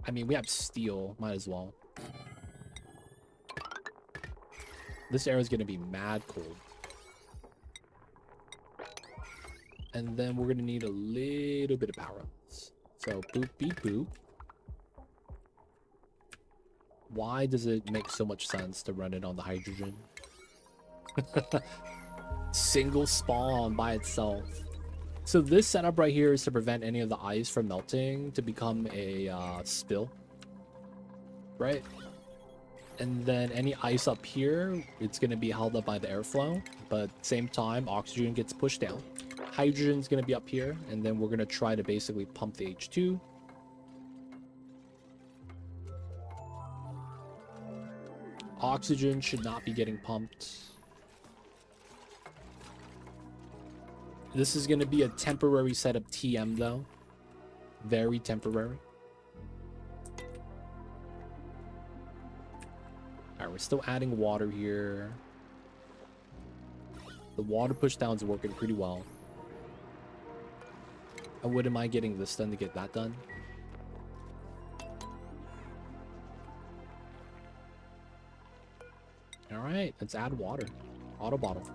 [SPEAKER 2] I mean, we have steel. Might as well. This area is going to be mad cold. And then we're going to need a little bit of power on this. So, boop, beep, boop. Why does it make so much sense to run it on the hydrogen? Single spawn by itself. So this setup right here is to prevent any of the ice from melting to become a spill. Right? And then any ice up here, it's going to be held up by the airflow. But at the same time, oxygen gets pushed down. Hydrogen's going to be up here. And then we're going to try to basically pump the H2. Oxygen should not be getting pumped. This is going to be a temporary setup TM though. Very temporary. Alright, we're still adding water here. The water push down is working pretty well. I wouldn't mind getting this done to get that done. Alright, let's add water. Auto bottle.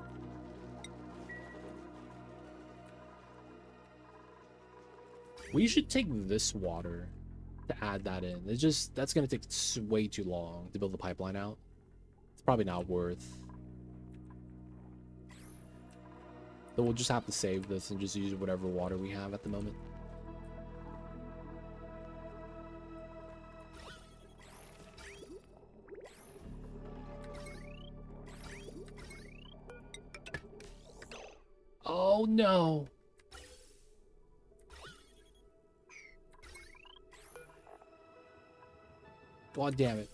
[SPEAKER 2] We should take this water to add that in. It's just, that's going to take way too long to build the pipeline out. It's probably not worth. So we'll just have to save this and just use whatever water we have at the moment. Oh no. God damn it.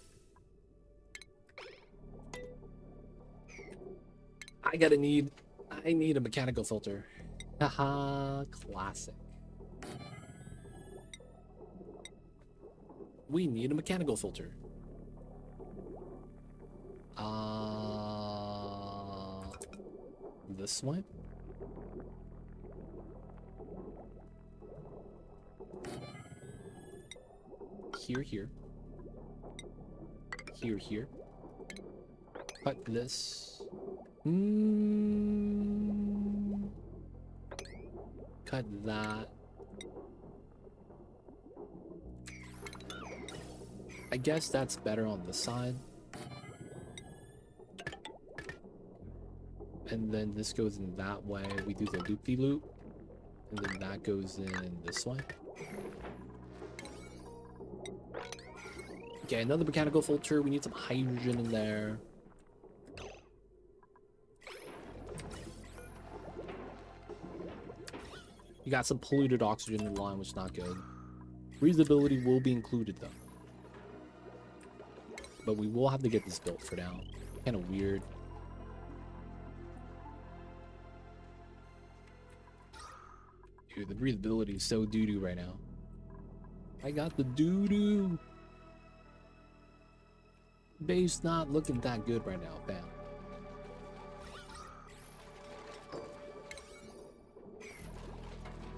[SPEAKER 2] I need a mechanical filter. Haha, classic. We need a mechanical filter. This one? Here, here. Here, here. Cut this. Cut that. I guess that's better on this side. And then this goes in that way. We do the loop-de-loop. And then that goes in this way. Okay, another mechanical filter. We need some hydrogen in there. You got some polluted oxygen in the line, which is not good. Breathability will be included, though. But we will have to get this built for now. Kind of weird. Dude, the breathability is so doo-doo right now. I got the doo-doo. Base not looking that good right now, fam.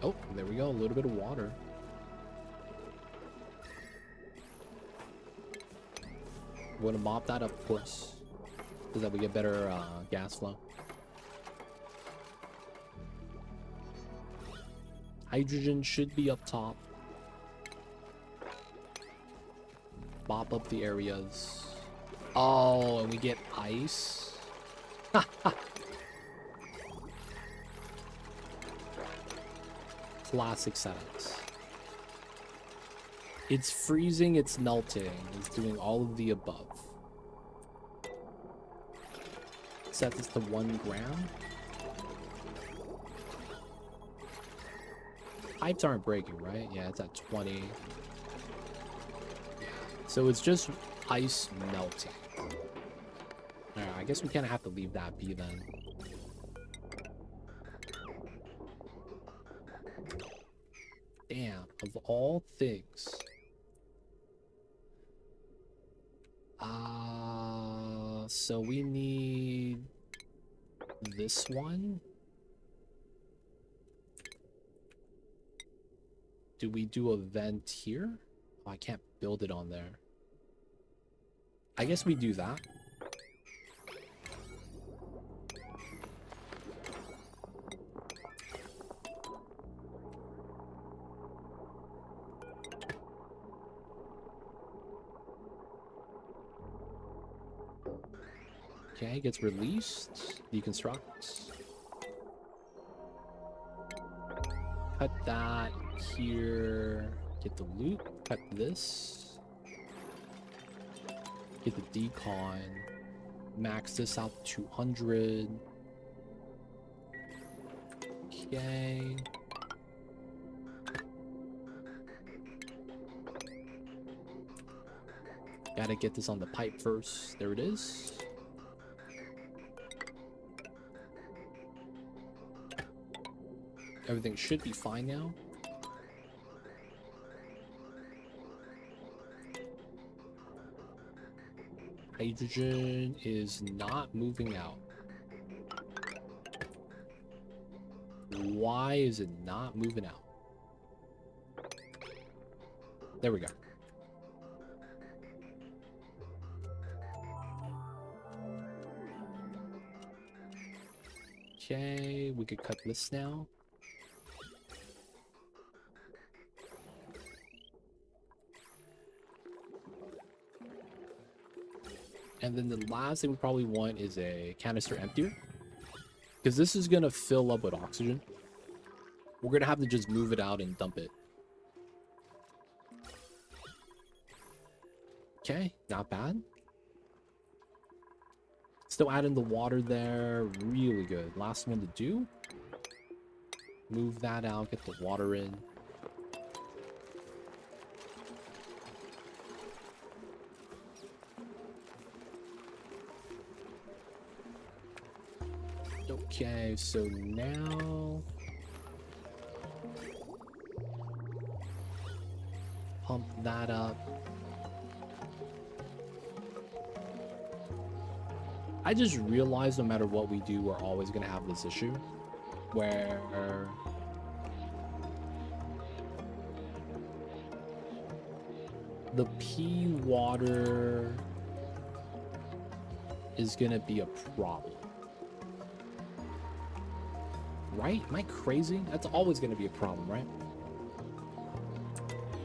[SPEAKER 2] Oh, there we go. A little bit of water. We're gonna mop that up, of course, so that we get better gas flow. Hydrogen should be up top. Mop up the areas. Oh, and we get ice. Classic setups. It's freezing, it's melting, it's doing all of the above. Set this to 1 gram. Pipes aren't breaking, right? Yeah, it's at 20. So it's just ice melting. Alright, I guess we kind of have to leave that be then. Damn, of all things. So we need this one. Do we do a vent here? Oh, I can't build it on there. I guess we do that. Okay, gets released. Deconstructs. Cut that here. Get the loop. Cut this. Get the decon. Max this out to 200. Okay. Gotta get this on the pipe first. There it is. Everything should be fine now. Hydrogen is not moving out. Why is it not moving out? There we go. Okay, we could cut this now. And then the last thing we probably want is a canister emptier, because this is gonna fill up with oxygen. We're gonna have to just move it out and dump it. Okay, not bad. Still adding the water there, really good. Last one to do. Move that out, get the water in. Okay, so now pump that up. I just realized no matter what we do, we're always going to have this issue where the pea water is going to be a problem. Right? Am I crazy? That's always going to be a problem, right?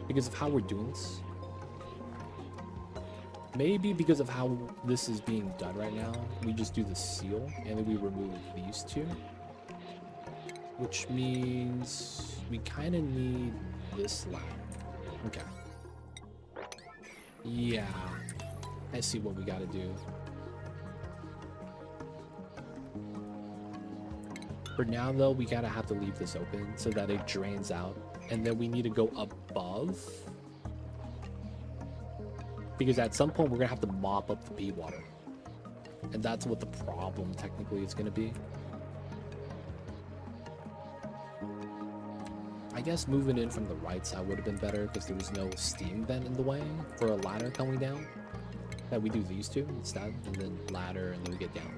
[SPEAKER 2] Because of how we're doing this. Maybe because of how this is being done right now, we just do the seal and then we remove these two. Which means we kind of need this ladder. Okay. Yeah. I see what we got to do. For now, though, we gotta have to leave this open so that it drains out. And then we need to go above. Because at some point, we're gonna have to mop up the pea water. And that's what the problem, technically, is gonna be. I guess moving in from the right side would have been better because there was no steam vent in the way for a ladder coming down. That we do these two instead, and then ladder, and then we get down.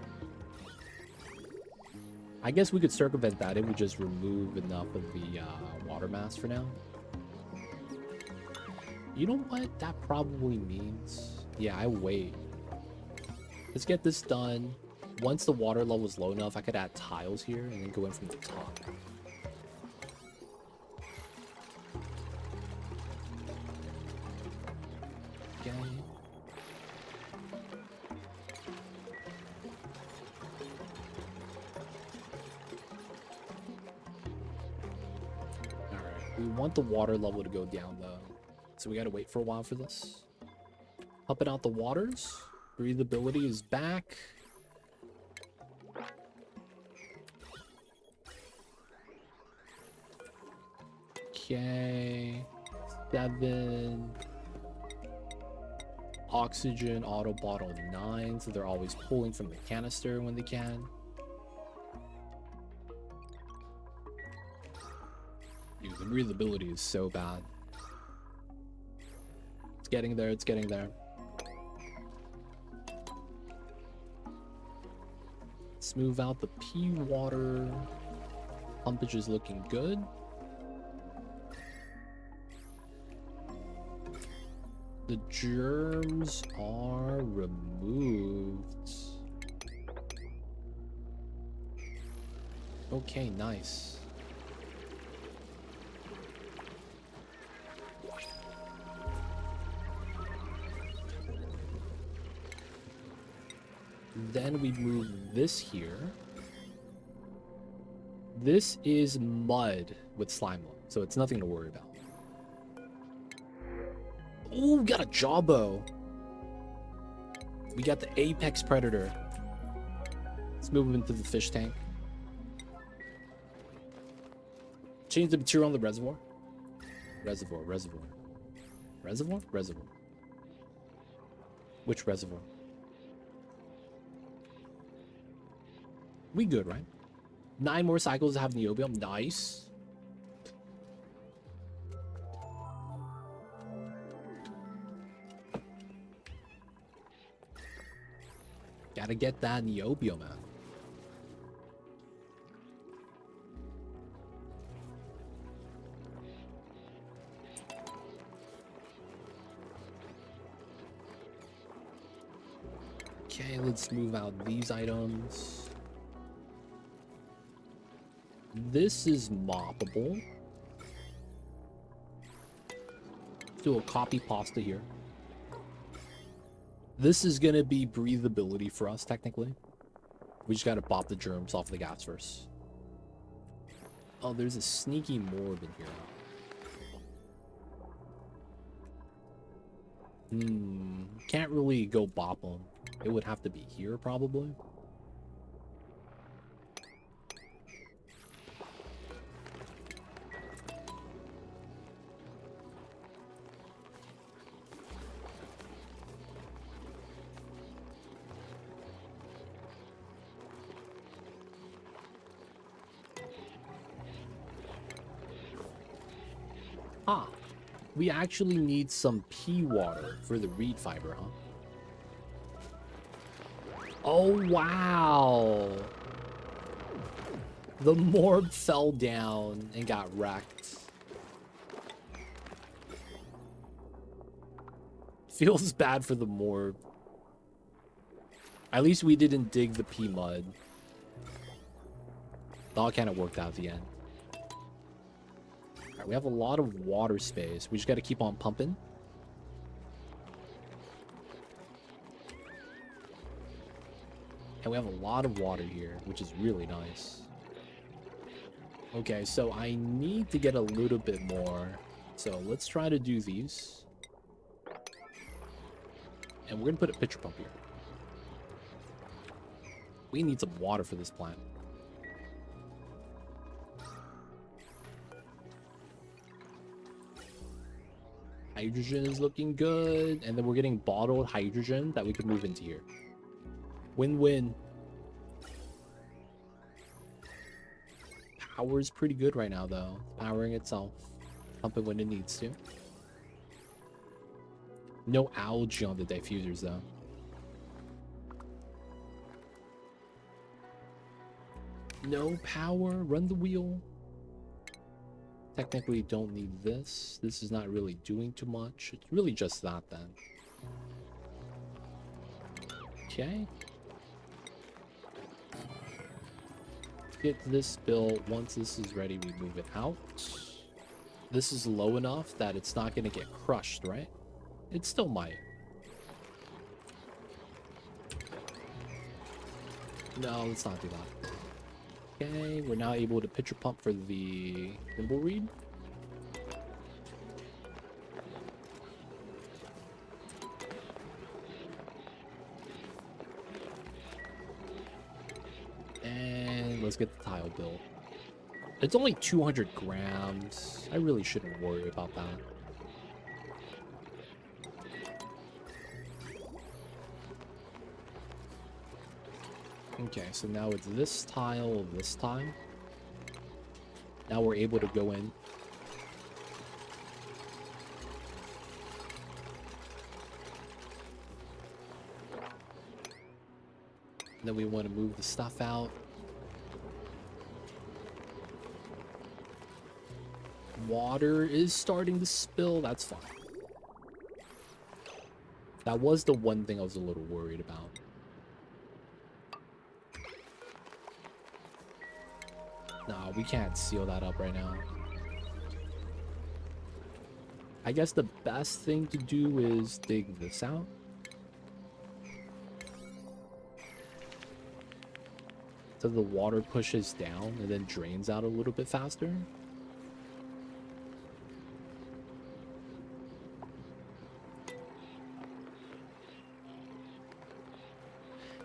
[SPEAKER 2] I guess we could circumvent that. It would just remove enough of the water mass for now. You know what that probably means? Yeah, I wait. Let's get this done. Once the water level is low enough, I could add tiles here and then go in from the top. Okay. We want the water level to go down though, so we gotta wait for a while for this. Pumping out the waters. Breathability is back. Okay. 7. Oxygen auto bottle 9, so they're always pulling from the canister when they can. Dude, the breathability is so bad. It's getting there, it's getting there. Smooth out the pea water. Pumpage is looking good. The germs are removed. Okay, nice. Then we move this here. This is mud with slime on, so it's nothing to worry about. Oh, we got a jawbow. We got the apex predator. Let's move him into the fish tank. Change the material on the reservoir. Reservoir. Which reservoir? We good, right? 9 more cycles to have Neobium. Nice. Gotta get that Neobium, man. Okay, let's move out these items. This is moppable. Let's do a copy pasta here. This is gonna be breathability for us, technically. We just gotta pop the germs off the gas first. Oh, there's a sneaky morb in here. Can't really go bop them. It would have to be here, probably. Ah, we actually need some pea water for the reed fiber, huh? Oh, wow. The morb fell down and got wrecked. Feels bad for the morb. At least we didn't dig the pea mud. It all kind of worked out at the end. Alright, we have a lot of water space. We just got to keep on pumping. And we have a lot of water here, which is really nice. Okay, so I need to get a little bit more. So let's try to do these. And we're going to put a pitcher pump here. We need some water for this plant. Hydrogen is looking good. And then we're getting bottled hydrogen that we can move into here. Win-win. Power is pretty good right now, though. Powering itself. Pumping when it needs to. No algae on the diffusers, though. No power. Run the wheel. Technically, don't need this. This is not really doing too much. It's really just that, then. Okay. Get this built. Once this is ready, we move it out. This is low enough that it's not going to get crushed, right? It still might. No, let's not do that. Okay, we're now able to pitcher pump for the thimbleweed. And let's get the tile built. It's only 200 grams. I really shouldn't worry about that. Okay, so now it's this tile, this tile. Now we're able to go in. Then we want to move the stuff out. Water is starting to spill. That's fine. That was the one thing I was a little worried about. Nah, we can't seal that up right now. I guess the best thing to do is dig this out. So the water pushes down and then drains out a little bit faster.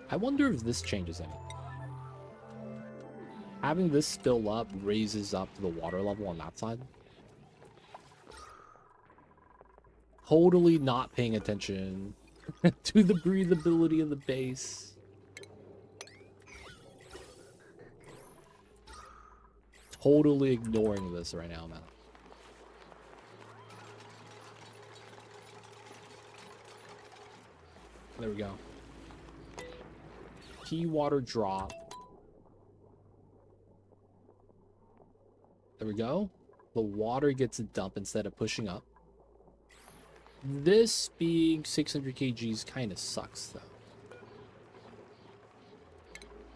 [SPEAKER 2] I wonder if this changes anything. Having this spill up raises up the water level on that side. Totally not paying attention to the breathability of the base. Totally ignoring this right now, man. There we go. Key water drop. There we go. The water gets a dump instead of pushing up. This being 600 kgs kind of sucks, though.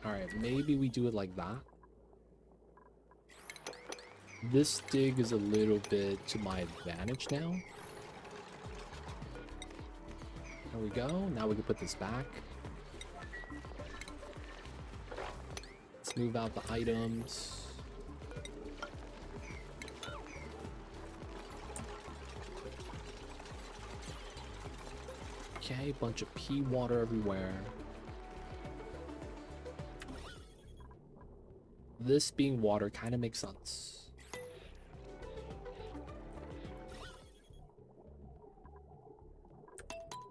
[SPEAKER 2] Alright, maybe we do it like that. This dig is a little bit to my advantage now. There we go. Now we can put this back. Let's move out the items. Okay, bunch of pea water everywhere. This being water kind of makes sense.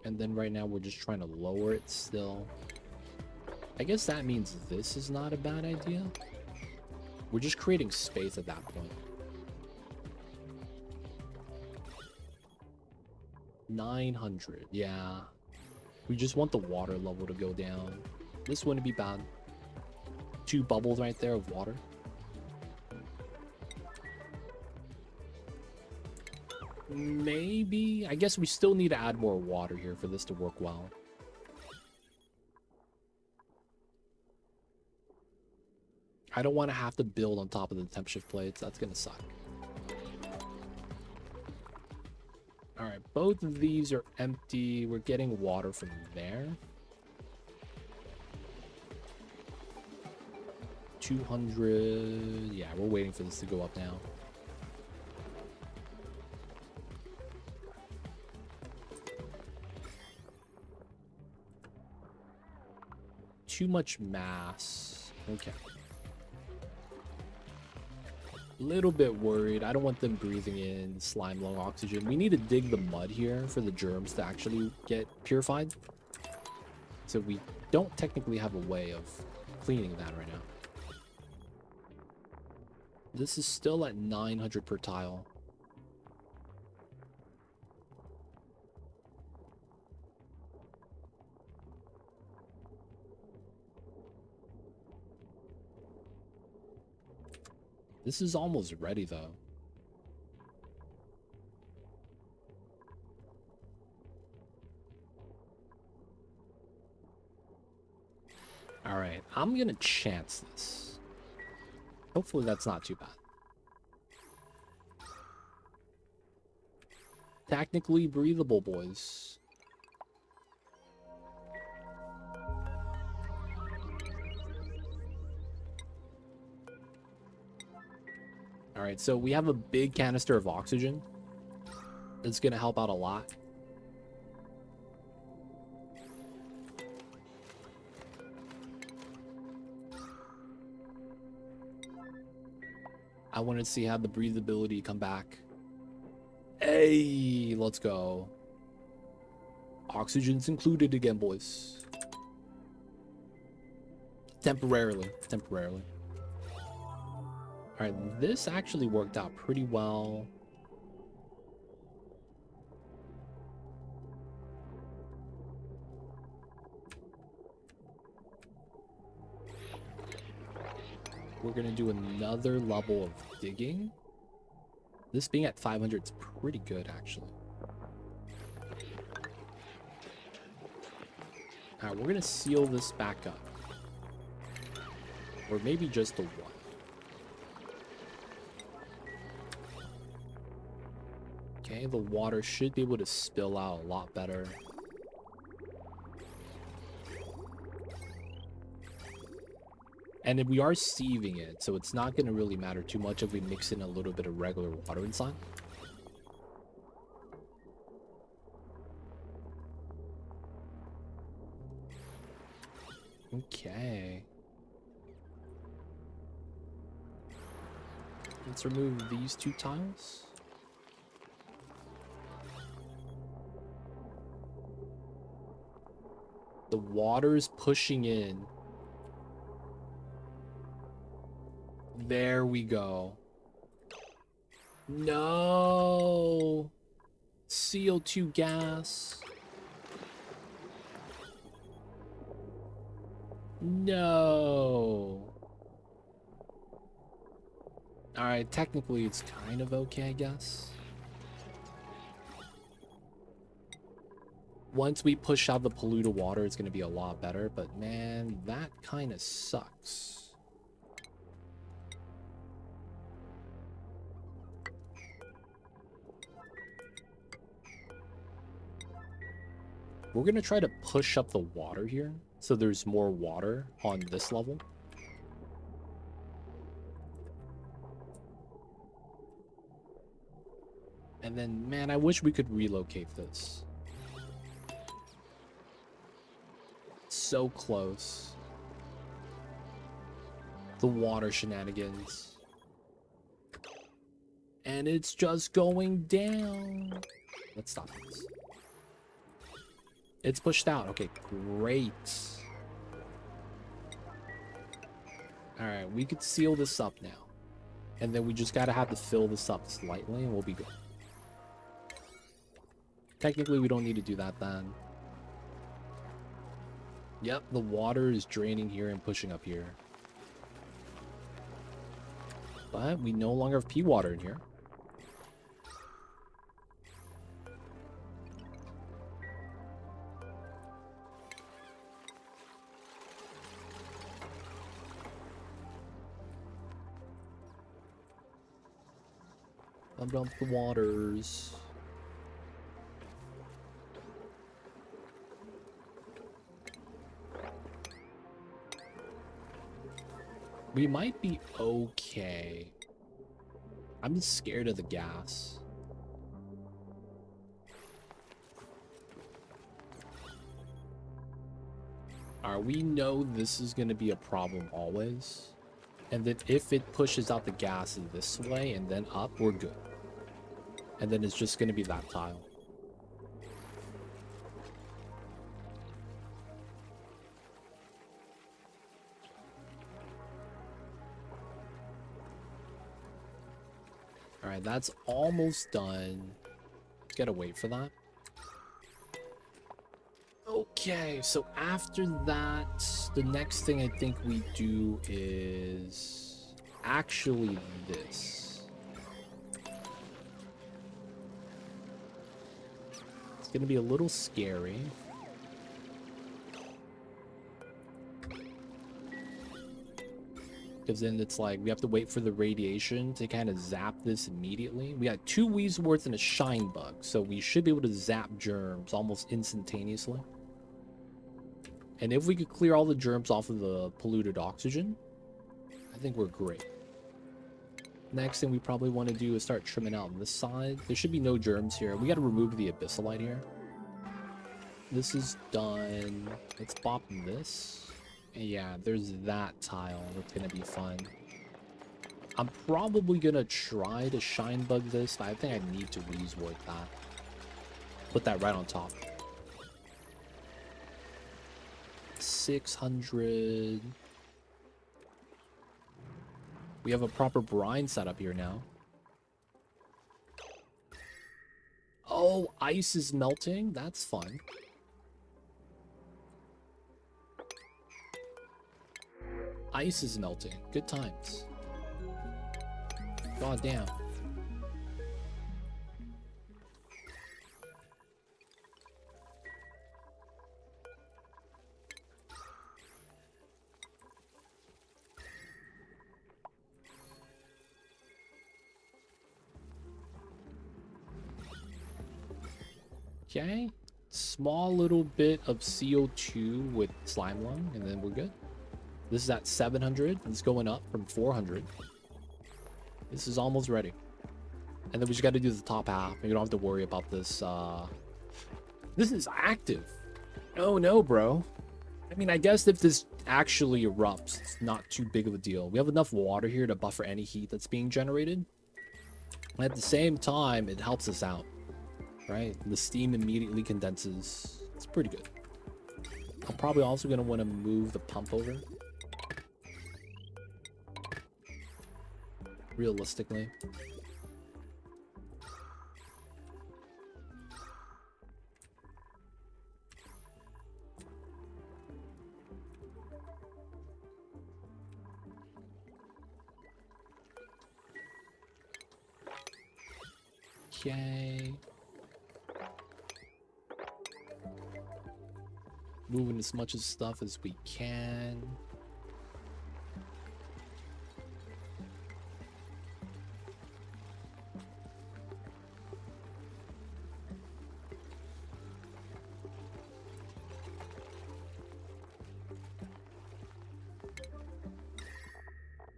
[SPEAKER 2] And then right now we're just trying to lower it still. I guess that means this is not a bad idea. We're just creating space at that point. 900, yeah. We just want the water level to go down. This wouldn't be bad. 2 bubbles right there of water. Maybe. I guess we still need to add more water here for this to work well. I don't want to have to build on top of the temp shift plates. That's going to suck. Alright, both of these are empty. We're getting water from there. 200. Yeah, we're waiting for this to go up now. Too much mass. Okay. Little bit worried. I don't want them breathing in slime low oxygen. We need to dig the mud here for the germs to actually get purified. So we don't technically have a way of cleaning that right now. This is still at 900 per tile. This is almost ready, though. Alright, I'm gonna chance this. Hopefully that's not too bad. Technically breathable, boys. Alright, so we have a big canister of oxygen. It's gonna help out a lot. I want to see how the breathability come back. Hey, let's go. Oxygen's included again, boys. Temporarily. Alright, this actually worked out pretty well. We're gonna do another level of digging. This being at 500 is pretty good, actually. Alright, we're gonna seal this back up. Or maybe just the one. Okay, the water should be able to spill out a lot better. And then we are sieving it, so it's not going to really matter too much if we mix in a little bit of regular water inside. Okay. Let's remove these 2 tiles. The water's pushing in. There we go. No. CO2 gas. No. Alright, technically it's kind of okay, I guess. Once we push out the polluted water, it's going to be a lot better. But man, that kind of sucks. We're going to try to push up the water here, so there's more water on this level. And then, man, I wish we could relocate this. So close. The water shenanigans. And it's just going down. Let's stop this. It's pushed out. Okay, great. Alright, we could seal this up now. And then we just gotta have to fill this up slightly and we'll be good. Technically, we don't need to do that then. Yep, the water is draining here and pushing up here. But we no longer have pea water in here. Dump the waters. We might be okay. I'm just scared of the gas. Alright, we know this is going to be a problem always. And then if it pushes out the gas in this way and then up, we're good. And then it's just going to be that tile. Alright, that's almost done. Gotta wait for that. Okay, so after that, the next thing I think we do is actually this. It's gonna be a little scary. Because then it's like we have to wait for the radiation to kind of zap this immediately. We got 2 weaves worth and a shine bug, so we should be able to zap germs almost instantaneously. And if we could clear all the germs off of the polluted oxygen, I think we're great. Next thing we probably want to do is start trimming out on this side. There should be no germs here. We got to remove the abyssalite here. This is done. Let's bop this. Yeah, there's that tile. That's gonna be fun. I'm probably gonna try to shine bug this, but I think I need to resword that. Put that right on top. 600. We have a proper brine setup here now. Oh, ice is melting? That's fun. Ice is melting. Good times. God damn. Okay. Small little bit of CO2 with slime lung, and then we're good. This is at 700. It's going up from 400. This is almost ready. And then we just got to do the top half. You don't have to worry about this. This is active. Oh, no, bro. I mean, I guess if this actually erupts, it's not too big of a deal. We have enough water here to buffer any heat that's being generated. And at the same time, it helps us out. Right? The steam immediately condenses. It's pretty good. I'm probably also going to want to move the pump over. Realistically. Okay. Moving as much of stuff as we can.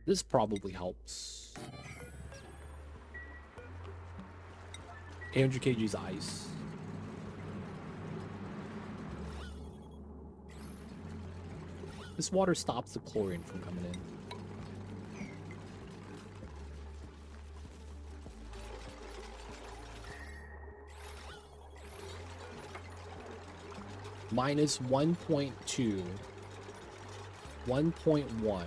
[SPEAKER 2] This probably helps. 800 kgs ice. This water stops the chlorine from coming in. Minus 1.2. 1.1.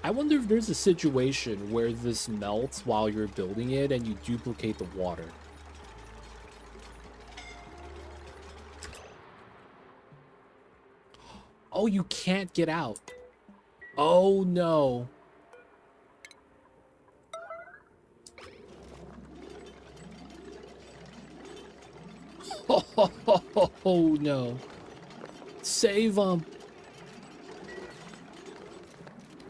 [SPEAKER 2] I wonder if there's a situation where this melts while you're building it and you duplicate the water. Oh, you can't get out. Oh, no. Oh, no. Save them.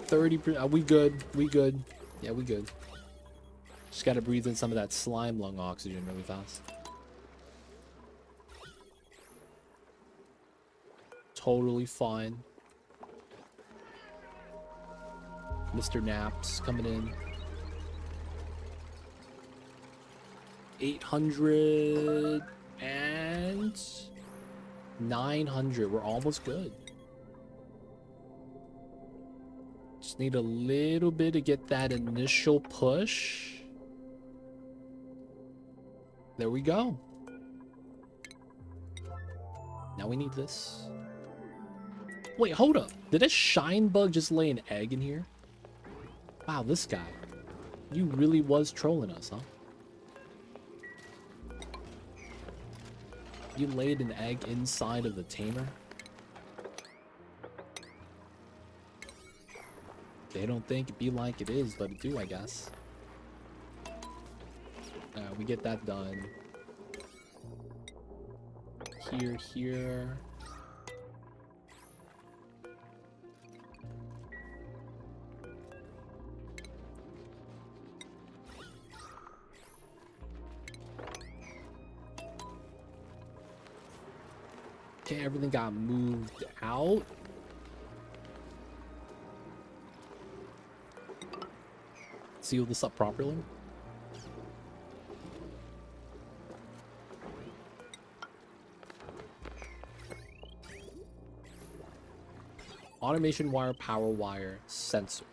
[SPEAKER 2] 30%. We good. We good. Yeah, we good. Just gotta breathe in some of that slime lung oxygen really fast. Totally fine. Mr. Naps coming in. 800 and 900. We're almost good. Just need a little bit to get that initial push. There we go. Now we need this. Wait, hold up. Did a shine bug just lay an egg in here? Wow, this guy. You really was trolling us, huh? You laid an egg inside of the tamer? They don't think it be like it is, but it do, I guess. We get that done. Here. Okay, everything got moved out. Seal this up properly. Automation wire, power wire, sensor.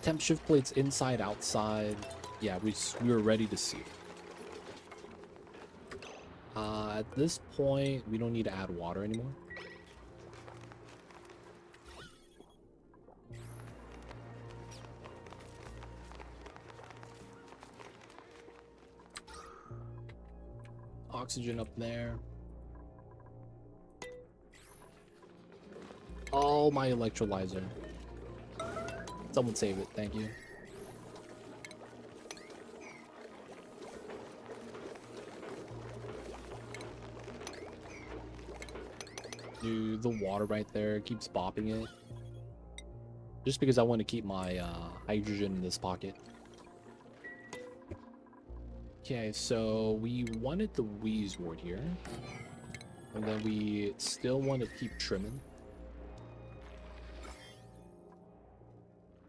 [SPEAKER 2] Temp shift plates inside, outside. Yeah, we were ready to seal. At this point, we don't need to add water anymore. Oxygen up there. Oh, my electrolyzer. Someone save it, thank you. Dude, the water right there keeps bopping it. Just because I want to keep my hydrogen in this pocket. Okay, so we wanted the wheeze ward here. And then we still want to keep trimming.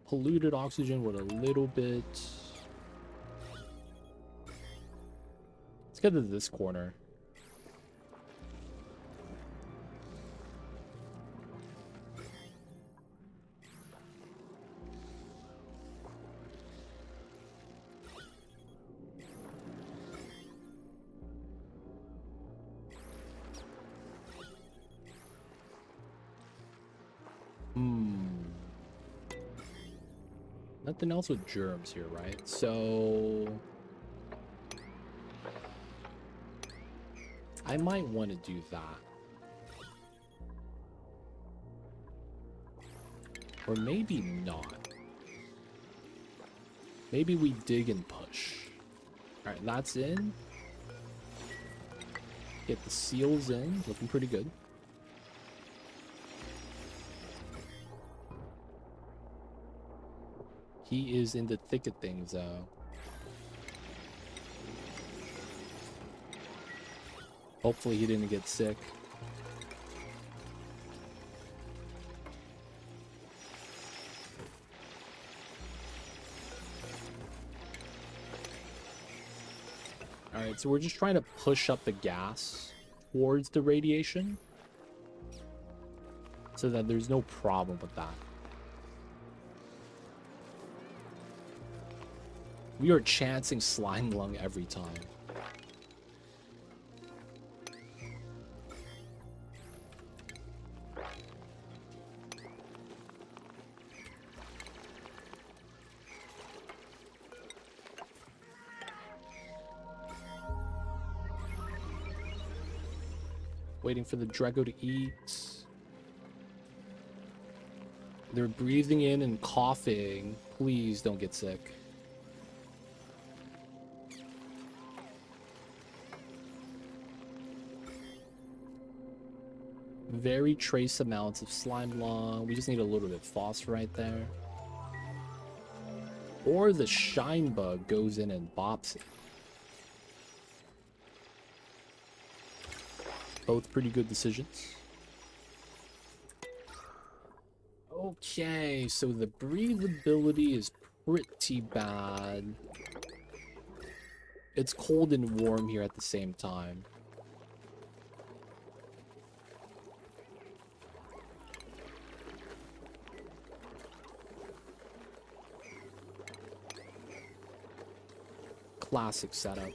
[SPEAKER 2] Polluted oxygen with a little bit. Let's get to this corner. Nothing else with germs here, right? So I might want to do that. Or maybe not. Maybe we dig and push. Alright, that's in. Get the seals in. Looking pretty good. He is in the thick of things, though. Hopefully he didn't get sick. Alright, so we're just trying to push up the gas towards the radiation so that there's no problem with that. We are chancing slime lung every time. waiting for the Drago to eat. They're breathing in and coughing. Please don't get sick. Very trace amounts of slime lung. We just need a little bit of phosphorite there. Or the shine bug goes in and bops it. Both pretty good decisions. Okay, so the breathability is pretty bad. It's cold and warm here at the same time. Classic setup.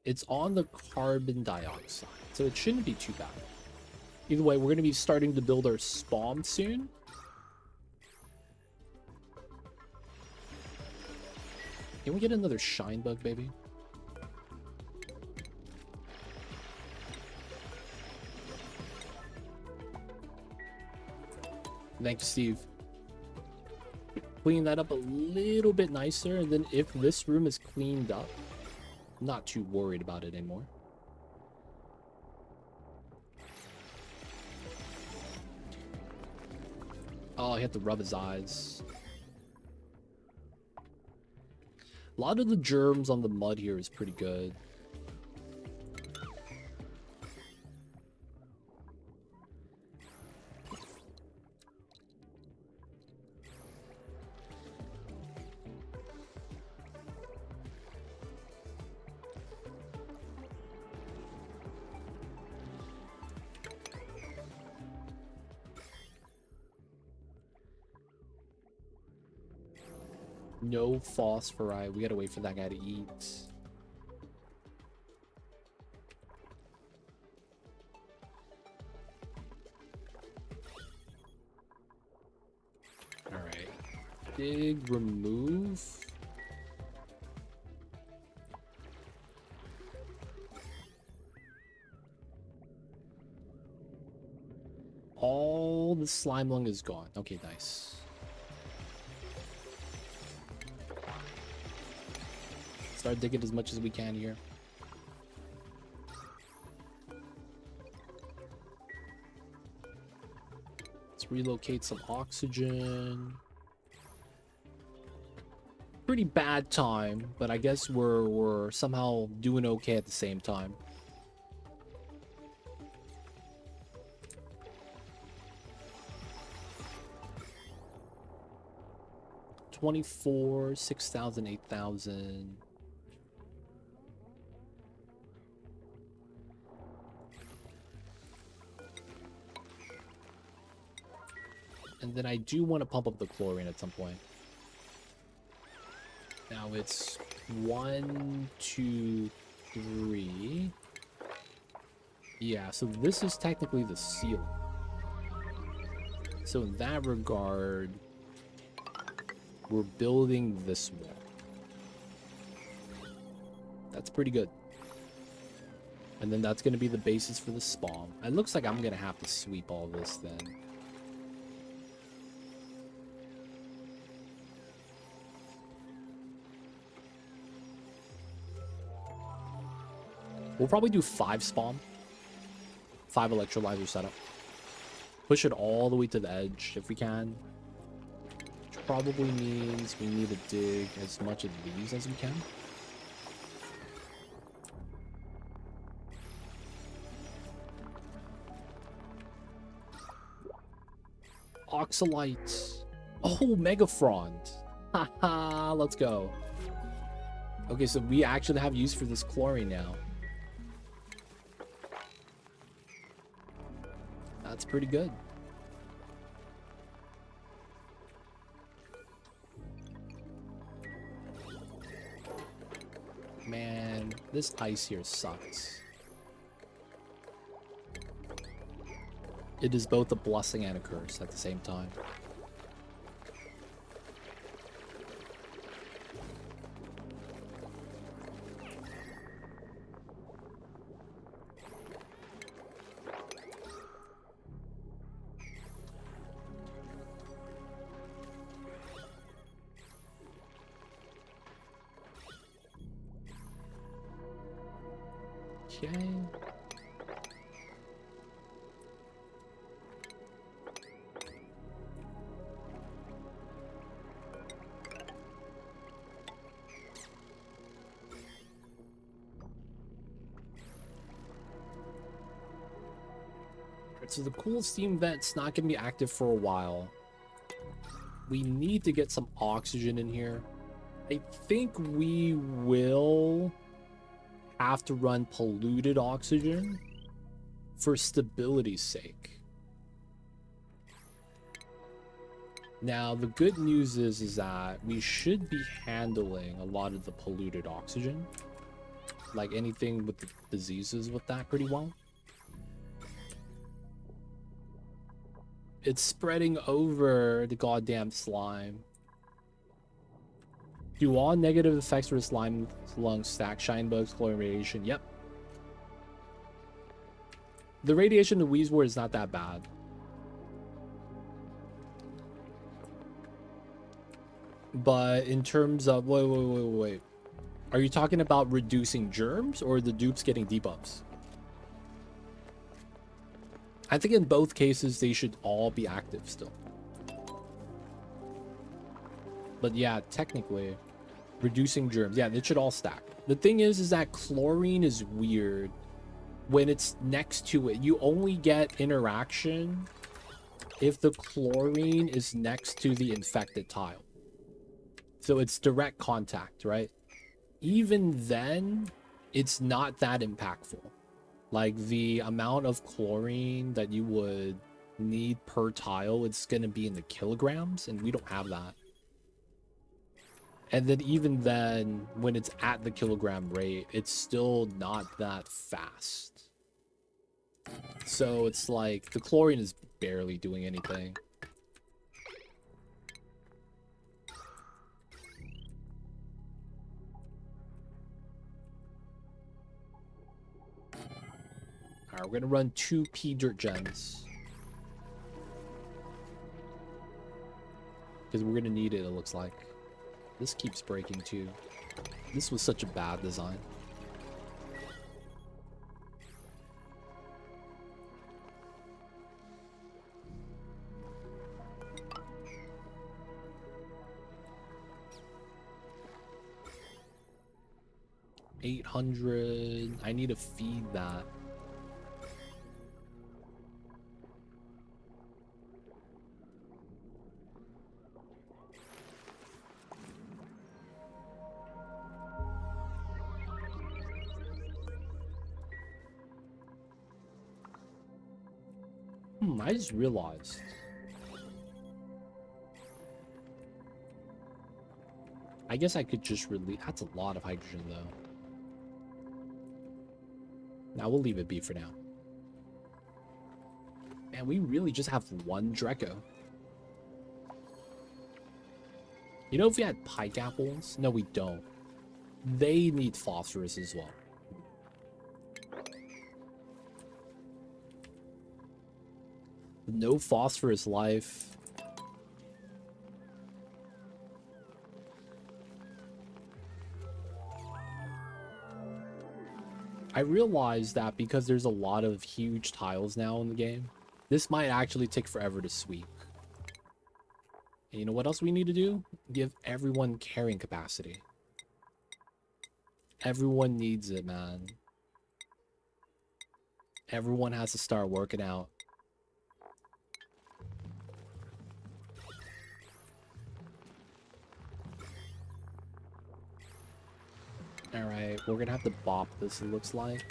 [SPEAKER 2] It's on the carbon dioxide, so it shouldn't be too bad. Either way, we're going to be starting to build our spawn soon. Can we get another shine bug, baby? Thank you, Steve. Clean that up a little bit nicer, and then if this room is cleaned up, I'm not too worried about it anymore. Oh, he had to rub his eyes. A lot of the germs on the mud here is pretty good. No phosphorite. We gotta wait for that guy to eat. Alright. Dig, remove. All the slime lung is gone. Okay, nice. Start digging as much as we can here. Let's relocate some oxygen. Pretty bad time, but I guess we're somehow doing okay at the same time. $24, 6,000, 8,000. And then I do want to pump up the chlorine at some point. Now it's 1, 2, 3. Yeah, so this is technically the ceiling. So in that regard, we're building this wall. That's pretty good. And then that's going to be the basis for the spawn. It looks like I'm going to have to sweep all this then. We'll probably do 5 spawn. 5 electrolyzer setup. Push it all the way to the edge if we can. Which probably means we need to dig as much of these as we can. Oxalite. Oh, Mega Frond. Haha, let's go. Okay, so we actually have use for this chlorine now. That's pretty good. Man, this ice here sucks. It is both a blessing and a curse at the same time. Okay. So the cool steam vent's not going to be active for a while. We need to get some oxygen in here. I think we will have to run polluted oxygen for stability's sake. Now, the good news is that we should be handling a lot of the polluted oxygen. Like anything with the diseases with that pretty well. It's spreading over the goddamn slime. Do all negative effects for the slime lungs stack? Shine bugs, chlorine radiation. Yep. The radiation to Wheezewort is not that bad. But in terms of... Wait. Are you talking about reducing germs or the dupes getting debuffs? I think in both cases, they should all be active still. But yeah, technically, reducing germs. Yeah, it should all stack. The thing is that chlorine is weird. When it's next to it, you only get interaction if the chlorine is next to the infected tile. So it's direct contact, right? Even then, it's not that impactful. Like the amount of chlorine that you would need per tile, it's going to be in the kilograms, and we don't have that. And then even then, when it's at the kilogram rate, it's still not that fast. So it's like the chlorine is barely doing anything. Alright, we're gonna run 2 P dirt gems. Because we're gonna need it, it looks like. This keeps breaking too. This was such a bad design. $800. I need to feed that. I just realized. I guess I could just release. That's a lot of hydrogen, though. Now we'll leave it be for now. Man, we really just have one Dreco. You know, if we had pike apples? No, we don't. They need phosphorus as well. No phosphorus life. I realized that because there's a lot of huge tiles now in the game, this might actually take forever to sweep. And you know what else we need to do? Give everyone carrying capacity. Everyone needs it, man. Everyone has to start working out. Alright, we're gonna have to bop this, it looks like.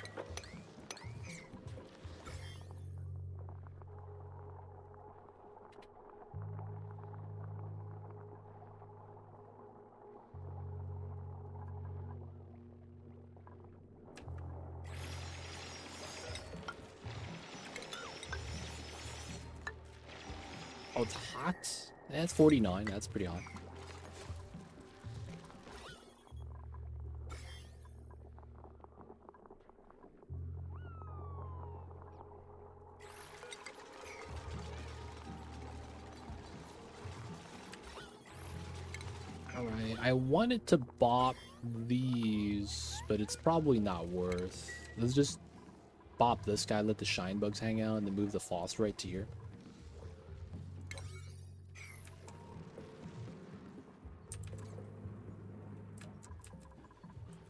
[SPEAKER 2] Oh, it's hot? That's 49. That's pretty hot. Alright, I wanted to bop these, but it's probably not worth. Let's just bop this guy, let the shine bugs hang out, and then move the phosphorite to here.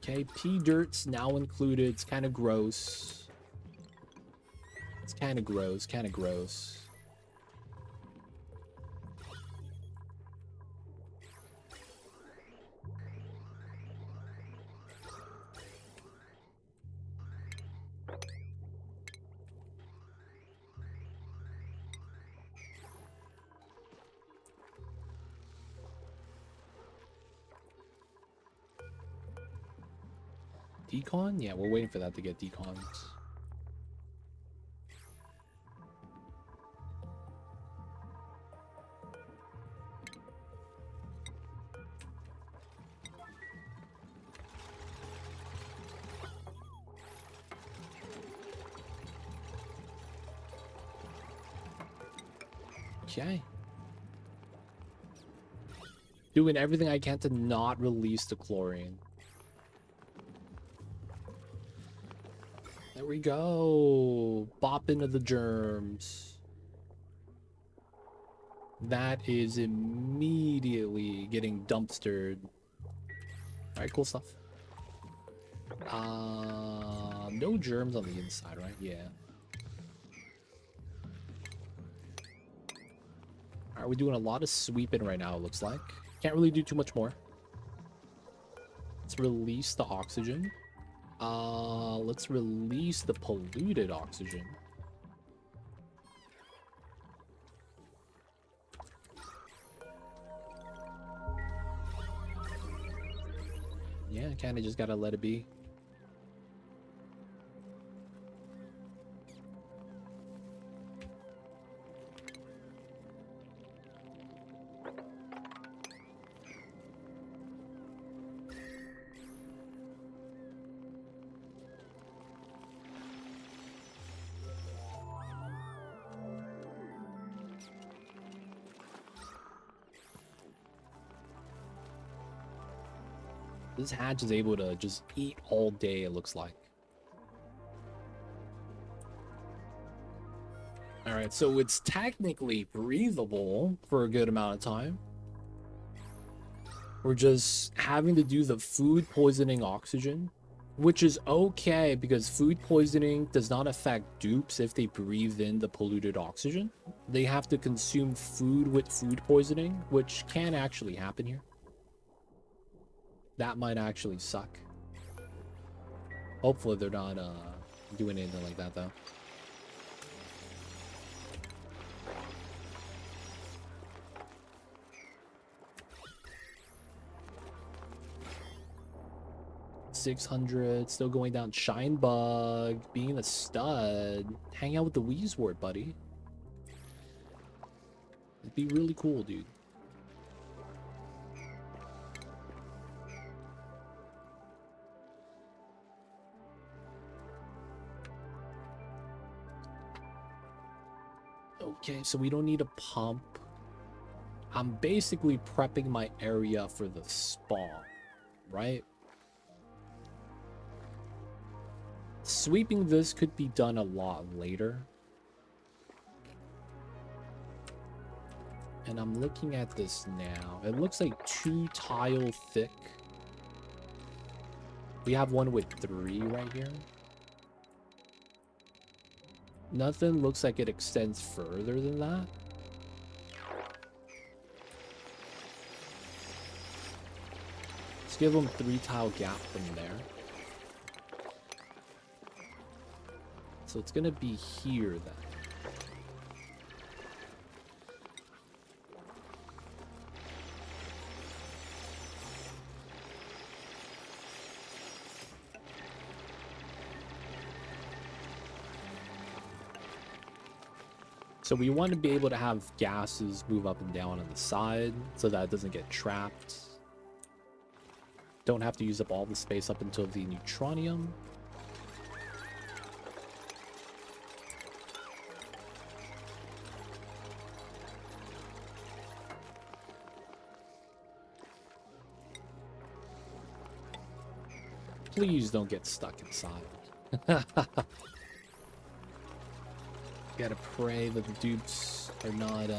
[SPEAKER 2] Okay, pea dirt's now included. It's kind of gross. It's kind of gross, kind of gross. Decon? Yeah, we're waiting for that to get decons. Okay. Doing everything I can to not release the chlorine. There we go. Bop into the germs. That is immediately getting dumpstered. Alright, cool stuff. No germs on the inside, right? Yeah. Alright, we're doing a lot of sweeping right now, it looks like. Can't really do too much more. Let's release the oxygen. Let's release the polluted oxygen. Yeah, kind of just gotta let it be. This hatch is able to just eat all day, it looks like. Alright, so it's technically breathable for a good amount of time. We're just having to do the food poisoning oxygen, which is okay because food poisoning does not affect dupes if they breathe in the polluted oxygen. They have to consume food with food poisoning, which can actually happen here. That might actually suck. Hopefully they're not doing anything like that though. $600, still going down. Shine bug, being a stud. Hang out with the Wheezewort, buddy. It'd be really cool, dude. Okay, so we don't need a pump. I'm basically prepping my area for the spawn, right? Sweeping this could be done a lot later. And I'm looking at this now. It looks like 2 tile thick. We have one with 3 right here. Nothing looks like it extends further than that. Let's give them 3 tile gap from there. So it's gonna be here then. So we want to be able to have gases move up and down on the side so that it doesn't get trapped. Don't have to use up all the space up until the neutronium. Please don't get stuck inside. Gotta pray that the dupes are not,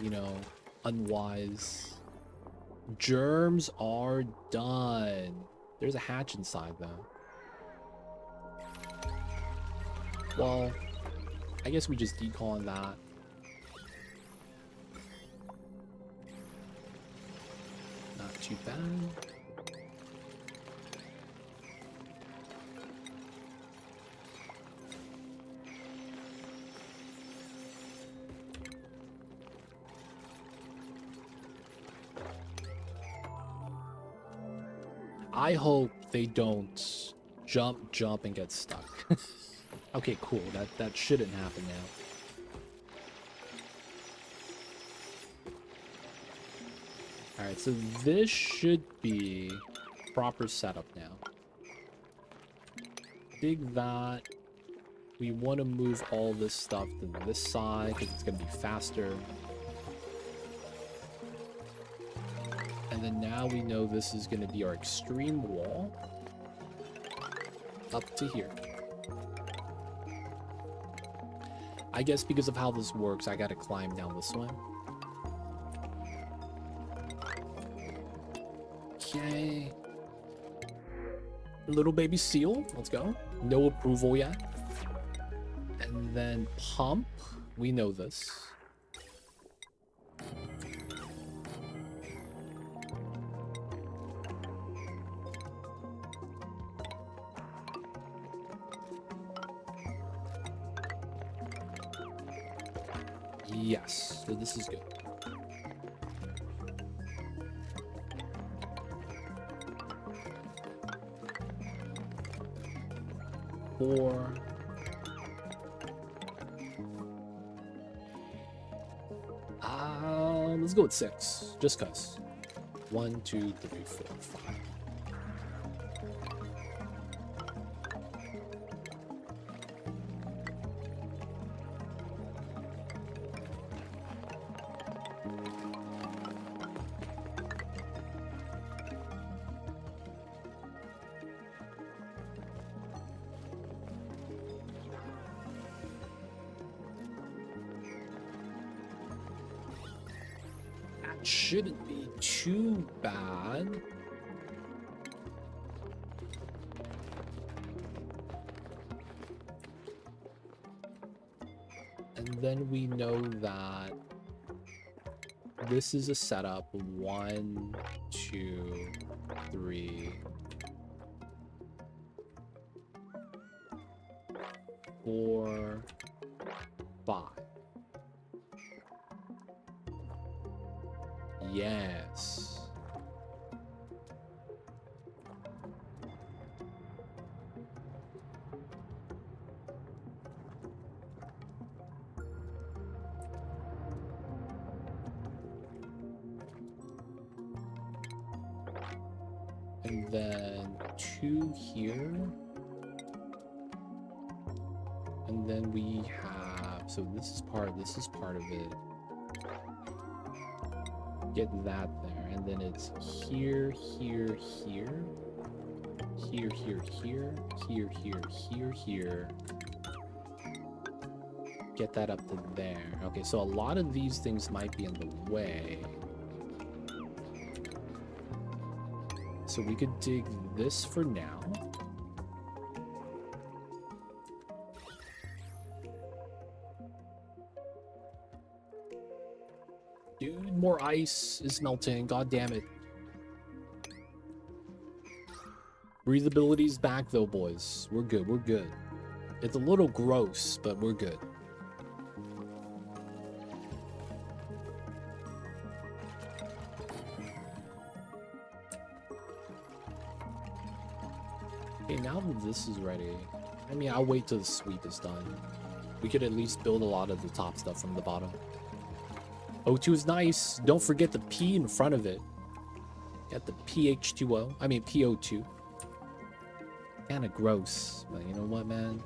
[SPEAKER 2] you know, unwise. Germs are done. There's a hatch inside, though. Well, I guess we just decon that. Not too bad. I hope they don't jump, and get stuck. Okay, cool. That shouldn't happen now. Alright, so this should be proper setup now. Dig that. We want to move all this stuff to this side because it's going to be faster. And then now we know this is going to be our extreme wall up to here. I guess because of how this works, I got to climb down this one. Okay. Little baby seal. Let's go. No approval yet. And then pump. We know this. Yes, so this is good. Four. Let's go with 6, just cause. 1, 2, 3, 4, 5. Shouldn't be too bad. And then we know that this is a setup 1, 2, 3, 4, 5. Yes. And then 2 here. And then we have, so this is part of it. Get that there, and then it's here, here, here, here, here, here, here, here, here, here. Get that up to there. Okay, so a lot of these things might be in the way. So we could dig this for now. Dude, more ice is melting. God damn it. Breathability's back though, boys. We're good. We're good. It's a little gross, but we're good. Okay, now that this is ready, I mean, I'll wait till the sweep is done. We could at least build a lot of the top stuff from the bottom. O2 is nice. Don't forget the P in front of it. Got the PH2O. I mean PO2. Kind of gross, but you know what, man?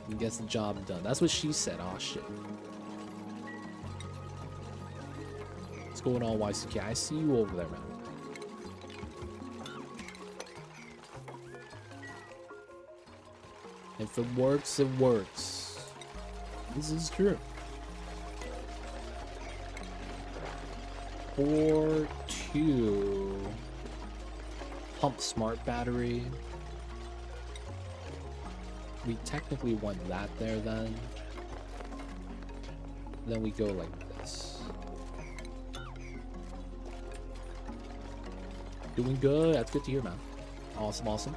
[SPEAKER 2] He gets the job done. That's what she said. Oh shit. What's going on, YCK? I see you over there, man. If it works, it works. This is true. 4-2. Pump smart battery. We technically want that there then. Then we go like this. Doing good. That's good to hear, man. Awesome, awesome.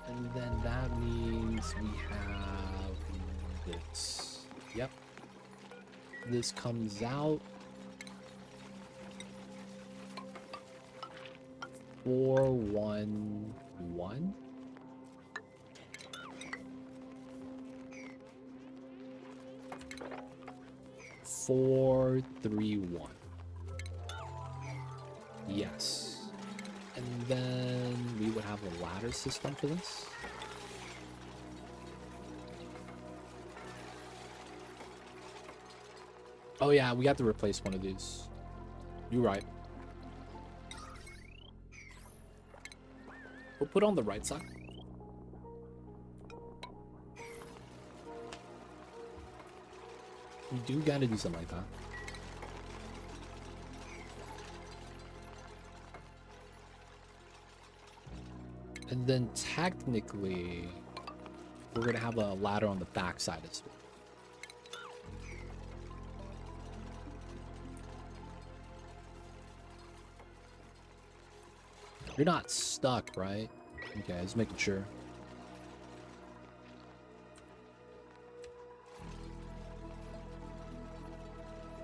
[SPEAKER 2] And then that means we have this. Yep. This comes out. 4-1-1. Four, 3-1. Yes. And then we would have a ladder system for this. Oh yeah, we have to replace one of these. You're right. We'll put on the right side. We do gotta do something like that. And then technically, we're gonna have a ladder on the back side as well. You're not stuck, right? Okay, just making sure.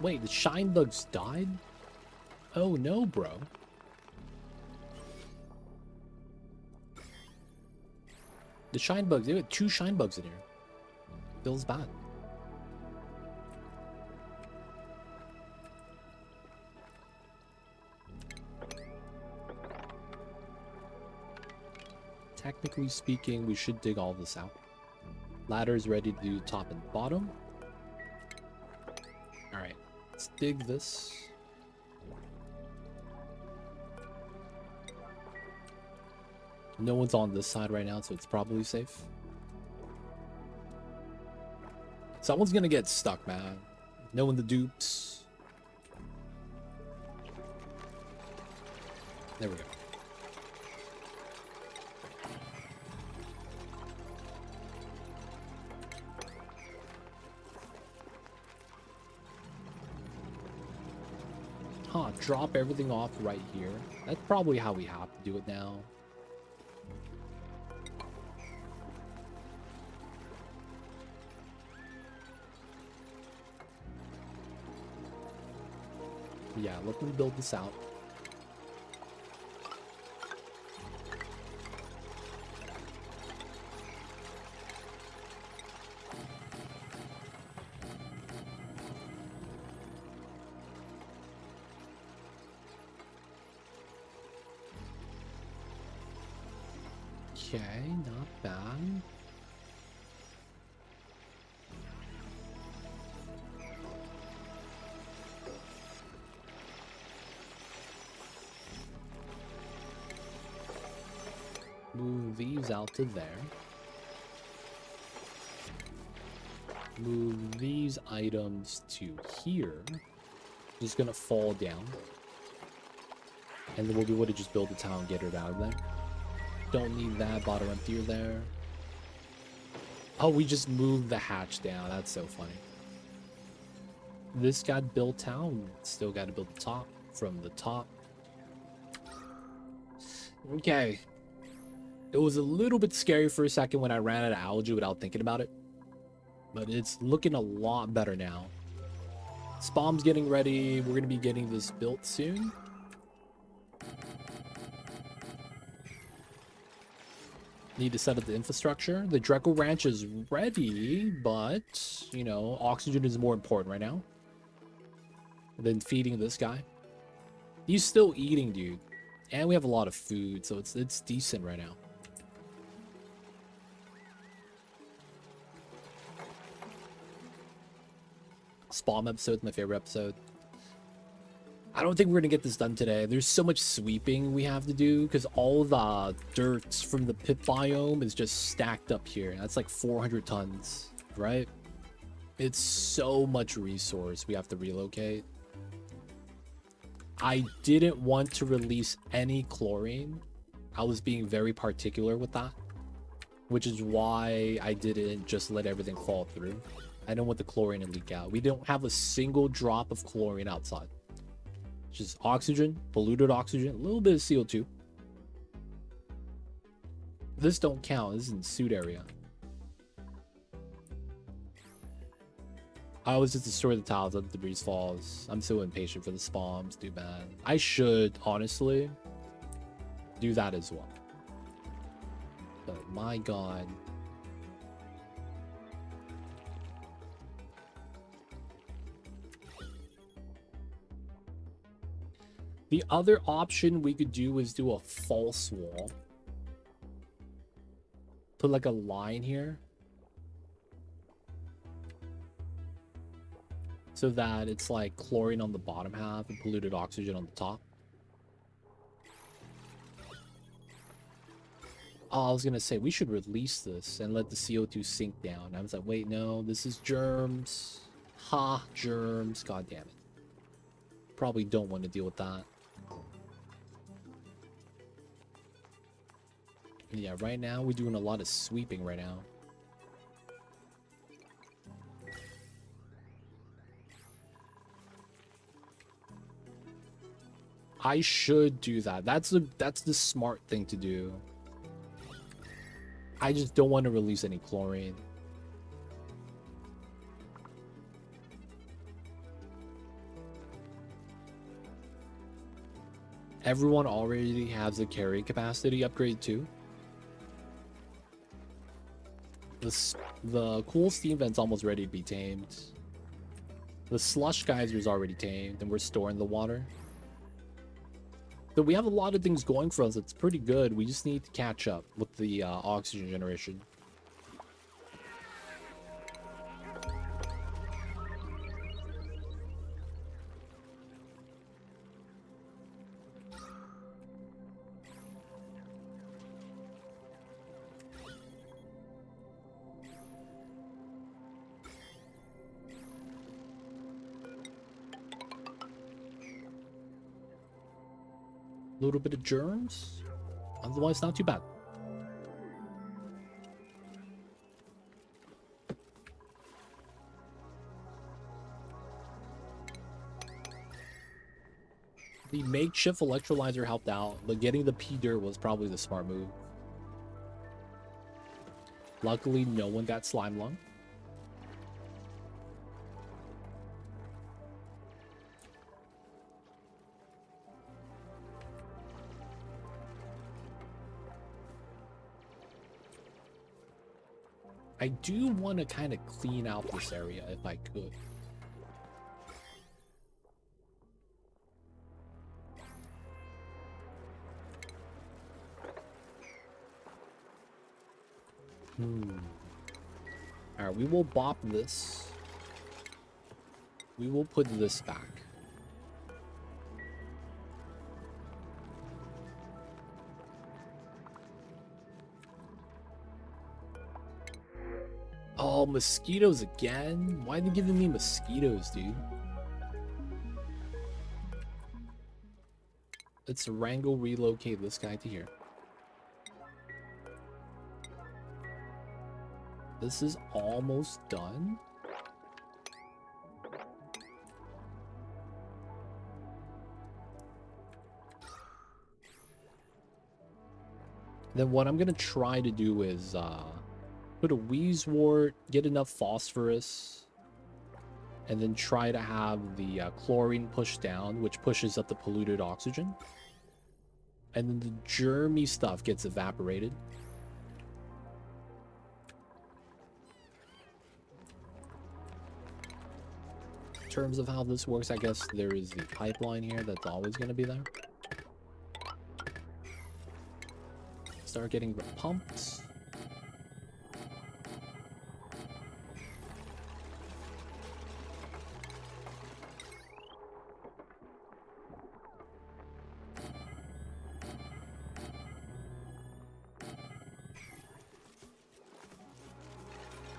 [SPEAKER 2] Wait, the shine bugs died? Oh no, bro. The shine bugs, there were 2 shine bugs in here. Feels bad. Technically speaking, we should dig all this out. Ladder is ready to do top and bottom. Alright, let's dig this. No one's on this side right now, so it's probably safe. Someone's gonna get stuck, man. Knowing the dupes. There we go. Huh, drop everything off right here. That's probably how we have to do it now. Yeah, let me build this out. Okay, not bad. Move these out to there. Move these items to here. Just gonna fall down. And then we'll be able to just build the town and get it out of there. Don't need that. Baator emptier there. Oh, we just moved the hatch down. That's so funny. This got built down. Still got to build the top from the top. Okay. It was a little bit scary for a second when I ran out of algae without thinking about it. but it's looking a lot better now. Spawn's getting ready. We're gonna be getting this built soon. Need to set up the infrastructure. The Dreco Ranch is ready, but, you know, oxygen is more important right now than feeding this guy. He's still eating, dude. And we have a lot of food, so it's decent right now. Spawn episode, my favorite episode. I don't think we're gonna get this done today. There's so much sweeping we have to do because all the dirt from the pit biome is just stacked up here. That's like 400 tons, right? It's so much resource we have to relocate. I didn't want to release any chlorine. I was being very particular with that, which is why I didn't just let everything fall through. I don't want the chlorine to leak out. We don't have a single drop of chlorine outside. Just oxygen, polluted oxygen, a little bit of CO2. This don't count. This is in suit area. I always just destroy the tiles that the debris falls. I'm so impatient for the spawns, dude, man. I should, honestly, do that as well. But my god. The other option we could do is do a false wall. Put like a line here. So that it's like chlorine on the bottom half and polluted oxygen on the top. Oh, I was gonna say we should release this and let the CO2 sink down. I was like, wait, no, this is germs. Ha, germs. God damn it. Probably don't want to deal with that. Yeah, right now we're doing a lot of sweeping right now. I should do that. That's the smart thing to do. I just don't want to release any chlorine. Everyone already has a carrying capacity upgrade too. The cool steam vent's almost ready to be tamed. The slush geyser is already tamed, and we're storing the water. So we have a lot of things going for us. It's pretty good. We just need to catch up with the oxygen generation. A little bit of germs. Otherwise, not too bad. The makeshift electrolyzer helped out, but getting the P-dirt was probably the smart move. Luckily, no one got slime lung. I do want to kind of clean out this area if I could. Alright, we will bop this. We will put this back. Oh, mosquitoes again? Why are they giving me mosquitoes, dude? Let's wrangle relocate this guy to here. This is almost done. Then what I'm gonna try to do is Put a Wheezewort, get enough phosphorus, and then try to have the chlorine pushed down, which pushes up the polluted oxygen. And then the germy stuff gets evaporated. In terms of how this works, I guess there is the pipeline here that's always going to be there. Start getting the pumps.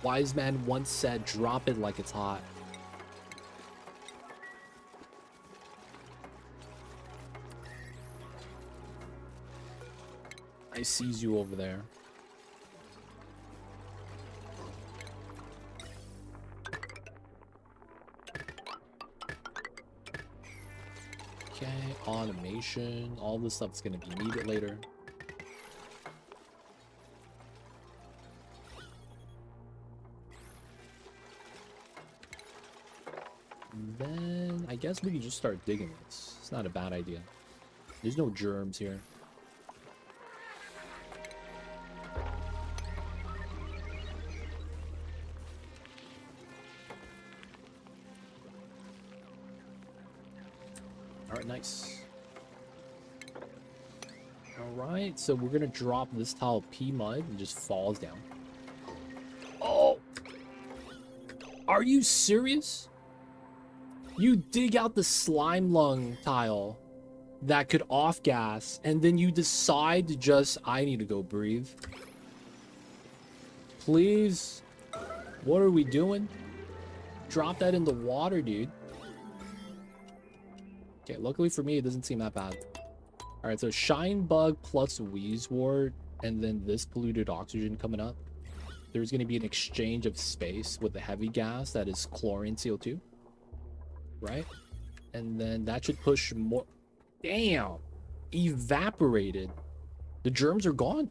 [SPEAKER 2] Wise man once said, drop it like it's hot. I sees you over there. Okay, automation. All this stuff's gonna be needed later. Then I guess we can just start digging this. It's not a bad idea. There's no germs here. Alright, nice. Alright, so we're gonna drop this tile of pea mud and just falls down. Oh! Are you serious? You dig out the slime lung tile that could off gas, and then you decide to just, I need to go breathe. Please? What are we doing? Drop that in the water, dude. Okay, luckily for me, it doesn't seem that bad. Alright, so Shine Bug plus Wheezewort, and then this polluted oxygen coming up. There's going to be an exchange of space with the heavy gas that is chlorine CO2. Right? And then that should push more. Damn! Evaporated. The germs are gone.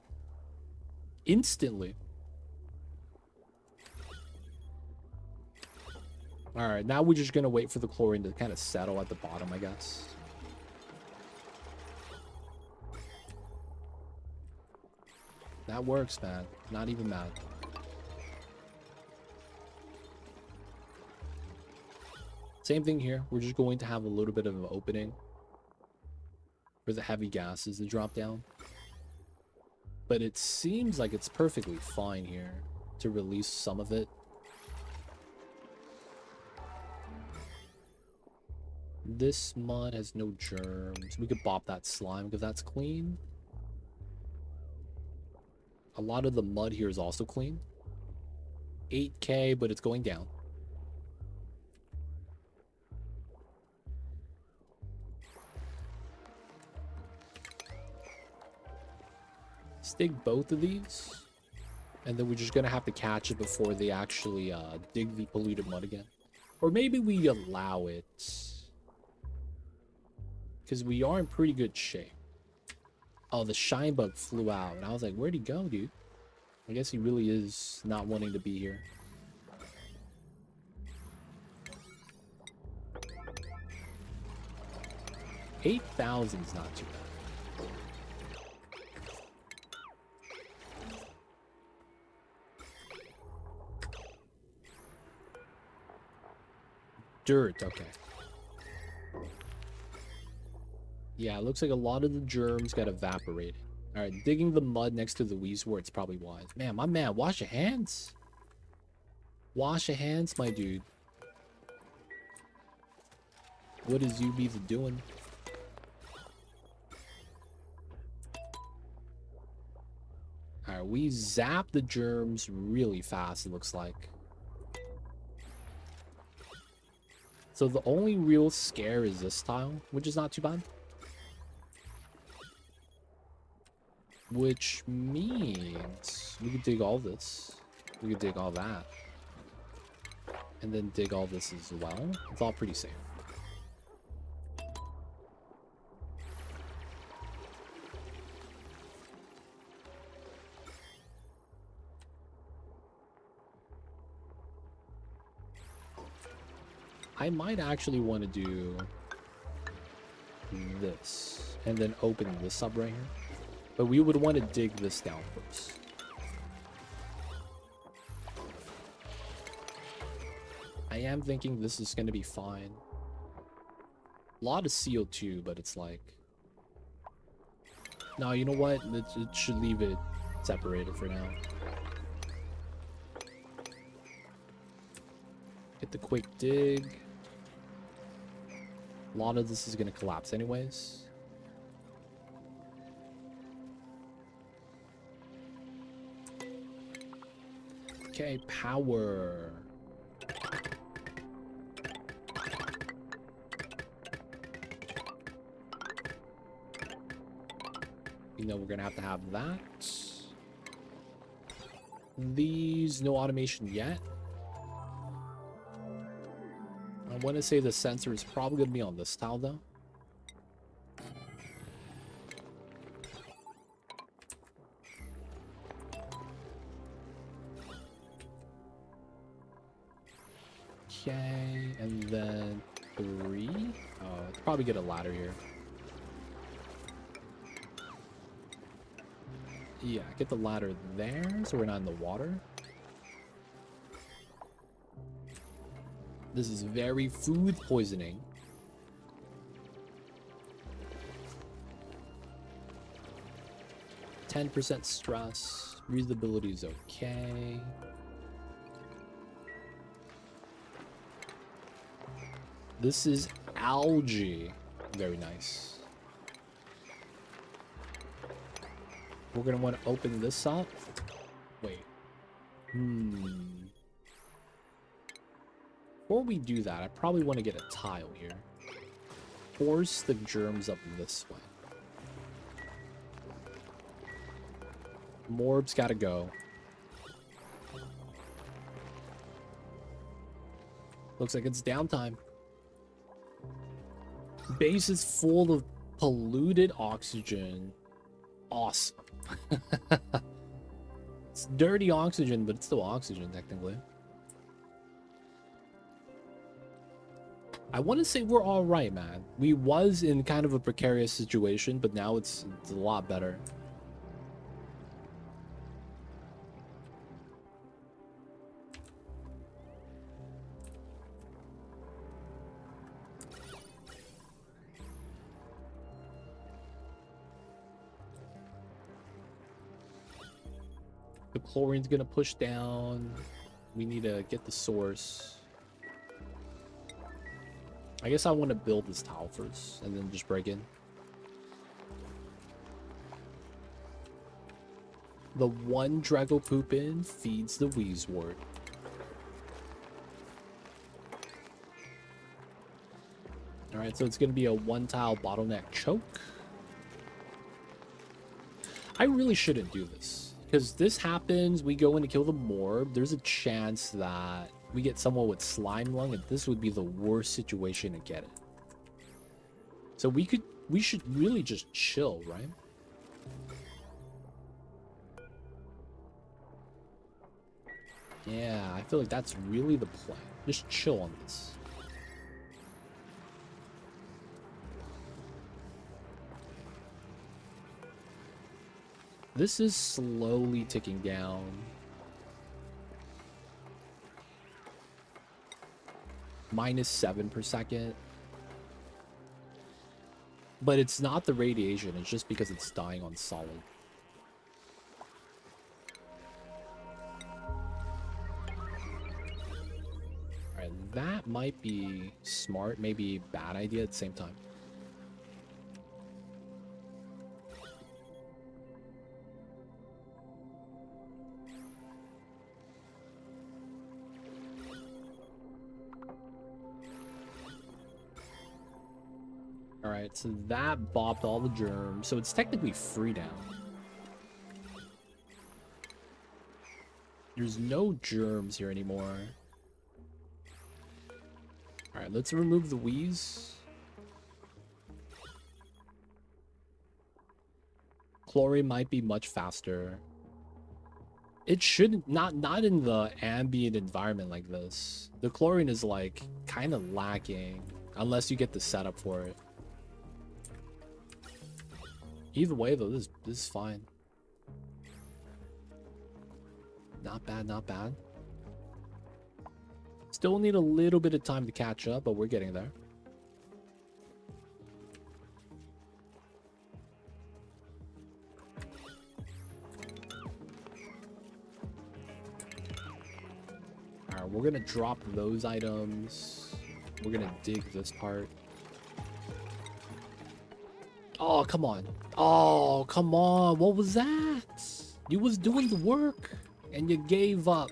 [SPEAKER 2] Instantly. Alright, now we're just gonna wait for the chlorine to kind of settle at the bottom, I guess. That works, man. Not even mad. Same thing here. We're just going to have a little bit of an opening for the heavy gases to drop down. But it seems like it's perfectly fine here to release some of it. This mud has no germs. We could bop that slime because that's clean. A lot of the mud here is also clean. 8K, but it's going down. Dig both of these, and then we're just gonna have to catch it before they actually dig the polluted mud again, or maybe we allow it because we are in pretty good shape. Oh, the shine bug flew out, and I was like, where'd he go, dude? I guess he really is not wanting to be here. $8,000 is not too bad. Dirt, okay. Yeah, it looks like a lot of the germs got evaporated. Alright, digging the mud next to the Wheezewort's probably wise. Man, my man, wash your hands. Wash your hands, my dude. What is you be doing? Alright, we zap the germs really fast, it looks like. So the only real scare is this tile, which is not too bad. Which means we could dig all this. We could dig all that. And then dig all this as well. It's all pretty safe. I might actually want to do this and then open this up right here. But we would want to dig this down first. I am thinking this is going to be fine. A lot of CO2, but it's like... No, you know what? It should leave it separated for now. Get the quick dig. A lot of this is going to collapse anyways. Okay, power. You know, we're gonna have to have that. These, no automation yet. I want to say the sensor is probably gonna be on this tile though. Okay, and then 3. Oh, let's probably get a ladder here. Yeah, get the ladder there so we're not in the water. This is very food poisoning. %, stress. Breathability is okay. This is algae. Very nice. We're gonna want to open this up. Wait. Before we do that, I probably want to get a tile here. Force the germs up this way. Morb's gotta go. Looks like it's downtime. Base is full of polluted oxygen. Awesome. It's dirty oxygen, but it's still oxygen technically. I want to say we're all right, man. We was in kind of a precarious situation, but now it's a lot better. The chlorine's gonna push down. We need to get the source. I guess I want to build this tile first and then just break in. The one Drago poop in feeds the Wheezewort. Alright, so it's going to be a one tile bottleneck choke. I really shouldn't do this. Because this happens, we go in to kill the morb, there's a chance that we get someone with slime lung, and this would be the worst situation to get it. So we should really just chill, right? Yeah, I feel like that's really the play. Just chill on this. This is slowly ticking down. -7 per second. But it's not the radiation, it's just because it's dying on solid. Alright, that might be smart, maybe bad idea at the same time. Alright, so that bopped all the germs, so it's technically free now. There's no germs here anymore. Alright, let's remove the wheeze. Chlorine might be much faster. It shouldn't, not in the ambient environment like this. The chlorine is like kind of lacking unless you get the setup for it. Either way though, this is fine. Not bad, not bad. Still need a little bit of time to catch up, but we're getting there. Alright, we're gonna drop those items. We're gonna dig this part. Oh, come on. Oh, come on. What was that? You was doing the work and you gave up.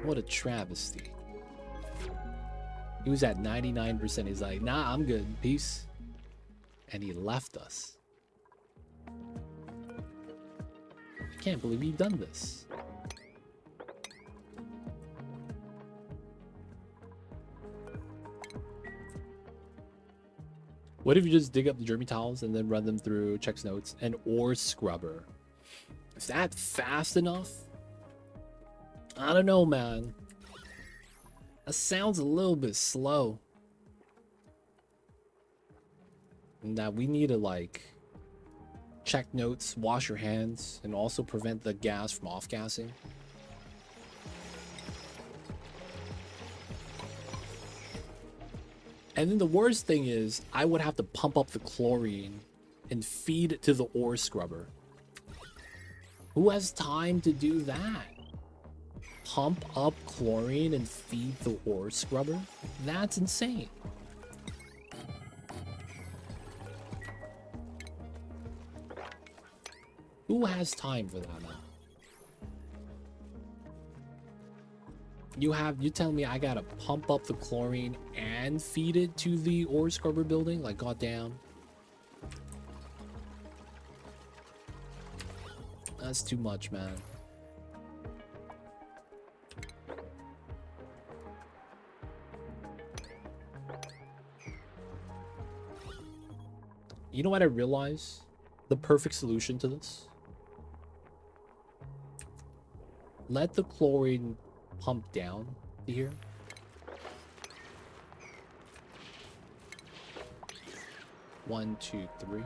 [SPEAKER 2] What a travesty. He was at 99%. He's like, nah, I'm good. Peace. And he left us. I can't believe he done this. What if you just dig up the Jeremy towels and then run them through checks notes and ore scrubber? Is that fast enough? I don't know, man. That sounds a little bit slow. And that we need to like check notes, wash your hands, and also prevent the gas from off-gassing. And then the worst thing is, I would have to pump up the chlorine and feed it to the ore scrubber. Who has time to do that? Pump up chlorine and feed the ore scrubber? That's insane. Who has time for that, man? You tell me I gotta pump up the chlorine and feed it to the ore scrubber building? Like, goddamn. That's too much, man. You know what I realized? The perfect solution to this? Let the chlorine pump down to here. One, two, three.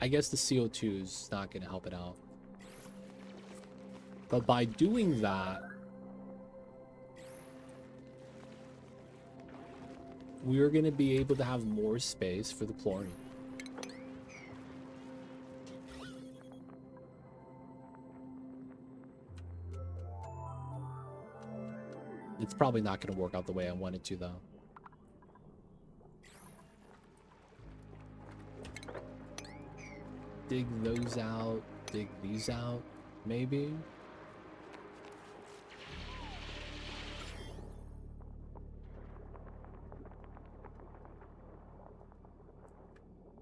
[SPEAKER 2] I guess the CO2 is not going to help it out. But by doing that, we're going to be able to have more space for the chlorine. It's probably not going to work out the way I want it to, though. Dig those out, dig these out, maybe.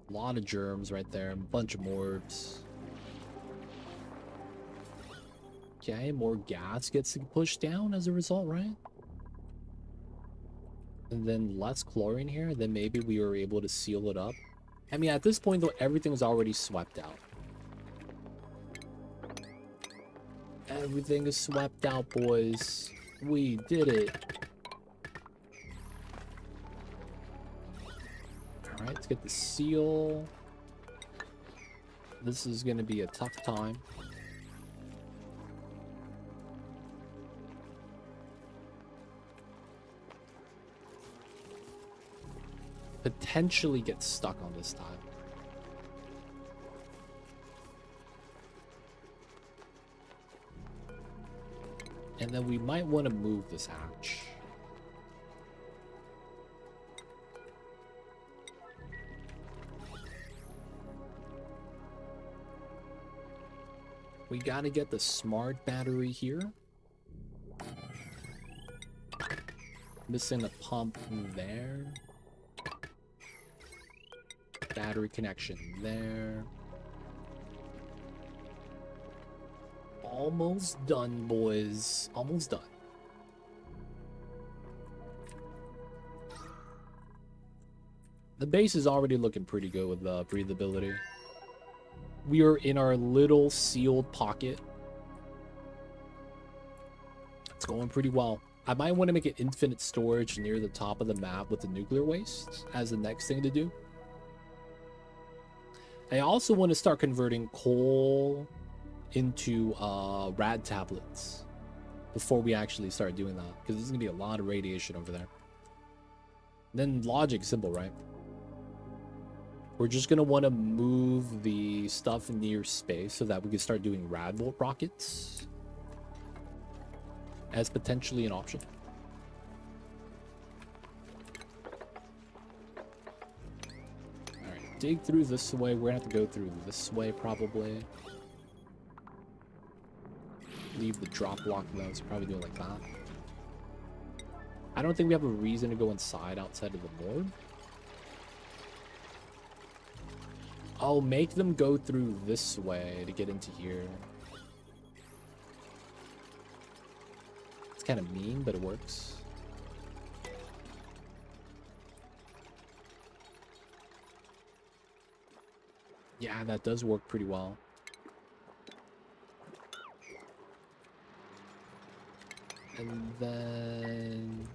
[SPEAKER 2] A lot of germs right there, a bunch of morbs. Okay, more gas gets pushed down as a result, right? And then less chlorine here, then maybe we were able to seal it up. I mean, at this point, though, everything's already swept out. Everything is swept out, boys. We did it. Alright, let's get the seal. This is going to be a tough time. Potentially get stuck on this time. And then we might want to move this hatch. We gotta get the smart battery here. Missing a pump there. Battery connection there. Almost done, boys. Almost done. The base is already looking pretty good with breathability. We are in our little sealed pocket. It's going pretty well. I might want to make an infinite storage near the top of the map with the nuclear waste as the next thing to do. I also want to start converting coal into rad tablets before we actually start doing that, because there's going to be a lot of radiation over there. Then logic simple, right? We're just going to want to move the stuff near space so that we can start doing rad rockets as potentially an option. Alright, dig through this way. We're going to have to go through this way probably. Leave the drop block though, so probably do it like that. I don't think we have a reason to go inside outside of the morgue. I'll make them go through this way to get into here. It's kind of mean, but it works. Yeah, that does work pretty well. And then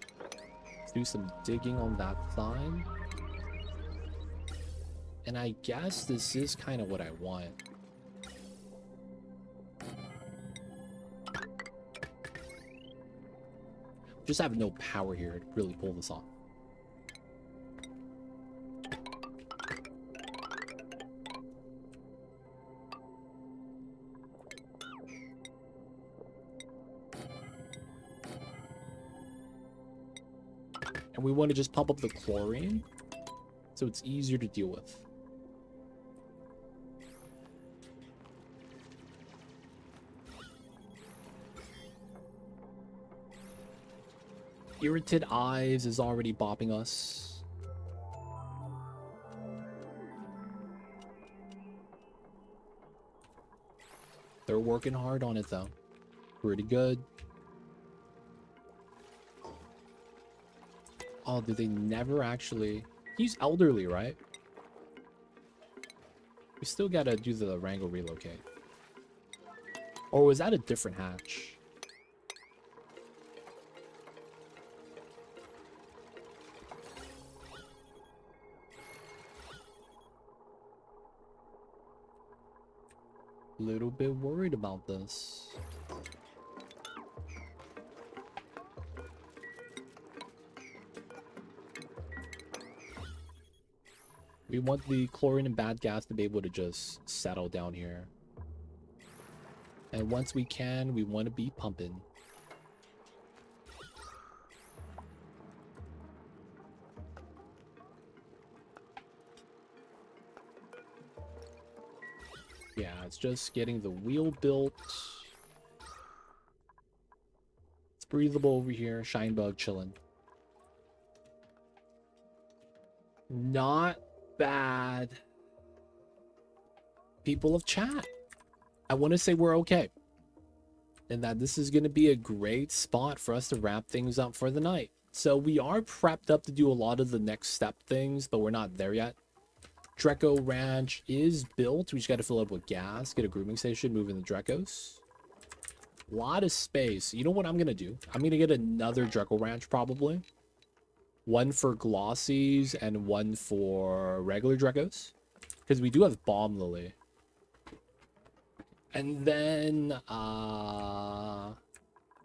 [SPEAKER 2] do some digging on that side. And I guess this is kind of what I want. Just have no power here to really pull this off. And we want to just pump up the chlorine so it's easier to deal with. Irritated Eyes is already bopping us. They're working hard on it though. Pretty good. Oh, did they never actually... He's elderly, right? We still gotta do the wrangle relocate. Or was that a different hatch? Little bit worried about this. We want the chlorine and bad gas to be able to just settle down here. And once we can, we want to be pumping. Yeah, it's just getting the wheel built. It's breathable over here. Shinebug chilling. Not bad. People of chat, I want to say we're okay. And that this is going to be a great spot for us to wrap things up for the night. So we are prepped up to do a lot of the next step things, but we're not there yet. Dreco Ranch is built. We just got to fill up with gas, get a grooming station, move in the Drecos. A lot of space. You know what I'm going to do? I'm going to get another Dreco Ranch probably. One for Glossies and one for regular Drecos. Because we do have Bomb Lily. And then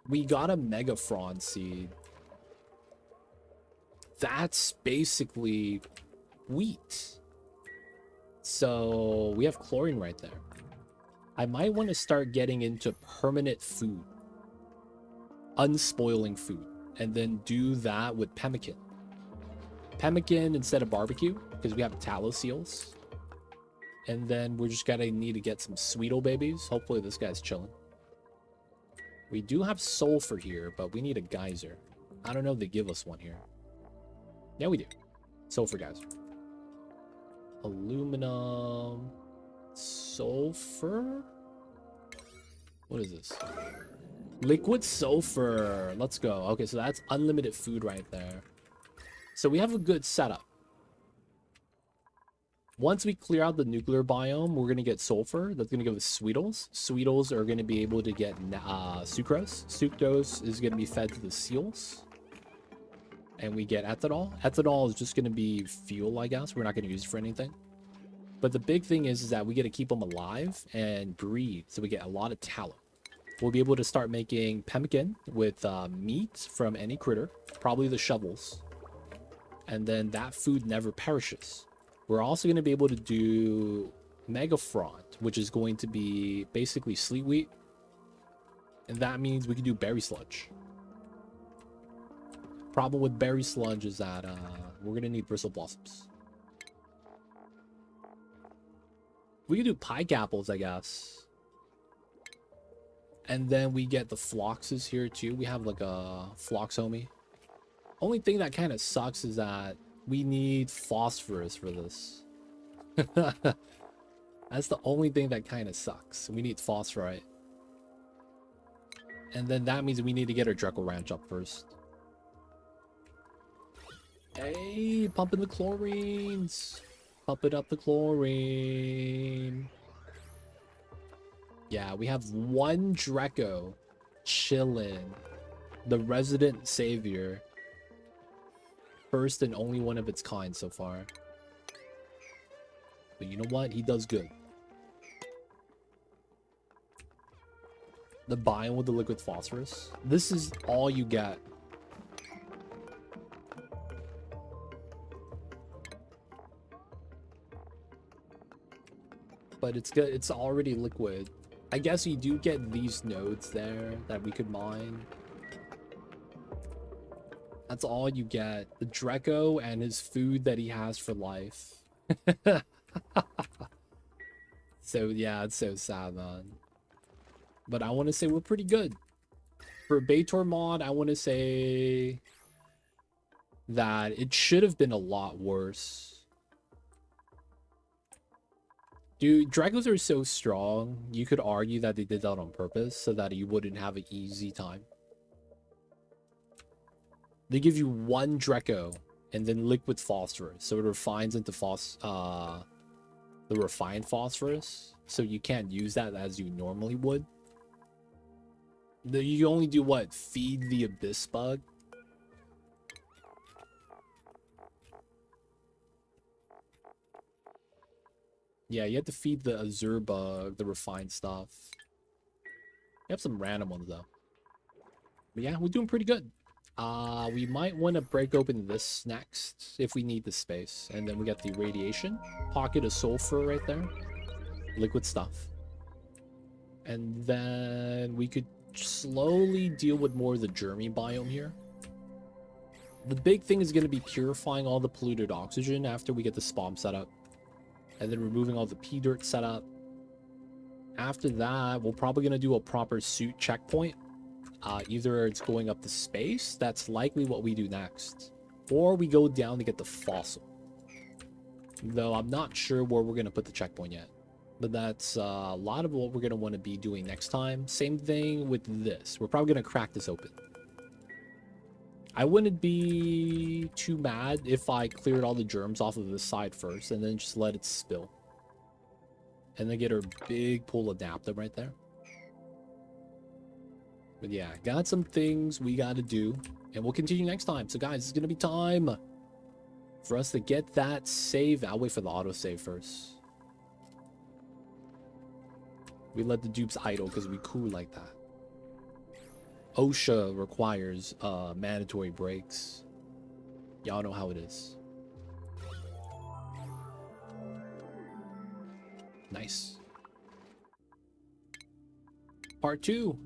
[SPEAKER 2] we got a Mega Fraud Seed. That's basically wheat. So we have chlorine right there. I might want to start getting into permanent food. Unspoiling food. And then do that with pemmican. Pemmican instead of barbecue, because we have tallow seals. And then we're just gonna need to get some Sweeto babies. Hopefully this guy's chilling. We do have sulfur here, but we need a geyser. I don't know if they give us one here. Yeah, we do. Sulfur geyser. Aluminum. Sulfur? What is this? Liquid sulfur. Let's go. Okay, so that's unlimited food right there. So we have a good setup. Once we clear out the nuclear biome, we're going to get sulfur. That's going to give us sweetles. Sweetles are going to be able to get sucrose. Sucrose is going to be fed to the seals. And we get ethanol. Ethanol is just going to be fuel, I guess. We're not going to use it for anything. But the big thing is that we get to keep them alive and breed. So we get a lot of tallow. We'll be able to start making pemmican with meat from any critter. Probably the shovels. And then that food never perishes. We're also going to be able to do megafront, which is going to be basically sleet wheat. And that means we can do berry sludge. Problem with berry sludge is that we're going to need bristle blossoms. We can do pike apples, I guess. And then we get the phloxes here too. We have like a phlox homie. Only thing that kind of sucks is that we need phosphorus for this. That's the only thing that kind of sucks. We need phosphorite. And then that means we need to get our Dreco Ranch up first. Hey, pumping the chlorines. Pumping up the chlorine. Yeah, we have one Dreco chilling. The resident savior. First and only one of its kind so far. But you know what? He does good. The biome with the liquid phosphorus. This is all you get. But it's good. It's already liquid. I guess you do get these nodes there that we could mine. That's all you get. The Dreco and his food that he has for life. So yeah, it's so sad, man. But I want to say we're pretty good. For Baator mod, I want to say that it should have been a lot worse. Dude, Dragos are so strong. You could argue that they did that on purpose so that you wouldn't have an easy time. They give you one Dreco and then liquid phosphorus, so it refines into the refined phosphorus, so you can't use that as you normally would. You only do what? Feed the abyss bug? Yeah, you have to feed the azure bug, the refined stuff. You have some random ones though. But yeah, we're doing pretty good. We might want to break open this next if we need the space. And then we got the radiation. Pocket of sulfur right there. Liquid stuff. And then we could slowly deal with more of the germy biome here. The big thing is going to be purifying all the polluted oxygen after we get the spawn set up. And then removing all the pea dirt set up. After that, we're probably going to do a proper suit checkpoint. Either it's going up to space, that's likely what we do next, or we go down to get the fossil. Though I'm not sure where we're going to put the checkpoint yet. But that's a lot of what we're going to want to be doing next time. Same thing with this. We're probably going to crack this open. I wouldn't be too mad if I cleared all the germs off of this side first and then just let it spill. And then get our big pool of naphtha right there. But yeah, got some things we got to do. And we'll continue next time. So guys, it's going to be time for us to get that save. I'll wait for the autosave first. We let the dupes idle because we cool like that. OSHA requires mandatory breaks. Y'all know how it is. Nice. Part 2.